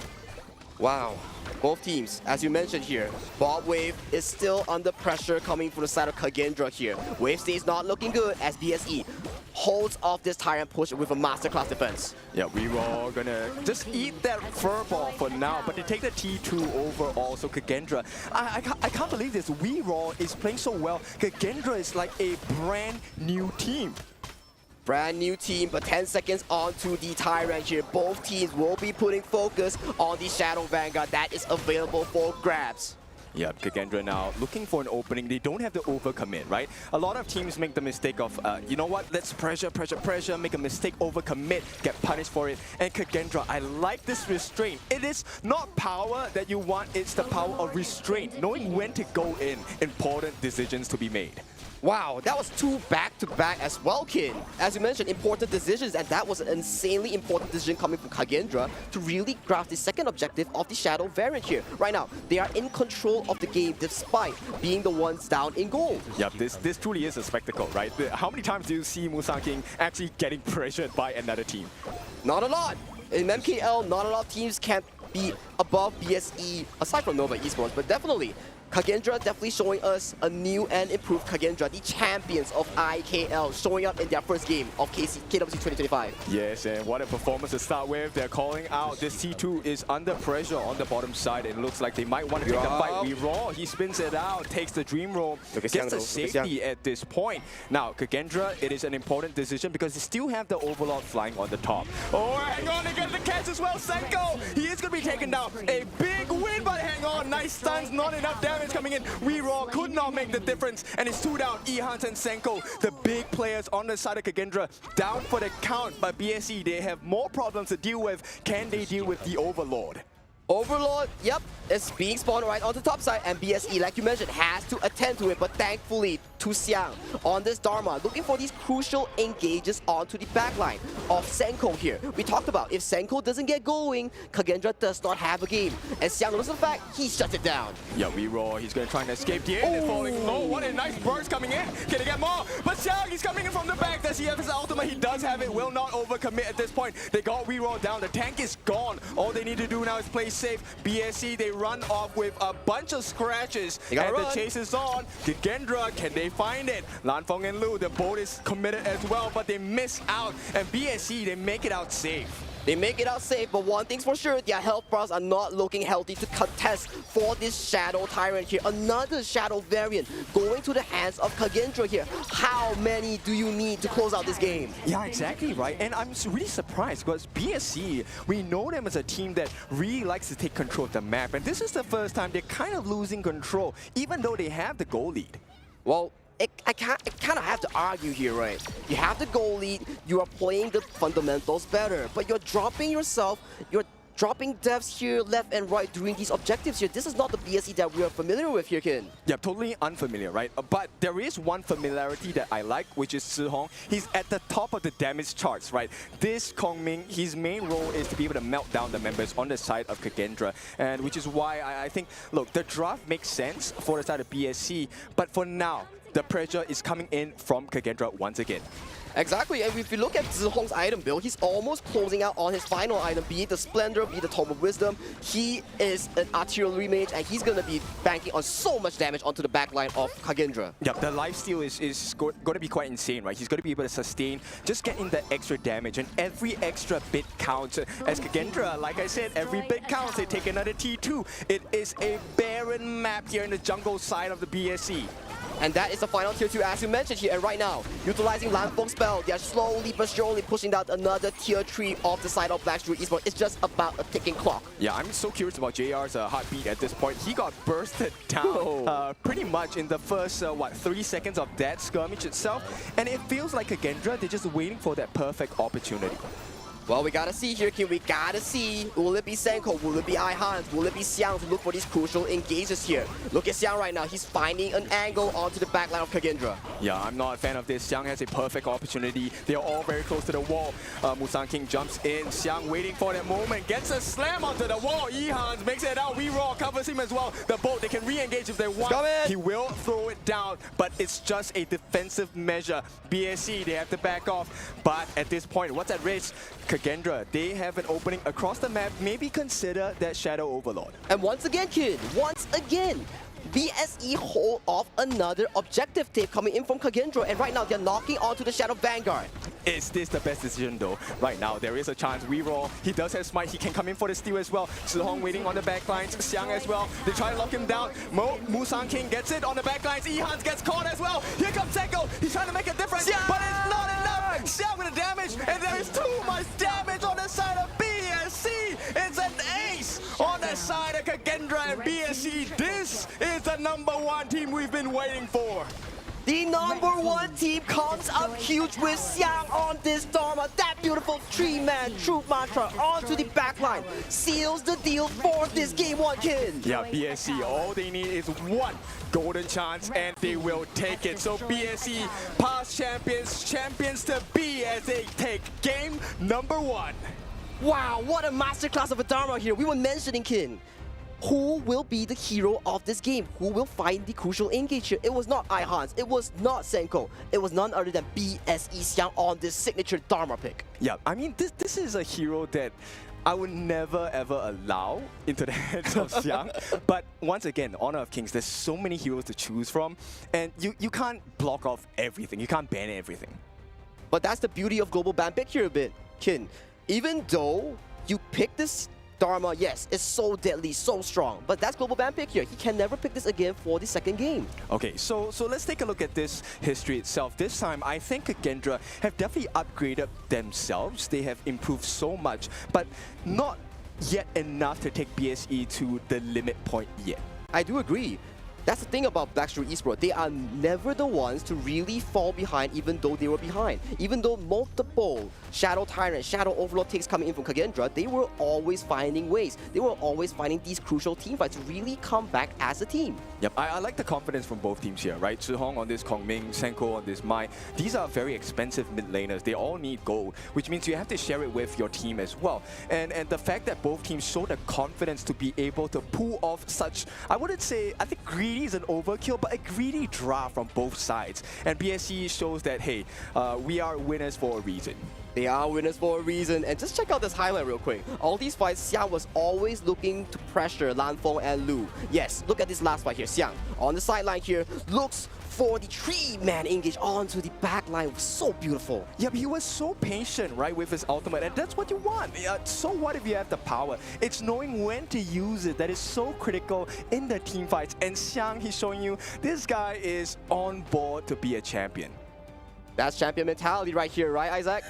S20: Wow. Both teams, as you mentioned here, Bob Wave is still under pressure coming from the side of KAGENDRA here. Wave stays not looking good as BSE holds off this Tyrant push with a masterclass defense.
S21: Yeah, WeRaw gonna just eat that furball for now, but they take the T2 overall. So KAGENDRA, I can't believe this. WeRaw is playing so well. KAGENDRA is like a brand new team.
S20: Brand new team, but 10 seconds onto the Tyrant here. Both teams will be putting focus on the Shadow Vanguard that is available for grabs.
S21: Yeah, KAGENDRA now looking for an opening. They don't have to overcommit, right? A lot of teams make the mistake of, you know what, let's pressure, make a mistake, overcommit, get punished for it. And KAGENDRA, I like this restraint. It is not power that you want, it's the power of restraint. Knowing when to go in, important decisions to be made.
S20: Wow, that was 2 back-to-back as well, kid. As you mentioned, important decisions, and that was an insanely important decision coming from KAGENDRA to really grasp the second objective of the Shadow variant here. Right now, they are in control of the game despite being the ones down in gold.
S21: Yep, this truly is a spectacle, right? How many times do you see Musang King actually getting pressured by another team?
S20: Not a lot. In MKL, not a lot of teams can be above BSE, aside from Nova Esports, but definitely KAGENDRA definitely showing us a new and improved KAGENDRA, the champions of IKL, showing up in their first game of KWC 2025.
S21: Yes, and what a performance to start with. They're calling out this T2 is under pressure on the bottom side. It looks like they might want to take the fight. WeRaw, he spins it out, takes the dream roll, gets the safety at this point. Now, KAGENDRA, it is an important decision because they still have the Overlord flying on the top. Oh, hang on, they get the catch as well. Senko, he is going to be taken down. A big win, but hang on, nice stuns, not enough damage coming in. WeRaw could not make the difference, and it's 2 down. Ihans and Senko, the big players on the side of KAGENDRA, down for the count. But BSE, they have more problems to deal with. Can they deal with the Overlord?
S20: Overlord, yep, it's being spawned right on the top side, and BSE, like you mentioned, has to attend to it, but thankfully, to Xiang on this Dharma, looking for these crucial engages onto the backline of Senko here. We talked about if Senko doesn't get going, KAGENDRA does not have a game, and Xiang looks at the fact, he shuts it down.
S21: Yeah, WeRaw, he's going to try and escape the end and falling low. What a nice burst coming in. Can he get more? But Xiang, he's coming in from the back. Does he have his ultimate? He does have it. Will not overcommit at this point. They got WeRaw down. The tank is gone. All they need to do now is play safe. BSC, they run off with a bunch of scratches, and the chase is on. KAGENDRA, can they find it? Lan Feng and Lu, the boat is committed as well, but they miss out. And BSC, they make it out safe.
S20: They make it out safe, but one thing's for sure, their health bars are not looking healthy to contest for this Shadow Tyrant here. Another Shadow variant going to the hands of KAGENDRA here. How many do you need to close out this game?
S21: Yeah, exactly, right? And I'm really surprised because BSC, we know them as a team that really likes to take control of the map. And this is the first time they're kind of losing control, even though they have the goal lead.
S20: Well, I kind of have to argue here, right? You have the goal lead, you are playing the fundamentals better, but you're dropping yourself, you're dropping deaths here, left and right during these objectives here. This is not the BSC that we are familiar with here, Kin.
S21: Yeah, totally unfamiliar, right? But there is one familiarity that I like, which is Zhihong. He's at the top of the damage charts, right? This Kongming, his main role is to be able to melt down the members on the side of KAGENDRA, and which is why I think, look, the draft makes sense for the side of BSC, but for now, the pressure is coming in from KAGENDRA once again.
S20: Exactly, and if you look at Zhihong's item build, he's almost closing out on his final item, be it the Splendor, be it the Tome of Wisdom. He is an artillery mage, and he's going to be banking on so much damage onto the backline of KAGENDRA.
S21: Yeah, the lifesteal is going to be quite insane, right? He's going to be able to sustain, just getting the extra damage, and every extra bit counts. As KAGENDRA, like I said, every bit counts. They take another T2. It is a barren map here in the jungle side of the BSC.
S20: And that is the final tier 2 as you mentioned here. And right now, utilizing Landfong's spell, they are slowly but surely pushing down another tier 3 off the side of Shrew Esports. It's just about a ticking clock.
S21: Yeah, I'm so curious about JR's heartbeat at this point. He got bursted down pretty much in the first, 30 seconds of that skirmish itself. And it feels like KAGENDRA, they're just waiting for that perfect opportunity.
S20: Well, we gotta see here, King. We gotta see. Will it be Senko? Will it be Ihans? Will it be Xiang to look for these crucial engages here? Look at Xiang right now. He's finding an angle onto the backline of KAGENDRA.
S21: Yeah, I'm not a fan of this. Xiang has a perfect opportunity. They're all very close to the wall. Musang King jumps in. Xiang waiting for that moment. Gets a slam onto the wall. Ihans makes it out. Reroll covers him as well. The boat, they can re-engage if they want. He will throw it down, but it's just a defensive measure. BSC, they have to back off. But at this point, what's at risk? KAGENDRA, they have an opening across the map. Maybe consider that Shadow Overlord.
S20: And once again, Kid, once again, BSE hold off another objective tape coming in from KAGENDRA, and right now they're knocking onto the Shadow Vanguard.
S21: Is this the best decision though? Right now, there is a chance. Reroll. He does have smite. He can come in for the steal as well. Zhihong waiting on the backlines. Xiang as well. They try to lock him down. Musang King gets it on the backlines. Ihans gets caught as well. Here comes Senko. He's trying to make a difference, but it's not enough. Xiang with the damage, and there is too much damage on the side of BSC. It's an ace on the side of KAGENDRA and BSC. This is the #1 team we've been waiting for.
S20: The #1 team comes up huge with Xiang on this Dharma. That beautiful 3-man Truth Mantra onto the backline seals the deal for this Game 1, Kin.
S21: Yeah, BSC, all they need is one golden chance and they will take it. So BSC, past champions, champions to be as they take game #1.
S20: Wow, what a masterclass of a Dharma here. We were mentioning, Kin. Who will be the hero of this game? Who will find the crucial engage here? It was not Ihans, it was not Senko, it was none other than BSE Xiang on this signature Dharma pick.
S21: Yeah, I mean, this is a hero that I would never ever allow into the hands of Xiang. But once again, Honor of Kings, there's so many heroes to choose from, and you can't block off everything, you can't ban everything.
S20: But that's the beauty of global ban pick here a bit, Kin. Even though you pick this Dharma, yes, it's so deadly, so strong, but that's global ban pick here. He can never pick this again for the second game.
S21: Okay, so let's take a look at this history itself. This time, I think KAGENDRA have definitely upgraded themselves. They have improved so much, but not yet enough to take BSE to the limit point yet.
S20: I do agree. That's the thing about Shrew Esports. They are never the ones to really fall behind even though they were behind. Even though multiple Shadow Tyrant, Shadow Overlord takes coming in from KAGENDRA, they were always finding ways. They were always finding these crucial team fights to really come back as a team.
S21: Yep, I like the confidence from both teams here, right? Zhihong on this Kongming, Senko on this Mai. These are very expensive mid laners. They all need gold, which means you have to share it with your team as well. And the fact that both teams show the confidence to be able to pull off such, I wouldn't say, I think greedy is an overkill, but a greedy draft from both sides. And BSC shows that, hey, we are winners for a reason.
S20: They are winners for a reason. And just check out this highlight real quick. All these fights, Xiang was always looking to pressure Lanfeng and Lu. Yes, look at this last fight here. Xiang on the sideline here looks for the 3-man engage onto the back line. It was so beautiful.
S21: Yeah, but he was so patient, right, with his ultimate, and that's what you want. So what if you have the power? It's knowing when to use it that is so critical in the team fights. And Xiang, he's showing you this guy is on board to be a champion.
S20: That's champion mentality right here, right, Isaac?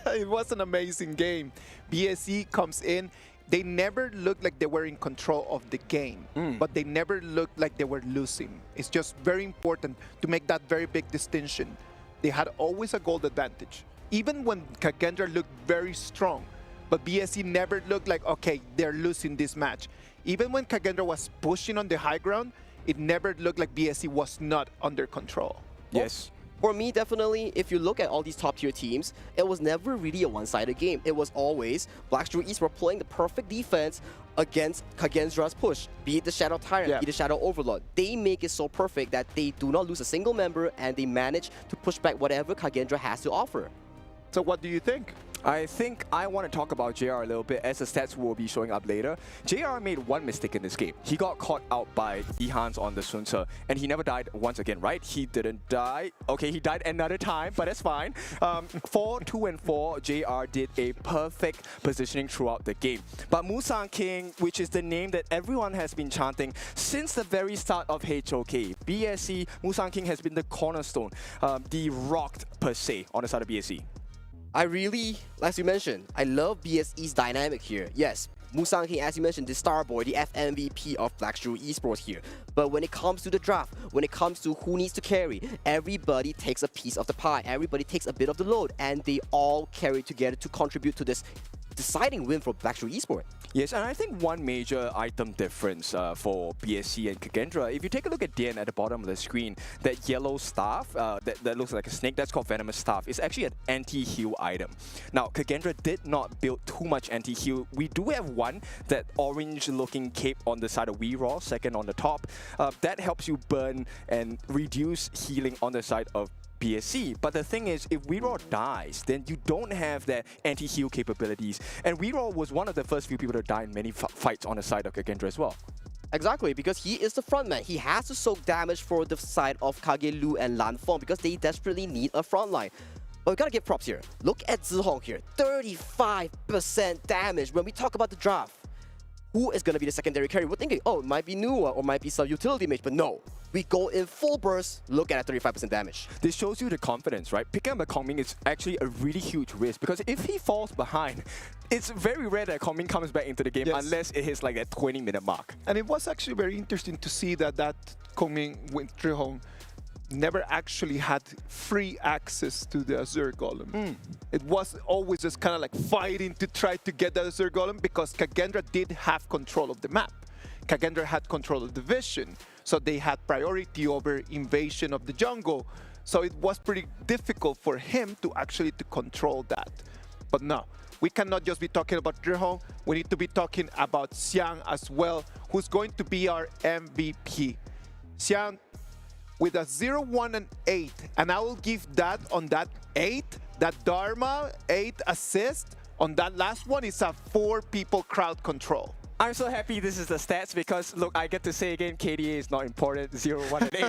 S11: It was an amazing game. BSE comes in. They never looked like they were in control of the game, but they never looked like they were losing. It's just very important to make that very big distinction. They had always a gold advantage, even when KAGENDRA looked very strong. But BSE never looked like, okay, they're losing this match. Even when KAGENDRA was pushing on the high ground, it never looked like BSE was not under control.
S21: Yes.
S20: For me, definitely, if you look at all these top-tier teams, it was never really a one-sided game. It was always Blackstreet Esports playing the perfect defense against KAGENDRA's push, be it the Shadow Tyrant, be it the Shadow Overlord. They make it so perfect that they do not lose a single member and they manage to push back whatever KAGENDRA has to offer.
S11: So what do you think?
S21: I think I want to talk about JR a little bit as the stats will be showing up later. JR made one mistake in this game. He got caught out by Ehans on the Sun Tzu, and he never died once again, right? He didn't die. Okay, he died another time, but that's fine. 4, 2, and 4, JR did a perfect positioning throughout the game. But Musang King, which is the name that everyone has been chanting since the very start of HOK, BSE, Musang King has been the cornerstone, the rocked per se on the side of BSE.
S20: I really, as you mentioned, I love BSE's dynamic here. Yes, Musang King, as you mentioned, the star boy, the FMVP of Blackstreet Esports here. But when it comes to the draft, when it comes to who needs to carry, everybody takes a piece of the pie. Everybody takes a bit of the load, and they all carry together to contribute to this deciding win for Blackstreet Esports.
S21: Yes, and I think one major item difference for BSE and KAGENDRA, if you take a look at DN at the bottom of the screen, that yellow staff that looks like a snake, that's called Venomous Staff, is actually an anti-heal item. Now, KAGENDRA did not build too much anti-heal. We do have one, that orange-looking cape on the side of WeRaw, second on the top. That helps you burn and reduce healing on the side of BSE. But the thing is, if WeRaw dies, then you don't have that anti-heal capabilities. And WeRaw was one of the first few people to die in many fights on the side of KAGENDRA as well.
S20: Exactly, because he is the frontman. He has to soak damage for the side of Kage Lu and Lanfeng because they desperately need a frontline. But we gotta give props here. Look at Zihong here, 35% damage. When we talk about the draft, who is gonna be the secondary carry? We're thinking, oh, it might be Nua or might be some utility mage, but no. We go in full burst, look at 35% damage.
S21: This shows you the confidence, right? Picking up a Kongming is actually a really huge risk because if he falls behind, it's very rare that Kongming comes back into the game unless it hits like that 20-minute mark.
S11: And it was actually very interesting to see that Kongming with Trihong never actually had free access to the Azure Golem. It was always just kind of like fighting to try to get the Azure Golem because KAGENDRA did have control of the map. KAGENDRA had control of the vision, so they had priority over invasion of the jungle. So it was pretty difficult for him to actually control that. But no, we cannot just be talking about Trihong. We need to be talking about Xiang as well, who's going to be our MVP. Xiang with a 0, 1, and 8, and I will give that on that 8, that Dharma 8 assist, on that last one is a 4-people crowd control.
S21: I'm so happy this is the stats because, look, I get to say again, KDA is not important, 0, 1, and 8.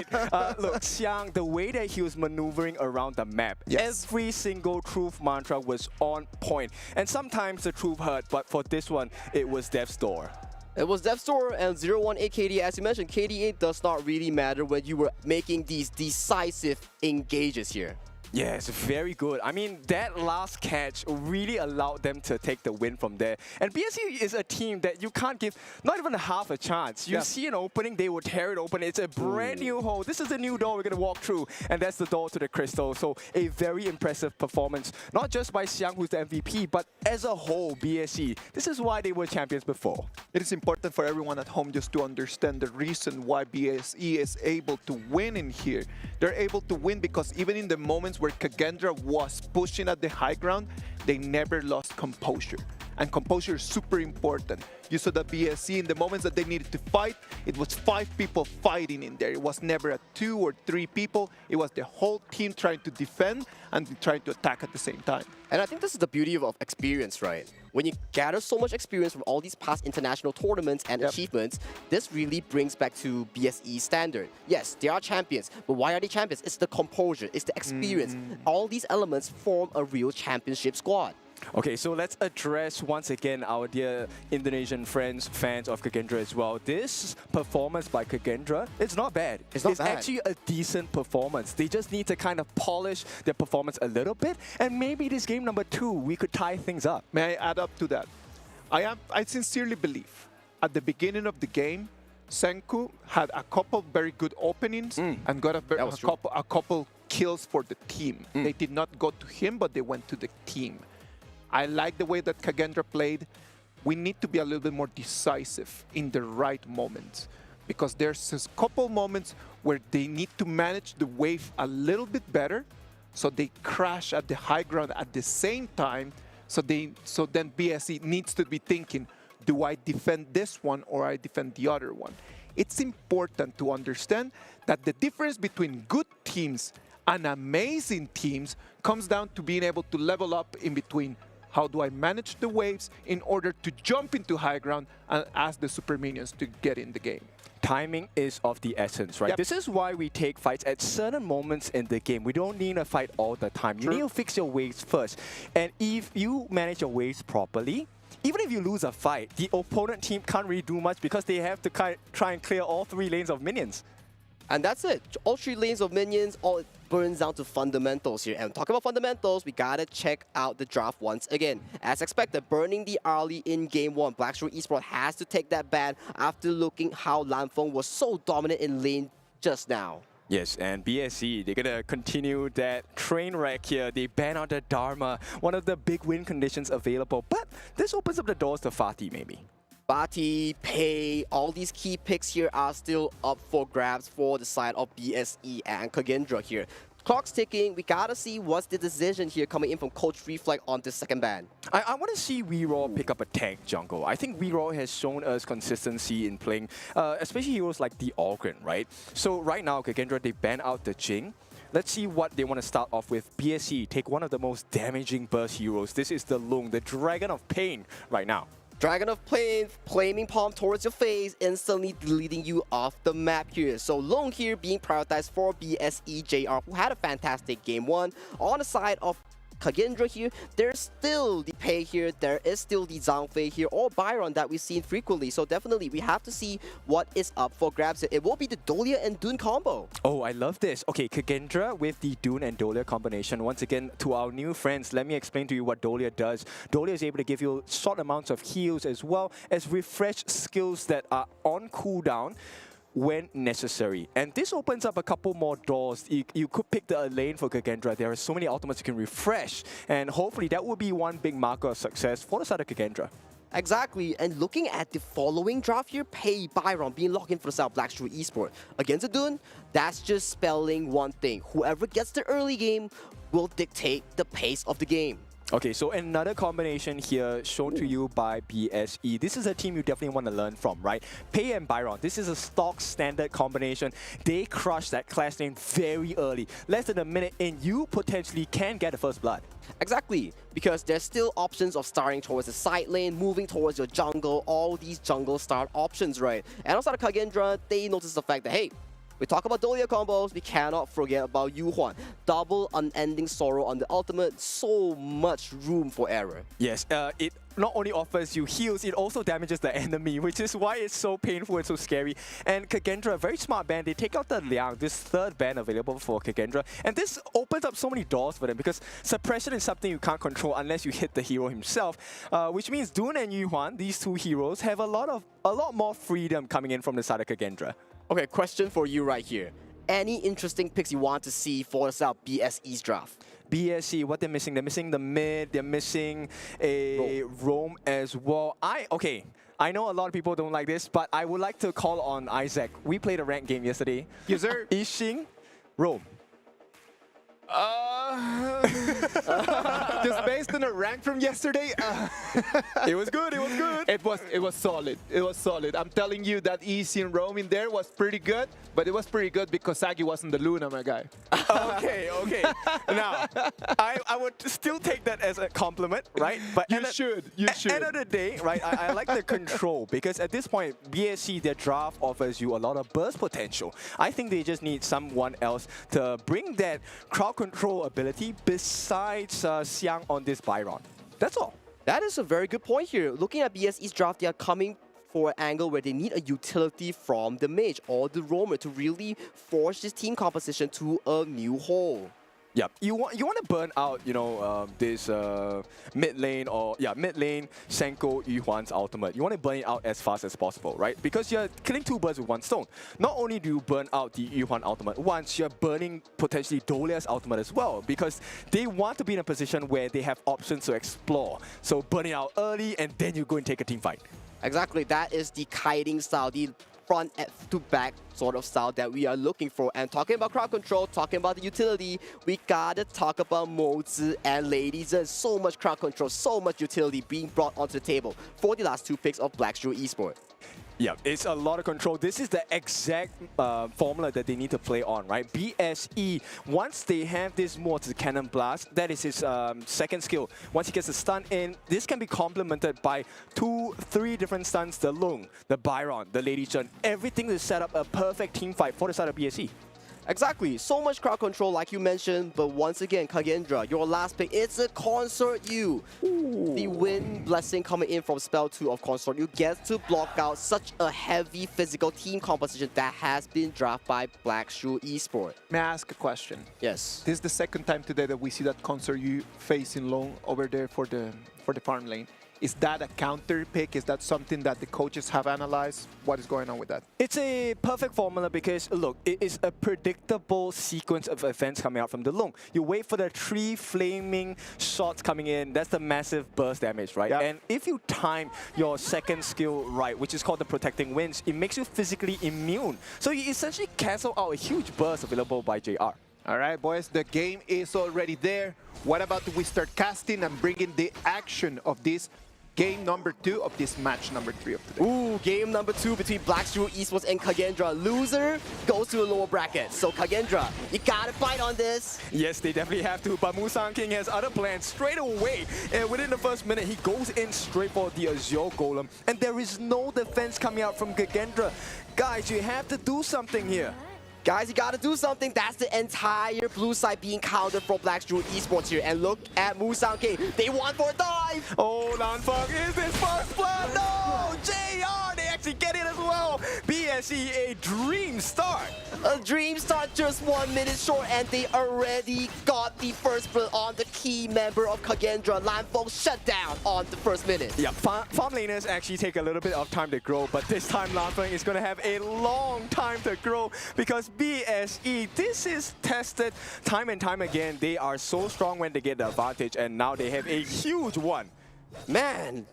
S21: Look, Xiang, the way that he was maneuvering around the map, every single truth mantra was on point. And sometimes the truth hurt, but for this one, it was Death's Door.
S20: It was Death's Door and 018 KDA. As you mentioned, KDA does not really matter when you were making these decisive engages here.
S21: Yes, very good. I mean, that last catch really allowed them to take the win from there. And BSE is a team that you can't give not even half a chance. You see an opening, they will tear it open. It's a brand new hole. This is a new door we're going to walk through, and that's the door to the crystal. So a very impressive performance, not just by Xiang, who's the MVP, but as a whole, BSE. This is why they were champions before.
S11: It is important for everyone at home just to understand the reason why BSE is able to win in here. They're able to win because even in the moments where KAGENDRA was pushing at the high ground, they never lost composure. and composure is super important. You saw the BSC in the moments that they needed to fight, it was 5 people fighting in there. It was never a 2 or 3 people. It was the whole team trying to defend and trying to attack at the same time.
S20: And I think this is the beauty of experience, right? When you gather so much experience from all these past international tournaments and achievements, this really brings back to BSE standard. Yes, they are champions, but why are they champions? It's the composure, it's the experience. All these elements form a real championship squad.
S21: Okay, so let's address once again our dear Indonesian friends, fans of KAGENDRA as well. This performance by KAGENDRA, it's not bad.
S20: It's not bad.
S21: Actually a decent performance. They just need to kind of polish their performance a little bit, and maybe this game number 2, we could tie things up.
S11: May I add up to that? I sincerely believe at the beginning of the game, Senku had a couple very good openings and got a couple kills for the team. They did not go to him, but they went to the team. I like the way that KAGENDRA played. We need to be a little bit more decisive in the right moments, because there's a couple moments where they need to manage the wave a little bit better, so they crash at the high ground at the same time. So then BSE needs to be thinking, do I defend this one or I defend the other one? It's important to understand that the difference between good teams and amazing teams comes down to being able to level up in between. How do I manage the waves in order to jump into high ground and ask the super minions to get in the game?
S21: Timing is of the essence, right?
S11: Yep.
S21: This is why we take fights at certain moments in the game. We don't need a fight all the time. You need to fix your waves first. And if you manage your waves properly, even if you lose a fight, the opponent team can't really do much because they have to try and clear all 3 lanes of minions.
S20: And that's it. All 3 lanes of minions, all it burns down to fundamentals here. And talking about fundamentals, we gotta check out the draft once again. As expected, burning the early in game 1, Black Shrew Esport has to take that ban after looking how Lanfeng was so dominant in lane just now.
S21: Yes, and BSE, they're gonna continue that train wreck here. They ban out the Dharma, one of the big win conditions available. But this opens up the doors to Fatih, maybe.
S20: Bati, Pei, all these key picks here are still up for grabs for the side of BSE and KAGENDRA here. Clock's ticking. We gotta see what's the decision here coming in from Coach Reflect on this second ban.
S21: I want to see WeRaw pick up a tank jungle. I think WeRaw has shown us consistency in playing, especially heroes like the Ogren, right? So right now, KAGENDRA, they ban out the Jing. Let's see what they want to start off with. BSE, take one of the most damaging burst heroes. This is the Lung, the Dragon of Pain right now.
S20: Dragon of Pain, flaming palm towards your face, instantly deleting you off the map here. So Long here being prioritized for BSE JR, who had a fantastic game 1. On the side of KAGENDRA here, there's still the Pei here, there is still the Zhangfei here, or Byron that we've seen frequently. So definitely, we have to see what is up for grabs here. It will be the Dolia and Dune combo.
S21: Oh, I love this. Okay, KAGENDRA with the Dune and Dolia combination. Once again, to our new friends, let me explain to you what Dolia does. Dolia is able to give you short amounts of heals as well as refresh skills that are on cooldown when necessary. And this opens up a couple more doors. You could pick the lane for KAGENDRA. There are so many ultimates you can refresh, and hopefully that will be one big marker of success for the side of KAGENDRA.
S20: Exactly, and looking at the following draft here, Pei, Byron being locked in for the side of Black Shrew Esport. Against the Dune, that's just spelling one thing. Whoever gets the early game will dictate the pace of the game.
S21: Okay, so another combination here shown to you by BSE. This is a team you definitely want to learn from, right? Pei and Byron, this is a stock standard combination. They crush that clash lane very early. Less than a minute in, you potentially can get the first blood.
S20: Exactly, because there's still options of starting towards the side lane, moving towards your jungle, all these jungle start options, right? And outside of KAGENDRA, they notice the fact that, hey, we talk about Dolia combos, we cannot forget about Yu Huan. Double unending sorrow on the ultimate, so much room for error.
S21: Yes, it not only offers you heals, it also damages the enemy, which is why it's so painful and so scary. And KAGENDRA, very smart ban, they take out the Liang, this third ban available for KAGENDRA. And this opens up so many doors for them because suppression is something you can't control unless you hit the hero himself. Which means Dune and Yu Huan, these two heroes, have a lot more freedom coming in from the side of KAGENDRA.
S20: Okay, question for you right here. Any interesting picks you want to see for the South BSE's draft?
S21: BSE, what they're missing the mid, they're missing a roam as well. I know a lot of people don't like this, but I would like to call on Isaac. We played a ranked game yesterday.
S11: Yes, sir.
S21: Yixing, roam.
S11: Just based on the rank from yesterday,
S21: it was good. It was good.
S11: It was solid. It was solid. I'm telling you that easy and roaming there was pretty good, but it was pretty good because Sagi wasn't the Luna, my guy.
S21: Okay. Now, I would still take that as a compliment, right? But
S11: you should.
S21: End of the day, right? I like the control because at this point, BSC, their draft offers you a lot of burst potential. I think they just need someone else to bring that crowd control ability besides Xiang on this Byron. That's all.
S20: That is a very good point here. Looking at BSE's draft, they are coming for an angle where they need a utility from the mage or the roamer to really force this team composition to a new hole.
S21: Yeah, you want to burn out, this mid lane Senko Yuhuan's ultimate. You want to burn it out as fast as possible, right? Because you're killing two birds with one stone. Not only do you burn out the Yuhuan ultimate once, you're burning potentially Dolia's ultimate as well, because they want to be in a position where they have options to explore. So burn it out early and then you go and take a team fight.
S20: Exactly, that is the kiting style, the front to back sort of style that we are looking for. And talking about crowd control, talking about the utility, we gotta talk about Mozi and Lady Zhen. So much crowd control, so much utility being brought onto the table for the last two picks of Black Shrew Esport.
S21: Yeah, it's a lot of control. This is the exact formula that they need to play on, right? BSE, once they have this more to the Cannon Blast, that is his second skill. Once he gets the stun in, this can be complemented by 2-3 different stuns, the Lung, the Byron, the Lady Zhen. Everything to set up a perfect team fight for the side of BSE.
S20: Exactly, so much crowd control like you mentioned, but once again, KAGENDRA, your last pick, it's a Consort U. The Wind Blessing coming in from Spell 2 of Consort U gets to block out such a heavy physical team composition that has been drafted by Black Shrew Esport.
S11: May I ask a question?
S20: Yes.
S11: This is the second time today that we see that Consort U facing long over there for the farm lane. Is that a counter pick? Is that something that the coaches have analyzed? What is going on with that?
S21: It's a perfect formula because, look, it is a predictable sequence of events coming out from the Lung. You wait for the 3 flaming shots coming in. That's the massive burst damage, right? Yep. And if you time your second skill right, which is called the Protecting Winds, it makes you physically immune. So you essentially cancel out a huge burst available by JR.
S11: All right, boys, the game is already there. What about we start casting and bringing the action of this game number 2 of this match number 3 of today?
S20: Ooh, game number 2 between Black Shrew Esports and KAGENDRA. Loser goes to the lower bracket. So KAGENDRA, you gotta fight on this.
S21: Yes, they definitely have to, but Musang King has other plans straight away. And within the first minute, he goes in straight for the Azure Golem. And there is no defense coming out from KAGENDRA. Guys, you have to do something here.
S20: Guys, you gotta do something. That's the entire blue side being countered for Black Shrew Esports here. And look at Musang King. They want for a dive.
S21: Oh, Lanfeng, is this first blood? No! JR, they actually get it as well. BSE, a dream start.
S20: A dream start, just 1 minute short, and they already got the first blood on the key member of KAGENDRA. Lanfeng shut down on the first minute.
S21: Yeah, farm laners actually take a little bit of time to grow, but this time Lanfeng is going to have a long time to grow because BSE, this is tested time and time again. They are so strong when they get the advantage, and now they have a huge one.
S20: Man,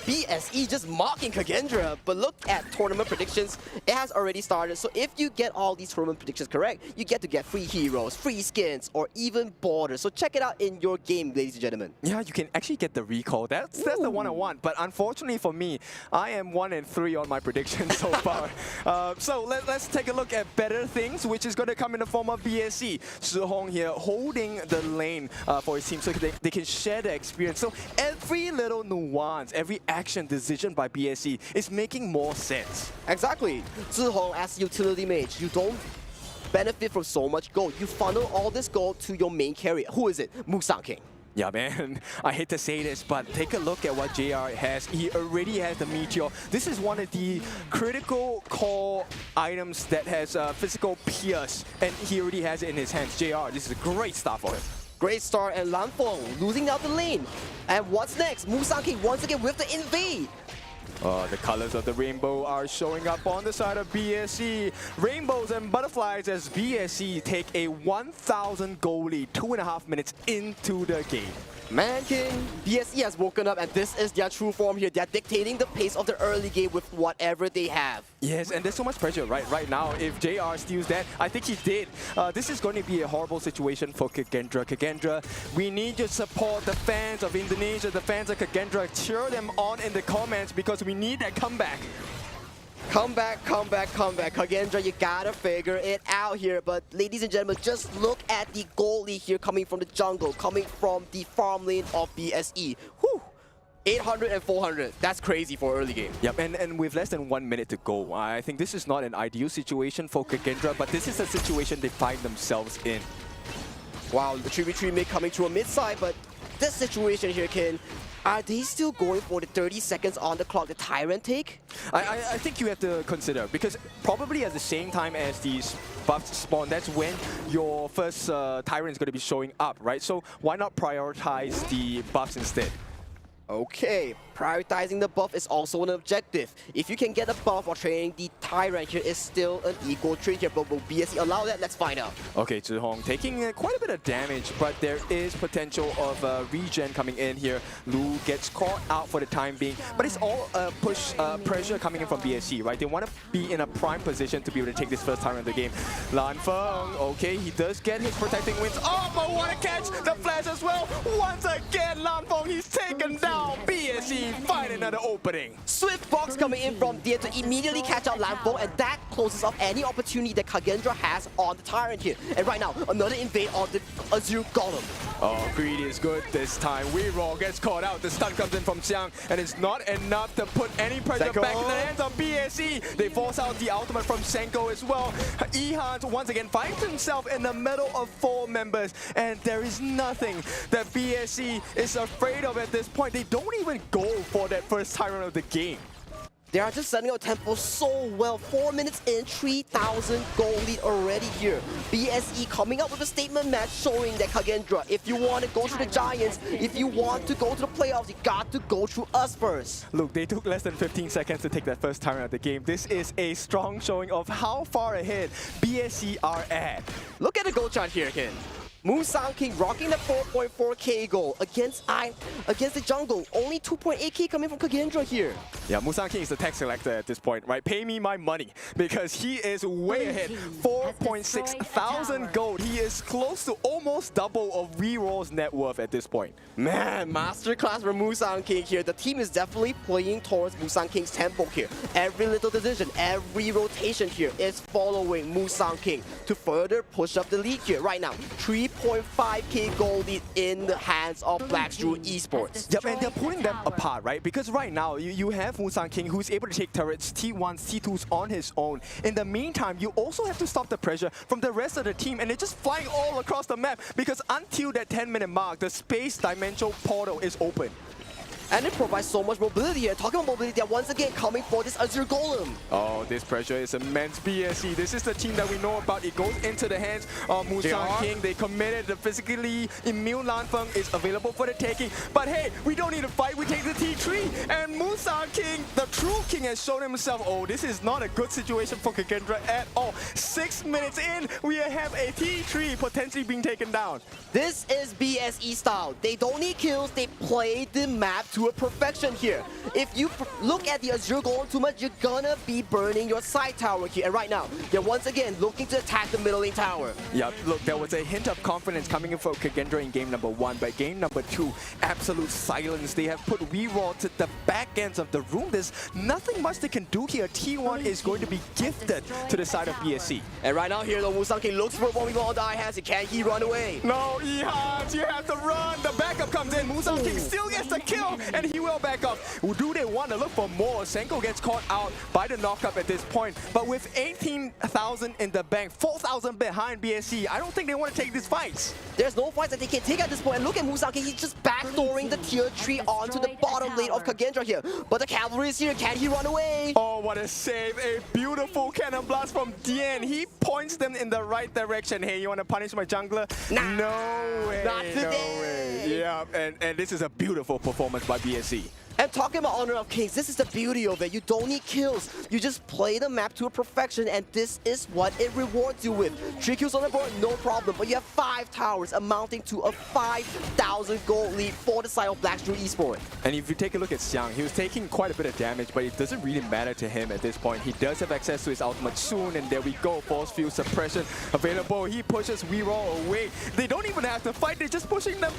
S20: BSE just mocking KAGENDRA, but look at tournament predictions. It has already started, so if you get all these tournament predictions correct, you get to get free heroes, free skins, or even borders. So check it out in your game, ladies and gentlemen.
S21: Yeah, you can actually get the recall. That's the one I want, but unfortunately for me, I am 1-3 on my predictions so far. So let's take a look at better things, which is going to come in the form of BSE. Shihong here holding the lane for his team so they can share the experience. So every little nuance, every action decision by BSE is making more sense.
S20: Exactly. Zihong as utility mage, you don't benefit from so much gold. You funnel all this gold to your main carrier. Who is it? Musang King.
S21: Yeah, man, I hate to say this, but take a look at what JR has. He already has the Meteor. This is one of the critical core items that has physical pierce, and he already has it in his hands. JR, this is a great start for him.
S20: Great start, and Lanfeng losing out the lane. And what's next? Musang King once again with the invade.
S21: The colors of the rainbow are showing up on the side of BSC. Rainbows and butterflies as BSC take a 1,000 goal lead 2.5 minutes into the game.
S20: Man King, BSC has woken up and this is their true form here. They're dictating the pace of the early game with whatever they have.
S21: Yes, and there's so much pressure right now. If JR steals that, I think he did. This is going to be a horrible situation for KAGENDRA. KAGENDRA, we need your support. The fans of Indonesia, the fans of KAGENDRA, cheer them on in the comments because we need that comeback.
S20: Come back. KAGENDRA, you gotta figure it out here. But ladies and gentlemen, just look at the goalie here coming from the jungle, coming from the farm lane of BSE. Whew. 800 and 400. That's crazy for early game.
S21: Yep, and with less than 1 minute to go, I think this is not an ideal situation for KAGENDRA, but this is a situation they find themselves in.
S20: Wow, the 3v3 mid coming to a mid side, but this situation here, Ken, are they still going for the 30 seconds on the clock, the Tyrant take?
S21: I think you have to consider, because probably at the same time as these buffs spawn, that's when your first Tyrant is going to be showing up, right? So why not prioritize the buffs instead?
S20: Okay, prioritizing the buff is also an objective. If you can get a buff while training the Tyrant here is still an equal trade here, but will BSC allow that? Let's find out.
S21: Okay, Zhihong taking quite a bit of damage, but there is potential of regen coming in here. Lu gets caught out for the time being, but it's all push pressure coming in from BSC, right? They want to be in a prime position to be able to take this first Tyrant of the game. Lan Feng, okay, he does get his protecting wings. Oh, but what a catch! The flash as well. Once again, Lan Feng, he's taken down. BSC find another opening.
S20: Swift box coming in from there to immediately catch out Lan Feng, and that closes off any opportunity that KAGENDRA has on the Tyrant here. And right now, another invade on the Azure Golem.
S21: Oh, greedy is good this time. Weeraw gets caught out. The stun comes in from Xiang, and it's not enough to put any pressure back in the hands of BSC. They force out the ultimate from Senko as well. Ehans once again finds himself in the middle of 4 members, and there is nothing that BSC is afraid of at this point. They don't even go for that first Tyrant of the game.
S20: They are just setting up tempo so well. 4 minutes in, 3,000 goal lead already here. BSE coming up with a statement match showing that KAGENDRA, if you want to go through the Giants, if you want to go to the playoffs, you got to go through us first.
S21: Look, they took less than 15 seconds to take that first Tyrant of the game. This is a strong showing of how far ahead BSE are at.
S20: Look at the goal chart here, Ken. Musang King rocking the 4.4k goal against the jungle. Only 2.8k coming from KAGENDRA here.
S21: Yeah, Musang King is the tech selector at this point, right? Pay me my money because he is way ahead. 4.6 thousand gold. He is close to almost double of Weeraw's net worth at this point.
S20: Man, masterclass for Musang King here. The team is definitely playing towards Musang King's tempo here. Every little decision, every rotation here is following Musang King to further push up the lead here. Right now, 3.5k gold lead in the hands of Black Shrew Esports.
S21: Yep, and they're pulling them apart, right? Because right now, you have Musang King who's able to take turrets, T1s, T2s on his own. In the meantime, you also have to stop the pressure from the rest of the team, and they're just flying all across the map because until that 10-minute mark, the space dimensional portal is open.
S20: And it provides so much mobility here. Talking about mobility, they're once again coming for this Azure Golem.
S21: Oh, this pressure is immense. BSC, this is the team that we know about. It goes into the hands of Musang King. They committed. The physically immune Lan Feng is available for the taking. But hey, we don't need to fight. We take the T3. And Musang King, the true king, has shown himself. Oh, this is not a good situation for KAGENDRA at all. 6 minutes in, we have a T3 potentially being taken down.
S20: This is BSE style. They don't need kills. They play the map to a perfection here. If you look at the Azure Golem too much, you're gonna be burning your side tower here. And right now, they're once again looking to attack the middle lane tower.
S21: Yeah, look, there was a hint of confidence coming in for KAGENDRA in game number 1, but game number 2, absolute silence. They have put Weeraw to the back ends of the room. There's nothing much they can do here. T1 is going to be gifted to the side of BSC.
S20: And right now here, the Musang King looks for one on the eye hands. Can he run away?
S21: No, Ehans, you have to run. The backup comes in. Musang King still gets the kill, and he will back up. Do they want to look for more? Senko gets caught out by the knockup at this point, but with 18,000 in the bank, 4,000 behind BSC, I don't think they want to take these fights.
S20: There's no fights that they can take at this point. And look at Musang King, he's just backdooring the tier 3 onto the bottom lane of KAGENDRA here. But the cavalry is here. Can he run away?
S21: Oh, what a save. A beautiful cannon blast from Dien. He points them in the right direction. Hey, you want to punish my jungler?
S20: Nah,
S21: no way.
S20: not today.
S21: No way. Yeah, and this is a beautiful performance by BSC.
S20: And talking about Honor of Kings, this is the beauty of it. You don't need kills. You just play the map to a perfection, and this is what it rewards you with. 3 kills on the board, no problem. But you have 5 towers amounting to a 5,000 gold lead for the side of Blackstrew Esport.
S21: And if you take a look at Xiang, he was taking quite a bit of damage, but it doesn't really matter to him at this point. He does have access to his ultimate soon, and there we go. Force field suppression available. He pushes Weroll away. They don't even have to fight. They're just pushing them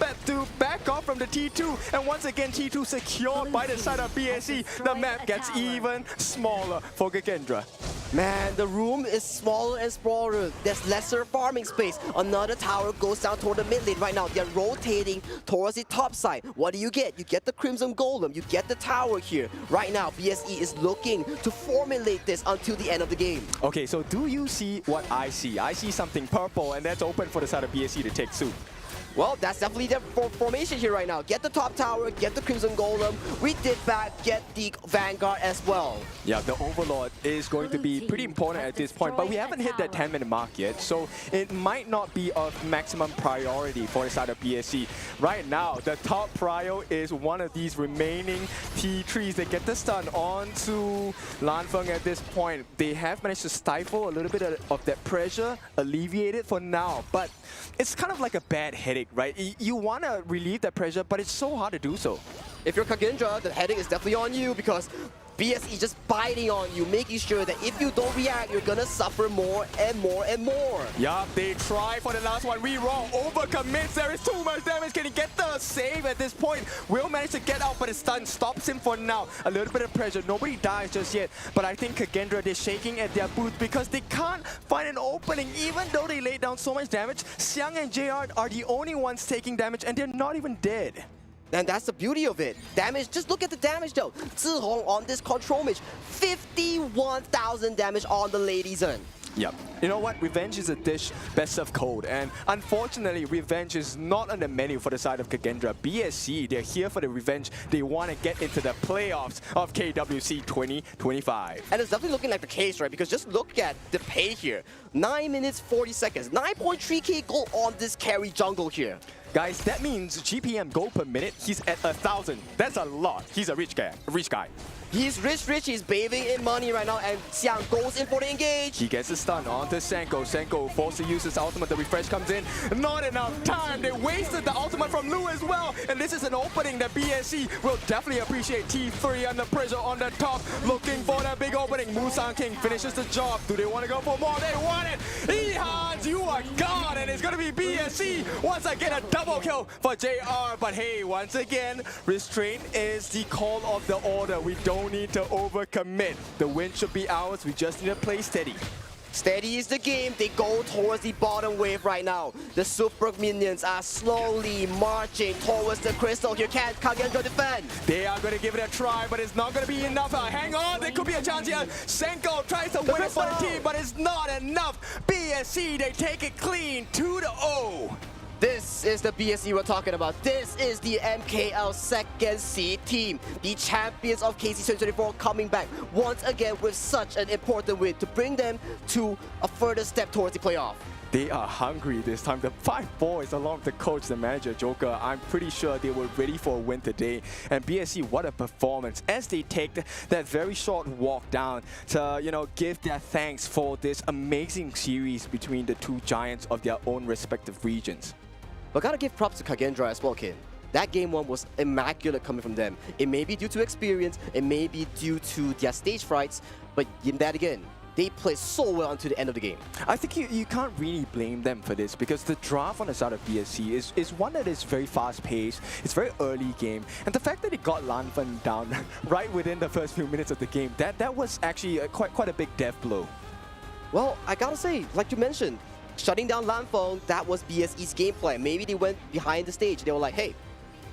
S21: back off from the T2. And once again, T2 secured by the side of BSE. The map gets even smaller for KAGENDRA.
S20: Man, the room is smaller and smaller. There's lesser farming space. Another tower goes down toward the mid lane right now. They're rotating towards the top side. What do? You get the Crimson Golem. You get the tower here. Right now, BSE is looking to formulate this until the end of the game.
S21: Okay, so do you see what I see? I see something purple, and that's open for the side of BSE to take suit.
S20: Well, that's definitely their formation here right now. Get the top tower, get the Crimson Golem. We did back, get the Vanguard as well.
S21: Yeah, the Overlord is going to be pretty important at this point, but we haven't hit that 10-minute mark yet, so it might not be of maximum priority for the side of BSE. Right now, the top prio is one of these remaining T3s. They get the stun onto Lanfeng at this point. They have managed to stifle a little bit of that pressure, alleviate it for now, but it's kind of like a bad headache, right? You want to relieve that pressure, but it's so hard to do so.
S20: If you're KAGENDRA, the headache is definitely on you because BSE just biting on you, making sure that if you don't react, you're gonna suffer more and more and more.
S21: Yup, they try for the last one. Weroll overcommits. There is too much damage. Can he get the save at this point? Will manage to get out, but his stun stops him for now. A little bit of pressure. Nobody dies just yet. But I think KAGENDRA, they're shaking at their boots because they can't find an opening. Even though they laid down so much damage, Xiang and JR are the only ones taking damage, and they're not even dead.
S20: And that's the beauty of it. Damage, just look at the damage though. Zihong on this control mage, 51,000 damage on the Lady Zen.
S21: Yep. You know what? Revenge is a dish best of cold, and unfortunately, revenge is not on the menu for the side of KAGENDRA. BSE, they're here for the revenge. They want to get into the playoffs of KWC 2025.
S20: And it's definitely looking like the case, right? Because just look at the pay here. 9 minutes, 40 seconds. 9.3k gold on this carry jungle here.
S21: Guys, that means GPM gold per minute, he's at 1,000. That's a lot. He's a rich guy.
S20: He's rich, he's bathing in money right now, and Xiang goes in for the engage.
S21: He gets a stun onto Senko. Senko forced to use his ultimate. The refresh comes in. Not enough time. They wasted the ultimate from Lu as well. And this is an opening that BSE will definitely appreciate. T3 under pressure on the top, looking for that big opening. Musang King finishes the job. Do they want to go for more? They want it. Ehans, you are gone, and it's going to be BSE. Once again, a double kill for JR. But hey, once again, restraint is the call of the order. We don't need to overcommit. The win should be ours. We just need to play steady.
S20: Steady is the game. They go towards the bottom wave right now. The super minions are slowly marching towards the crystal. Here can KAGENDRA defend.
S21: They are going to give it a try, but it's not going to be enough. Hang on, there could be a chance here. Senko tries to win it for the team, but it's not enough. BSE, they take it clean 2-0.
S20: This is the BSE we're talking about. This is the MKL second seed team. The champions of KC 2024 coming back once again with such an important win to bring them to a further step towards the playoff.
S21: They are hungry this time. The 5 boys along with the coach, the manager, Joker, I'm pretty sure they were ready for a win today. And BSE, what a performance as they take that very short walk down to, give their thanks for this amazing series between the two giants of their own respective regions.
S20: But gotta give props to KAGENDRA as well, Kin. That game 1 was immaculate coming from them. It may be due to experience, it may be due to their stage frights, but in that again, they played so well until the end of the game.
S21: I think you can't really blame them for this because the draft on the side of BSE is one that is very fast-paced. It's very early game. And the fact that it got Lanfeng down right within the first few minutes of the game, that was actually quite a big death blow.
S20: Well, I gotta say, like you mentioned, shutting down Lanfeng, that was BSE's game plan. Maybe they went behind the stage. They were like, hey,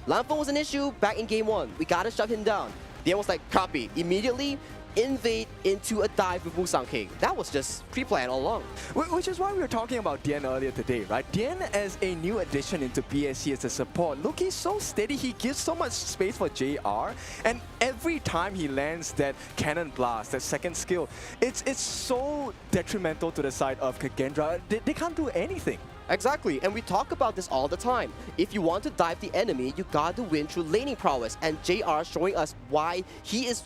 S20: Lanfeng was an issue back in game 1. We gotta shut him down. Dian was like, copy. Immediately invade into a dive with Musang King. That was just pre-planned all along.
S21: Which is why we were talking about Dian earlier today, right? Dian as a new addition into BSE as a support. Look, he's so steady. He gives so much space for JR. And every time he lands that cannon blast, that second skill, it's so detrimental to the side of KAGENDRA. They can't do anything.
S20: Exactly, and we talk about this all the time. If you want to dive the enemy, you got to win through laning prowess, and JR showing us why he is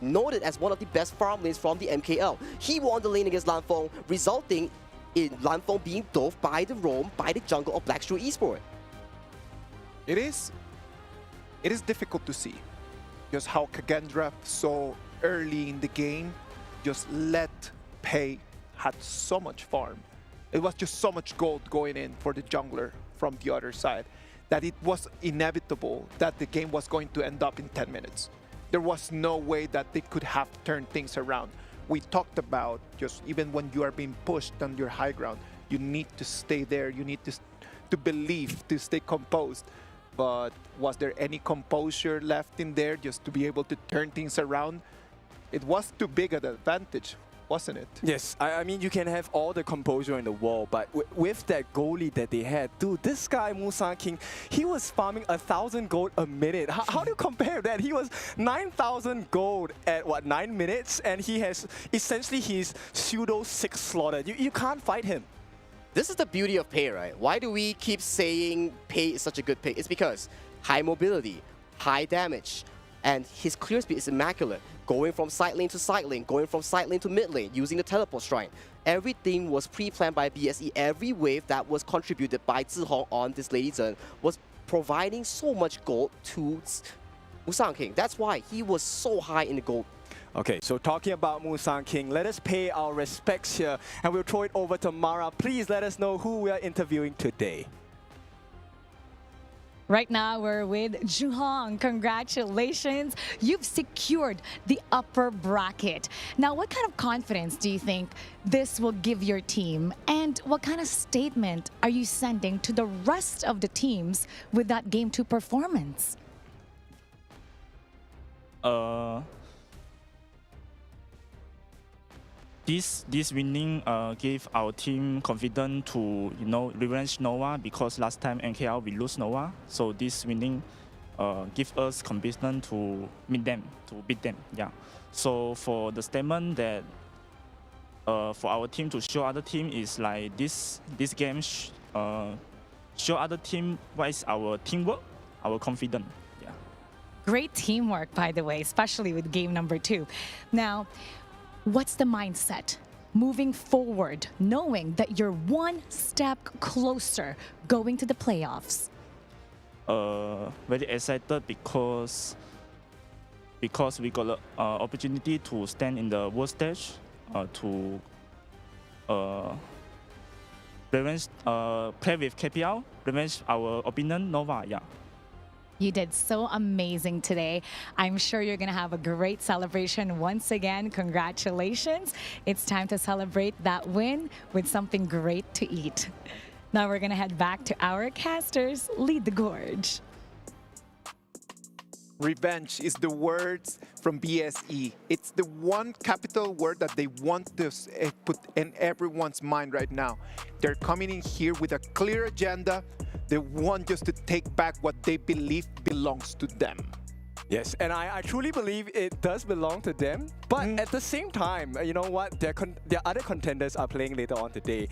S20: noted as one of the best farm lanes from the MKL. He won the lane against Lanfeng, resulting in Lanfeng being dove by the roam by the jungle of Black Shrew Esport.
S11: It is difficult to see just how KAGENDRA so early in the game just let Pei had so much farm. It was just so much gold going in for the jungler from the other side that it was inevitable that the game was going to end up in 10 minutes. There was no way that they could have turned things around. We talked about just even when you are being pushed on your high ground, you need to stay there, you need to believe, to stay composed. But was there any composure left in there just to be able to turn things around? It was too big an advantage, wasn't it?
S21: Yes, I mean, you can have all the composure in the world, but with that goalie that they had, dude, this guy, Musang King, he was farming 1,000 gold a minute. How do you compare that? He was 9,000 gold at, what, 9 minutes? And he has essentially his pseudo 6 slaughtered. You can't fight him.
S20: This is the beauty of Pei, right? Why do we keep saying Pei is such a good pick? It's because high mobility, high damage, and his clear speed is immaculate. Going from side lane to side lane, going from side lane to mid lane, using the teleport shrine. Everything was pre-planned by BSE. Every wave that was contributed by Zihong on this Lady Zhen was providing so much gold to Musang King. That's why he was so high in the gold.
S21: Okay, so talking about Musang King, let us pay our respects here, and we'll throw it over to Mara. Please let us know who we are interviewing today.
S16: Right now, we're with Zhihong. Congratulations. You've secured the upper bracket. Now, what kind of confidence do you think this will give your team? And what kind of statement are you sending to the rest of the teams with that Game 2 performance?
S1: This winning gave our team confidence to revenge Nova, because last time NKL we lose Nova, so this winning give us confidence to beat them. Yeah. So for the statement that for our team to show other team is like this game show other team what is our teamwork, our confidence. Yeah.
S16: Great teamwork, by the way, especially with game number 2. Now, what's the mindset moving forward, knowing that you're one step closer going to the playoffs?
S1: Very excited because we got the opportunity to stand in the world stage to play with KPL, revenge our opponent Nova. Yeah.
S16: You did so amazing today. I'm sure you're going to have a great celebration once again. Congratulations. It's time to celebrate that win with something great to eat. Now we're going to head back to our casters. Lead the gorge.
S11: Revenge is the words from BSE. It's the one capital word that they want to put in everyone's mind right now. They're coming in here with a clear agenda. They want just to take back what they believe belongs to them.
S21: Yes, and I truly believe it does belong to them. But at the same time, you know what? Their other contenders are playing later on today,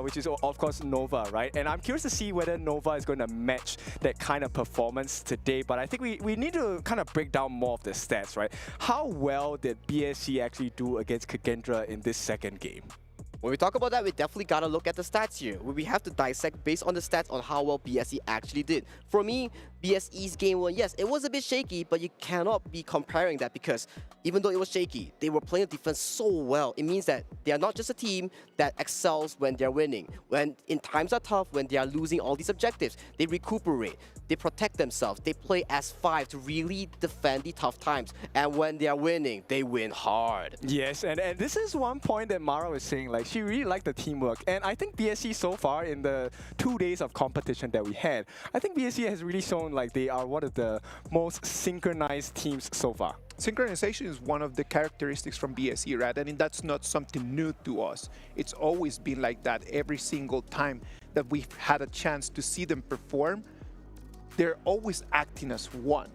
S21: which is, of course, Nova, right? And I'm curious to see whether Nova is going to match that kind of performance today. But I think we need to kind of break down more of the stats, right? How well did BSC actually do against KAGENDRA in this second game?
S20: When we talk about that, we definitely gotta look at the stats here. We have to dissect based on the stats on how well BSE actually did. For me, BSE's game 1, yes, it was a bit shaky, but you cannot be comparing that because even though it was shaky, they were playing the defense so well. It means that they are not just a team that excels when they're winning. When in times are tough, when they are losing all these objectives, they recuperate, they protect themselves, they play as 5 to really defend the tough times. And when they are winning, they win hard.
S21: Yes, and this is one point that Mara was saying, like, she really liked the teamwork. And I think BSC so far in the 2 days of competition that we had, I think BSC has really shown like they are one of the most synchronized teams so far.
S11: Synchronization is one of the characteristics from BSE, right? And that's not something new to us. It's always been like that every single time that we've had a chance to see them perform. They're always acting as one.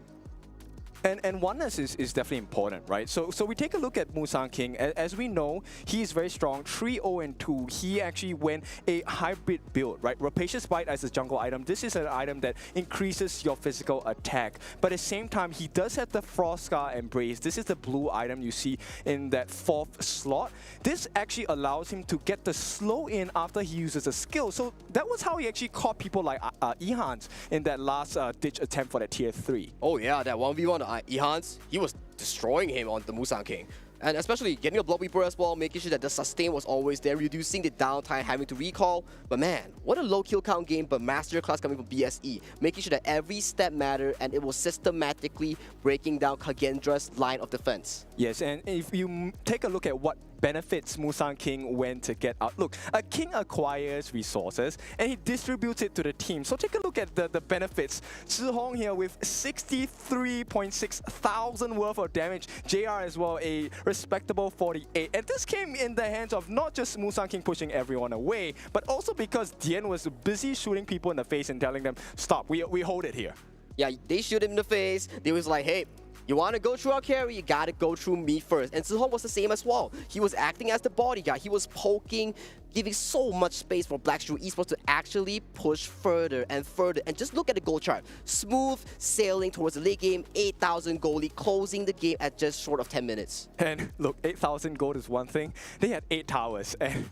S21: And oneness is definitely important, right? So we take a look at Musang King. As we know, he is very strong, 3-0-2. He actually went a hybrid build, right? Rapacious Bite as a jungle item. This is an item that increases your physical attack. But at the same time, he does have the Frost Scar Embrace. This is the blue item you see in that 4th slot. This actually allows him to get the slow in after he uses a skill. So that was how he actually caught people like Ehans in that last ditch attempt for that tier 3.
S20: Oh yeah, that 1v1 Ehans, he was destroying him on the Musang King. And especially getting a Blood Weeper as well, making sure that the sustain was always there, reducing the downtime, having to recall. But man, what a low kill count game, but masterclass coming from BSE, making sure that every step mattered and it was systematically breaking down KAGENDRA's line of defense.
S21: Yes, and if you take a look at what benefits Musang King when to get out. Look, a king acquires resources and he distributes it to the team. So take a look at the benefits. Zhihong here with 63.6 thousand worth of damage. JR as well, a respectable 48. And this came in the hands of not just Musang King pushing everyone away, but also because Dian was busy shooting people in the face and telling them, stop, we hold it here.
S20: Yeah, they shoot him in the face. They was like, hey, you want to go through our carry, you gotta go through me first. And Zhihong was the same as well. He was acting as the bodyguard. He was poking, giving so much space for Black Shrew Esports to actually push further and further. And just look at the goal chart. Smooth sailing towards the late game, 8,000 goal lead, closing the game at just short of 10 minutes.
S21: And look, 8,000 gold is one thing. They had 8 towers. And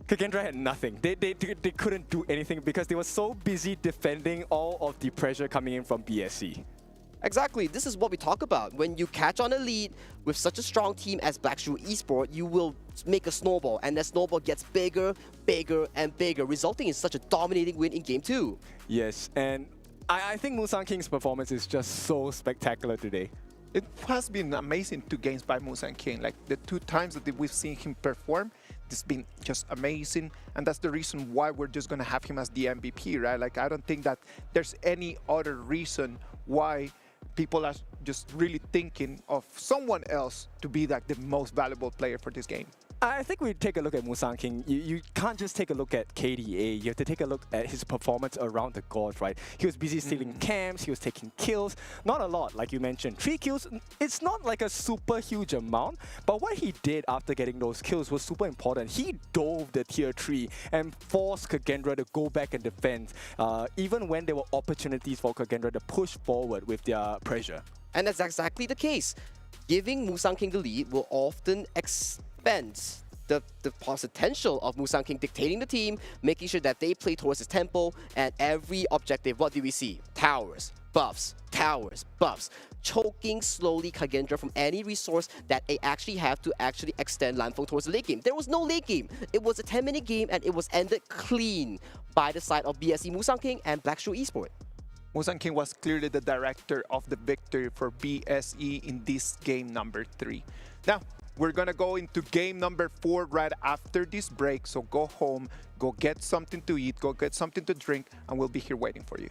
S21: KAGENDRA had nothing. They couldn't do anything because they were so busy defending all of the pressure coming in from BSC.
S20: Exactly, this is what we talk about. When you catch on a lead with such a strong team as Black Shrew Esport, you will make a snowball, and that snowball gets bigger, bigger, and bigger, resulting in such a dominating win in Game 2.
S21: Yes, and I think Musang King's performance is just so spectacular today.
S11: It has been amazing 2 games by Musang King. Like the 2 times that we've seen him perform, it's been just amazing. And that's the reason why we're just going to have him as the MVP, right? Like, I don't think that there's any other reason why people are just really thinking of someone else to be like the most valuable player for this game.
S21: I think we take a look at Musang King. You can't just take a look at KDA. You have to take a look at his performance around the gods, right? He was busy stealing camps. He was taking kills. Not a lot, like you mentioned. 3 kills, it's not like a super huge amount, but what he did after getting those kills was super important. He dove the tier 3 and forced KAGENDRA to go back and defend, even when there were opportunities for KAGENDRA to push forward with their pressure.
S20: And that's exactly the case. Giving Musang King the lead will often expend the potential of Musang King dictating the team, making sure that they play towards his tempo, and every objective, what do we see? Towers, buffs, choking slowly KAGENDRA from any resource that they actually have to actually extend Lanfeng towards the late game. There was no late game. It was a 10-minute game and it was ended clean by the side of BSE Musang King and Black Shrew Esport.
S11: Musang King was clearly the director of the victory for BSE in this game number 3. Now, we're gonna go into game number 4 right after this break, so go home, go get something to eat, go get something to drink, and we'll be here waiting for you.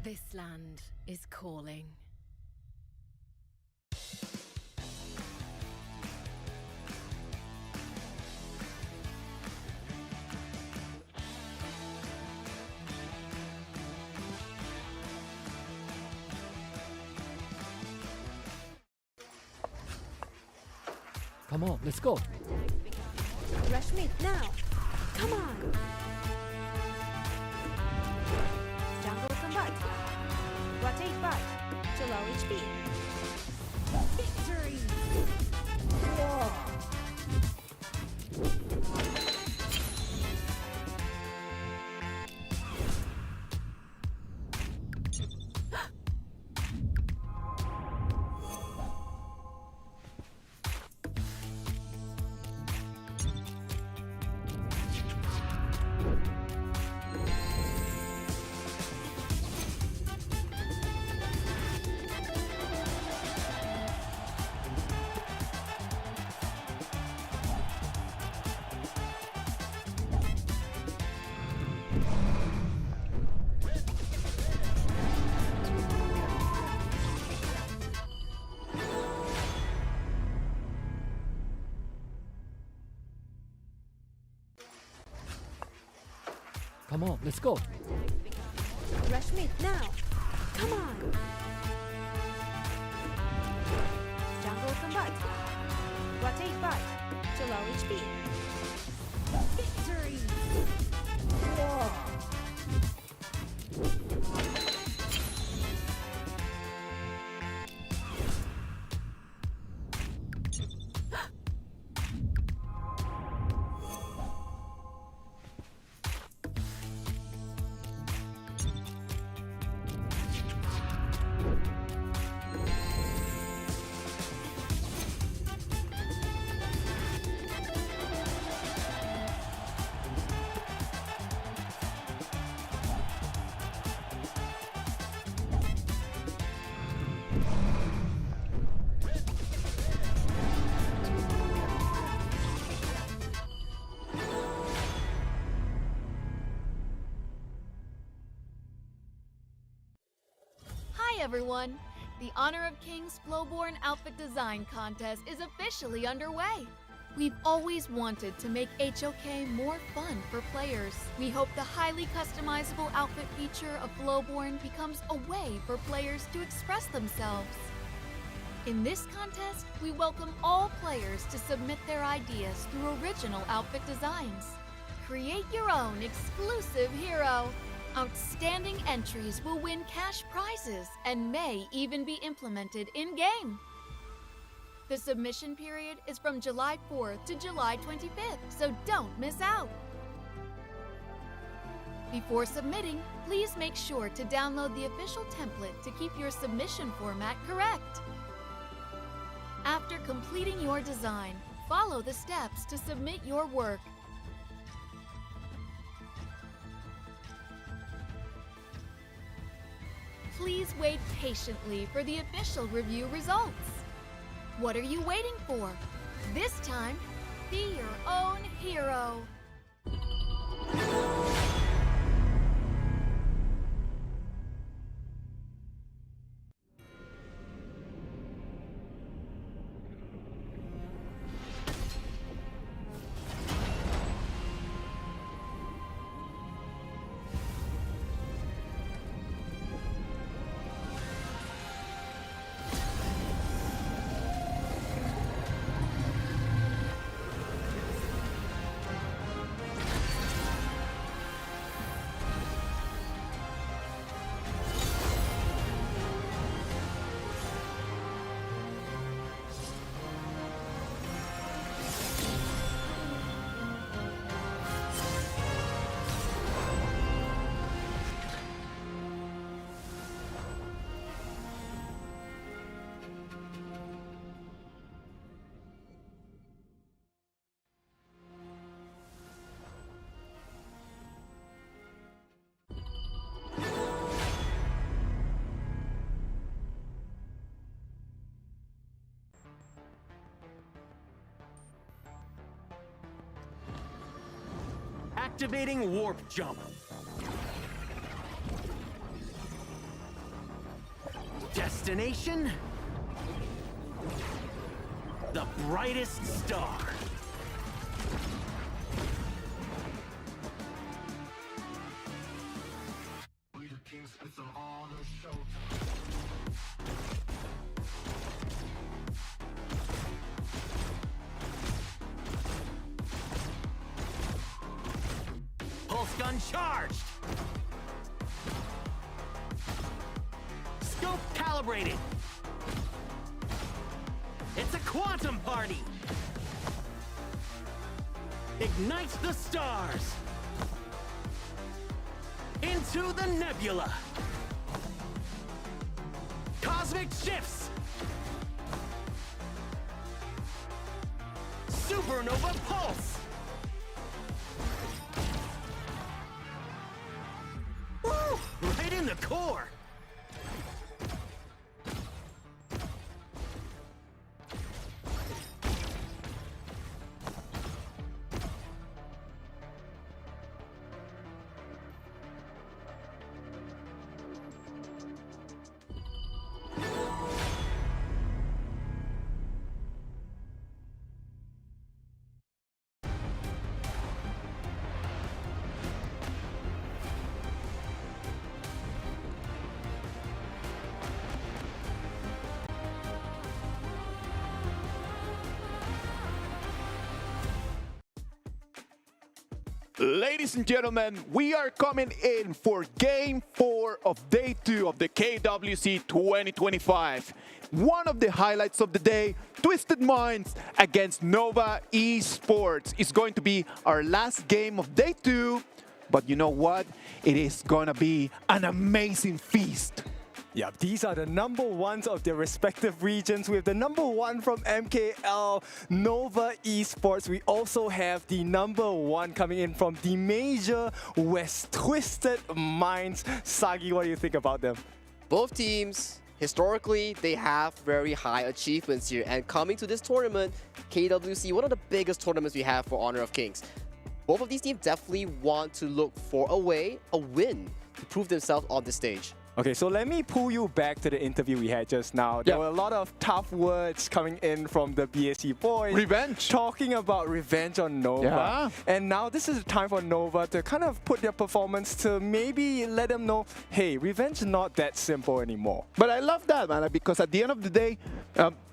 S6: This land is calling.
S2: Come on, let's go.
S3: Rush mid now. Come on. Jungle combat. Rotate back to low HP. Victory!
S2: Come on, let's go.
S3: Rush mid now. Come on. Jungle combat. Rotate back to low HP. Victory!
S22: Hi everyone! The Honor of Kings Flowborn Outfit Design Contest is officially underway. We've always wanted to make HOK more fun for players. We hope the highly customizable outfit feature of Flowborn becomes a way for players to express themselves. In this contest, we welcome all players to submit their ideas through original outfit designs. Create your own exclusive hero. Outstanding entries will win cash prizes and may even be implemented in-game. The submission period is from July 4th to July 25th, so don't miss out. Before submitting, please make sure to download the official template to keep your submission format correct. After completing your design, follow the steps to submit your work. Please wait patiently for the official review results. What are you waiting for? This time, be your own hero.
S19: Activating warp jump. Destination? The brightest star. Pulse gun charged. Scope calibrated. It's a quantum party. Ignite the stars. Into the nebula. Cosmic shifts. Supernova pulse. Woo! Right in the core.
S11: Ladies and gentlemen, we are coming in for Game 4 of Day 2 of the KWC 2025. One of the highlights of the day, Twisted Minds against Nova Esports. Is going to be our last game of Day 2, but you know what? It is gonna be an amazing feast.
S21: Yeah, these are the number ones of their respective regions. We have the number one from MKL, Nova Esports. We also have the number one coming in from the major West, Twisted Minds. Sagi, what do you think about them?
S20: Both teams, historically, they have very high achievements here. And coming to this tournament, KWC, one of the biggest tournaments we have for Honor of Kings. Both of these teams definitely want to look for a win, to prove themselves on the stage.
S21: Okay, so let me pull you back to the interview we had just now. There were a lot of tough words coming in from the BSC boys.
S11: Revenge.
S21: Talking about revenge on Nova.
S11: Yeah.
S21: And now this is the time for Nova to kind of put their performance to maybe let them know, hey, revenge is not that simple anymore.
S11: But I love that, man, because at the end of the day,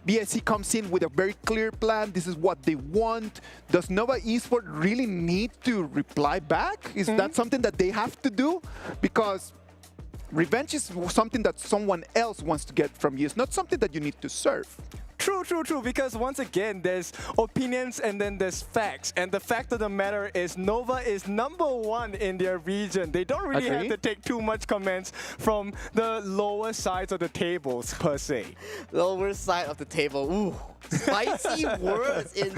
S11: BSC comes in with a very clear plan. This is what they want. Does Nova Esport really need to reply back? Is that something that they have to do? Because revenge is something that someone else wants to get from you. It's not something that you need to serve.
S21: True, true, true. Because once again, there's opinions and then there's facts. And the fact of the matter is Nova is number one in their region. They don't really have to take too much comments from the lower sides of the tables, per se.
S20: Lower side of the table. Ooh, spicy words in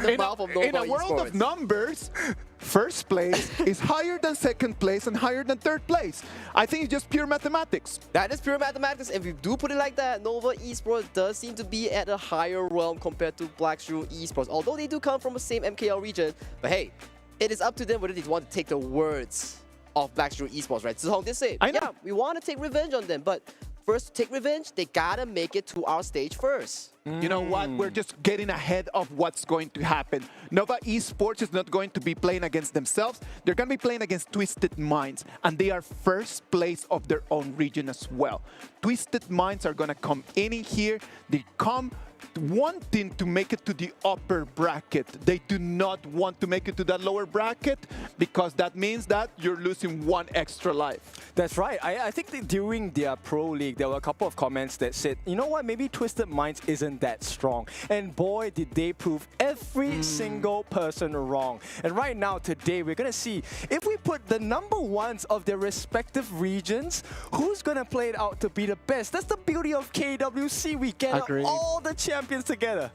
S20: the mouth of Nova
S11: In a world of numbers, first place is higher than second place and higher than third place. I think it's just pure mathematics.
S20: That is pure mathematics. If you do put it like that, Nova Esports does seem to be at a higher realm compared to Black Shrew Esports. Although they do come from the same MKL region, but hey, it is up to them whether they want to take the words of Black Shrew Esports, right? So they say, yeah, we want to take revenge on them, but first to take revenge, they gotta make it to our stage first.
S11: You know what? We're just getting ahead of what's going to happen. Nova Esports is not going to be playing against themselves. They're going to be playing against Twisted Minds, and they are first place of their own region as well. Twisted Minds are going to come in here. They come wanting to make it to the upper bracket. They do not want to make it to that lower bracket because that means that you're losing one extra life.
S21: That's right. I think that during their Pro League, there were a couple of comments that said, you know what, maybe Twisted Minds isn't that strong. And boy, did they prove every single person wrong. And right now, today, we're going to see if we put the number ones of their respective regions, who's going to play it out to be the best. That's the beauty of KWC. We gather all the champions together.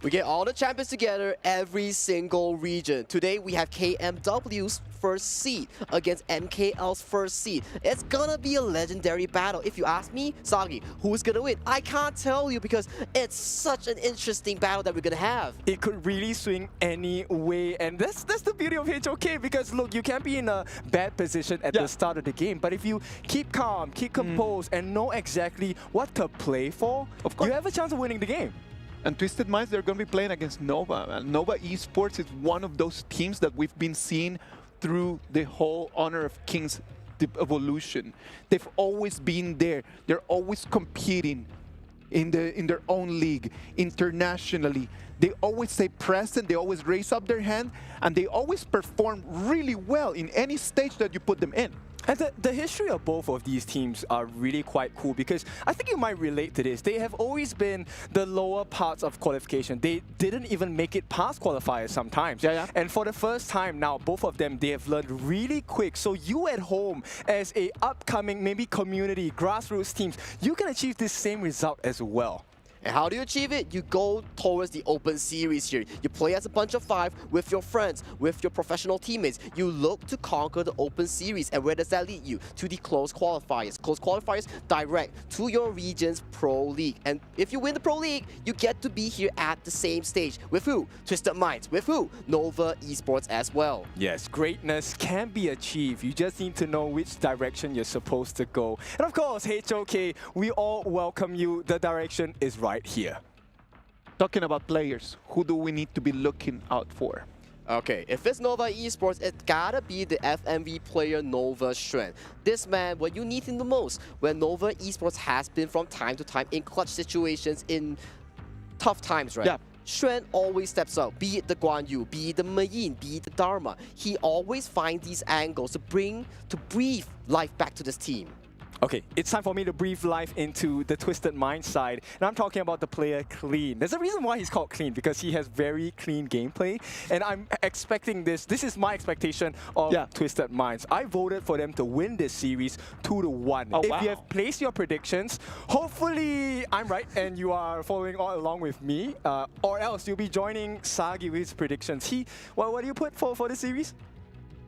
S20: We get all the champions together, every single region. Today we have KMW's first seed against MKL's first seed. It's gonna be a legendary battle. If you ask me, Sagi, who's gonna win? I can't tell you because it's such an interesting battle that we're gonna have.
S21: It could really swing any way, and that's the beauty of HOK, because look, you can be in a bad position at the start of the game, but if you keep calm, keep composed, and know exactly what to play for, you have a chance of winning the game.
S11: And Twisted Minds, they're going to be playing against Nova. And Nova Esports is one of those teams that we've been seeing through the whole Honor of Kings evolution. They've always been there. They're always competing in their own league, internationally. They always stay present, they always raise up their hand, and they always perform really well in any stage that you put them in.
S21: And the history of both of these teams are really quite cool, because I think you might relate to this. They have always been the lower parts of qualification. They didn't even make it past qualifiers sometimes. And for the first time now, both of them, they have learned really quick. So you at home, as a upcoming maybe community, grassroots teams, you can achieve this same result as well.
S20: And how do you achieve it? You go towards the open series here. You play as a bunch of 5 with your friends, with your professional teammates. You look to conquer the open series. And where does that lead you? To the closed qualifiers. Closed qualifiers direct to your region's Pro League. And if you win the Pro League, you get to be here at the same stage. With who? Twisted Minds. With who? Nova Esports as well.
S21: Yes, greatness can be achieved. You just need to know which direction you're supposed to go. And of course, HOK, we all welcome you. The direction is right here.
S11: Talking about players, who do we need to be looking out for?
S20: Okay, if it's Nova Esports, it gotta be the FMV player Nova Shrew. This man, when you need him the most, when Nova Esports has been from time to time in clutch situations, in tough times, right?
S11: Yeah.
S20: Shrew always steps up, be it the Guan Yu, be it the Mayin, be it the Dharma. He always finds these angles to breathe life back to this team.
S21: Okay, it's time for me to breathe life into the Twisted Mind side. And I'm talking about the player Clean. There's a reason why he's called Clean, because he has very clean gameplay. And I'm expecting this. This is my expectation of Twisted Minds. I voted for them to win this series 2-1. If you have placed your predictions, hopefully I'm right and you are following all along with me. Or else you'll be joining Sagi with his predictions. What do you put for this series?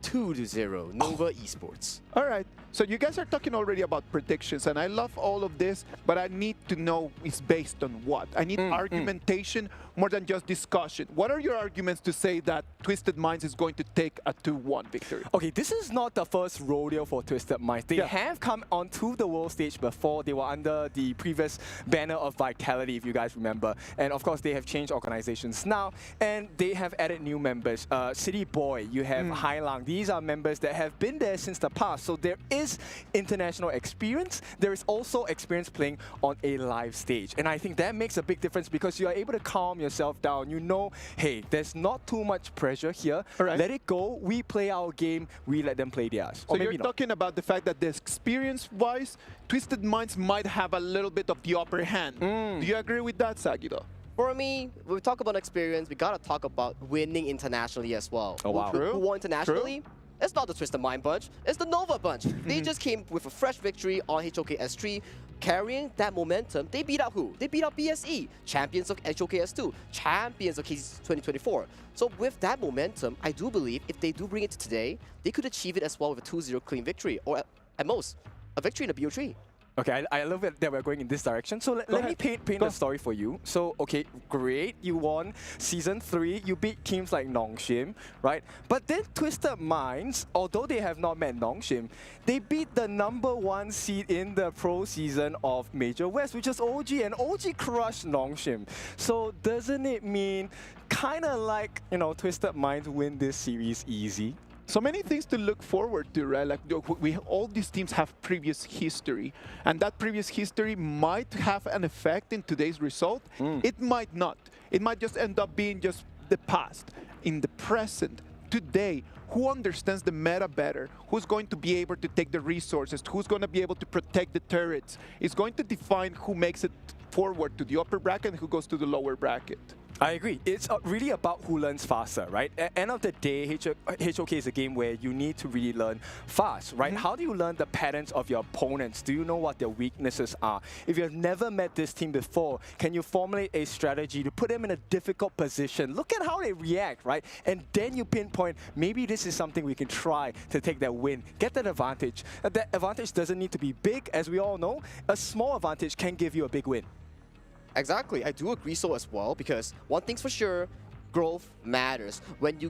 S20: 2-0, Nova Esports.
S11: All right, so you guys are talking already about predictions, and I love all of this, but I need to know it's based on what? I need argumentation more than just discussion. What are your arguments to say that Twisted Minds is going to take a 2-1 victory?
S21: Okay, this is not the first rodeo for Twisted Minds. They have come onto the world stage before. They were under the previous banner of Vitality, if you guys remember. And of course, they have changed organizations now, and they have added new members. City Boy, you have Hailang. These are members that have been there since the past. So there is international experience. There is also experience playing on a live stage. And I think that makes a big difference, because you are able to calm yourself down. You know, hey, there's not too much pressure here. Let it go. We play our game. We let them play theirs.
S11: So you're talking about the fact that the experience-wise, Twisted Minds might have a little bit of the upper hand. Do you agree with that, Sagido?
S20: For me, when we talk about experience, we gotta talk about winning internationally as well.
S21: Oh, wow.
S20: Who won internationally? It's not the Twisted Mind bunch, it's the Nova bunch. They just came with a fresh victory on HOK S3, carrying that momentum. They beat out who? They beat out BSE, champions of HOK S2, champions of KC 2024. So with that momentum, I do believe if they do bring it to today, they could achieve it as well with a 2-0 clean victory, or at most, a victory in the BO3.
S21: Okay, I love it that we're going in this direction. So let me paint the story for you. So, okay, great. You won Season 3. You beat teams like Nongshim, right? But then Twisted Minds, although they have not met Nongshim, they beat the #1 seed in the pro season of Major West, which is OG, and OG crushed Nongshim. So doesn't it mean kind of like, you know, Twisted Minds win this series easy?
S11: So many things to look forward to, right? Like all these teams have previous history, and that previous history might have an effect in today's result. It might not. It might just end up being just the past. In the present, today, who understands the meta better? Who's going to be able to take the resources? Who's going to be able to protect the turrets? It's going to define who makes it forward to the upper bracket and who goes to the lower bracket.
S21: I agree. It's really about who learns faster, right? At the end of the day, HOK is a game where you need to really learn fast, right? How do you learn the patterns of your opponents? Do you know what their weaknesses are? If you've never met this team before, can you formulate a strategy to put them in a difficult position? Look at how they react, right? And then you pinpoint, maybe this is something we can try to take that win, get that advantage. That advantage doesn't need to be big, as we all know. A small advantage can give you a big win.
S20: Exactly, I do agree so as well, because one thing's for sure, growth matters. When you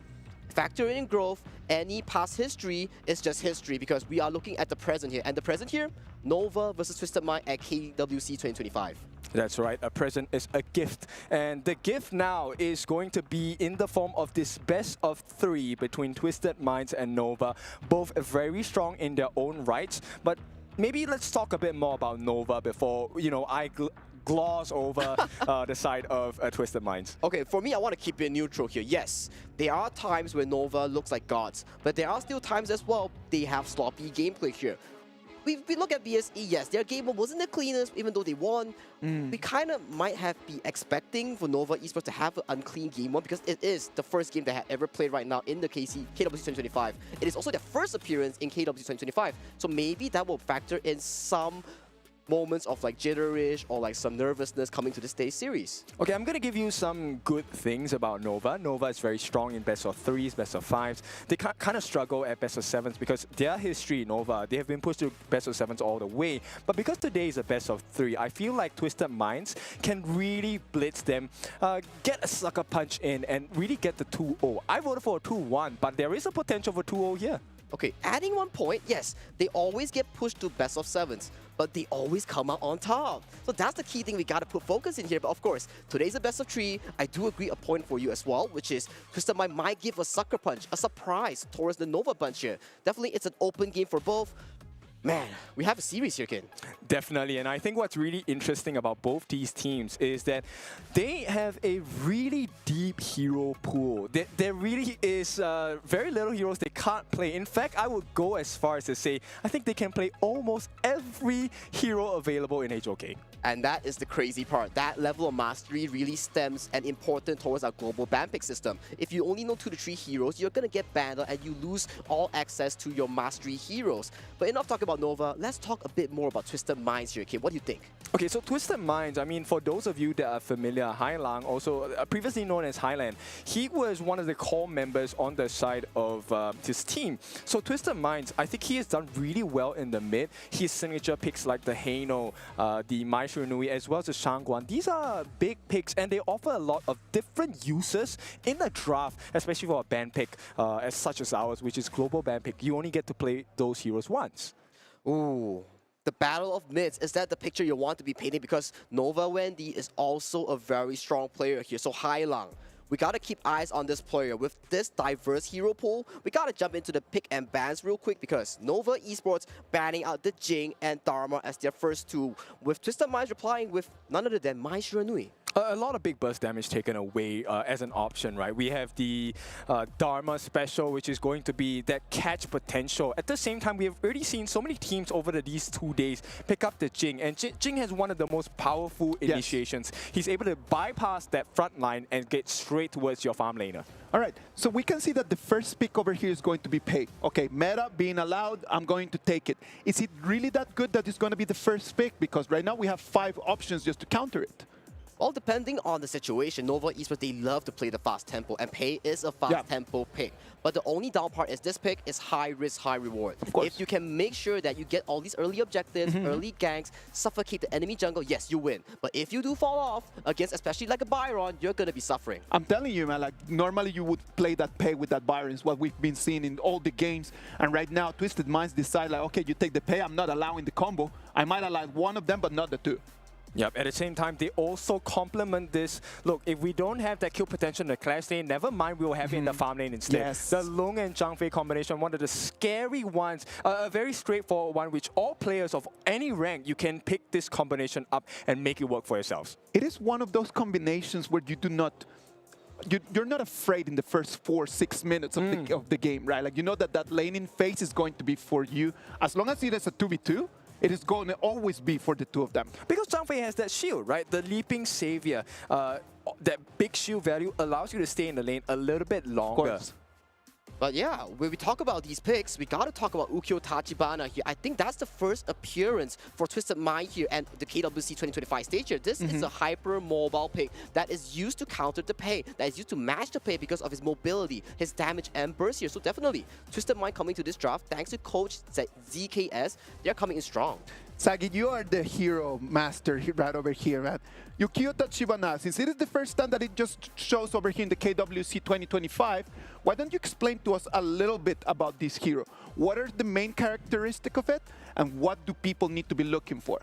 S20: factor in growth, any past history is just history, because we are looking at the present here. And the present here, Nova versus Twisted Mind at KWC 2025.
S21: That's right, a present is a gift. And the gift now is going to be in the form of this best of 3 between Twisted Minds and Nova. Both very strong in their own rights, but maybe let's talk a bit more about Nova before, I gloss over the side of Twisted Minds.
S20: Okay, for me, I want to keep it neutral here. Yes, there are times where Nova looks like gods, but there are still times as well they have sloppy gameplay here. We look at BSE, yes, their game wasn't the cleanest, even though they won. We kind of might have been expecting for Nova Esports to have an unclean game one, because it is the first game they have ever played right now in the KWC 2025. It is also their first appearance in KWC 2025, so maybe that will factor in some moments of like jitterish or like some nervousness coming to this day series.
S21: Okay, I'm going to give you some good things about Nova. Nova is very strong in best of 3s, best of 5s. They kind of struggle at best of 7s because their history, Nova, they have been pushed to best of 7s all the way. But because today is a best of 3, I feel like Twisted Minds can really blitz them, get a sucker punch in, and really get the 2-0. I voted for a 2-1, but there is a potential for 2-0 here.
S20: Okay, adding 1 point, yes, they always get pushed to best of 7s, but they always come out on top. So that's the key thing we gotta put focus in here. But of course, today's a best of 3. I do agree a point for you as well, which is Twisted Mind might give a sucker punch, a surprise towards the Nova bunch here. Definitely, it's an open game for both. Man, we have a series here, Ken.
S21: Definitely, and I think what's really interesting about both these teams is that they have a really deep hero pool. There really is very little heroes they can't play. In fact, I would go as far as to say, I think they can play almost every hero available in HOK.
S20: And that is the crazy part. That level of mastery really stems and important towards our global ban pick system. If you only know 2 to 3 heroes, you're going to get banned and you lose all access to your mastery heroes. But enough talk about Nova, let's talk a bit more about Twisted Minds here, Kim. What do you think?
S21: Okay, so Twisted Minds, I mean, for those of you that are familiar, Hai Lang, also previously known as Highland, he was one of the core members on the side of his team. So Twisted Minds, I think he has done really well in the mid. His signature picks like the Heino, the Mai Shunui, as well as the Shangguan, these are big picks and they offer a lot of different uses in the draft, especially for a ban pick as such as ours, which is global ban pick. You only get to play those heroes once.
S20: Ooh. The battle of mids, is that the picture you want to be painting? Because Nova Wendy is also a very strong player here. So Hai Lang, we got to keep eyes on this player. With this diverse hero pool, we got to jump into the pick and bans real quick because Nova Esports banning out the Jing and Dharma as their first 2, with Twisted Minds replying with none other than Mai Shiranui.
S21: A lot of big burst damage taken away as an option, right? We have the Dharma special, which is going to be that catch potential. At the same time, we have already seen so many teams over these 2 days pick up the Jing, and Jing has one of the most powerful initiations. He's able to bypass that front line and get straight towards your farm laner.
S11: All right, so we can see that the first pick over here is going to be Pei. Okay, meta being allowed, I'm going to take it. Is it really that good that it's going to be the first pick? Because right now we have 5 options just to counter it.
S20: Well, depending on the situation, Nova Esports, they love to play the fast tempo, and Pei is a fast tempo pick. But the only down part is this pick is high risk, high reward. If you can make sure that you get all these early objectives, early ganks, suffocate the enemy jungle, yes, you win. But if you do fall off against, especially like a Byron, you're going to be suffering.
S11: I'm telling you, man, like normally you would play that Pei with that Byron, is what we've been seeing in all the games. And right now, Twisted Minds decide like, okay, you take the Pei, I'm not allowing the combo. I might allow one of them, but not the 2.
S21: Yep, at the same time, they also complement this. Look, if we don't have that kill potential in the clash lane, never mind, we'll have it in the farm lane instead.
S11: Yes.
S21: The Lung and Zhang Fei combination, one of the scary ones, a very straightforward one, which all players of any rank, you can pick this combination up and make it work for yourselves.
S11: It is one of those combinations where you do not... You're not afraid in the first 4-6 minutes of the game, right? Like, you know that laning phase is going to be for you. As long as it is a 2v2, it is going to always be for the 2 of them.
S21: Because Zhang Fei has that shield, right? The Leaping Savior. that big shield value allows you to stay in the lane a little bit longer.
S20: But yeah, when we talk about these picks, we gotta talk about Ukyo Tachibana here. I think that's the first appearance for Twisted Mind here and the KWC 2025 stage here. This is a hyper mobile pick that is used to counter the pay, that is used to match the pay because of his mobility, his damage and burst here. So definitely, Twisted Mind coming to this draft, thanks to Coach ZKS, they're coming in strong.
S11: Sagi, you are the hero master right over here, man. Ukyo Tachibana, since it is the first time that it just shows over here in the KWC 2025, why don't you explain to us a little bit about this hero? What are the main characteristics of it, and what do people need to be looking for?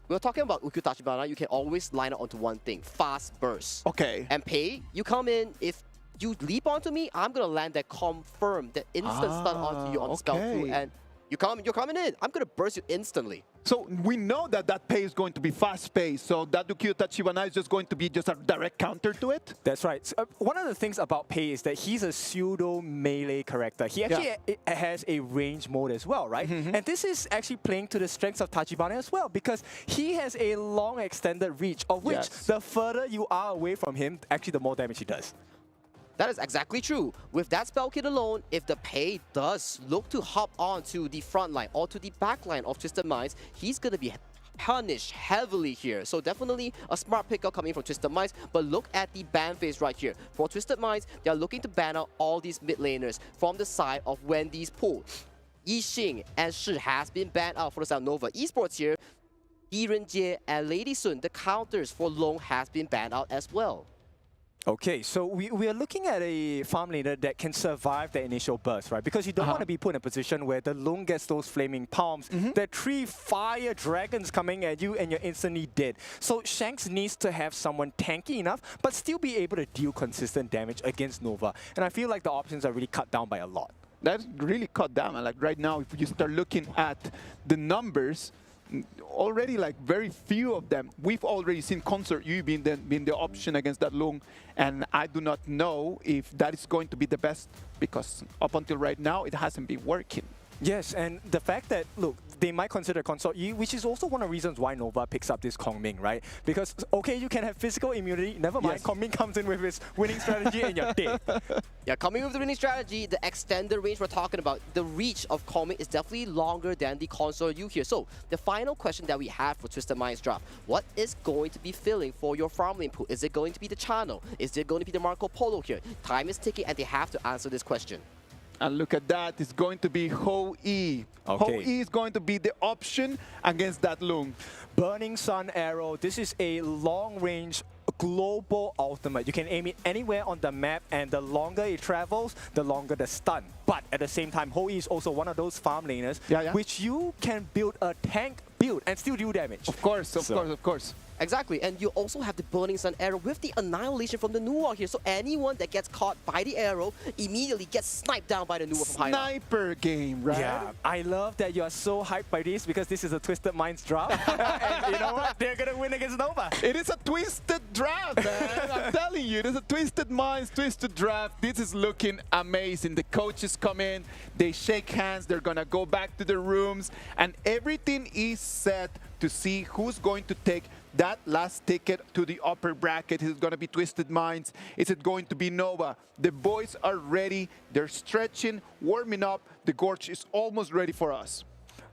S20: We're talking about Ukyo Tachibana, you can always line up onto one thing, fast burst.
S11: Okay.
S20: And pay, you come in, if you leap onto me, I'm gonna land that confirm, that instant stun onto you on spell 2, and you're coming in, I'm gonna burst you instantly.
S11: So we know that that pay is going to be fast paced, so that Ukyo Tachibana is just going to be just a direct counter to it?
S21: That's right. So, one of the things about Pei is that he's a pseudo melee character. He actually has a range mode as well, right? And this is actually playing to the strengths of Tachibana as well, because he has a long extended reach, of which the further you are away from him, actually the more damage he does.
S20: That is exactly true. With that spell kit alone, if the Pei does look to hop onto the front line or to the back line of Twisted Minds, he's going to be punished heavily here. So definitely a smart pickup coming from Twisted Minds. But look at the ban phase right here. For Twisted Minds, they are looking to ban out all these mid laners from the side of Wendy's pool. Yixing and Shi has been banned out for the side of Nova Esports here. Yi Renjie and Lady Sun, the counters for Long has been banned out as well.
S21: Okay, so we are looking at a farm laner that can survive the initial burst, right? Because you don't want to be put in a position where the Lung gets those flaming palms, there are 3 fire dragons coming at you and you're instantly dead. So Shanks needs to have someone tanky enough, but still be able to deal consistent damage against Nova. And I feel like the options are really cut down by a lot.
S11: That's really cut down. Like right now, if you start looking at the numbers, already like very few of them. We've already seen Consort Yu being the option against that Lung, and I do not know if that is going to be the best, because up until right now it hasn't been working.
S21: Yes, and the fact that, look, they might consider Consort Yi, which is also one of the reasons why Nova picks up this Kong Ming, right? Because, okay, you can have physical immunity, never mind, Kong Ming comes in with his winning strategy and you're dead.
S20: Yeah, coming with the winning strategy, the extended range we're talking about, the reach of Kong Ming is definitely longer than the Consort Yu here. So, the final question that we have for Twisted Minds draft, what is going to be filling for your farm lane pool? Is it going to be the channel? Is it going to be the Marco Polo here? Time is ticking and they have to answer this question.
S11: And look at that, it's going to be Ho-E. Ho-E is going to be the option against that Lung.
S21: Burning Sun Arrow, this is a long-range global ultimate. You can aim it anywhere on the map, and the longer it travels, the longer the stun. But at the same time, Ho-E is also one of those farm laners which you can build a tank build and still do damage.
S11: Of course, of course.
S20: Exactly, and you also have the Burning Sun Arrow with the Annihilation from the Nuwa here. So anyone that gets caught by the arrow immediately gets sniped down by the Nuwa from high.
S11: Sniper game, right?
S21: Yeah, I love that you are so hyped by this, because this is a Twisted Minds draft. And you know what? They're going to win against Nova.
S11: It is a twisted draft, man. I'm telling you, it is a Twisted Minds, twisted draft. This is looking amazing. The coaches come in, they shake hands, they're going to go back to their rooms, and everything is set to see who's going to take that last ticket to the upper bracket. Is it going to be Twisted Minds? Is it going to be Nova? The boys are ready. They're stretching, warming up. The Gorge is almost ready for us.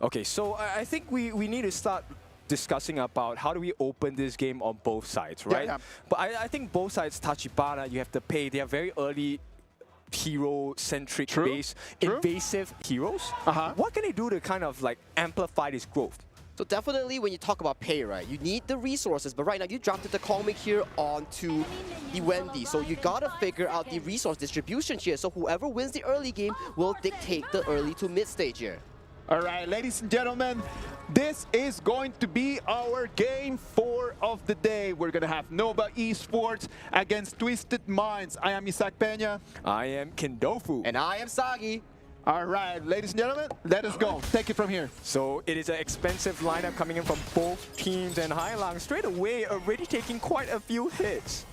S21: Okay, so I think we need to start discussing about how do we open this game on both sides, right? But I think both sides, Tachibana, you have to pay. They are very early hero-centric base, invasive heroes. What can they do to kind of like amplify this growth?
S20: So definitely when you talk about pay, right, you need the resources, but right now you drafted the Kong Ming here onto the Wendy, so you gotta figure out the resource distribution here, so whoever wins the early game will dictate the early to mid stage here.
S11: All right, ladies and gentlemen, this is going to be our game 4 of the day. We're gonna have Nova Esports against Twisted Minds. I am Isaac Peña.
S21: I am Kendofu.
S20: And I am Sagi.
S11: All right, ladies and gentlemen, let us go. Take it from here.
S21: So it is an expensive lineup coming in from both teams, and Hai Lang straight away already taking quite a few hits.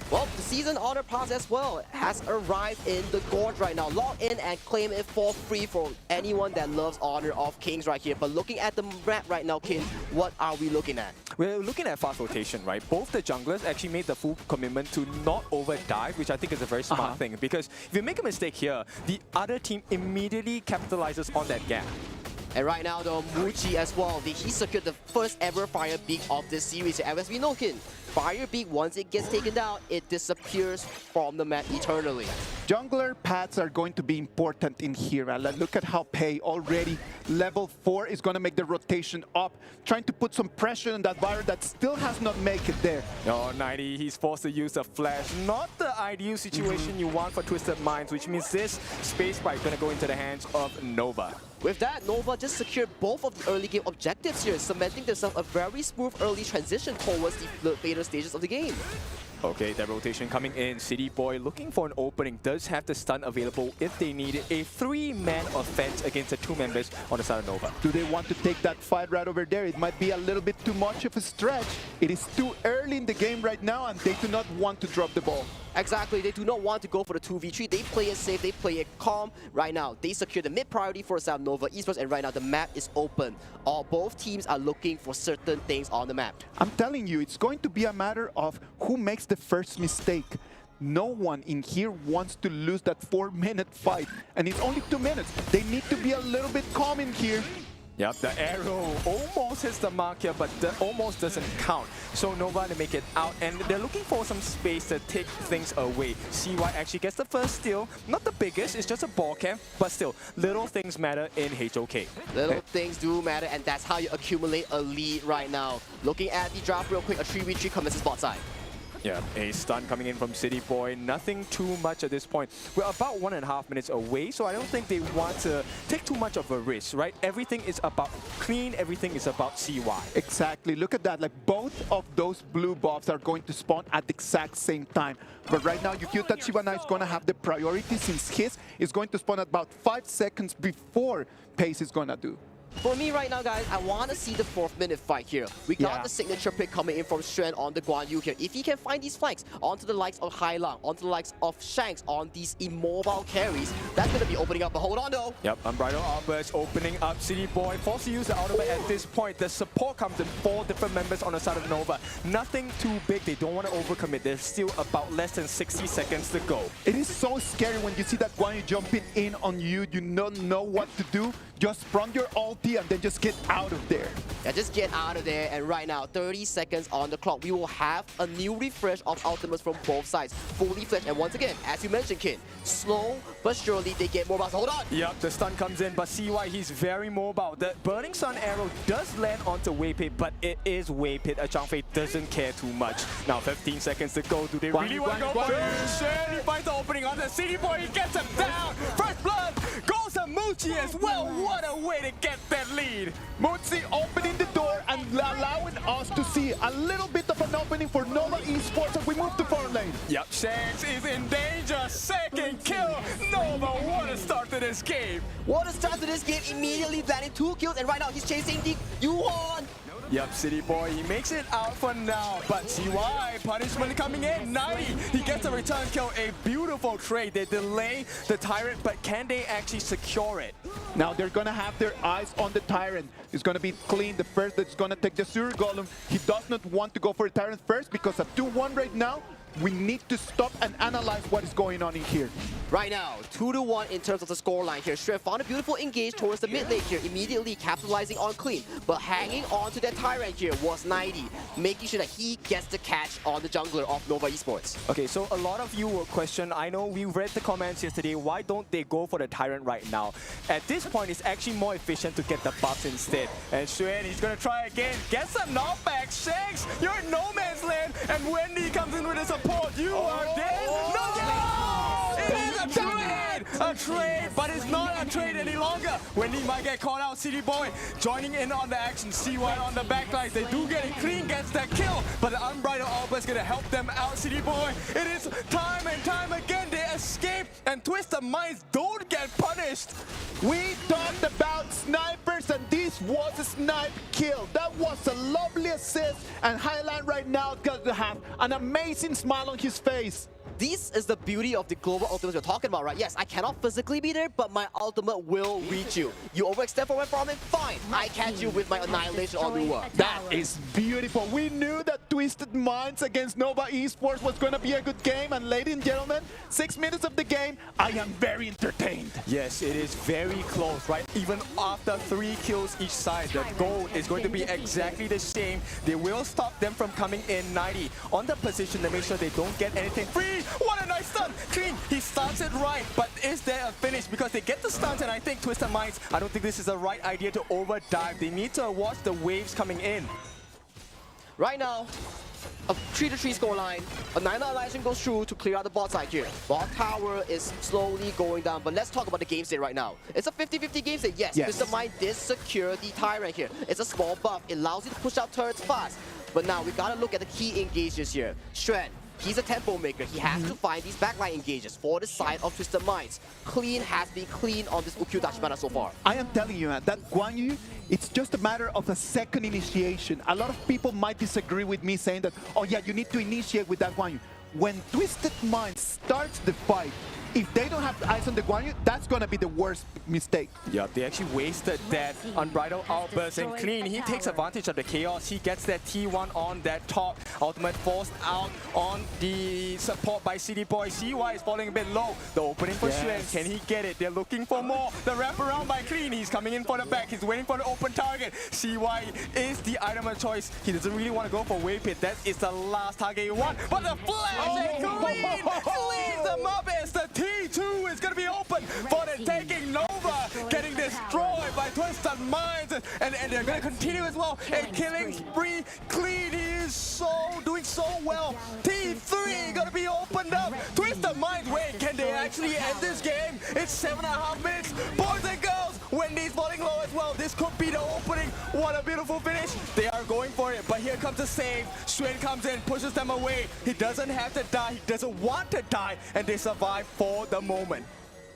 S20: Well, the season honor pass as well has arrived in the Gorge right now. Log in and claim it for free for anyone that loves Honor of Kings right here. But looking at the map right now, Kin, what are we looking at?
S21: We're looking at fast rotation, right? Both the junglers actually made the full commitment to not over-dive, which I think is a very smart thing. Because if you make a mistake here, the other team immediately capitalizes on that gap.
S20: And right now, though, Muji as well, he secured the first ever Fire Beak of this series. And as we know, Kin, Fire Beak, once it gets taken down, it disappears from the map eternally.
S11: Jungler paths are going to be important in here. Look at how Pei already level 4 is going to make the rotation up, trying to put some pressure on that Vire that still has not made it there.
S21: Oh, 90, he's forced to use a flash. Not the ideal situation you want for Twisted Minds, which means this space fight going to go into the hands of Nova.
S20: With that, Nova just secured both of the early game objectives here, cementing themselves a very smooth early transition towards the later stages of the game.
S21: Okay, that rotation coming in. City Boy looking for an opening, does have the stun available if they need it. A 3-man offense against the 2 members on the side of Nova.
S11: Do they want to take that fight right over there? It might be a little bit too much of a stretch. It is too early in the game right now, and they do not want to drop the ball.
S20: Exactly, they do not want to go for the 2v3. They play it safe, they play it calm. Right now, they secure the mid priority for South Nova Esports, and right now the map is open. Both teams are looking for certain things on the map.
S11: I'm telling you, it's going to be a matter of who makes the first mistake. No one in here wants to lose that 4-minute fight, and it's only 2 minutes. They need to be a little bit calm in here.
S21: Yep, the arrow almost hits the mark here, but the almost doesn't count. So Nova to make it out, and they're looking for some space to take things away. CY actually gets the first steal. Not the biggest, it's just a ball camp, but still, little things matter in HOK.
S20: Little things do matter, and that's how you accumulate a lead right now. Looking at the draft real quick, a 3v3 commences bot side.
S21: Yeah, a stun coming in from City Boy. Nothing too much at this point. We're about 1.5 minutes away, so I don't think they want to take too much of a risk, right? Everything is about clean, everything is about CY.
S11: Exactly. Look at that. Like, both of those blue buffs are going to spawn at the exact same time. But right now, Yukio Tachibana is going to have the priority since his is going to spawn at about 5 seconds before Pace is going to do.
S20: For me right now, guys, I want to see the 4th-minute fight here. We got the signature pick coming in from Shrew on the Guan Yu here. If he can find these flanks onto the likes of Hai Lang, onto the likes of Shanks on these immobile carries, that's going to be opening up. But hold on, though.
S21: Yep, Unbridled Outburst opening up. City Boy forced to use the ultimate at this point. The support comes in 4 different members on the side of Nova. Nothing too big. They don't want to overcommit. There's still about less than 60 seconds to go.
S11: It is so scary when you see that Guan Yu jumping in on you. You don't know what to do. Just sprung your ulti and then just get out of there.
S20: Yeah, just get out of there. And right now, 30 seconds on the clock. We will have a new refresh of ultimates from both sides. Fully fledged. And once again, as you mentioned, Kin, slow but surely they get mobile. Hold on.
S21: Yep, the stun comes in, but CY, he's very mobile. The Burning Sun arrow does land onto Waypit, but it is Waypit. Changfei doesn't care too much. Now 15 seconds to go. Do they really want to go for it? Shen, he finds the opening on the City Boy. He gets him down. First blood goes to Muji as well. What a way to get that lead.
S11: Muji opening the door and allowing us to see a little bit of an opening for Nova Esports as we move to 4 lane.
S21: Yep, Shanks is in danger. Second kill. Nova, what a start to this game.
S20: What a start to this game. Immediately landing 2 kills, and right now he's chasing the Yuan.
S21: Yep, City Boy, he makes it out for now, but CY, punishment coming in, 90, he gets a return kill, a beautiful trade. They delay the Tyrant, but can they actually secure it?
S11: Now they're gonna have their eyes on the Tyrant. It's gonna be clean, the first that's gonna take the Sewer Golem. He does not want to go for the Tyrant first because at 2-1 right now, we need to stop and analyze what is going on in here.
S20: Right now, 2-1 in terms of the scoreline here. Shrew found a beautiful engage towards the mid lane here, immediately capitalizing on clean. But hanging on to that Tyrant here was 90, making sure that he gets the catch on the jungler of Nova Esports.
S21: Okay, so a lot of you will question, I know we read the comments yesterday, why don't they go for the Tyrant right now? At this point, it's actually more efficient to get the buffs instead. And Shrew, he's gonna try again, gets a knockback. Shanks, you're in no man's land, and Wendy comes in with a support. You are dead. No! It is a trade! A trade, but it's not a trade any longer. Wendy might get caught out. City Boy joining in on the action. CY on the backline. They do get it clean, gets that kill, but the Unbridled Alba is going to help them out. City Boy, it is time and time again. They escape and Twisted Minds don't get punished.
S11: We talked about snipers, and this was a snipe kill. That was a lovely assist, and Highland right now is going to have an amazing smile on his face.
S20: This is the beauty of the global ultimates we're talking about, right? Yes, I cannot physically be there, but my ultimate will reach you. You overextend for my farming? Fine. I catch you with my annihilation on Lua.
S11: That is beautiful. We knew that Twisted Minds against Nova Esports was going to be a good game, and ladies and gentlemen, 6 minutes of the game, I am very entertained.
S21: Yes, it is very close, right? Even after 3 kills each side, the goal is going to be exactly the same. They will stop them from coming in 90 on the position to make sure they don't get anything free. What a nice stun! Clean! He starts it right, but is there a finish? Because they get the stuns, and I think Twisted Minds, I don't think this is the right idea to overdive. They need to watch the waves coming in.
S20: Right now, a 3-3 scoreline. A 9 Annihilation goes through to clear out the bot side here. Bot tower is slowly going down, but let's talk about the game state right now. It's a 50-50 game state. Yes, Twisted Mind did secure the Tyrant here. It's a small buff. It allows you to push out turrets fast. But now we gotta look at the key engages here. Shred. He's a tempo maker. He has to find these backline engages for the side of Twisted Minds. Clean has been clean on this Ukyu Tachibana so far.
S11: I am telling you, man, that Guan Yu, it's just a matter of a second initiation. A lot of people might disagree with me saying that, oh yeah, you need to initiate with that Guan Yu. When Twisted Minds starts the fight, if they don't have eyes on the Guan Yu, that's going to be the worst mistake.
S21: Yeah, they actually wasted that unbridled outburst, and Clean, he takes advantage of the chaos. He gets that T1 on that top. Ultimate forced out on the support by City Boy. CY is falling a bit low. The opening for Shrew, can he get it? They're looking for more. The wraparound by Clean, he's coming in for the back. He's waiting for the open target. CY is the item of choice. He doesn't really want to go for wave pit. That is the last target he wants. But the flash and Clean leaves them up as the T2 is going to be open for the taking. Nova getting destroyed by Twisted Minds, and they're going to continue as well. A killing spree. Clean, he is doing so well. T3 going to be opened up. Twisted Minds, wait, can they actually end this game? It's 7.5 minutes. Boys and girls, Wendy's falling low as well. This could be the opening. What a beautiful finish. They are going for it, but here comes the save. Shrew comes in, pushes them away. He doesn't have to die. He doesn't want to die, and they survive for the moment.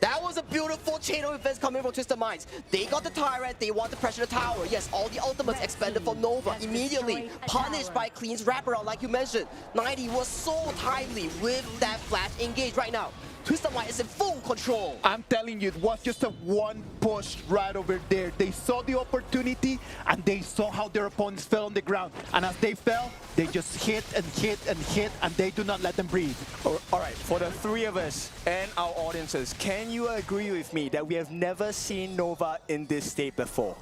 S20: That was a beautiful chain of events coming from Twisted Minds. They got the Tyrant, they want to pressure the tower. Yes, all the ultimates expended for Nova immediately. Punished by Clean's wraparound, like you mentioned. 90 was so timely with that flash engage right now. Twisted Minds is in full control.
S11: I'm telling you, it was just a one push right over there. They saw the opportunity, and they saw how their opponents fell on the ground. And as they fell, they just hit and hit and hit, and they do not let them breathe.
S21: All right, for the 3 of us and our audiences, can you agree with me that we have never seen Nova in this state before?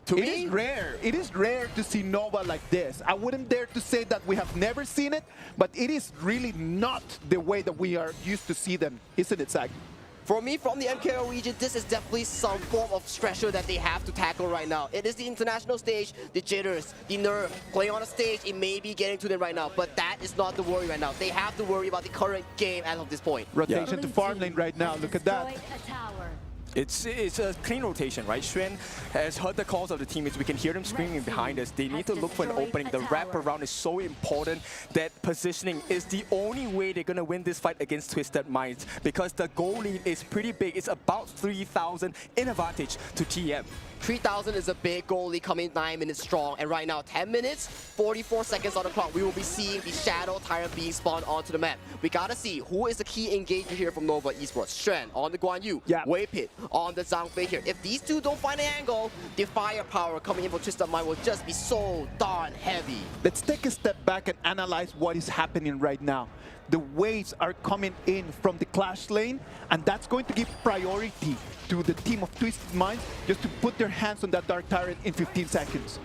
S11: It is rare. It is rare to see Nova like this. I wouldn't dare to say that we have never seen it, but it is really not the way that we are used to see them, isn't it, Zach?
S20: For me, from the MKO region, this is definitely some form of stressor that they have to tackle right now. It is the international stage, the jitters, the nerve, playing on a stage, it may be getting to them right now, but that is not the worry right now. They have to worry about the current game as of this point.
S11: Rotation to farm lane right now, look at that.
S21: It's a clean rotation, right? Shrew has heard the calls of the teammates. We can hear them screaming behind us. They need to look for an opening. The wraparound is so important that positioning is the only way they're going to win this fight against Twisted Minds, because the goal lead is pretty big. It's about 3,000 in advantage to TM.
S20: 3,000 is a big goal lead coming 9 minutes strong, and right now 10 minutes, 44 seconds on the clock. We will be seeing the Shadow Tyrant being spawned onto the map. We gotta see who is the key engager here from Nova Esports. Shrew on the Guan Yu, Wave Pit on the Zhang Fei here. If these two don't find an angle, the firepower coming in from Twisted Mind will just be so darn heavy.
S11: Let's take a step back and analyze what is happening right now. The waves are coming in from the Clash lane, and that's going to give priority to the team of Twisted Minds just to put their hands on that Dark Tyrant in 15 seconds.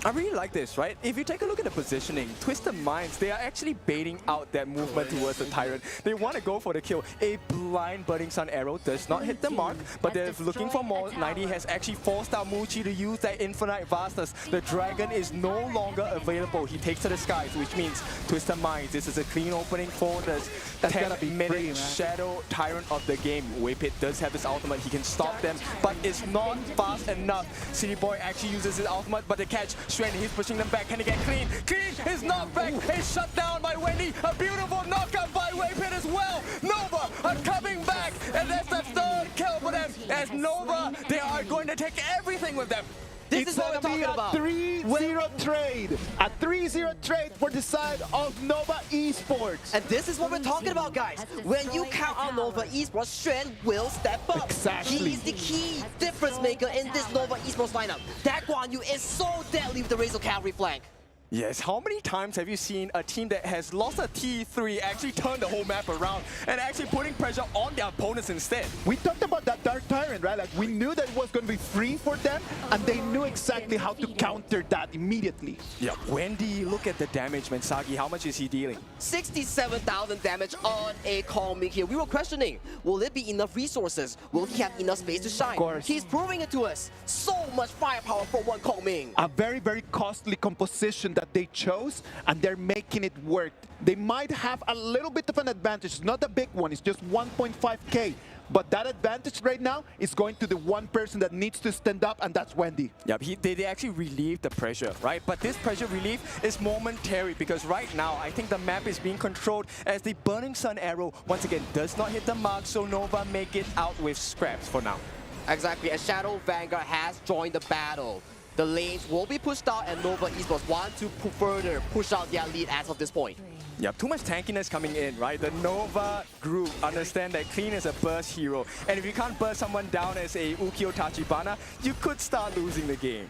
S21: I really like this, right? If you take a look at the positioning, Twisted Minds, they are actually baiting out that movement towards the Tyrant. They want to go for the kill. A blind Burning Sun arrow does not hit the mark, but they're looking for more. 90 has actually forced out Muchi to use that Infinite Vastus. The Dragon is no longer available. He takes to the skies, which means Twisted Minds, this is a clean opening for this 10-minute Shadow Tyrant of the game. Waypit does have his ultimate. He can stop them, but it's not fast enough. City Boy actually uses his ultimate, but the catch, Shrew, he's pushing them back. Can he get Clean? Clean is knocked back. He's shut down by Wendy. A beautiful knockout by Waypit as well. Nova are coming back. And that's the third kill for them. As Nova, they are going to take everything with them.
S20: This is what we're talking about.
S11: A 3-0 trade. A 3-0 trade for the side of Nova Esports.
S20: And this is what we're talking about, guys. When you count on Nova Esports, Shrew will step up.
S11: Exactly.
S20: He is the key difference maker in this Nova Esports lineup. That Guan Yu is so deadly with the Razor Cavalry flank.
S21: Yes, how many times have you seen a team that has lost a T3 actually turn the whole map around and actually putting pressure on their opponents instead?
S11: We talked about that Dark Tyrant, right? Like, we knew that it was going to be free for them, and they knew exactly how to counter that immediately.
S21: Yeah, Wendy, look at the damage, man. Sagi, how much is he dealing?
S20: 67,000 damage on a Calming here. We were questioning, will it be enough resources? Will he have enough space to shine?
S11: Of course.
S20: He's proving it to us. So much firepower for one Calming.
S11: A very, very costly composition that they chose, and they're making it work. They might have a little bit of an advantage. It's not a big one, it's just 1.5k. But that advantage right now is going to the one person that needs to stand up, and that's Wendy.
S21: Yeah, they actually relieve the pressure, right? But this pressure relief is momentary because right now, I think the map is being controlled as the Burning Sun arrow, once again, does not hit the mark, so Nova make it out with scraps for now.
S20: Exactly, as Shadow Vanguard has joined the battle. The lanes will be pushed out, and Nova Esports want to further push out their lead as of this point.
S21: Yeah, too much tankiness coming in, right? The Nova group understand that Clean is a burst hero, and if you can't burst someone down as a Ukyo Tachibana, you could start losing the game.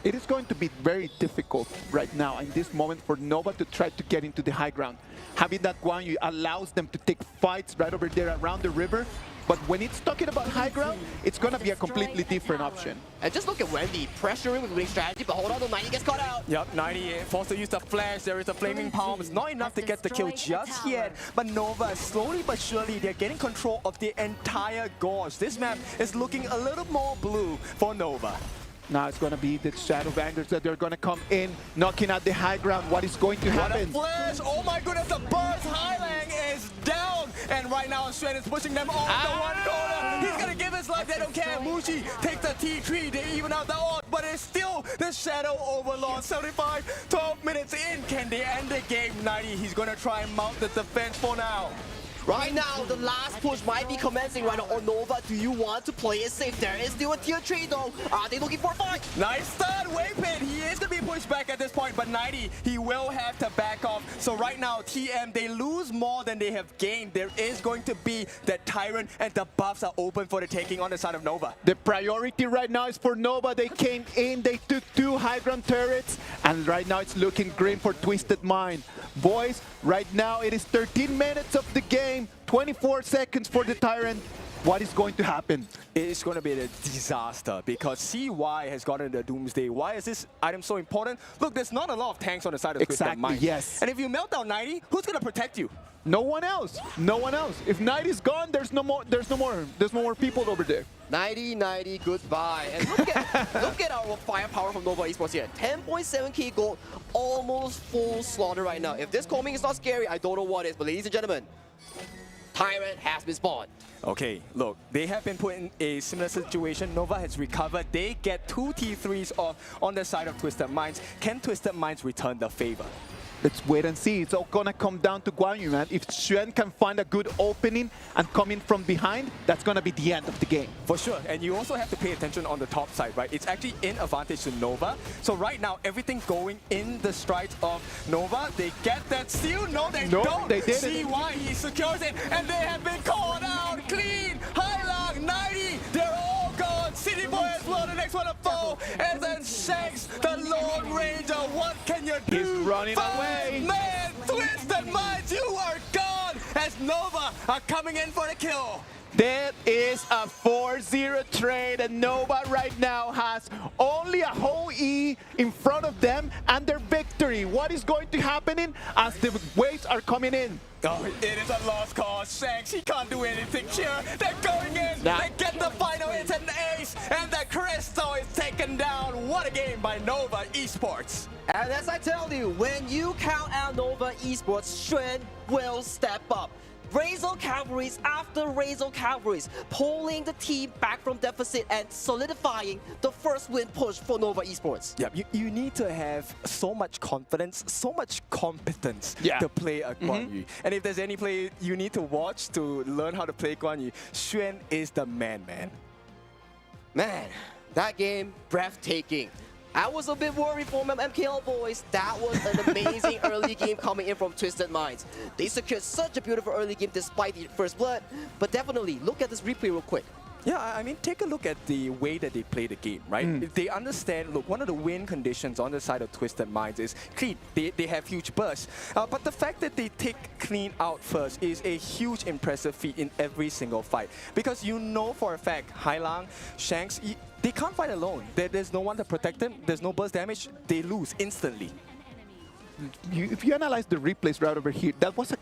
S11: It is going to be very difficult right now in this moment for Nova to try to get into the high ground. Having that Guan Yu allows them to take fights right over there around the river. But when it's talking about high ground, it's going to be a completely different option.
S20: And just look at Wendy pressuring with winning strategy, but hold on, the 90 gets caught out.
S21: Yep, 90 forced to use the flash. There is a flaming palm. It's not enough to get the kill just yet. But Nova, slowly but surely, they're getting control of the entire gorge. This map is looking a little more blue for Nova.
S11: Now it's going to be the Shadow Vanguards that they're going to come in, knocking at the high ground. What is going to happen?
S21: What a flash! Oh my goodness, the burst Highlang is down! And right now, Shrew is pushing them off the one corner. He's going to give his life, they don't care. Mushi takes the T3, they even out the odd, but it's still the Shadow Overlord. 75, 12 minutes in. Can they end the game? 90, he's going to try and mount the defense for now.
S20: Right now, the last push might be commencing right now. Or Nova, do you want to play it safe? There is still a tier 3 though. Are they looking for a fight?
S21: Nice start, Waypin. He is going to be pushed back at this point, but 90, he will have to back off. So right now, TM, they lose more than they have gained. There is going to be that Tyrant, and the buffs are open for the taking on the side of Nova.
S11: The priority right now is for Nova. They came in, they took 2 high ground turrets, and right now it's looking grim for Twisted Mind. Boys, right now it is 13 minutes of the game, 24 seconds for the Tyrant. What is going to happen?
S21: It's going to be a disaster because CY has gotten the Doomsday. Why is this item so important? Look, there's not a lot of tanks on the side of Twisted Mind.
S11: Yes.
S21: And if you melt down 90, who's going to protect you?
S11: No one else. No one else. If 90's gone, there's no more people over there.
S20: 90, goodbye. And look at our firepower from Nova Esports here. 10.7k gold, almost full slaughter right now. If this Calming is not scary, I don't know what is. But ladies and gentlemen, Tyrant has been spawned.
S21: Okay, look, they have been put in a similar situation. Nova has recovered. They get 2 T3s off on the side of Twisted Minds. Can Twisted Minds return the favor?
S11: Let's wait and see. It's all gonna come down to Guan Yu, man. If Shrew can find a good opening and come in from behind, that's gonna be the end of the game.
S21: For sure, and you also have to pay attention on the top side, right? It's actually in advantage to Nova. So right now, everything going in the strides of Nova. They get that steal? No, they don't.
S11: They didn't.
S21: See why he secures it, and they have been called out. Clean, Highlang, 90, they're all gone. City Boy as well, the next one to fall. And then Shanks, the Lord Ranger. What can you do?
S11: He's running away.
S21: Man, Twisted Minds, you are gone as Nova are coming in for the kill.
S11: That is a 4-0 trade, and Nova right now has only a whole E in front of them and their victory. What is going to happen as the waves are coming in?
S21: Oh, it is a lost cause. Shanks, he can't do anything here. They're going in. They get the final. It's an ace. And the Crystal is taken down. What a game by Nova Esports.
S20: And as I tell you, when you count out Nova Esports, Shrew will step up.
S12: Razor Cavalries after Razor Cavalries, pulling the team back from deficit and solidifying the first win push for Nova Esports.
S21: Yeah, you need to have so much confidence, so much competence to play a Guan Yu. And if there's any play you need to watch to learn how to play Guan Yu, Xuan is the man.
S20: Man, that game, breathtaking. I was a bit worried for my MKL boys. That was an amazing early game coming in from Twisted Minds. They secured such a beautiful early game despite the first blood. But definitely, look at this replay real quick.
S21: Yeah, I mean, take a look at the way that they play the game, right? They understand, look, one of the win conditions on the side of Twisted Minds is clean. They have huge bursts. But the fact that they take clean out first is a huge impressive feat in every single fight. Because you know for a fact, Hailang, Shanks, they can't fight alone. There's no one to protect them. There's no burst damage. They lose instantly.
S11: If you analyze the replays right over here, that was a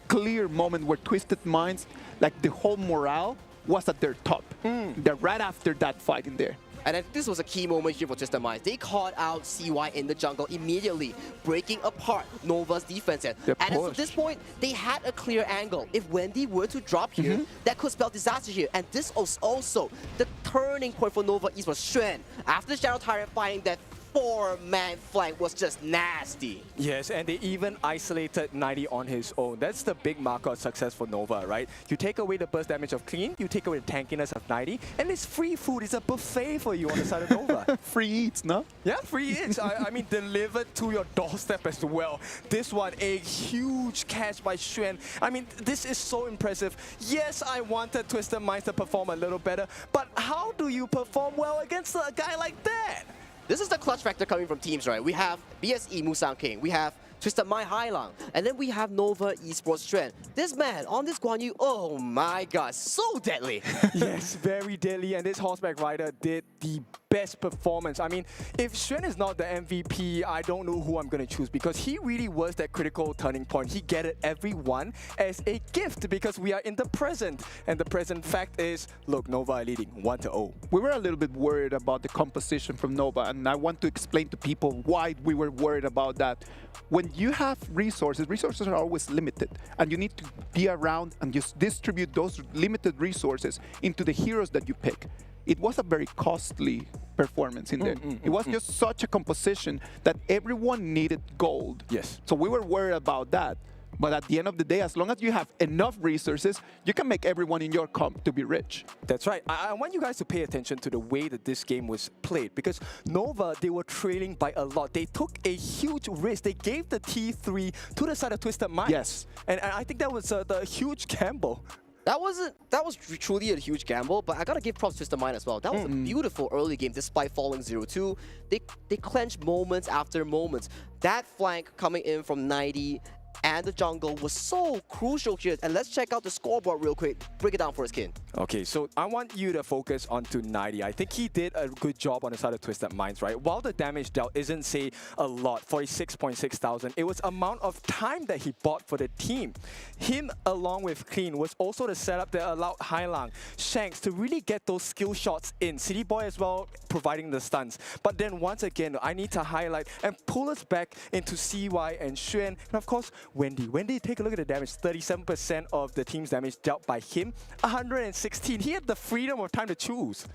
S11: clear moment where Twisted Minds, like the whole morale, was at their top. They're right after that fight in there.
S20: And this was a key moment here for Twisted Minds. They caught out CY in the jungle immediately, breaking apart Nova's defense. And at this point, they had a clear angle. If Wendy were to drop here, that could spell disaster here. And this was also the turning point for Nova Esports. Xuan, after Shadow Tyrant fighting that 4-man flank was just nasty.
S21: Yes, and they even isolated 90 on his own. That's the big marker of success for Nova, right? You take away the burst damage of Clean, you take away the tankiness of 90, and it's free food. It's a buffet for you on the side of Nova.
S11: Free eats, no?
S21: Yeah, free eats. I mean, delivered to your doorstep as well. This one, a huge catch by Xuan. I mean, this is so impressive. Yes, I wanted Twisted Minds to perform a little better, but how do you perform well against a guy like that?
S20: This is the clutch factor coming from teams, right? We have BSE Musang King, we have Twisted Mind Hailang, and then we have Nova Esports Xuan. This man on this Guan Yu, oh my god, so deadly.
S21: Yes, very deadly, and this horseback rider did the best performance. I mean, if Xuan is not the MVP, I don't know who I'm going to choose, because he really was that critical turning point. He gathered everyone as a gift because we are in the present. And the present fact is, look, Nova are leading 1-0.
S11: We were a little bit worried about the composition from Nova, and I want to explain to people why we were worried about that. When you have resources are always limited, and you need to be around and just distribute those limited resources into the heroes that you pick. It was a very costly performance in there. It was just such a composition that everyone needed gold.
S21: Yes.
S11: So we were worried about that. But at the end of the day, as long as you have enough resources, you can make everyone in your comp to be rich.
S21: That's right. I want you guys to pay attention to the way that this game was played, because Nova, they were trailing by a lot. They took a huge risk. They gave the T3 to the side of Twisted Minds.
S11: Yes.
S21: And I think that was the huge gamble.
S20: That was truly a huge gamble, but I gotta give props to Twisted Mind as well. That was a beautiful early game despite falling 0-2. They clenched moments after moments. That flank coming in from 90 and the jungle was so crucial here. And let's check out the scoreboard real quick. Break it down for us, Kin.
S21: Okay, so I want you to focus onto 90. I think he did a good job on the side of Twisted Minds, right? While the damage dealt isn't, say, a lot, 46.6 thousand, it was amount of time that he bought for the team. Him, along with Clean, was also the setup that allowed Hailang, Shanks to really get those skill shots in. City Boy as well, providing the stunts. But then once again, I need to highlight and pull us back into CY and Xuan. And of course, Wendy, take a look at the damage. 37% of the team's damage dealt by him. 116. He had the freedom of time to choose.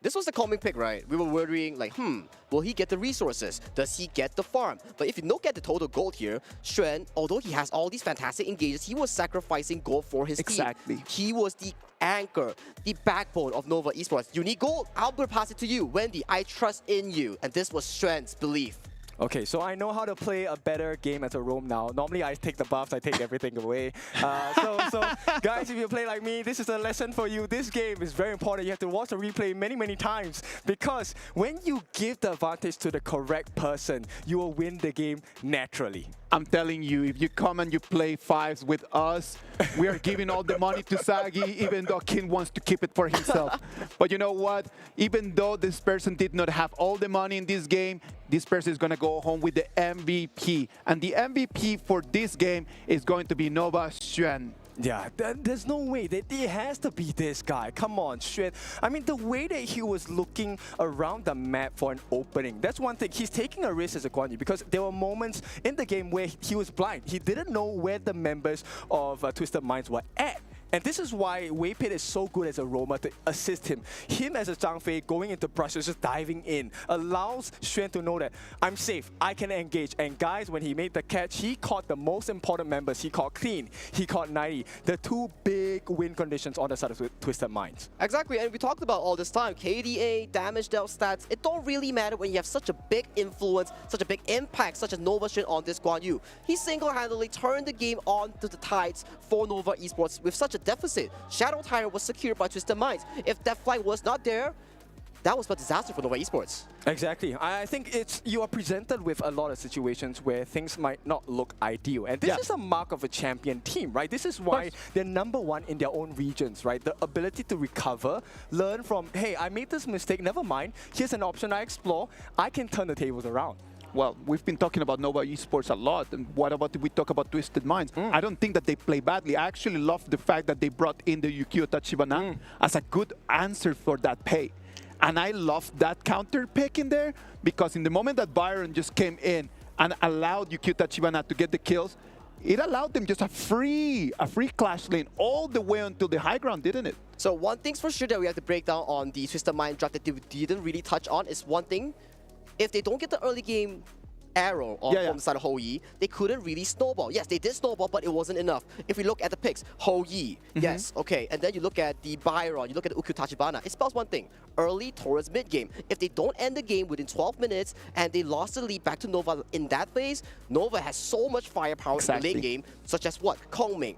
S20: This was the calming pick, right? We were worrying like, will he get the resources? Does he get the farm? But if you look at the total gold here, Xuan, although he has all these fantastic engages, he was sacrificing gold for his team. He was the anchor, the backbone of Nova Esports. You need gold? I'll pass it to you. Wendy, I trust in you. And this was Xuan's belief.
S21: Okay, so I know how to play a better game as a roam now. Normally I take the buffs, I take everything away. So guys, if you play like me, this is a lesson for you. This game is very important. You have to watch the replay many times, because when you give the advantage to the correct person, you will win the game naturally.
S11: I'm telling you, if you come and you play fives with us, we are giving all the money to Sagi, even though King wants to keep it for himself. But you know what? Even though this person did not have all the money in this game, this person is going to go home with the MVP. And the MVP for this game is going to be Nova Xuan.
S21: Yeah, there's no way. It has to be this guy. Come on, Shrew. I mean, the way that he was looking around the map for an opening, that's one thing. He's taking a risk as a Guan Yu because there were moments in the game where he was blind. He didn't know where the members of Twisted Minds were at. And this is why Wei Pit is so good as a roamer to assist him. Him as a Zhang Fei going into brushes, just diving in, allows Xuan to know that I'm safe, I can engage. And guys, when he made the catch, he caught the most important members. He caught Clean, he caught 90. The two big win conditions on the side of Twisted Minds.
S20: Exactly, and we talked about all this time, KDA, damage dealt stats, it don't really matter when you have such a big influence, such a big impact, such as Nova Xuan on this Guan Yu. He single-handedly turned the game on to the tides for Nova Esports with such a deficit. Shadow Tire was secured by Twisted Minds. If that flight was not there, that was a disaster for Nova Esports.
S21: Exactly. I think you are presented with a lot of situations where things might not look ideal. And this is a mark of a champion team, right? This is why they're #1 in their own regions, right? The ability to recover, learn from, hey, I made this mistake, never mind. Here's an option I explore. I can turn the tables around.
S11: Well, we've been talking about Nova Esports a lot, and what about if we talk about Twisted Minds? I don't think that they play badly. I actually love the fact that they brought in the Yukio Tachibana as a good answer for that pay. And I love that counter pick in there, because in the moment that Byron just came in and allowed Yukio Tachibana to get the kills, it allowed them just a free clash lane all the way until the high ground, didn't it?
S20: So one thing's for sure that we have to break down on the Twisted Mind draft that they didn't really touch on is one thing. If they don't get the early game arrow on the side of Ho Yi, they couldn't really snowball. Yes, they did snowball, but it wasn't enough. If we look at the picks, Ho Yi, yes, okay, and then you look at the Byron, you look at the Ukyu Tachibana, it spells one thing, early towards mid-game. If they don't end the game within 12 minutes and they lost the lead back to Nova in that phase, Nova has so much firepower in the late game, such as what? Kongming,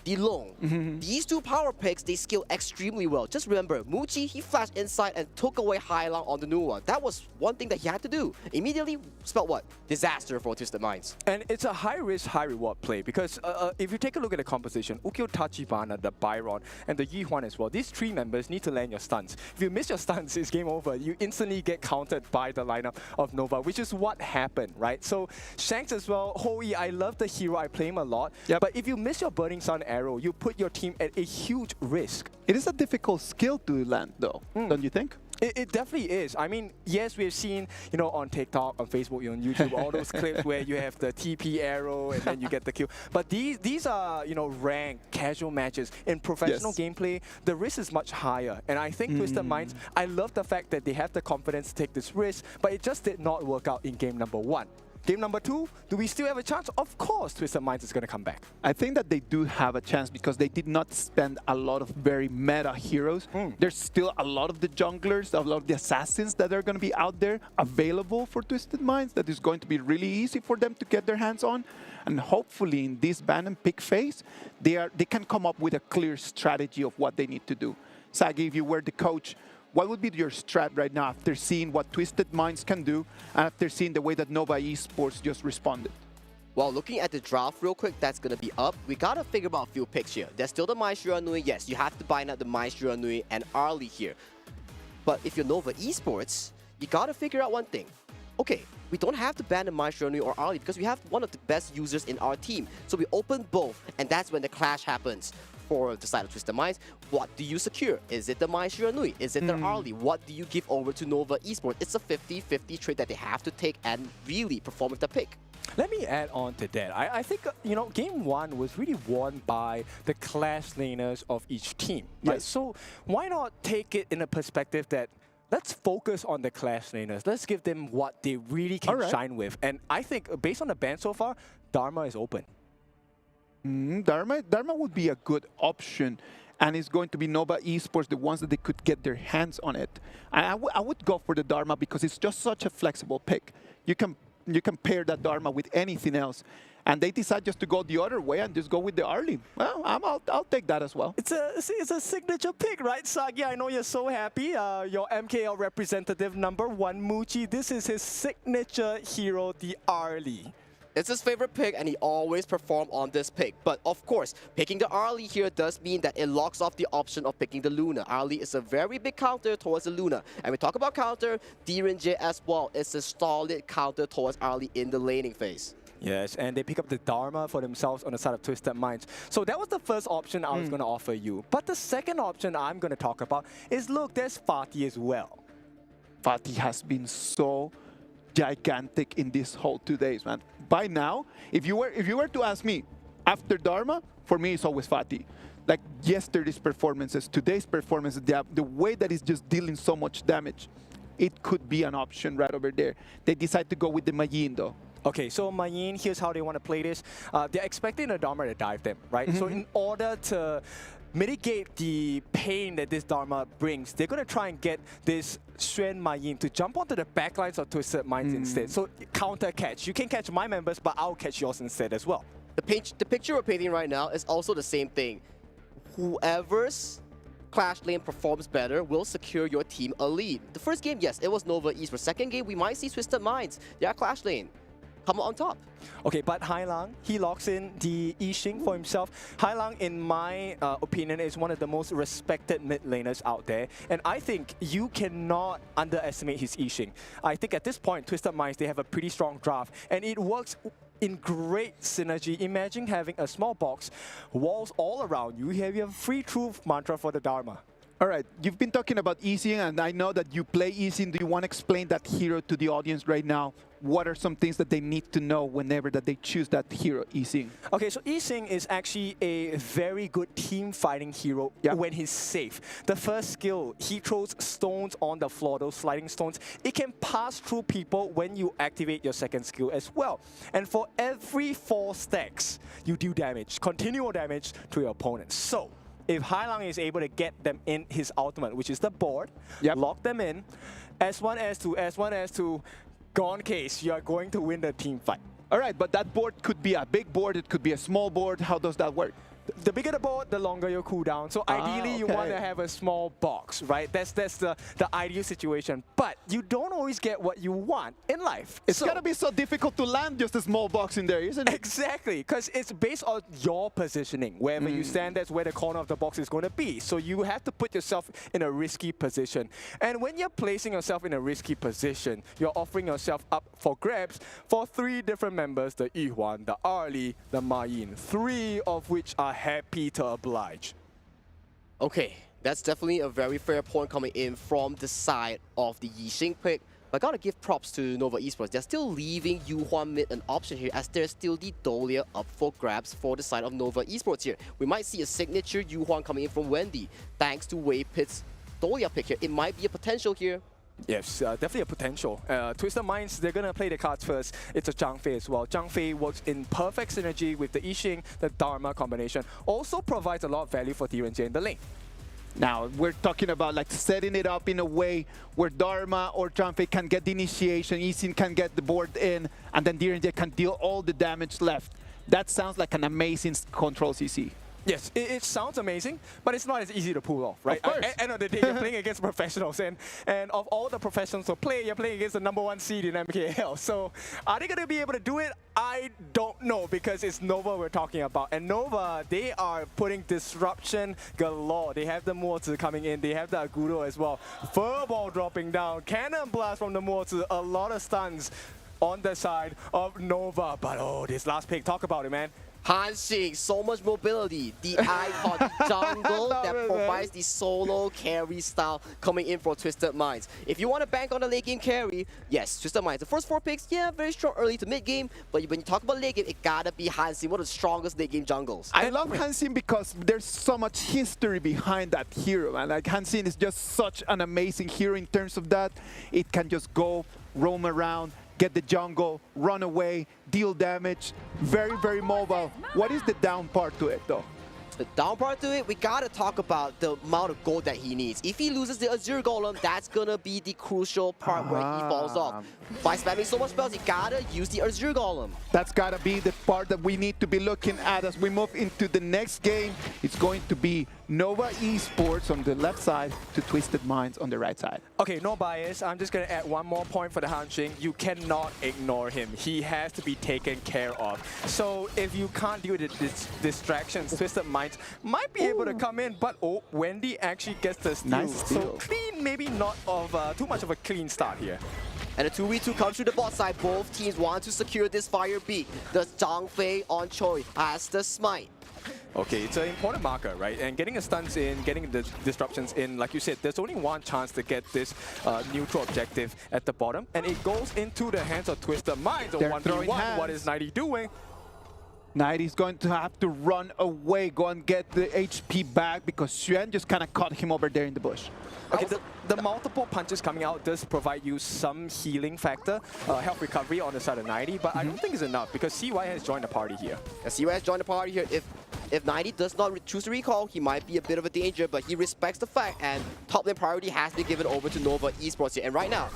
S20: Dilong. These two power picks, they scale extremely well. Just remember, Muji, he flashed inside and took away Hailang on the new one. That was one thing that he had to do. Immediately spelled what? Disaster for Twisted Minds.
S21: And it's a high-risk, high-reward play because if you take a look at the composition, Ukyo Tachibana, the Byron, and the Yi Huan as well, these three members need to land your stuns. If you miss your stuns, it's game over. You instantly get countered by the lineup of Nova, which is what happened, right? So Shanks as well, Hoi, I love the hero, I play him a lot, but if you miss your Burning Sun arrow, you put your team at a huge risk.
S11: It is a difficult skill to land though, don't you think?
S21: It definitely is. I mean, yes, we've seen, you know, on TikTok, on Facebook, on YouTube, all those clips where you have the TP arrow and then you get the kill. But these are, you know, ranked, casual matches. In professional gameplay, the risk is much higher. And I think Twisted Minds, I love the fact that they have the confidence to take this risk, but it just did not work out in game #1. Game #2, do we still have a chance? Of course, Twisted Minds is going to come back.
S11: I think that they do have a chance because they did not spend a lot of very meta heroes. There's still a lot of the junglers, a lot of the assassins that are going to be out there available for Twisted Minds that is going to be really easy for them to get their hands on. And hopefully in this ban and pick phase, they can come up with a clear strategy of what they need to do. Sagi, if you were the coach, what would be your strat right now after seeing what Twisted Minds can do and after seeing the way that Nova Esports just responded?
S20: Well, looking at the draft real quick, that's going to be up. We got to figure out a few picks here. There's still the Mai Shiranui. Yes, you have to bind out the Mai Shiranui and Arlie here. But if you're Nova Esports, you got to figure out one thing. Okay, we don't have to ban the Mai Shiranui or Arlie because we have one of the best users in our team. So we open both, and that's when the clash happens. For the side of Twisted Minds, what do you secure? Is it the Mai Shiranui? Is it the Arlie? What do you give over to Nova Esports? It's a 50-50 trade that they have to take and really perform with the pick.
S21: Let me add on to that. I think, you know, game 1 was really won by the clash laners of each team. Right? So why not take it in a perspective that let's focus on the clash laners. Let's give them what they really can shine with. And I think based on the ban so far, Dharma is open.
S11: Dharma would be a good option, and it's going to be Nova Esports, the ones that they could get their hands on it. And I would go for the Dharma because it's just such a flexible pick. You can pair that Dharma with anything else, and they decide just to go the other way and just go with the Arlie. Well, I'll take that as well.
S21: It's a signature pick, right, Sagi? I know you're so happy. Your MKL representative #1, Muji, this is his signature hero, the Arlie.
S20: It's his favorite pick, and he always performs on this pick. But of course, picking the Arlie here does mean that it locks off the option of picking the Luna. Arlie is a very big counter towards the Luna. And we talk about counter, D-Rinje as well is a solid counter towards Arlie in the laning phase.
S21: Yes, and they pick up the Dharma for themselves on the side of Twisted Minds. So that was the first option I was going to offer you. But the second option I'm going to talk about is, look, there's Fatih as well.
S11: Fatih has been so gigantic in this whole 2 days, man. By now, if you were to ask me, after Dharma, for me it's always Fatih. Like yesterday's performances, today's performances, the way that he's just dealing so much damage, it could be an option right over there. They decide to go with the Majin though.
S21: Okay, so Mayin, here's how they want to play this. They're expecting the Dharma to dive them, right? So in order to mitigate the pain that this Dharma brings, they're going to try and get this Xuan Mayin to jump onto the backlines of Twisted Minds instead. So counter catch. You can catch my members, but I'll catch yours instead as well.
S20: The picture we're painting right now is also the same thing. Whoever's Clash lane performs better will secure your team a lead. The first game, yes, it was Nova Esports. Second game, we might see Twisted Minds. They are Clash lane. Come on top.
S21: Okay, but Hailang, he locks in the Yixing for himself. Hailang, in my opinion, is one of the most respected mid laners out there. And I think you cannot underestimate his Yixing. I think at this point, Twisted Minds, they have a pretty strong draft. And it works in great synergy. Imagine having a small box, walls all around you. You have your free truth mantra for the Dharma.
S11: All right, you've been talking about Yixing, and I know that you play Yixing. Do you want to explain that hero to the audience right now? What are some things that they need to know whenever that they choose that hero, Yixing?
S21: Okay, so Yixing is actually a very good team fighting hero when he's safe. The first skill, he throws stones on the floor, those sliding stones. It can pass through people when you activate your second skill as well. And for every 4 stacks, you do damage, continual damage to your opponents. So if Hailang is able to get them in his ultimate, which is the board, lock them in, S1, S2, S1, S2, gone case, you are going to win the team fight.
S11: All right, but that board could be a big board, it could be a small board. How does that work?
S21: The bigger the board, the longer your cooldown. So ideally, you want to have a small box, right? That's the ideal situation. But you don't always get what you want in life.
S11: It's gotta be so difficult to land just a small box in there, isn't it?
S21: Exactly, because it's based on your positioning. Wherever you stand, that's where the corner of the box is going to be. So you have to put yourself in a risky position. And when you're placing yourself in a risky position, you're offering yourself up for grabs for 3 different members, the Yuan, the Arlie, the Mayin, 3 of which are happy to oblige.
S20: Okay, that's definitely a very fair point coming in from the side of the Yixing pick. But I gotta give props to Nova Esports. They're still leaving Yuhuan mid an option here, as there's still the Dahlia up for grabs for the side of Nova Esports here. We might see a signature Yuhuan coming in from Wendy, thanks to Wave Pit's Dahlia pick here. It might be a potential here.
S21: Yes, definitely a potential. Twisted Minds, they're going to play the cards first. It's a Zhang Fei as well. Zhang Fei works in perfect synergy with the Yixing, the Dharma combination. Also provides a lot of value for Direnjie in the lane.
S11: Now, we're talking about like setting it up in a way where Dharma or Zhang Fei can get the initiation, Yixing can get the board in, and then Direnjie can deal all the damage left. That sounds like an amazing control CC.
S21: Yes, it sounds amazing, but it's not as easy to pull off, right?
S11: Of course.
S21: At the end of the day, you're playing against professionals, and of all the professionals to play, you're playing against the #1 seed in MKL. So are they going to be able to do it? I don't know, because it's Nova we're talking about. And Nova, they are putting disruption galore. They have the Mozi coming in, they have the Aguro as well. Furball dropping down, Cannon Blast from the Mozi, a lot of stuns on the side of Nova. But oh, this last pick, talk about it, man.
S20: Hansing, so much mobility. The icon, the jungle that provides the solo carry style coming in for Twisted Minds. If you want to bank on the late game carry, yes, Twisted Minds. The first 4 picks, yeah, very strong early to mid game, but when you talk about late game, it gotta be Hansing, one of the strongest late game jungles.
S11: I love Hansing because there's so much history behind that hero, man. Like Hansing is just such an amazing hero in terms of that. It can just go, roam around, get the jungle, run away, deal damage. Very, very mobile. What is the down part to it, though?
S20: The down part to it, we gotta talk about the amount of gold that he needs. If he loses the Azure Golem, that's gonna be the crucial part where he falls off. By spamming so much spells, you gotta use the Azure Golem.
S11: That's gotta be the part that we need to be looking at as we move into the next game. It's going to be Nova Esports on the left side to Twisted Minds on the right side.
S21: Okay, no bias. I'm just going to add one more point for the Hansing. You cannot ignore him. He has to be taken care of. So if you can't deal with the distractions, Twisted Minds might be able to come in, but oh, Wendy actually gets the steal.
S11: Nice steal.
S21: So clean, maybe not of too much of a clean start here.
S20: And a 2v2 comes through the bot side. Both teams want to secure this fire beat. The Zhang Fei on Choi has the smite.
S21: Okay, it's an important marker, right? And getting the stuns in, getting the disruptions in, like you said, there's only one chance to get this neutral objective at the bottom, and it goes into the hands of Twisted Minds. So 1v1, what is 90 doing?
S11: 90 is going to have to run away, go and get the HP back because Xuan just kind of caught him over there in the bush.
S21: Okay, the multiple punches coming out does provide you some healing factor, health recovery on the side of 90, but I don't think it's enough because CY has joined the party here.
S20: And CY has joined the party here. If 90 does not choose to recall, he might be a bit of a danger, but he respects the fact, and top lane priority has been given over to Nova Esports here. And right now,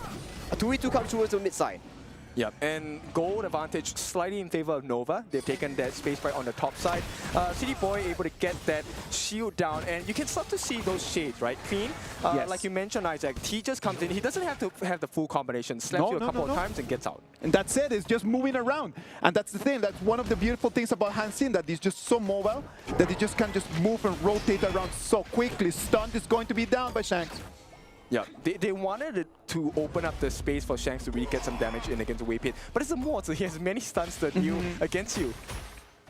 S20: a 2v2 comes towards the mid side.
S21: Yep, and gold advantage slightly in favor of Nova. They've taken that space right on the top side. City Boy able to get that shield down, and you can start to see those shades, right? Clean,
S11: yes.
S21: Like you mentioned, Isaac, T just comes in. He doesn't have to have the full combination. Slaps you a couple of times and gets out.
S11: And that's it, it's just moving around. And that's the thing, that's one of the beautiful things about Hansin, that he's just so mobile, that he just can just move and rotate around so quickly. Stunned is going to be down by Shanks.
S21: Yeah, they wanted it to open up the space for Shanks to really get some damage in against Waypit, but it's a mod, so he has many stuns to deal against you.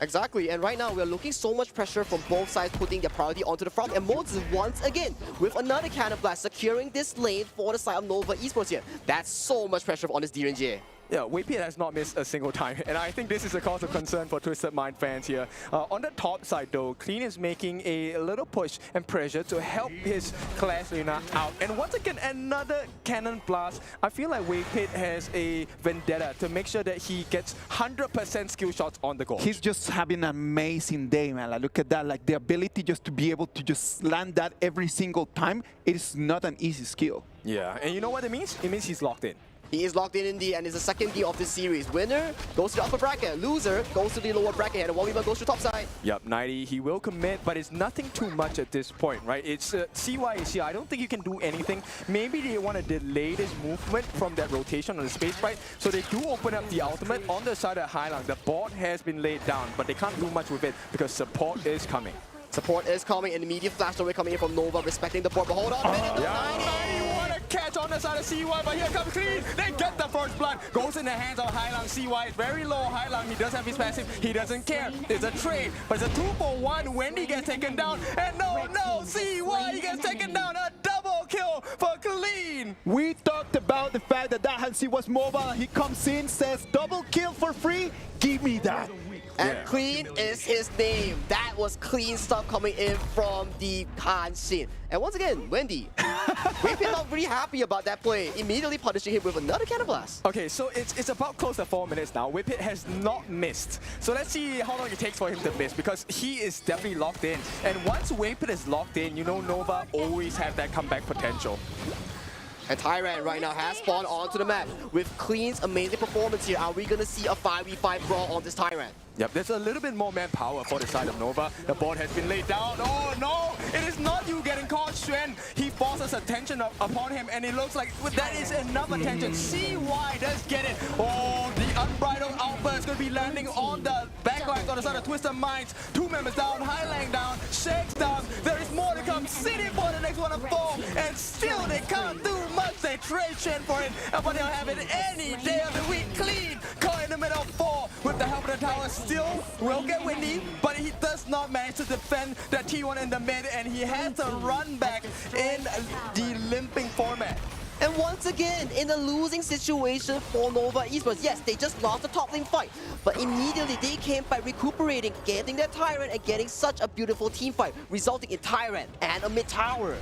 S20: Exactly, and right now we're looking so much pressure from both sides putting their priority onto the front, and Modes once again with another Cannon Blast securing this lane for the side of Nova Esports here. That's so much pressure on this DRNG.
S21: Yeah, Waypit has not missed a single time, and I think this is a cause of concern for Twisted Mind fans here. On the top side though, Clean is making a little push and pressure to help his Clash Luna out. And once again, another Cannon Blast. I feel like Waypit has a vendetta to make sure that he gets 100% skill shots on the goal.
S11: He's just having an amazing day, man. Like, look at that, like the ability just to be able to just land that every single time. It is not an easy skill.
S21: Yeah, and you know what it means? It means he's locked in.
S20: He is locked in indeed, and is the second game of this series. Winner goes to the upper bracket, loser goes to the lower bracket, and 1v1 goes to top side.
S21: Yep, 90, he will commit, but it's nothing too much at this point, right? It's CY is here. I don't think you can do anything. Maybe they want to delay this movement from that rotation on the space right, so they do open up the ultimate on the side of Highland. The board has been laid down, but they can't do much with it because support is coming.
S20: Support is coming, and immediate flash away coming in from Nova, respecting the board, but hold on a minute,
S21: what a catch on the side of CY, but here comes Clean. They get the first blood. Goes in the hands of Highland. CY is very low. Highland, he does have his passive. He doesn't care. It's a trade, but it's a 2-for-1. Wendy gets taken down, and no, CY gets taken down. A double kill for Clean.
S11: We talked about the fact that Hansi was mobile, and he comes in, says double kill for free. Give me that.
S20: And Clean is his name. That was clean stuff coming in from the Hansin. And once again, Wendy, we've been not really happy about that play, immediately punishing him with another Cannon Blast.
S21: Okay, so it's about close to 4 minutes now. Whippet has not missed. So let's see how long it takes for him to miss, because he is definitely locked in. And once Whippet is locked in, you know Nova always have that comeback potential.
S20: And Tyrant right now has spawned onto the map. With Clean's amazing performance here, are we going to see a 5v5 brawl on this Tyrant?
S21: Yep, there's a little bit more manpower for the side of Nova. The board has been laid down. Oh no, it is not you getting caught, Xuan. He forces attention upon him, and it looks like that is enough attention. CY does get it. Oh, the unbridled alpha is going to be landing on the backlines on the side of Twisted Minds. 2 members down, Highlang down, Shakes down. There is more to come. City for the next one of 4, and still they can't do much. They trade Xuan for it, but they'll have it any day of the week. Clean, caught in the middle of 4 with the help of the tower. Still will get windy, but he does not manage to defend the T1 in the mid, and he has to run back in the limping format.
S20: And once again, in a losing situation for Nova Esports. Yes, they just lost the top lane fight, but immediately they came by recuperating, getting their Tyrant, and getting such a beautiful team fight, resulting in Tyrant and a mid tower.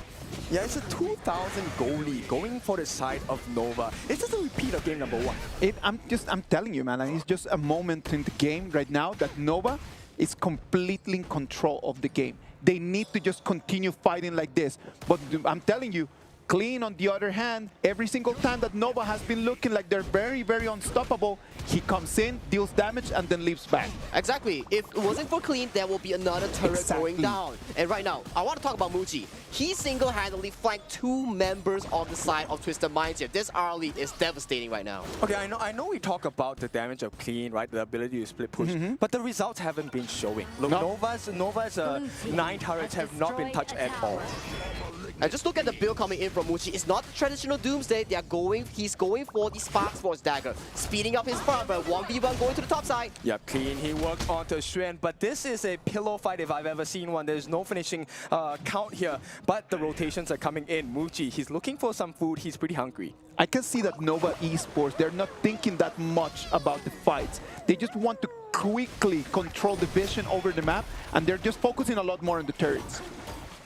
S21: Yeah, it's a 2,000 goal lead going for the side of Nova. It's just a repeat of game number 1.
S11: I'm telling you, man, it's just a moment in the game right now that Nova is completely in control of the game. They need to just continue fighting like this. But I'm telling you, Clean, on the other hand, every single time that Nova has been looking like they're very, very unstoppable, he comes in, deals damage, and then leaves back.
S20: Exactly. If it wasn't for Clean, there will be another turret going down. And right now, I want to talk about Muji. He single-handedly flanked 2 members on the side of Twisted Minds here. This R lead is devastating right now.
S21: Okay, I know we talk about the damage of Clean, right? The ability to split push, but the results haven't been showing. Look, Nova's 9 turrets have not been touched at all.
S20: And just look at the build coming in from Muji. It's not the traditional Doomsday. He's going for the Spark Force Dagger, speeding up his farm, but 1v1 going to the top side.
S21: Yep, clean. He works onto Shrew, but this is a pillow fight if I've ever seen one. There's no finishing count here, but the rotations are coming in. Muji, he's looking for some food. He's pretty hungry.
S11: I can see that Nova Esports, they're not thinking that much about the fights. They just want to quickly control the vision over the map, and they're just focusing a lot more on the turrets.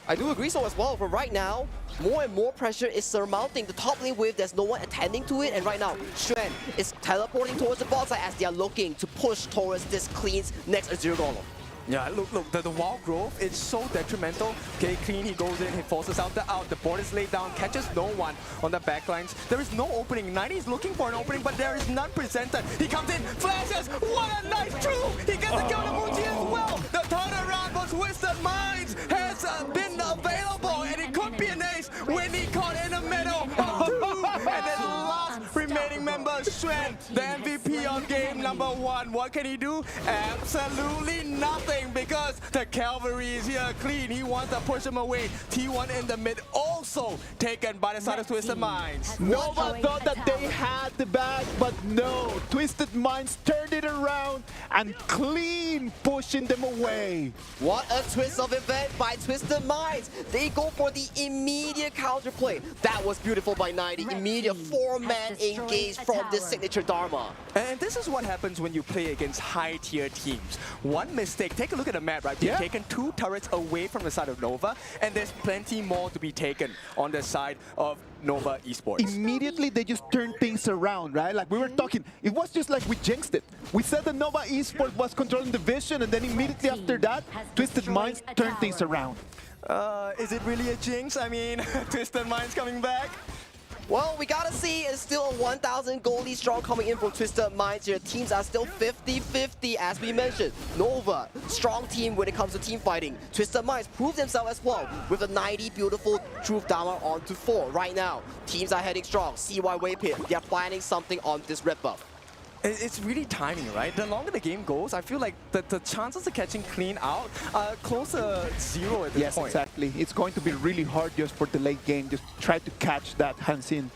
S20: I do agree so as well, but right now, more and more pressure is surmounting the top lane wave. There's no one attending to it, and right now, Shrew is teleporting towards the bot side as they are looking to push towards this Clean's next Azure Golem.
S21: Yeah, look, the wall growth, it's so detrimental. Okay, clean, he goes in, he forces out the board is laid down, catches no one on the backlines. There is no opening. 90 is looking for an opening, but there is none presented. He comes in, flashes, what a nice Shrew! He gets the kill on Muji as well! The turnaround for Twisted Minds has been available, and it could be an ace when he caught in the middle of two. And then last remaining member, Shrew, the MVP on game number 1. What can he do? Absolutely nothing, because the cavalry is here. Clean, he wants to push him away. T1 in the mid, also taken by the side of Twisted Minds.
S11: Nova thought that they had the bag, but no. Twisted Minds turned it around, and Clean pushing them away.
S20: What a twist of event by Twisted Minds. They go for the immediate counterplay. That was beautiful by 90. Immediate 4-man engage from this signature Dharma.
S21: And this is what happens when you play against high-tier teams. One mistake, take a look at the map, right? They've taken 2 turrets away from the side of Nova, and there's plenty more to be taken on the side of Nova Esports.
S11: Immediately, they just turned things around, right? Like we were talking, it was just like we jinxed it. We said that Nova Esports was controlling the vision, and then immediately after that, Twisted Minds turned things around.
S21: Is it really a jinx? I mean, Twisted Minds coming back?
S20: Well, we gotta see. It's still a 1,000 goalie strong coming in from Twisted Minds here. Teams are still 50-50, as we mentioned. Nova, strong team when it comes to team fighting. Twisted Minds proved themselves as well with a 90 beautiful Truth Dharma onto 4 right now. Teams are heading strong. CY Waypit, they're planning something on this red buff.
S21: It's really timing, right? The longer the game goes, I feel like the chances of catching Clean out are close to 0 at this point.
S11: Yes, exactly. It's going to be really hard just for the late game. Just try to catch that Hansin.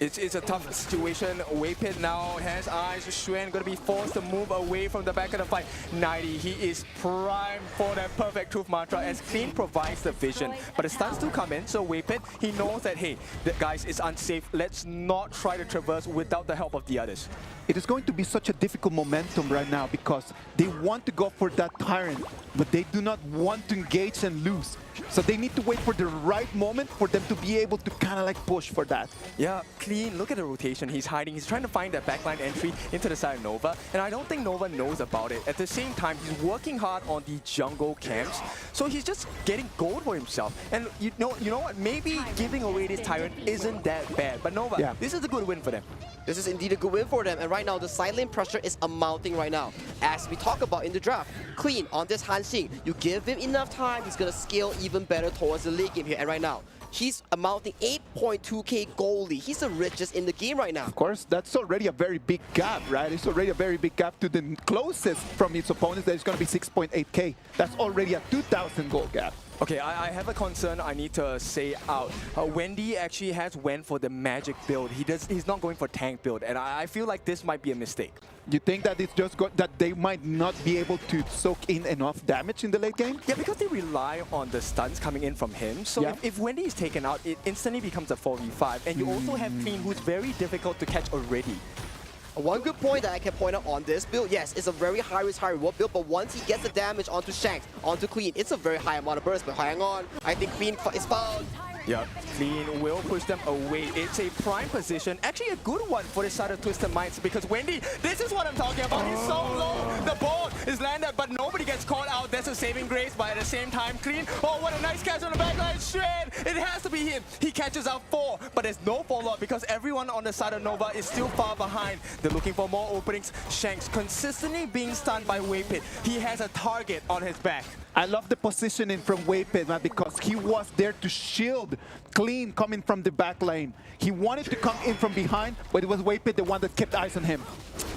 S21: It's a tough situation. Waypit now has eyes. Shrew going to be forced to move away from the back of the fight. 90, he is primed for that perfect truth mantra as Clean provides the vision. But the stuns do come in, so Waypit, he knows that, hey, guys, it's unsafe. Let's not try to traverse without the help of the others.
S11: It is going to be such a difficult momentum right now because they want to go for that Tyrant, but they do not want to engage and lose. So they need to wait for the right moment for them to be able to kind of like push for that.
S21: Yeah, Clean, look at the rotation. He's hiding. He's trying to find that backline entry into the side of Nova, and I don't think Nova knows about it. At the same time, he's working hard on the jungle camps, so he's just getting gold for himself. And you know what? Maybe giving away this Tyrant isn't that bad, but Nova, this is a good win for them.
S20: This is indeed a good win for them, and right now the side lane pressure is amounting right now. As we talk about in the draft, Clean on this Hanxing, you give him enough time, he's gonna scale even better towards the late game here. And right now, he's amounting 8.2k goalie. He's the richest in the game right now.
S11: Of course, that's already a very big gap, right? It's already a very big gap to the closest from his opponents. That is going to be 6.8k. That's already a 2,000 goal gap.
S21: Okay, I have a concern I need to say out. Wendy actually has went for the magic build. He's not going for tank build, and I feel like this might be a mistake.
S11: You think that it's just that they might not be able to soak in enough damage in the late game?
S21: Yeah, because they rely on the stuns coming in from him. So if Wendy is taken out, it instantly becomes a 4v5. And you also have Clean, who's very difficult to catch already.
S20: One good point that I can point out on this build, yes, it's a very high risk, high reward build, but once he gets the damage onto Shanks, onto Clean, it's a very high amount of burst, but hang on, I think Clean is found.
S21: Yeah, Clean will push them away. It's a prime position, actually a good one for the side of Twisted Minds, because Wendy, this is what I'm talking about, he's so low, the ball is landed, but nobody gets caught out. That's a saving grace, but at the same time, Clean, oh, what a nice catch on the backline, Shred, it has to be him. He catches out 4, but there's no follow-up because everyone on the side of Nova is still far behind. They're looking for more openings. Shanks consistently being stunned by Waypit. He has a target on his back.
S11: I love the positioning from Waypit, man, because he was there to shield Clean coming from the back lane. He wanted to come in from behind, but it was Waypit the one that kept eyes on him.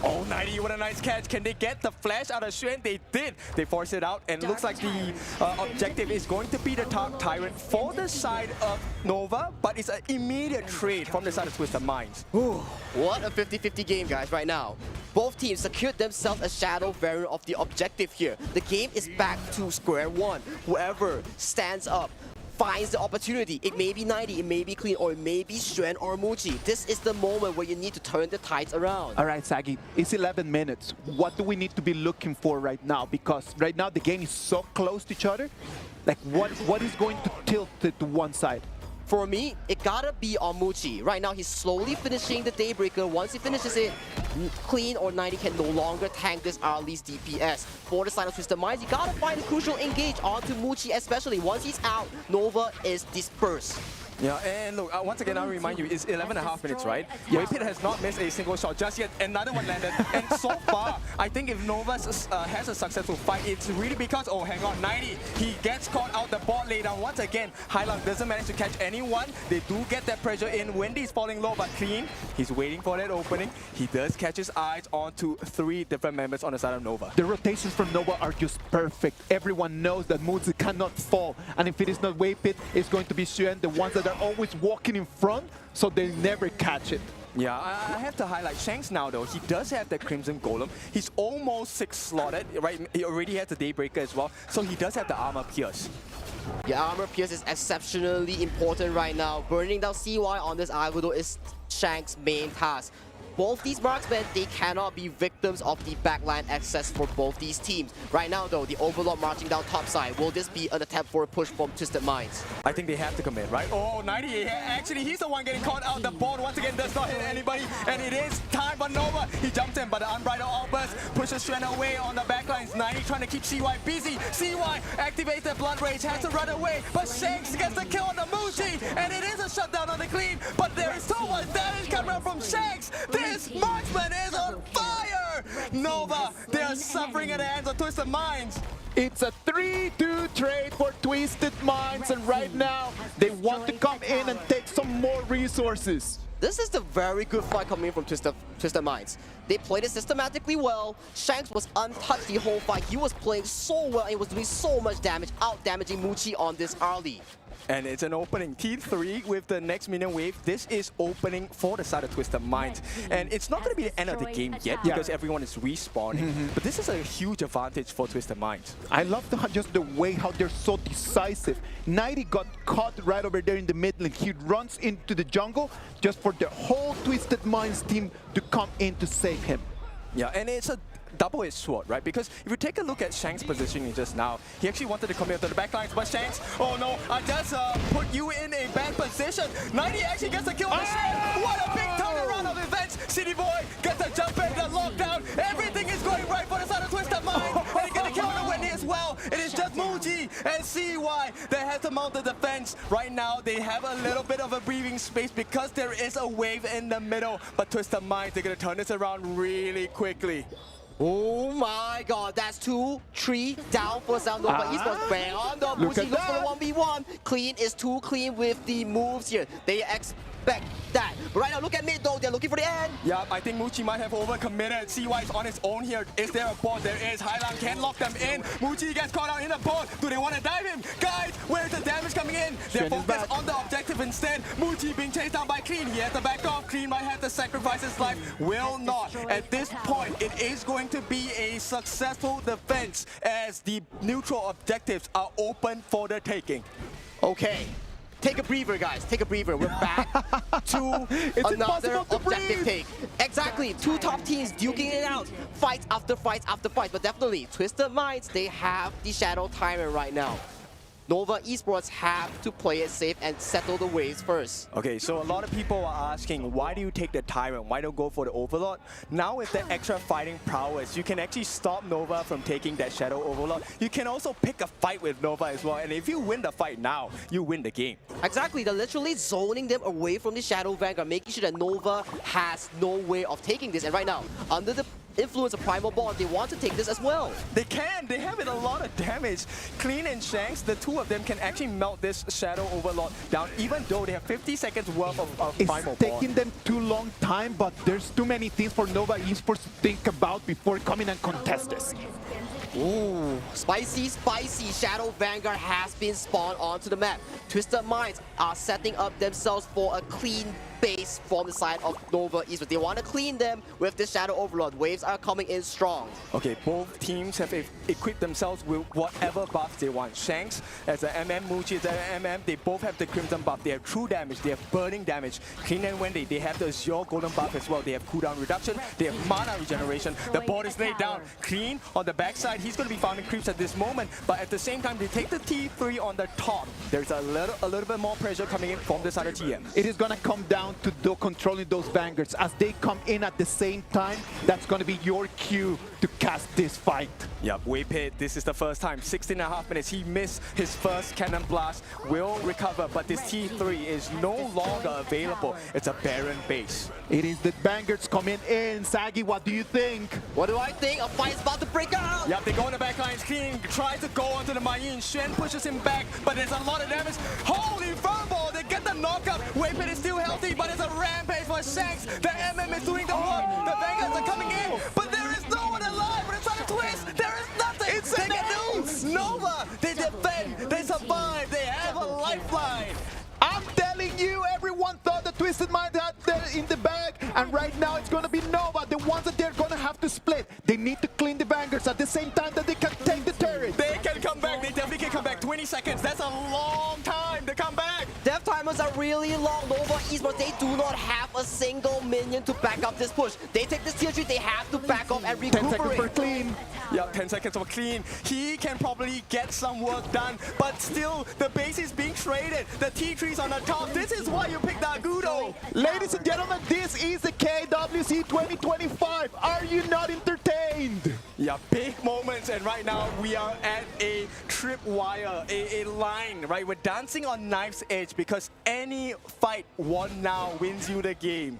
S21: Oh, 90, what a nice catch. Can they get the flash out of Shrew? They did. They forced it out, and it looks like the objective is going to be the top Tyrant for the side of Nova, but it's an immediate trade from the side of Twisted Minds.
S20: Ooh, what a 50-50 game, guys, right now. Both teams secured themselves a shadow variant of the objective here. The game is back to square one. Whoever stands up finds the opportunity. It may be 90, it may be Clean, or it may be Shrew or Muji. This is the moment where you need to turn the tides around.
S11: All right, Sagi, it's 11 minutes. What do we need to be looking for right now? Because right now the game is so close to each other. Like, what is going to tilt it to one side?
S20: For me, it gotta be on Muji. Right now, he's slowly finishing the Daybreaker. Once he finishes it, Clean or 90 can no longer tank this Arlie's DPS. For the side of Twisted Minds, you gotta find a crucial engage onto Muji, especially once he's out. Nova is dispersed.
S21: Yeah, and look, once again, I'll remind you, it's 11.5 minutes, right? Waypit has not missed a single shot just yet. Another one landed. And so far, I think if Nova has a successful fight, it's really because, oh, hang on, 90, he gets caught out the bot lane. Down. Once again, Highland doesn't manage to catch anyone. They do get that pressure in. Wendy's falling low, but Clean, he's waiting for that opening. He does catch his eyes onto 3 different members on the side of Nova.
S11: The rotations from Nova are just perfect. Everyone knows that Muzi cannot fall. And if it is not Waypit, it's going to be Shrew, the ones that are always walking in front, so they never catch it.
S21: Yeah, I have to highlight Shanks now though. He does have the Crimson Golem. He's almost 6 slotted, right? He already has the Daybreaker as well, so he does have the Armor Pierce.
S20: Yeah, Armor Pierce is exceptionally important right now. Burning down CY on this Algodo is Shanks' main task. Both these marksmen, they cannot be victims of the backline access for both these teams. Right now though, the Overlord marching down top side. Will this be an attempt for a push from Twisted Minds?
S21: I think they have to commit, right? Oh, 90, actually he's the one getting caught out. The board once again does not hit anybody, and it is time for Nova. He jumps in, but the Unbridled Outburst pushes Shrew away on the backlines. 90 trying to keep CY busy. CY activates the Blood Rage, has to run away, but Shanks gets the kill on the Muji, and it is a shutdown on the Clean, but there is so much damage coming up from Shanks. This marksman is on fire! Nova, they are suffering at the hands of Twisted Minds.
S11: It's a 3-2 trade for Twisted Minds, and right now they want to come in and take some more resources.
S20: This is the very good fight coming from Twisted Minds. They played it systematically well. Shanks was untouched the whole fight. He was playing so well and was doing so much damage, out-damaging Muji on this Arlie.
S21: And it's an opening. T3 with the next minion wave. This is opening for the side of Twisted Minds. And it's not going to be the end of the game yet because everyone is respawning. But this is a huge advantage for Twisted Minds.
S11: I love just the way how they're so decisive. 90 got caught right over there in the mid lane. He runs into the jungle just for the whole Twisted Minds team to come in to save him.
S21: Yeah, and it's a double-edged sword, right? Because if you take a look at Shanks' positioning just now, he actually wanted to come here to the backlines, but Shanks, oh no, I just put you in a bad position. 90 actually gets the kill on the Shanks. What a big turnaround of events. City Boy gets the jump in, the lockdown. Everything is going right for the side of Twisted Minds. And he gets the kill on the Wendy as well. It is just Muji and CY that has to mount the defense. Right now, they have a little bit of a breathing space because there is a wave in the middle. But Twisted Minds, they're going to turn this around really quickly.
S20: Oh my god, that's 2-3 down for Sound Nova Esports. Bang on the Muji looks for the 1v1. Clean is too clean with the moves here. They expect that. But right now, look at mid though, they're looking for the end.
S21: Yeah, I think Muji might have overcommitted. CY is on his own here. Is there a board? There is. Highland can lock them in. Muji gets caught out in the board. Do they want to dive him? Guys, where's the damage coming in? They're focused on the objective instead. Muji being chased down by Clean. He has to back off. Clean might have to sacrifice his life. Will not. At this point, it is going to be a successful defense as the neutral objectives are open for the taking.
S20: Okay. Take a breather, guys. Take a breather. We're back to another objective take. Exactly. 2 top teams duking it out. Fight after fight after fight. But definitely, Twisted Minds, they have the Shadow Tyrant right now. Nova Esports have to play it safe and settle the waves first.
S21: Okay, so a lot of people are asking, why do you take the Tyrant? Why don't go for the Overlord? Now with the extra fighting prowess, you can actually stop Nova from taking that Shadow Overlord. You can also pick a fight with Nova as well, and if you win the fight now, you win the game.
S20: Exactly, they're literally zoning them away from the Shadow Vanguard, making sure that Nova has no way of taking this. And right now, under the influence of Primal Bond. They want to take this as well.
S21: They can. They have a lot of damage. Clean and Shanks, the two of them can actually melt this Shadow Overlord down, even though they have 50 seconds worth of Primal Bond.
S11: It's taking them too long time, but there's too many things for Nova Esports to think about before coming and contest this.
S20: Ooh, spicy. Shadow Vanguard has been spawned onto the map. Twisted Minds are setting up themselves for a clean base from the side of Nova Esports. They want to clean them with the Shadow Overlord. Waves are coming in strong.
S21: Okay, both teams have equipped themselves with whatever buffs they want. Shanks as an MM, Muji as an MM, they both have the Crimson buff. They have true damage, they have burning damage. Clean and Wendy, they have the Azure Golden buff as well. They have cooldown reduction, they have mana regeneration. The board is laid down. Clean on the backside, he's going to be founding creeps at this moment, but at the same time, they take the T3 on the top. There's a little bit more pressure coming in from this other TM.
S11: It is going to come down to controlling those Vanguards. As they come in at the same time, that's going to be your cue to cast this fight.
S21: Yep, Waypit, this is the first time. 16.5 minutes, he missed his first cannon blast. Will recover, but this T3 is no longer available. It's a barren base.
S11: It is the Vanguards coming in. Saggy, what do you think?
S20: What do I think? A fight is about to break out!
S21: Yep, they go in the back lines. Clean tries to go onto the Mayin. Shen pushes him back, but there's a lot of damage. Holy furball! They get the knockup. Waypit is still healthy, but it's a rampage for Shanks. The MM is doing the work. The Vanguards are coming in, but there is no one alive. But it's on a twist. There is nothing.
S11: It's
S21: they can do. Nova, they defend. They survive. They have a lifeline.
S11: I'm telling you, everyone thought the Twisted Mind had that in the bag, and right now it's going to be Nova, the ones that they're going to have to split. They need to clean the Vanguards at the same time that they can take the turret.
S21: They can come back. They definitely can come back. 20 seconds. That's a long time to come back.
S20: Death timers are really long. Nova Esports, they do not have a single minion to back up this push. They take this tier 3, they have to back off and recuperate.
S11: 10 seconds for Clean.
S21: Yeah, 10 seconds for Clean. He can probably get some work done, but still, the base is being traded. The T3's on the top. This is why you picked Agudo.
S11: Ladies and gentlemen, this is the KWC 2025. Are you not entertained?
S21: Yeah, big moments, and right now we are at a tripwire, a line, right? We're dancing on knife's edge because any fight won now wins you the game.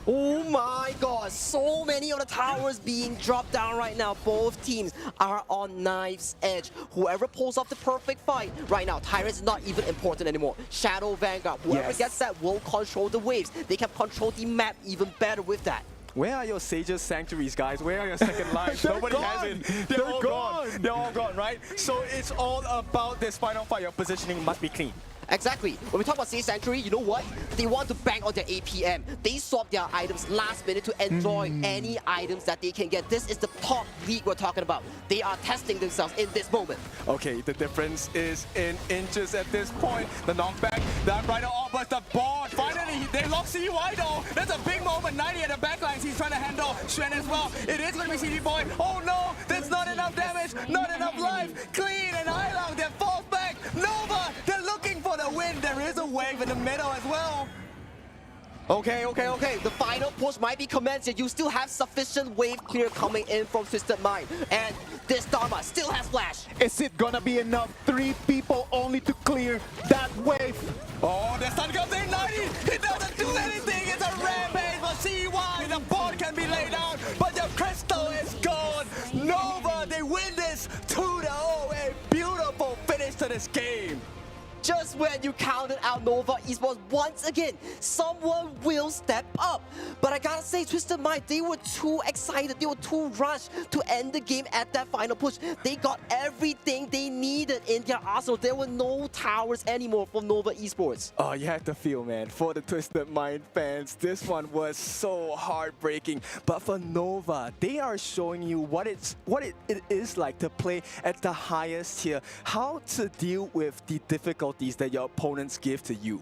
S20: Oh my god, so many of the towers being dropped down right now. Both teams are on knife's edge. Whoever pulls off the perfect fight right now, Tyrant is not even important anymore. Shadow Vanguard, whoever gets that will control the waves. They can control the map even better with that.
S21: Where are your Sage's Sanctuaries, guys? Where are your second lives? Nobody has it. They're all gone. They're all gone, right? So it's all about this final fight. Your positioning must be clean.
S20: Exactly. When we talk about Sage Sanctuary, you know what? They want to bank on their APM. They swap their items last minute to enjoy any items that they can get. This is the top league we're talking about. They are testing themselves in this moment.
S21: Okay, the difference is in inches at this point. The knockback, that Rider offers the board. Finally, they lock CY though. That's a big moment. 90 at the backlines. He's trying to handle Shen as well. It is going to be CD Boy. Oh no, there's not enough damage, not enough life. Clean and Highland, they fall back. Nova, they're looking for the win. There is a wave in the middle as well.
S20: Okay. The final push might be commenced. You still have sufficient wave clear coming in from Twisted Mind. And this Dharma still has flash.
S11: Is it gonna be enough? 3 people only to clear that wave.
S21: Oh, the sun comes in 90. It doesn't do anything. It's a rampage for CY. The board can be laid out, but the crystal is gone. Nova, they win this 2-0. A beautiful finish to this game.
S20: Just when you counted out Nova Esports once again, someone will step up. But I gotta say, Twisted Mind, they were too excited, they were too rushed to end the game at that final push. They got everything they needed in their arsenal. There were no towers anymore for Nova Esports.
S21: Oh, you have to feel, man, for the Twisted Mind fans, this one was so heartbreaking. But for Nova, they are showing you what it is like to play at the highest tier, how to deal with the difficulties that your opponents give to you.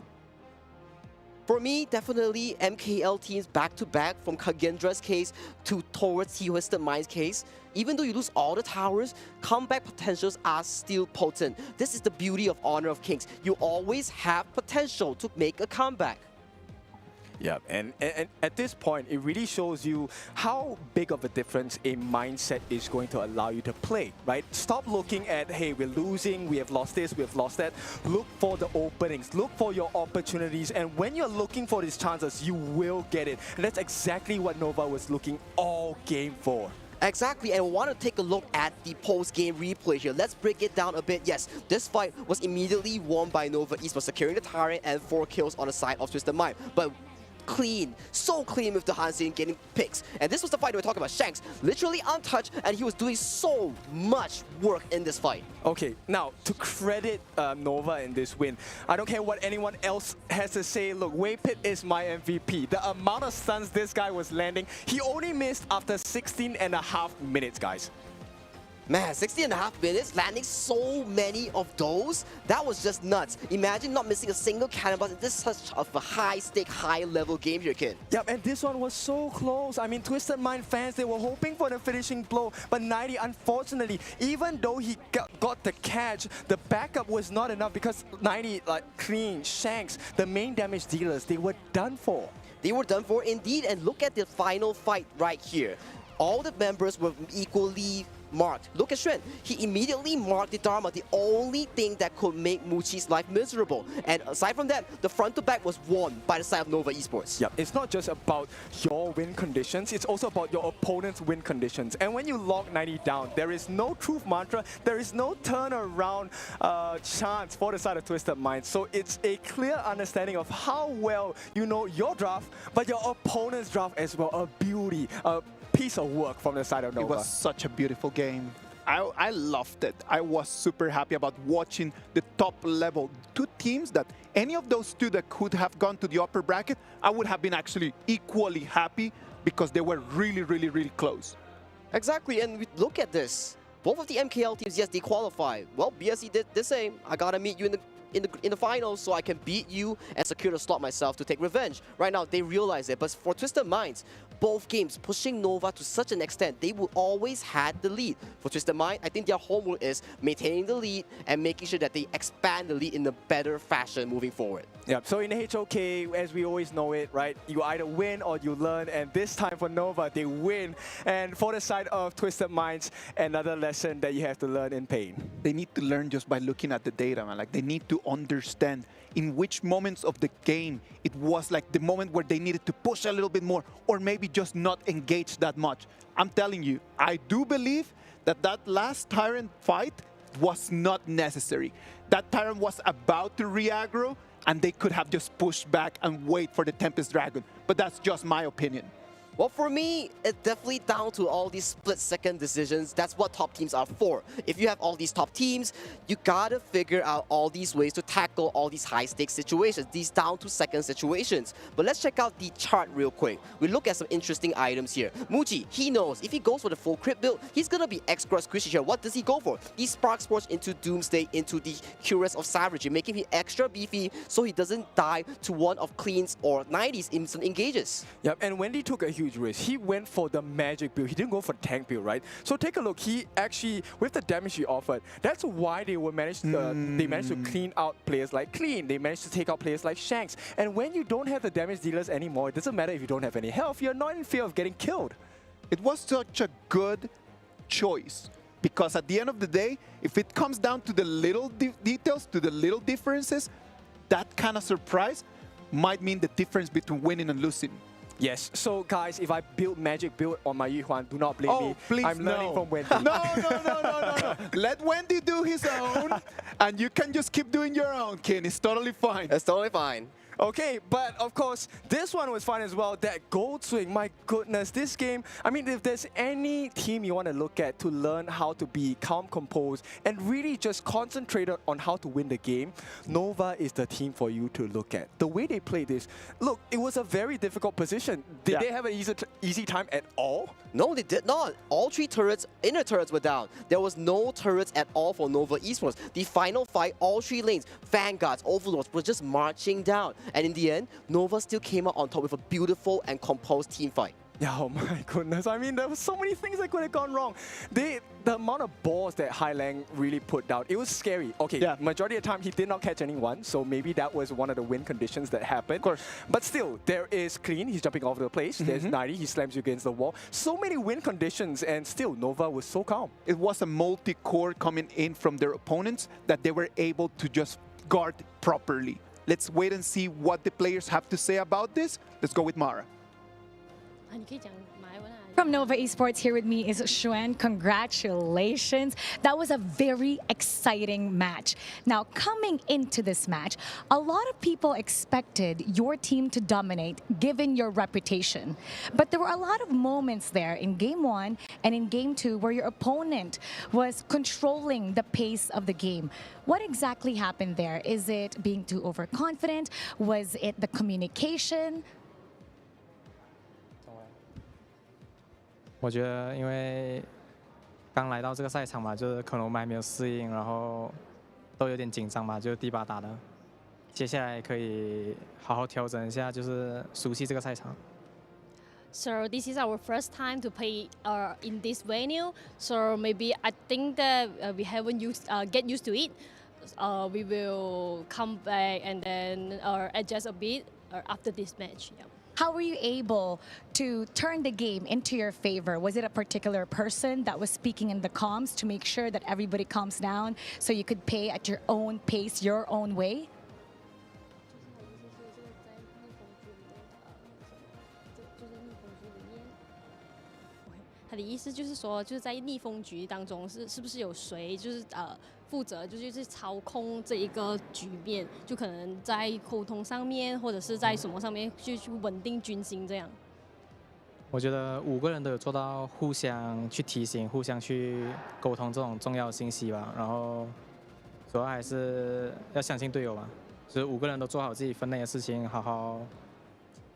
S20: For me, definitely MKL teams back-to-back from KAGENDRA's case to towards Twisted Mind's case. Even though you lose all the towers, comeback potentials are still potent. This is the beauty of Honor of Kings. You always have potential to make a comeback.
S21: Yeah, and at this point, it really shows you how big of a difference a mindset is going to allow you to play, right? Stop looking at, hey, we're losing, we have lost this, we have lost that. Look for the openings, look for your opportunities, and when you're looking for these chances, you will get it. And that's exactly what Nova was looking all game for.
S20: Exactly, and I want to take a look at the post-game replay here. Let's break it down a bit. Yes, this fight was immediately won by Nova Esports, securing the Tyrant and 4 kills on the side of Twisted Mind. But clean, so clean with the Hansen getting picks. And this was the fight we were talking about. Shanks, literally untouched, and he was doing so much work in this fight.
S21: Okay, now, to credit Nova in this win, I don't care what anyone else has to say. Look, Waypit is my MVP. The amount of stuns this guy was landing, he only missed after 16.5 minutes, guys.
S20: Man, 60.5 minutes, landing so many of those, that was just nuts. Imagine not missing a single cannon blast in this such of a high-stake, high-level game here, kid.
S21: Yep, and this one was so close. I mean, Twisted Mind fans, they were hoping for the finishing blow, but 90, unfortunately, even though he got the catch, the backup was not enough because 90, like Clean, Shanks, the main damage dealers, they were done for.
S20: They were done for indeed, and look at the final fight right here. All the members were equally marked. Look at Shrew. He immediately marked the Dharma, the only thing that could make Muchi's life miserable. And aside from that, the front to back was won by the side of Nova Esports.
S21: Yep, it's not just about your win conditions, it's also about your opponent's win conditions. And when you lock 90 down, there is no truth mantra, there is no turnaround chance for the side of Twisted Mind. So it's a clear understanding of how well you know your draft, but your opponent's draft as well. A beauty, a piece of work from the side of Nova.
S11: It was such a beautiful game. I loved it. I was super happy about watching the top level. 2 teams that any of those 2 that could have gone to the upper bracket, I would have been actually equally happy because they were really, really, really close.
S20: Exactly, and look at this. Both of the MKL teams, yes, they qualified. Well, BSC did the same. I gotta meet you in the finals so I can beat you and secure the slot myself to take revenge. Right now, they realize it, but for Twisted Minds, both games pushing Nova to such an extent, they will always had the lead. For Twisted Mind, I think their homework is maintaining the lead and making sure that they expand the lead in a better fashion moving forward.
S21: Yeah, so in the HOK, as we always know it, right, you either win or you learn, and this time for Nova, they win. And for the side of Twisted Minds, another lesson that you have to learn in pain.
S11: They need to learn just by looking at the data, man. Like, they need to understand in which moments of the game it was like the moment where they needed to push a little bit more or maybe just not engage that much. I'm telling you, I do believe that that last Tyrant fight was not necessary. That Tyrant was about to re-aggro and they could have just pushed back and wait for the Tempest Dragon. But that's just my opinion.
S20: Well, for me, it's definitely down to all these split-second decisions. That's what top teams are for. If you have all these top teams, you gotta figure out all these ways to tackle all these high-stakes situations, these down-to-second situations. But let's check out the chart real quick. We look at some interesting items here. Muji, he knows if he goes for the full crit build, he's gonna be extra squishy here. What does he go for? He Spark Sports into Doomsday, into the Curious of Savagery, making him extra beefy so he doesn't die to one of Clean's or 90's instant engages.
S21: Yep, and Wendy took a huge risk. He went for the magic build. He didn't go for tank build, right? So take a look. He actually, with the damage he offered, that's why they were managed. They managed to clean out players like Clean. They managed to take out players like Shanks. And when you don't have the damage dealers anymore, it doesn't matter if you don't have any health. You're not in fear of getting killed.
S11: It was such a good choice because at the end of the day, if it comes down to the little details, to the little differences, that kind of surprise might mean the difference between winning and losing.
S21: Yes, so guys, if I build magic build on my Yuhuan, do not blame me.
S11: Please,
S21: I'm learning from Wendy.
S11: No. Let Wendy do his own, and you can just keep doing your own, Ken. It's totally fine.
S20: It's totally fine.
S21: Okay, but of course, this one was fun as well. That gold swing, my goodness, this game, I mean, if there's any team you want to look at to learn how to be calm, composed, and really just concentrate on how to win the game, Nova is the team for you to look at. The way they played this, look, it was a very difficult position. Did they have an easy time at all?
S20: No, they did not. All 3 turrets, inner turrets were down. There was no turrets at all for Nova Esports. The final fight, all 3 lanes, Vanguards, Overlords were just marching down. And in the end, Nova still came out on top with a beautiful and composed team fight.
S21: Yeah, oh my goodness. I mean, there were so many things that could have gone wrong. The amount of balls that Hai Lang really put down, it was scary. Okay, yeah. Majority of the time he did not catch anyone, so maybe that was one of the win conditions that happened. Of course. But still, there is Clean, he's jumping all over the place. There's 90, he slams you against the wall. So many win conditions, and still, Nova was so calm.
S11: It was a multi-core coming in from their opponents that they were able to just guard properly. Let's wait and see what the players have to say about this. Let's go with Mara.
S16: From Nova Esports, here with me is Shrew. Congratulations. That was a very exciting match. Now, coming into this match, a lot of people expected your team to dominate, given your reputation. But there were a lot of moments there in Game 1 and in Game 2 where your opponent was controlling the pace of the game. What exactly happened there? Is it being too overconfident? Was it the communication?
S7: 我觉得，因为刚来到这个赛场嘛，就是可能我们还没有适应，然后都有点紧张嘛，就是第8打的。接下来可以好好调整一下，就是熟悉这个赛场。
S10: So this is our first time to play in this venue. So maybe I think that we haven't get used to it. We will come back and then adjust a bit after this match. Yeah.
S16: How were you able to turn the game into your favor? Was it a particular person that was speaking in the comms to make sure that everybody calms down so you could play at your own pace, your own way?
S10: 他的意思就是说，就是在逆风局当中，是不是有谁就是负责就是操控这一个局面，就可能在沟通上面，或者是在什么上面去稳定军心这样。
S7: 我觉得5个人都有做到互相去提醒、互相去沟通这种重要的信息吧。然后主要还是要相信队友吧，就是5个人都做好自己分内的事情，好好，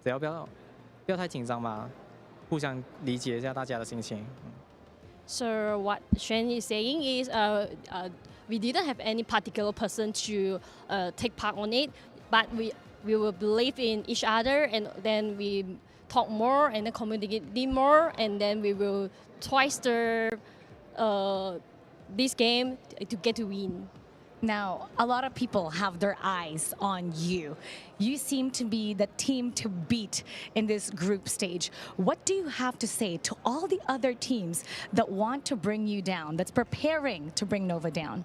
S7: 只要不要太紧张吧，互相理解一下大家的心情。
S10: So what Shrew is saying is, we didn't have any particular person to take part on it, but we will believe in each other, and then we talk more and then communicate more, and then we will try this game to get to win.
S16: Now, a lot of people have their eyes on you. You seem to be the team to beat in this group stage. What do you have to say to all the other teams that want to bring you down, that's preparing to bring Nova down?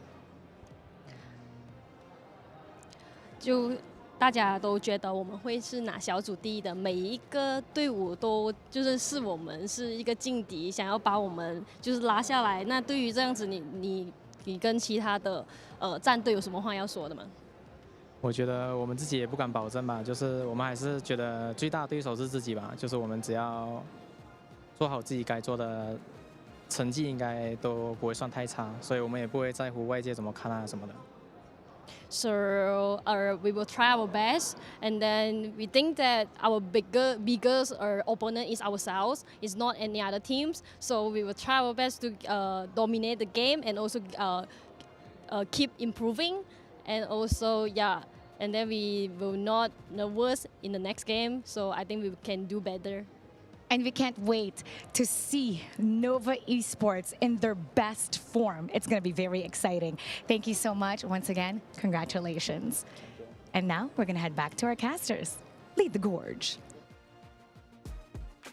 S10: 就大家都觉得我们会是拿小组第1的，每一个队伍都就是视我们是一个劲敌，想要把我们就是拉下来。那对于这样子，你跟其他的战队有什么话要说的吗？
S7: 我觉得我们自己也不敢保证吧，就是我们还是觉得最大的对手是自己吧，就是我们只要做好自己该做的，成绩应该都不会算太差，所以我们也不会在乎外界怎么看啊什么的。
S10: So we will try our best, and then we think that our biggest opponent is ourselves. It's not any other teams. So we will try our best to dominate the game and also keep improving, and also and then we will not nervous in the next game. So I think we can do better.
S16: And we can't wait to see Nova Esports in their best form. It's going to be very exciting. Thank you so much. Once again, congratulations. And now we're going to head back to our casters. Lead the gorge.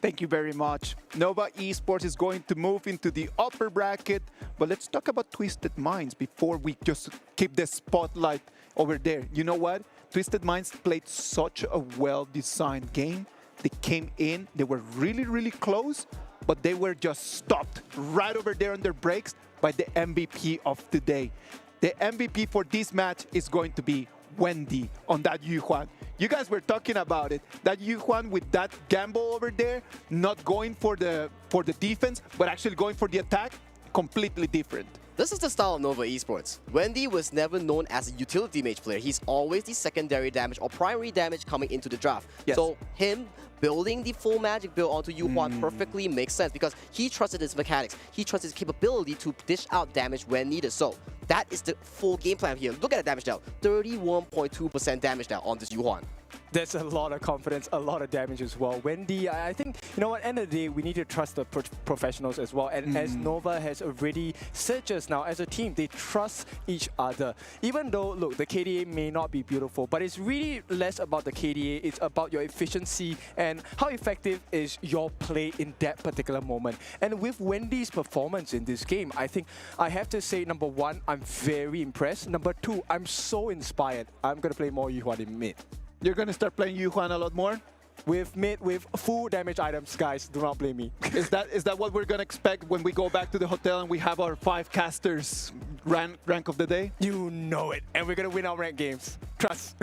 S11: Thank you very much. Nova Esports is going to move into the upper bracket, but let's talk about Twisted Minds before we just keep the spotlight over there. You know what? Twisted Minds played such a well-designed game. They came in, they were really, really close, but they were just stopped right over there on their breaks by the MVP of the day. The MVP for this match is going to be Wendy on that Yuhuan. You guys were talking about it. That Yuhuan with that gamble over there, not going for the defense, but actually going for the attack, completely different.
S20: This is the style of Nova Esports. Wendy was never known as a utility mage player. He's always the secondary damage or primary damage coming into the draft. Yes. So him building the full magic build onto Yuhuan perfectly makes sense because he trusted his mechanics. He trusted his capability to dish out damage when needed. So that is the full game plan here. Look at the damage now. 31.2% damage now on this Yuhuan.
S21: There's a lot of confidence, a lot of damage as well. Wendy, I think, you know what, end of the day, we need to trust the professionals as well. And as Nova has already said just now, as a team, they trust each other. Even though, look, the KDA may not be beautiful, but it's really less about the KDA. It's about your efficiency and how effective is your play in that particular moment. And with Wendy's performance in this game, I think I have to say, number one, I'm very impressed. Number two, I'm so inspired. I'm going to play more Yuhuan in mid.
S11: You're going to start playing Yuhuan a lot more?
S21: With mid, with full damage items, guys. Do not blame me.
S11: Is that what we're going to expect when we go back to the hotel and we have our 5 casters rank of the day?
S21: You know it. And we're going to win our ranked games. Trust.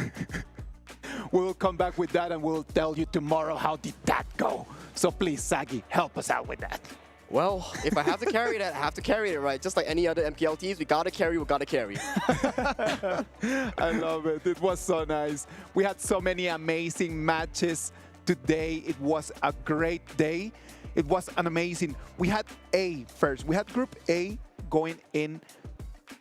S11: We'll come back with that and we'll tell you tomorrow how did that go. So please, Sagi, help us out with that.
S20: Well, if I have to carry that, I have to carry it, right? Just like any other MPL teams, we gotta carry, we gotta carry.
S11: I love it. It was so nice. We had so many amazing matches today. It was a great day. It was an amazing. We had A first. We had Group A going in.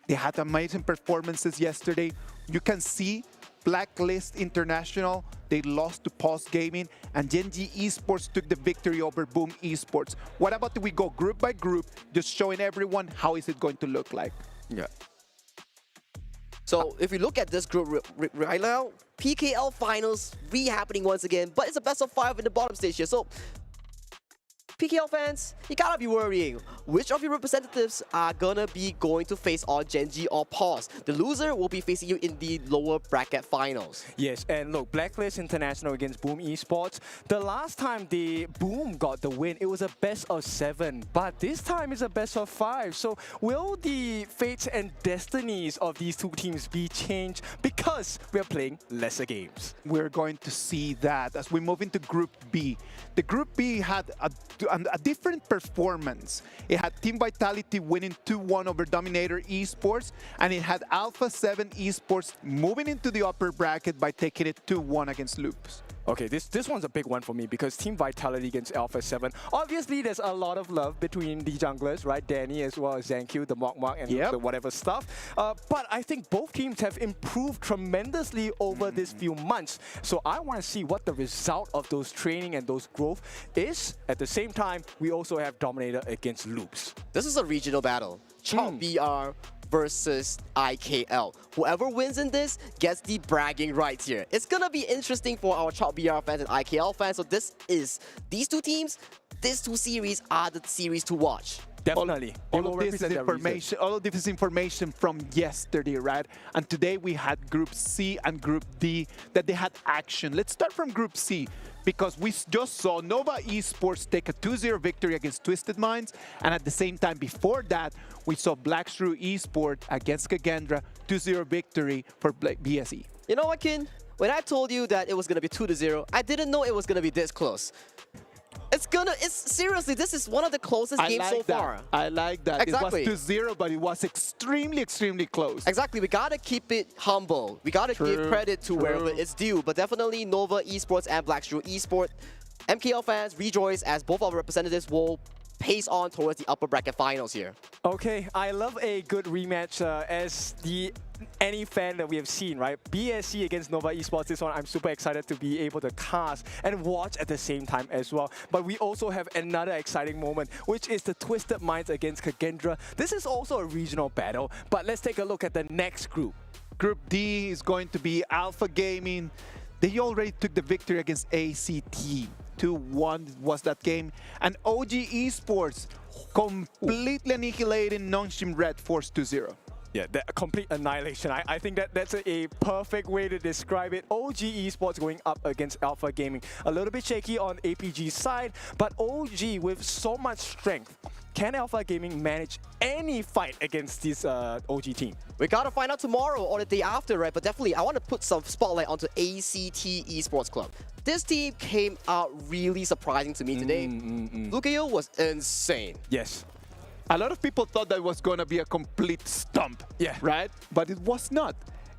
S11: They had amazing performances yesterday. You can see Blacklist International, they lost to Pulse Gaming, and Genji Esports took the victory over Boom Esports. What about we go group by group, just showing everyone how is it going to look like?
S20: Yeah. So if we look at this group right now, PKL Finals re-happening once again, but it's a best of 5 in the bottom stage here. So PKL fans, you gotta be worrying. Which of your representatives are gonna be going to face on Genji or Pulse? The loser will be facing you in the lower bracket finals.
S21: Yes, and look, Blacklist International against Boom Esports. The last time the Boom got the win, it was a best of 7. But this time it's a best of 5. So will the fates and destinies of these two teams be changed because we're playing lesser games?
S11: We're going to see that as we move into Group B. The Group B had a different performance. It had Team Vitality winning 2-1 over Dominator Esports, and it had Alpha 7 Esports moving into the upper bracket by taking it 2-1 against Loops.
S21: Okay, this one's a big one for me because Team Vitality against Alpha 7. Obviously, there's a lot of love between the junglers, right? Danny as well as Zankyu, the Mok and the whatever stuff. But I think both teams have improved tremendously over these few months. So I want to see what the result of those training and those growth is. At the same time, we also have Dominator against Loops.
S20: This is a regional battle. Chop BR versus IKL. Whoever wins in this gets the bragging rights here. It's gonna be interesting for our Chop BR fans and IKL fans. So these two teams, these two series are the series to watch.
S21: Definitely.
S11: All of this is information from yesterday, right? And today we had Group C and Group D that they had action. Let's start from Group C, because we just saw Nova Esports take a 2-0 victory against Twisted Minds, and at the same time before that, we saw Black Shrew Esport against Kagendra, 2-0 victory for BSE.
S20: You know what, Kin? When I told you that it was gonna be 2-0, I didn't know it was gonna be this close. Seriously, this is one of the closest games so far.
S11: I like that.
S20: Exactly.
S11: It was 2-0, but it was extremely, extremely close.
S20: Exactly. We gotta keep it humble. We gotta give credit to wherever it's due. But definitely Nova Esports and Black Shrew Esport. MKL fans rejoice as both our representatives will pace on towards the upper bracket finals here.
S21: Okay, I love a good rematch as any fan that we have seen, right? BSC against Nova Esports, this one I'm super excited to be able to cast and watch at the same time as well. But we also have another exciting moment, which is the Twisted Minds against Kagendra. This is also a regional battle, but let's take a look at the next group.
S11: Group D is going to be Alpha Gaming. They already took the victory against ACT. 2-1 was that game. And OG Esports completely annihilating Nongshim RedForce 2-0.
S21: Yeah, the complete annihilation. I think that's a perfect way to describe it. OG Esports going up against Alpha Gaming. A little bit shaky on APG's side, but OG with so much strength. Can Alpha Gaming manage any fight against this OG team?
S20: We gotta find out tomorrow or the day after, right? But definitely, I want to put some spotlight onto ACT Esports Club. This team came out really surprising to me today. Lucayo was insane.
S21: Yes.
S11: A lot of people thought that was going to be a complete stump, right? But it was not.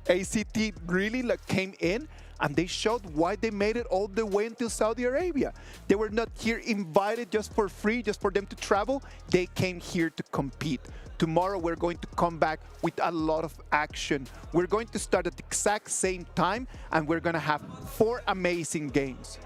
S11: ACT really came in and they showed why they made it all the way until Saudi Arabia. They were not here invited just for free, just for them to travel. They came here to compete, tomorrow we're going to come back with a lot of action. We're going to start at the exact same time, and we're going to have 4 amazing games.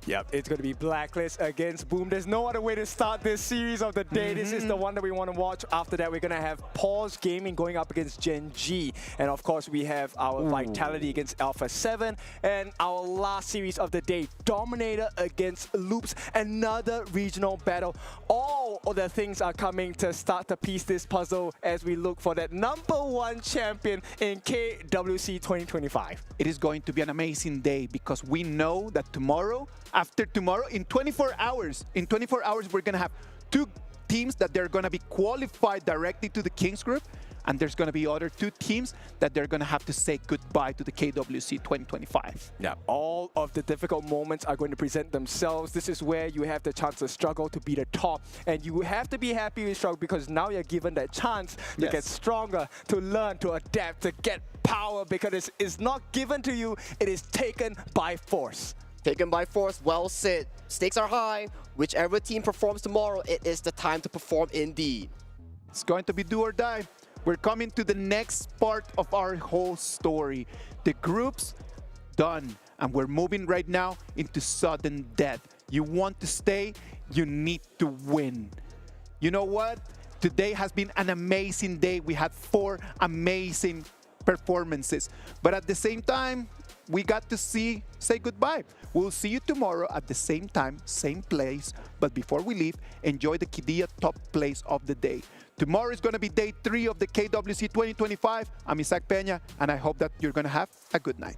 S21: Yep, it's going to be Blacklist against Boom. There's no other way to start this series of the day. This is the one that we want to watch. After that, we're going to have Pause Gaming going up against Gen G. And of course, we have our Vitality against Alpha 7. And our last series of the day, Dominator against Loops. Another regional battle. All of the things are coming to start to piece this puzzle as we look for that #1 champion in KWC 2025.
S11: It is going to be an amazing day because we know that tomorrow, after tomorrow, in 24 hours, we're going to have 2 teams that they're going to be qualified directly to the Kings Group, and there's going to be other 2 teams that they're going to have to say goodbye to the KWC 2025.
S21: Yeah, all of the difficult moments are going to present themselves. This is where you have the chance to struggle to be the top, and you have to be happy with struggle because now you're given that chance to get stronger, to learn, to adapt, to get power, because it's not given to you, it is taken by force.
S20: Taken by force, well said. Stakes are high. Whichever team performs tomorrow, it is the time to perform indeed.
S11: It's going to be do or die. We're coming to the next part of our whole story. The groups done, and we're moving right now into sudden death. You want to stay, you need to win. You know what? Today has been an amazing day. We had 4 amazing performances, but at the same time, we got to say goodbye. We'll see you tomorrow at the same time, same place. But before we leave, enjoy the Kidia top place of the day. Tomorrow is going to be day 3 of the KWC 2025. I'm Isaac Peña, and I hope that you're going to have a good night.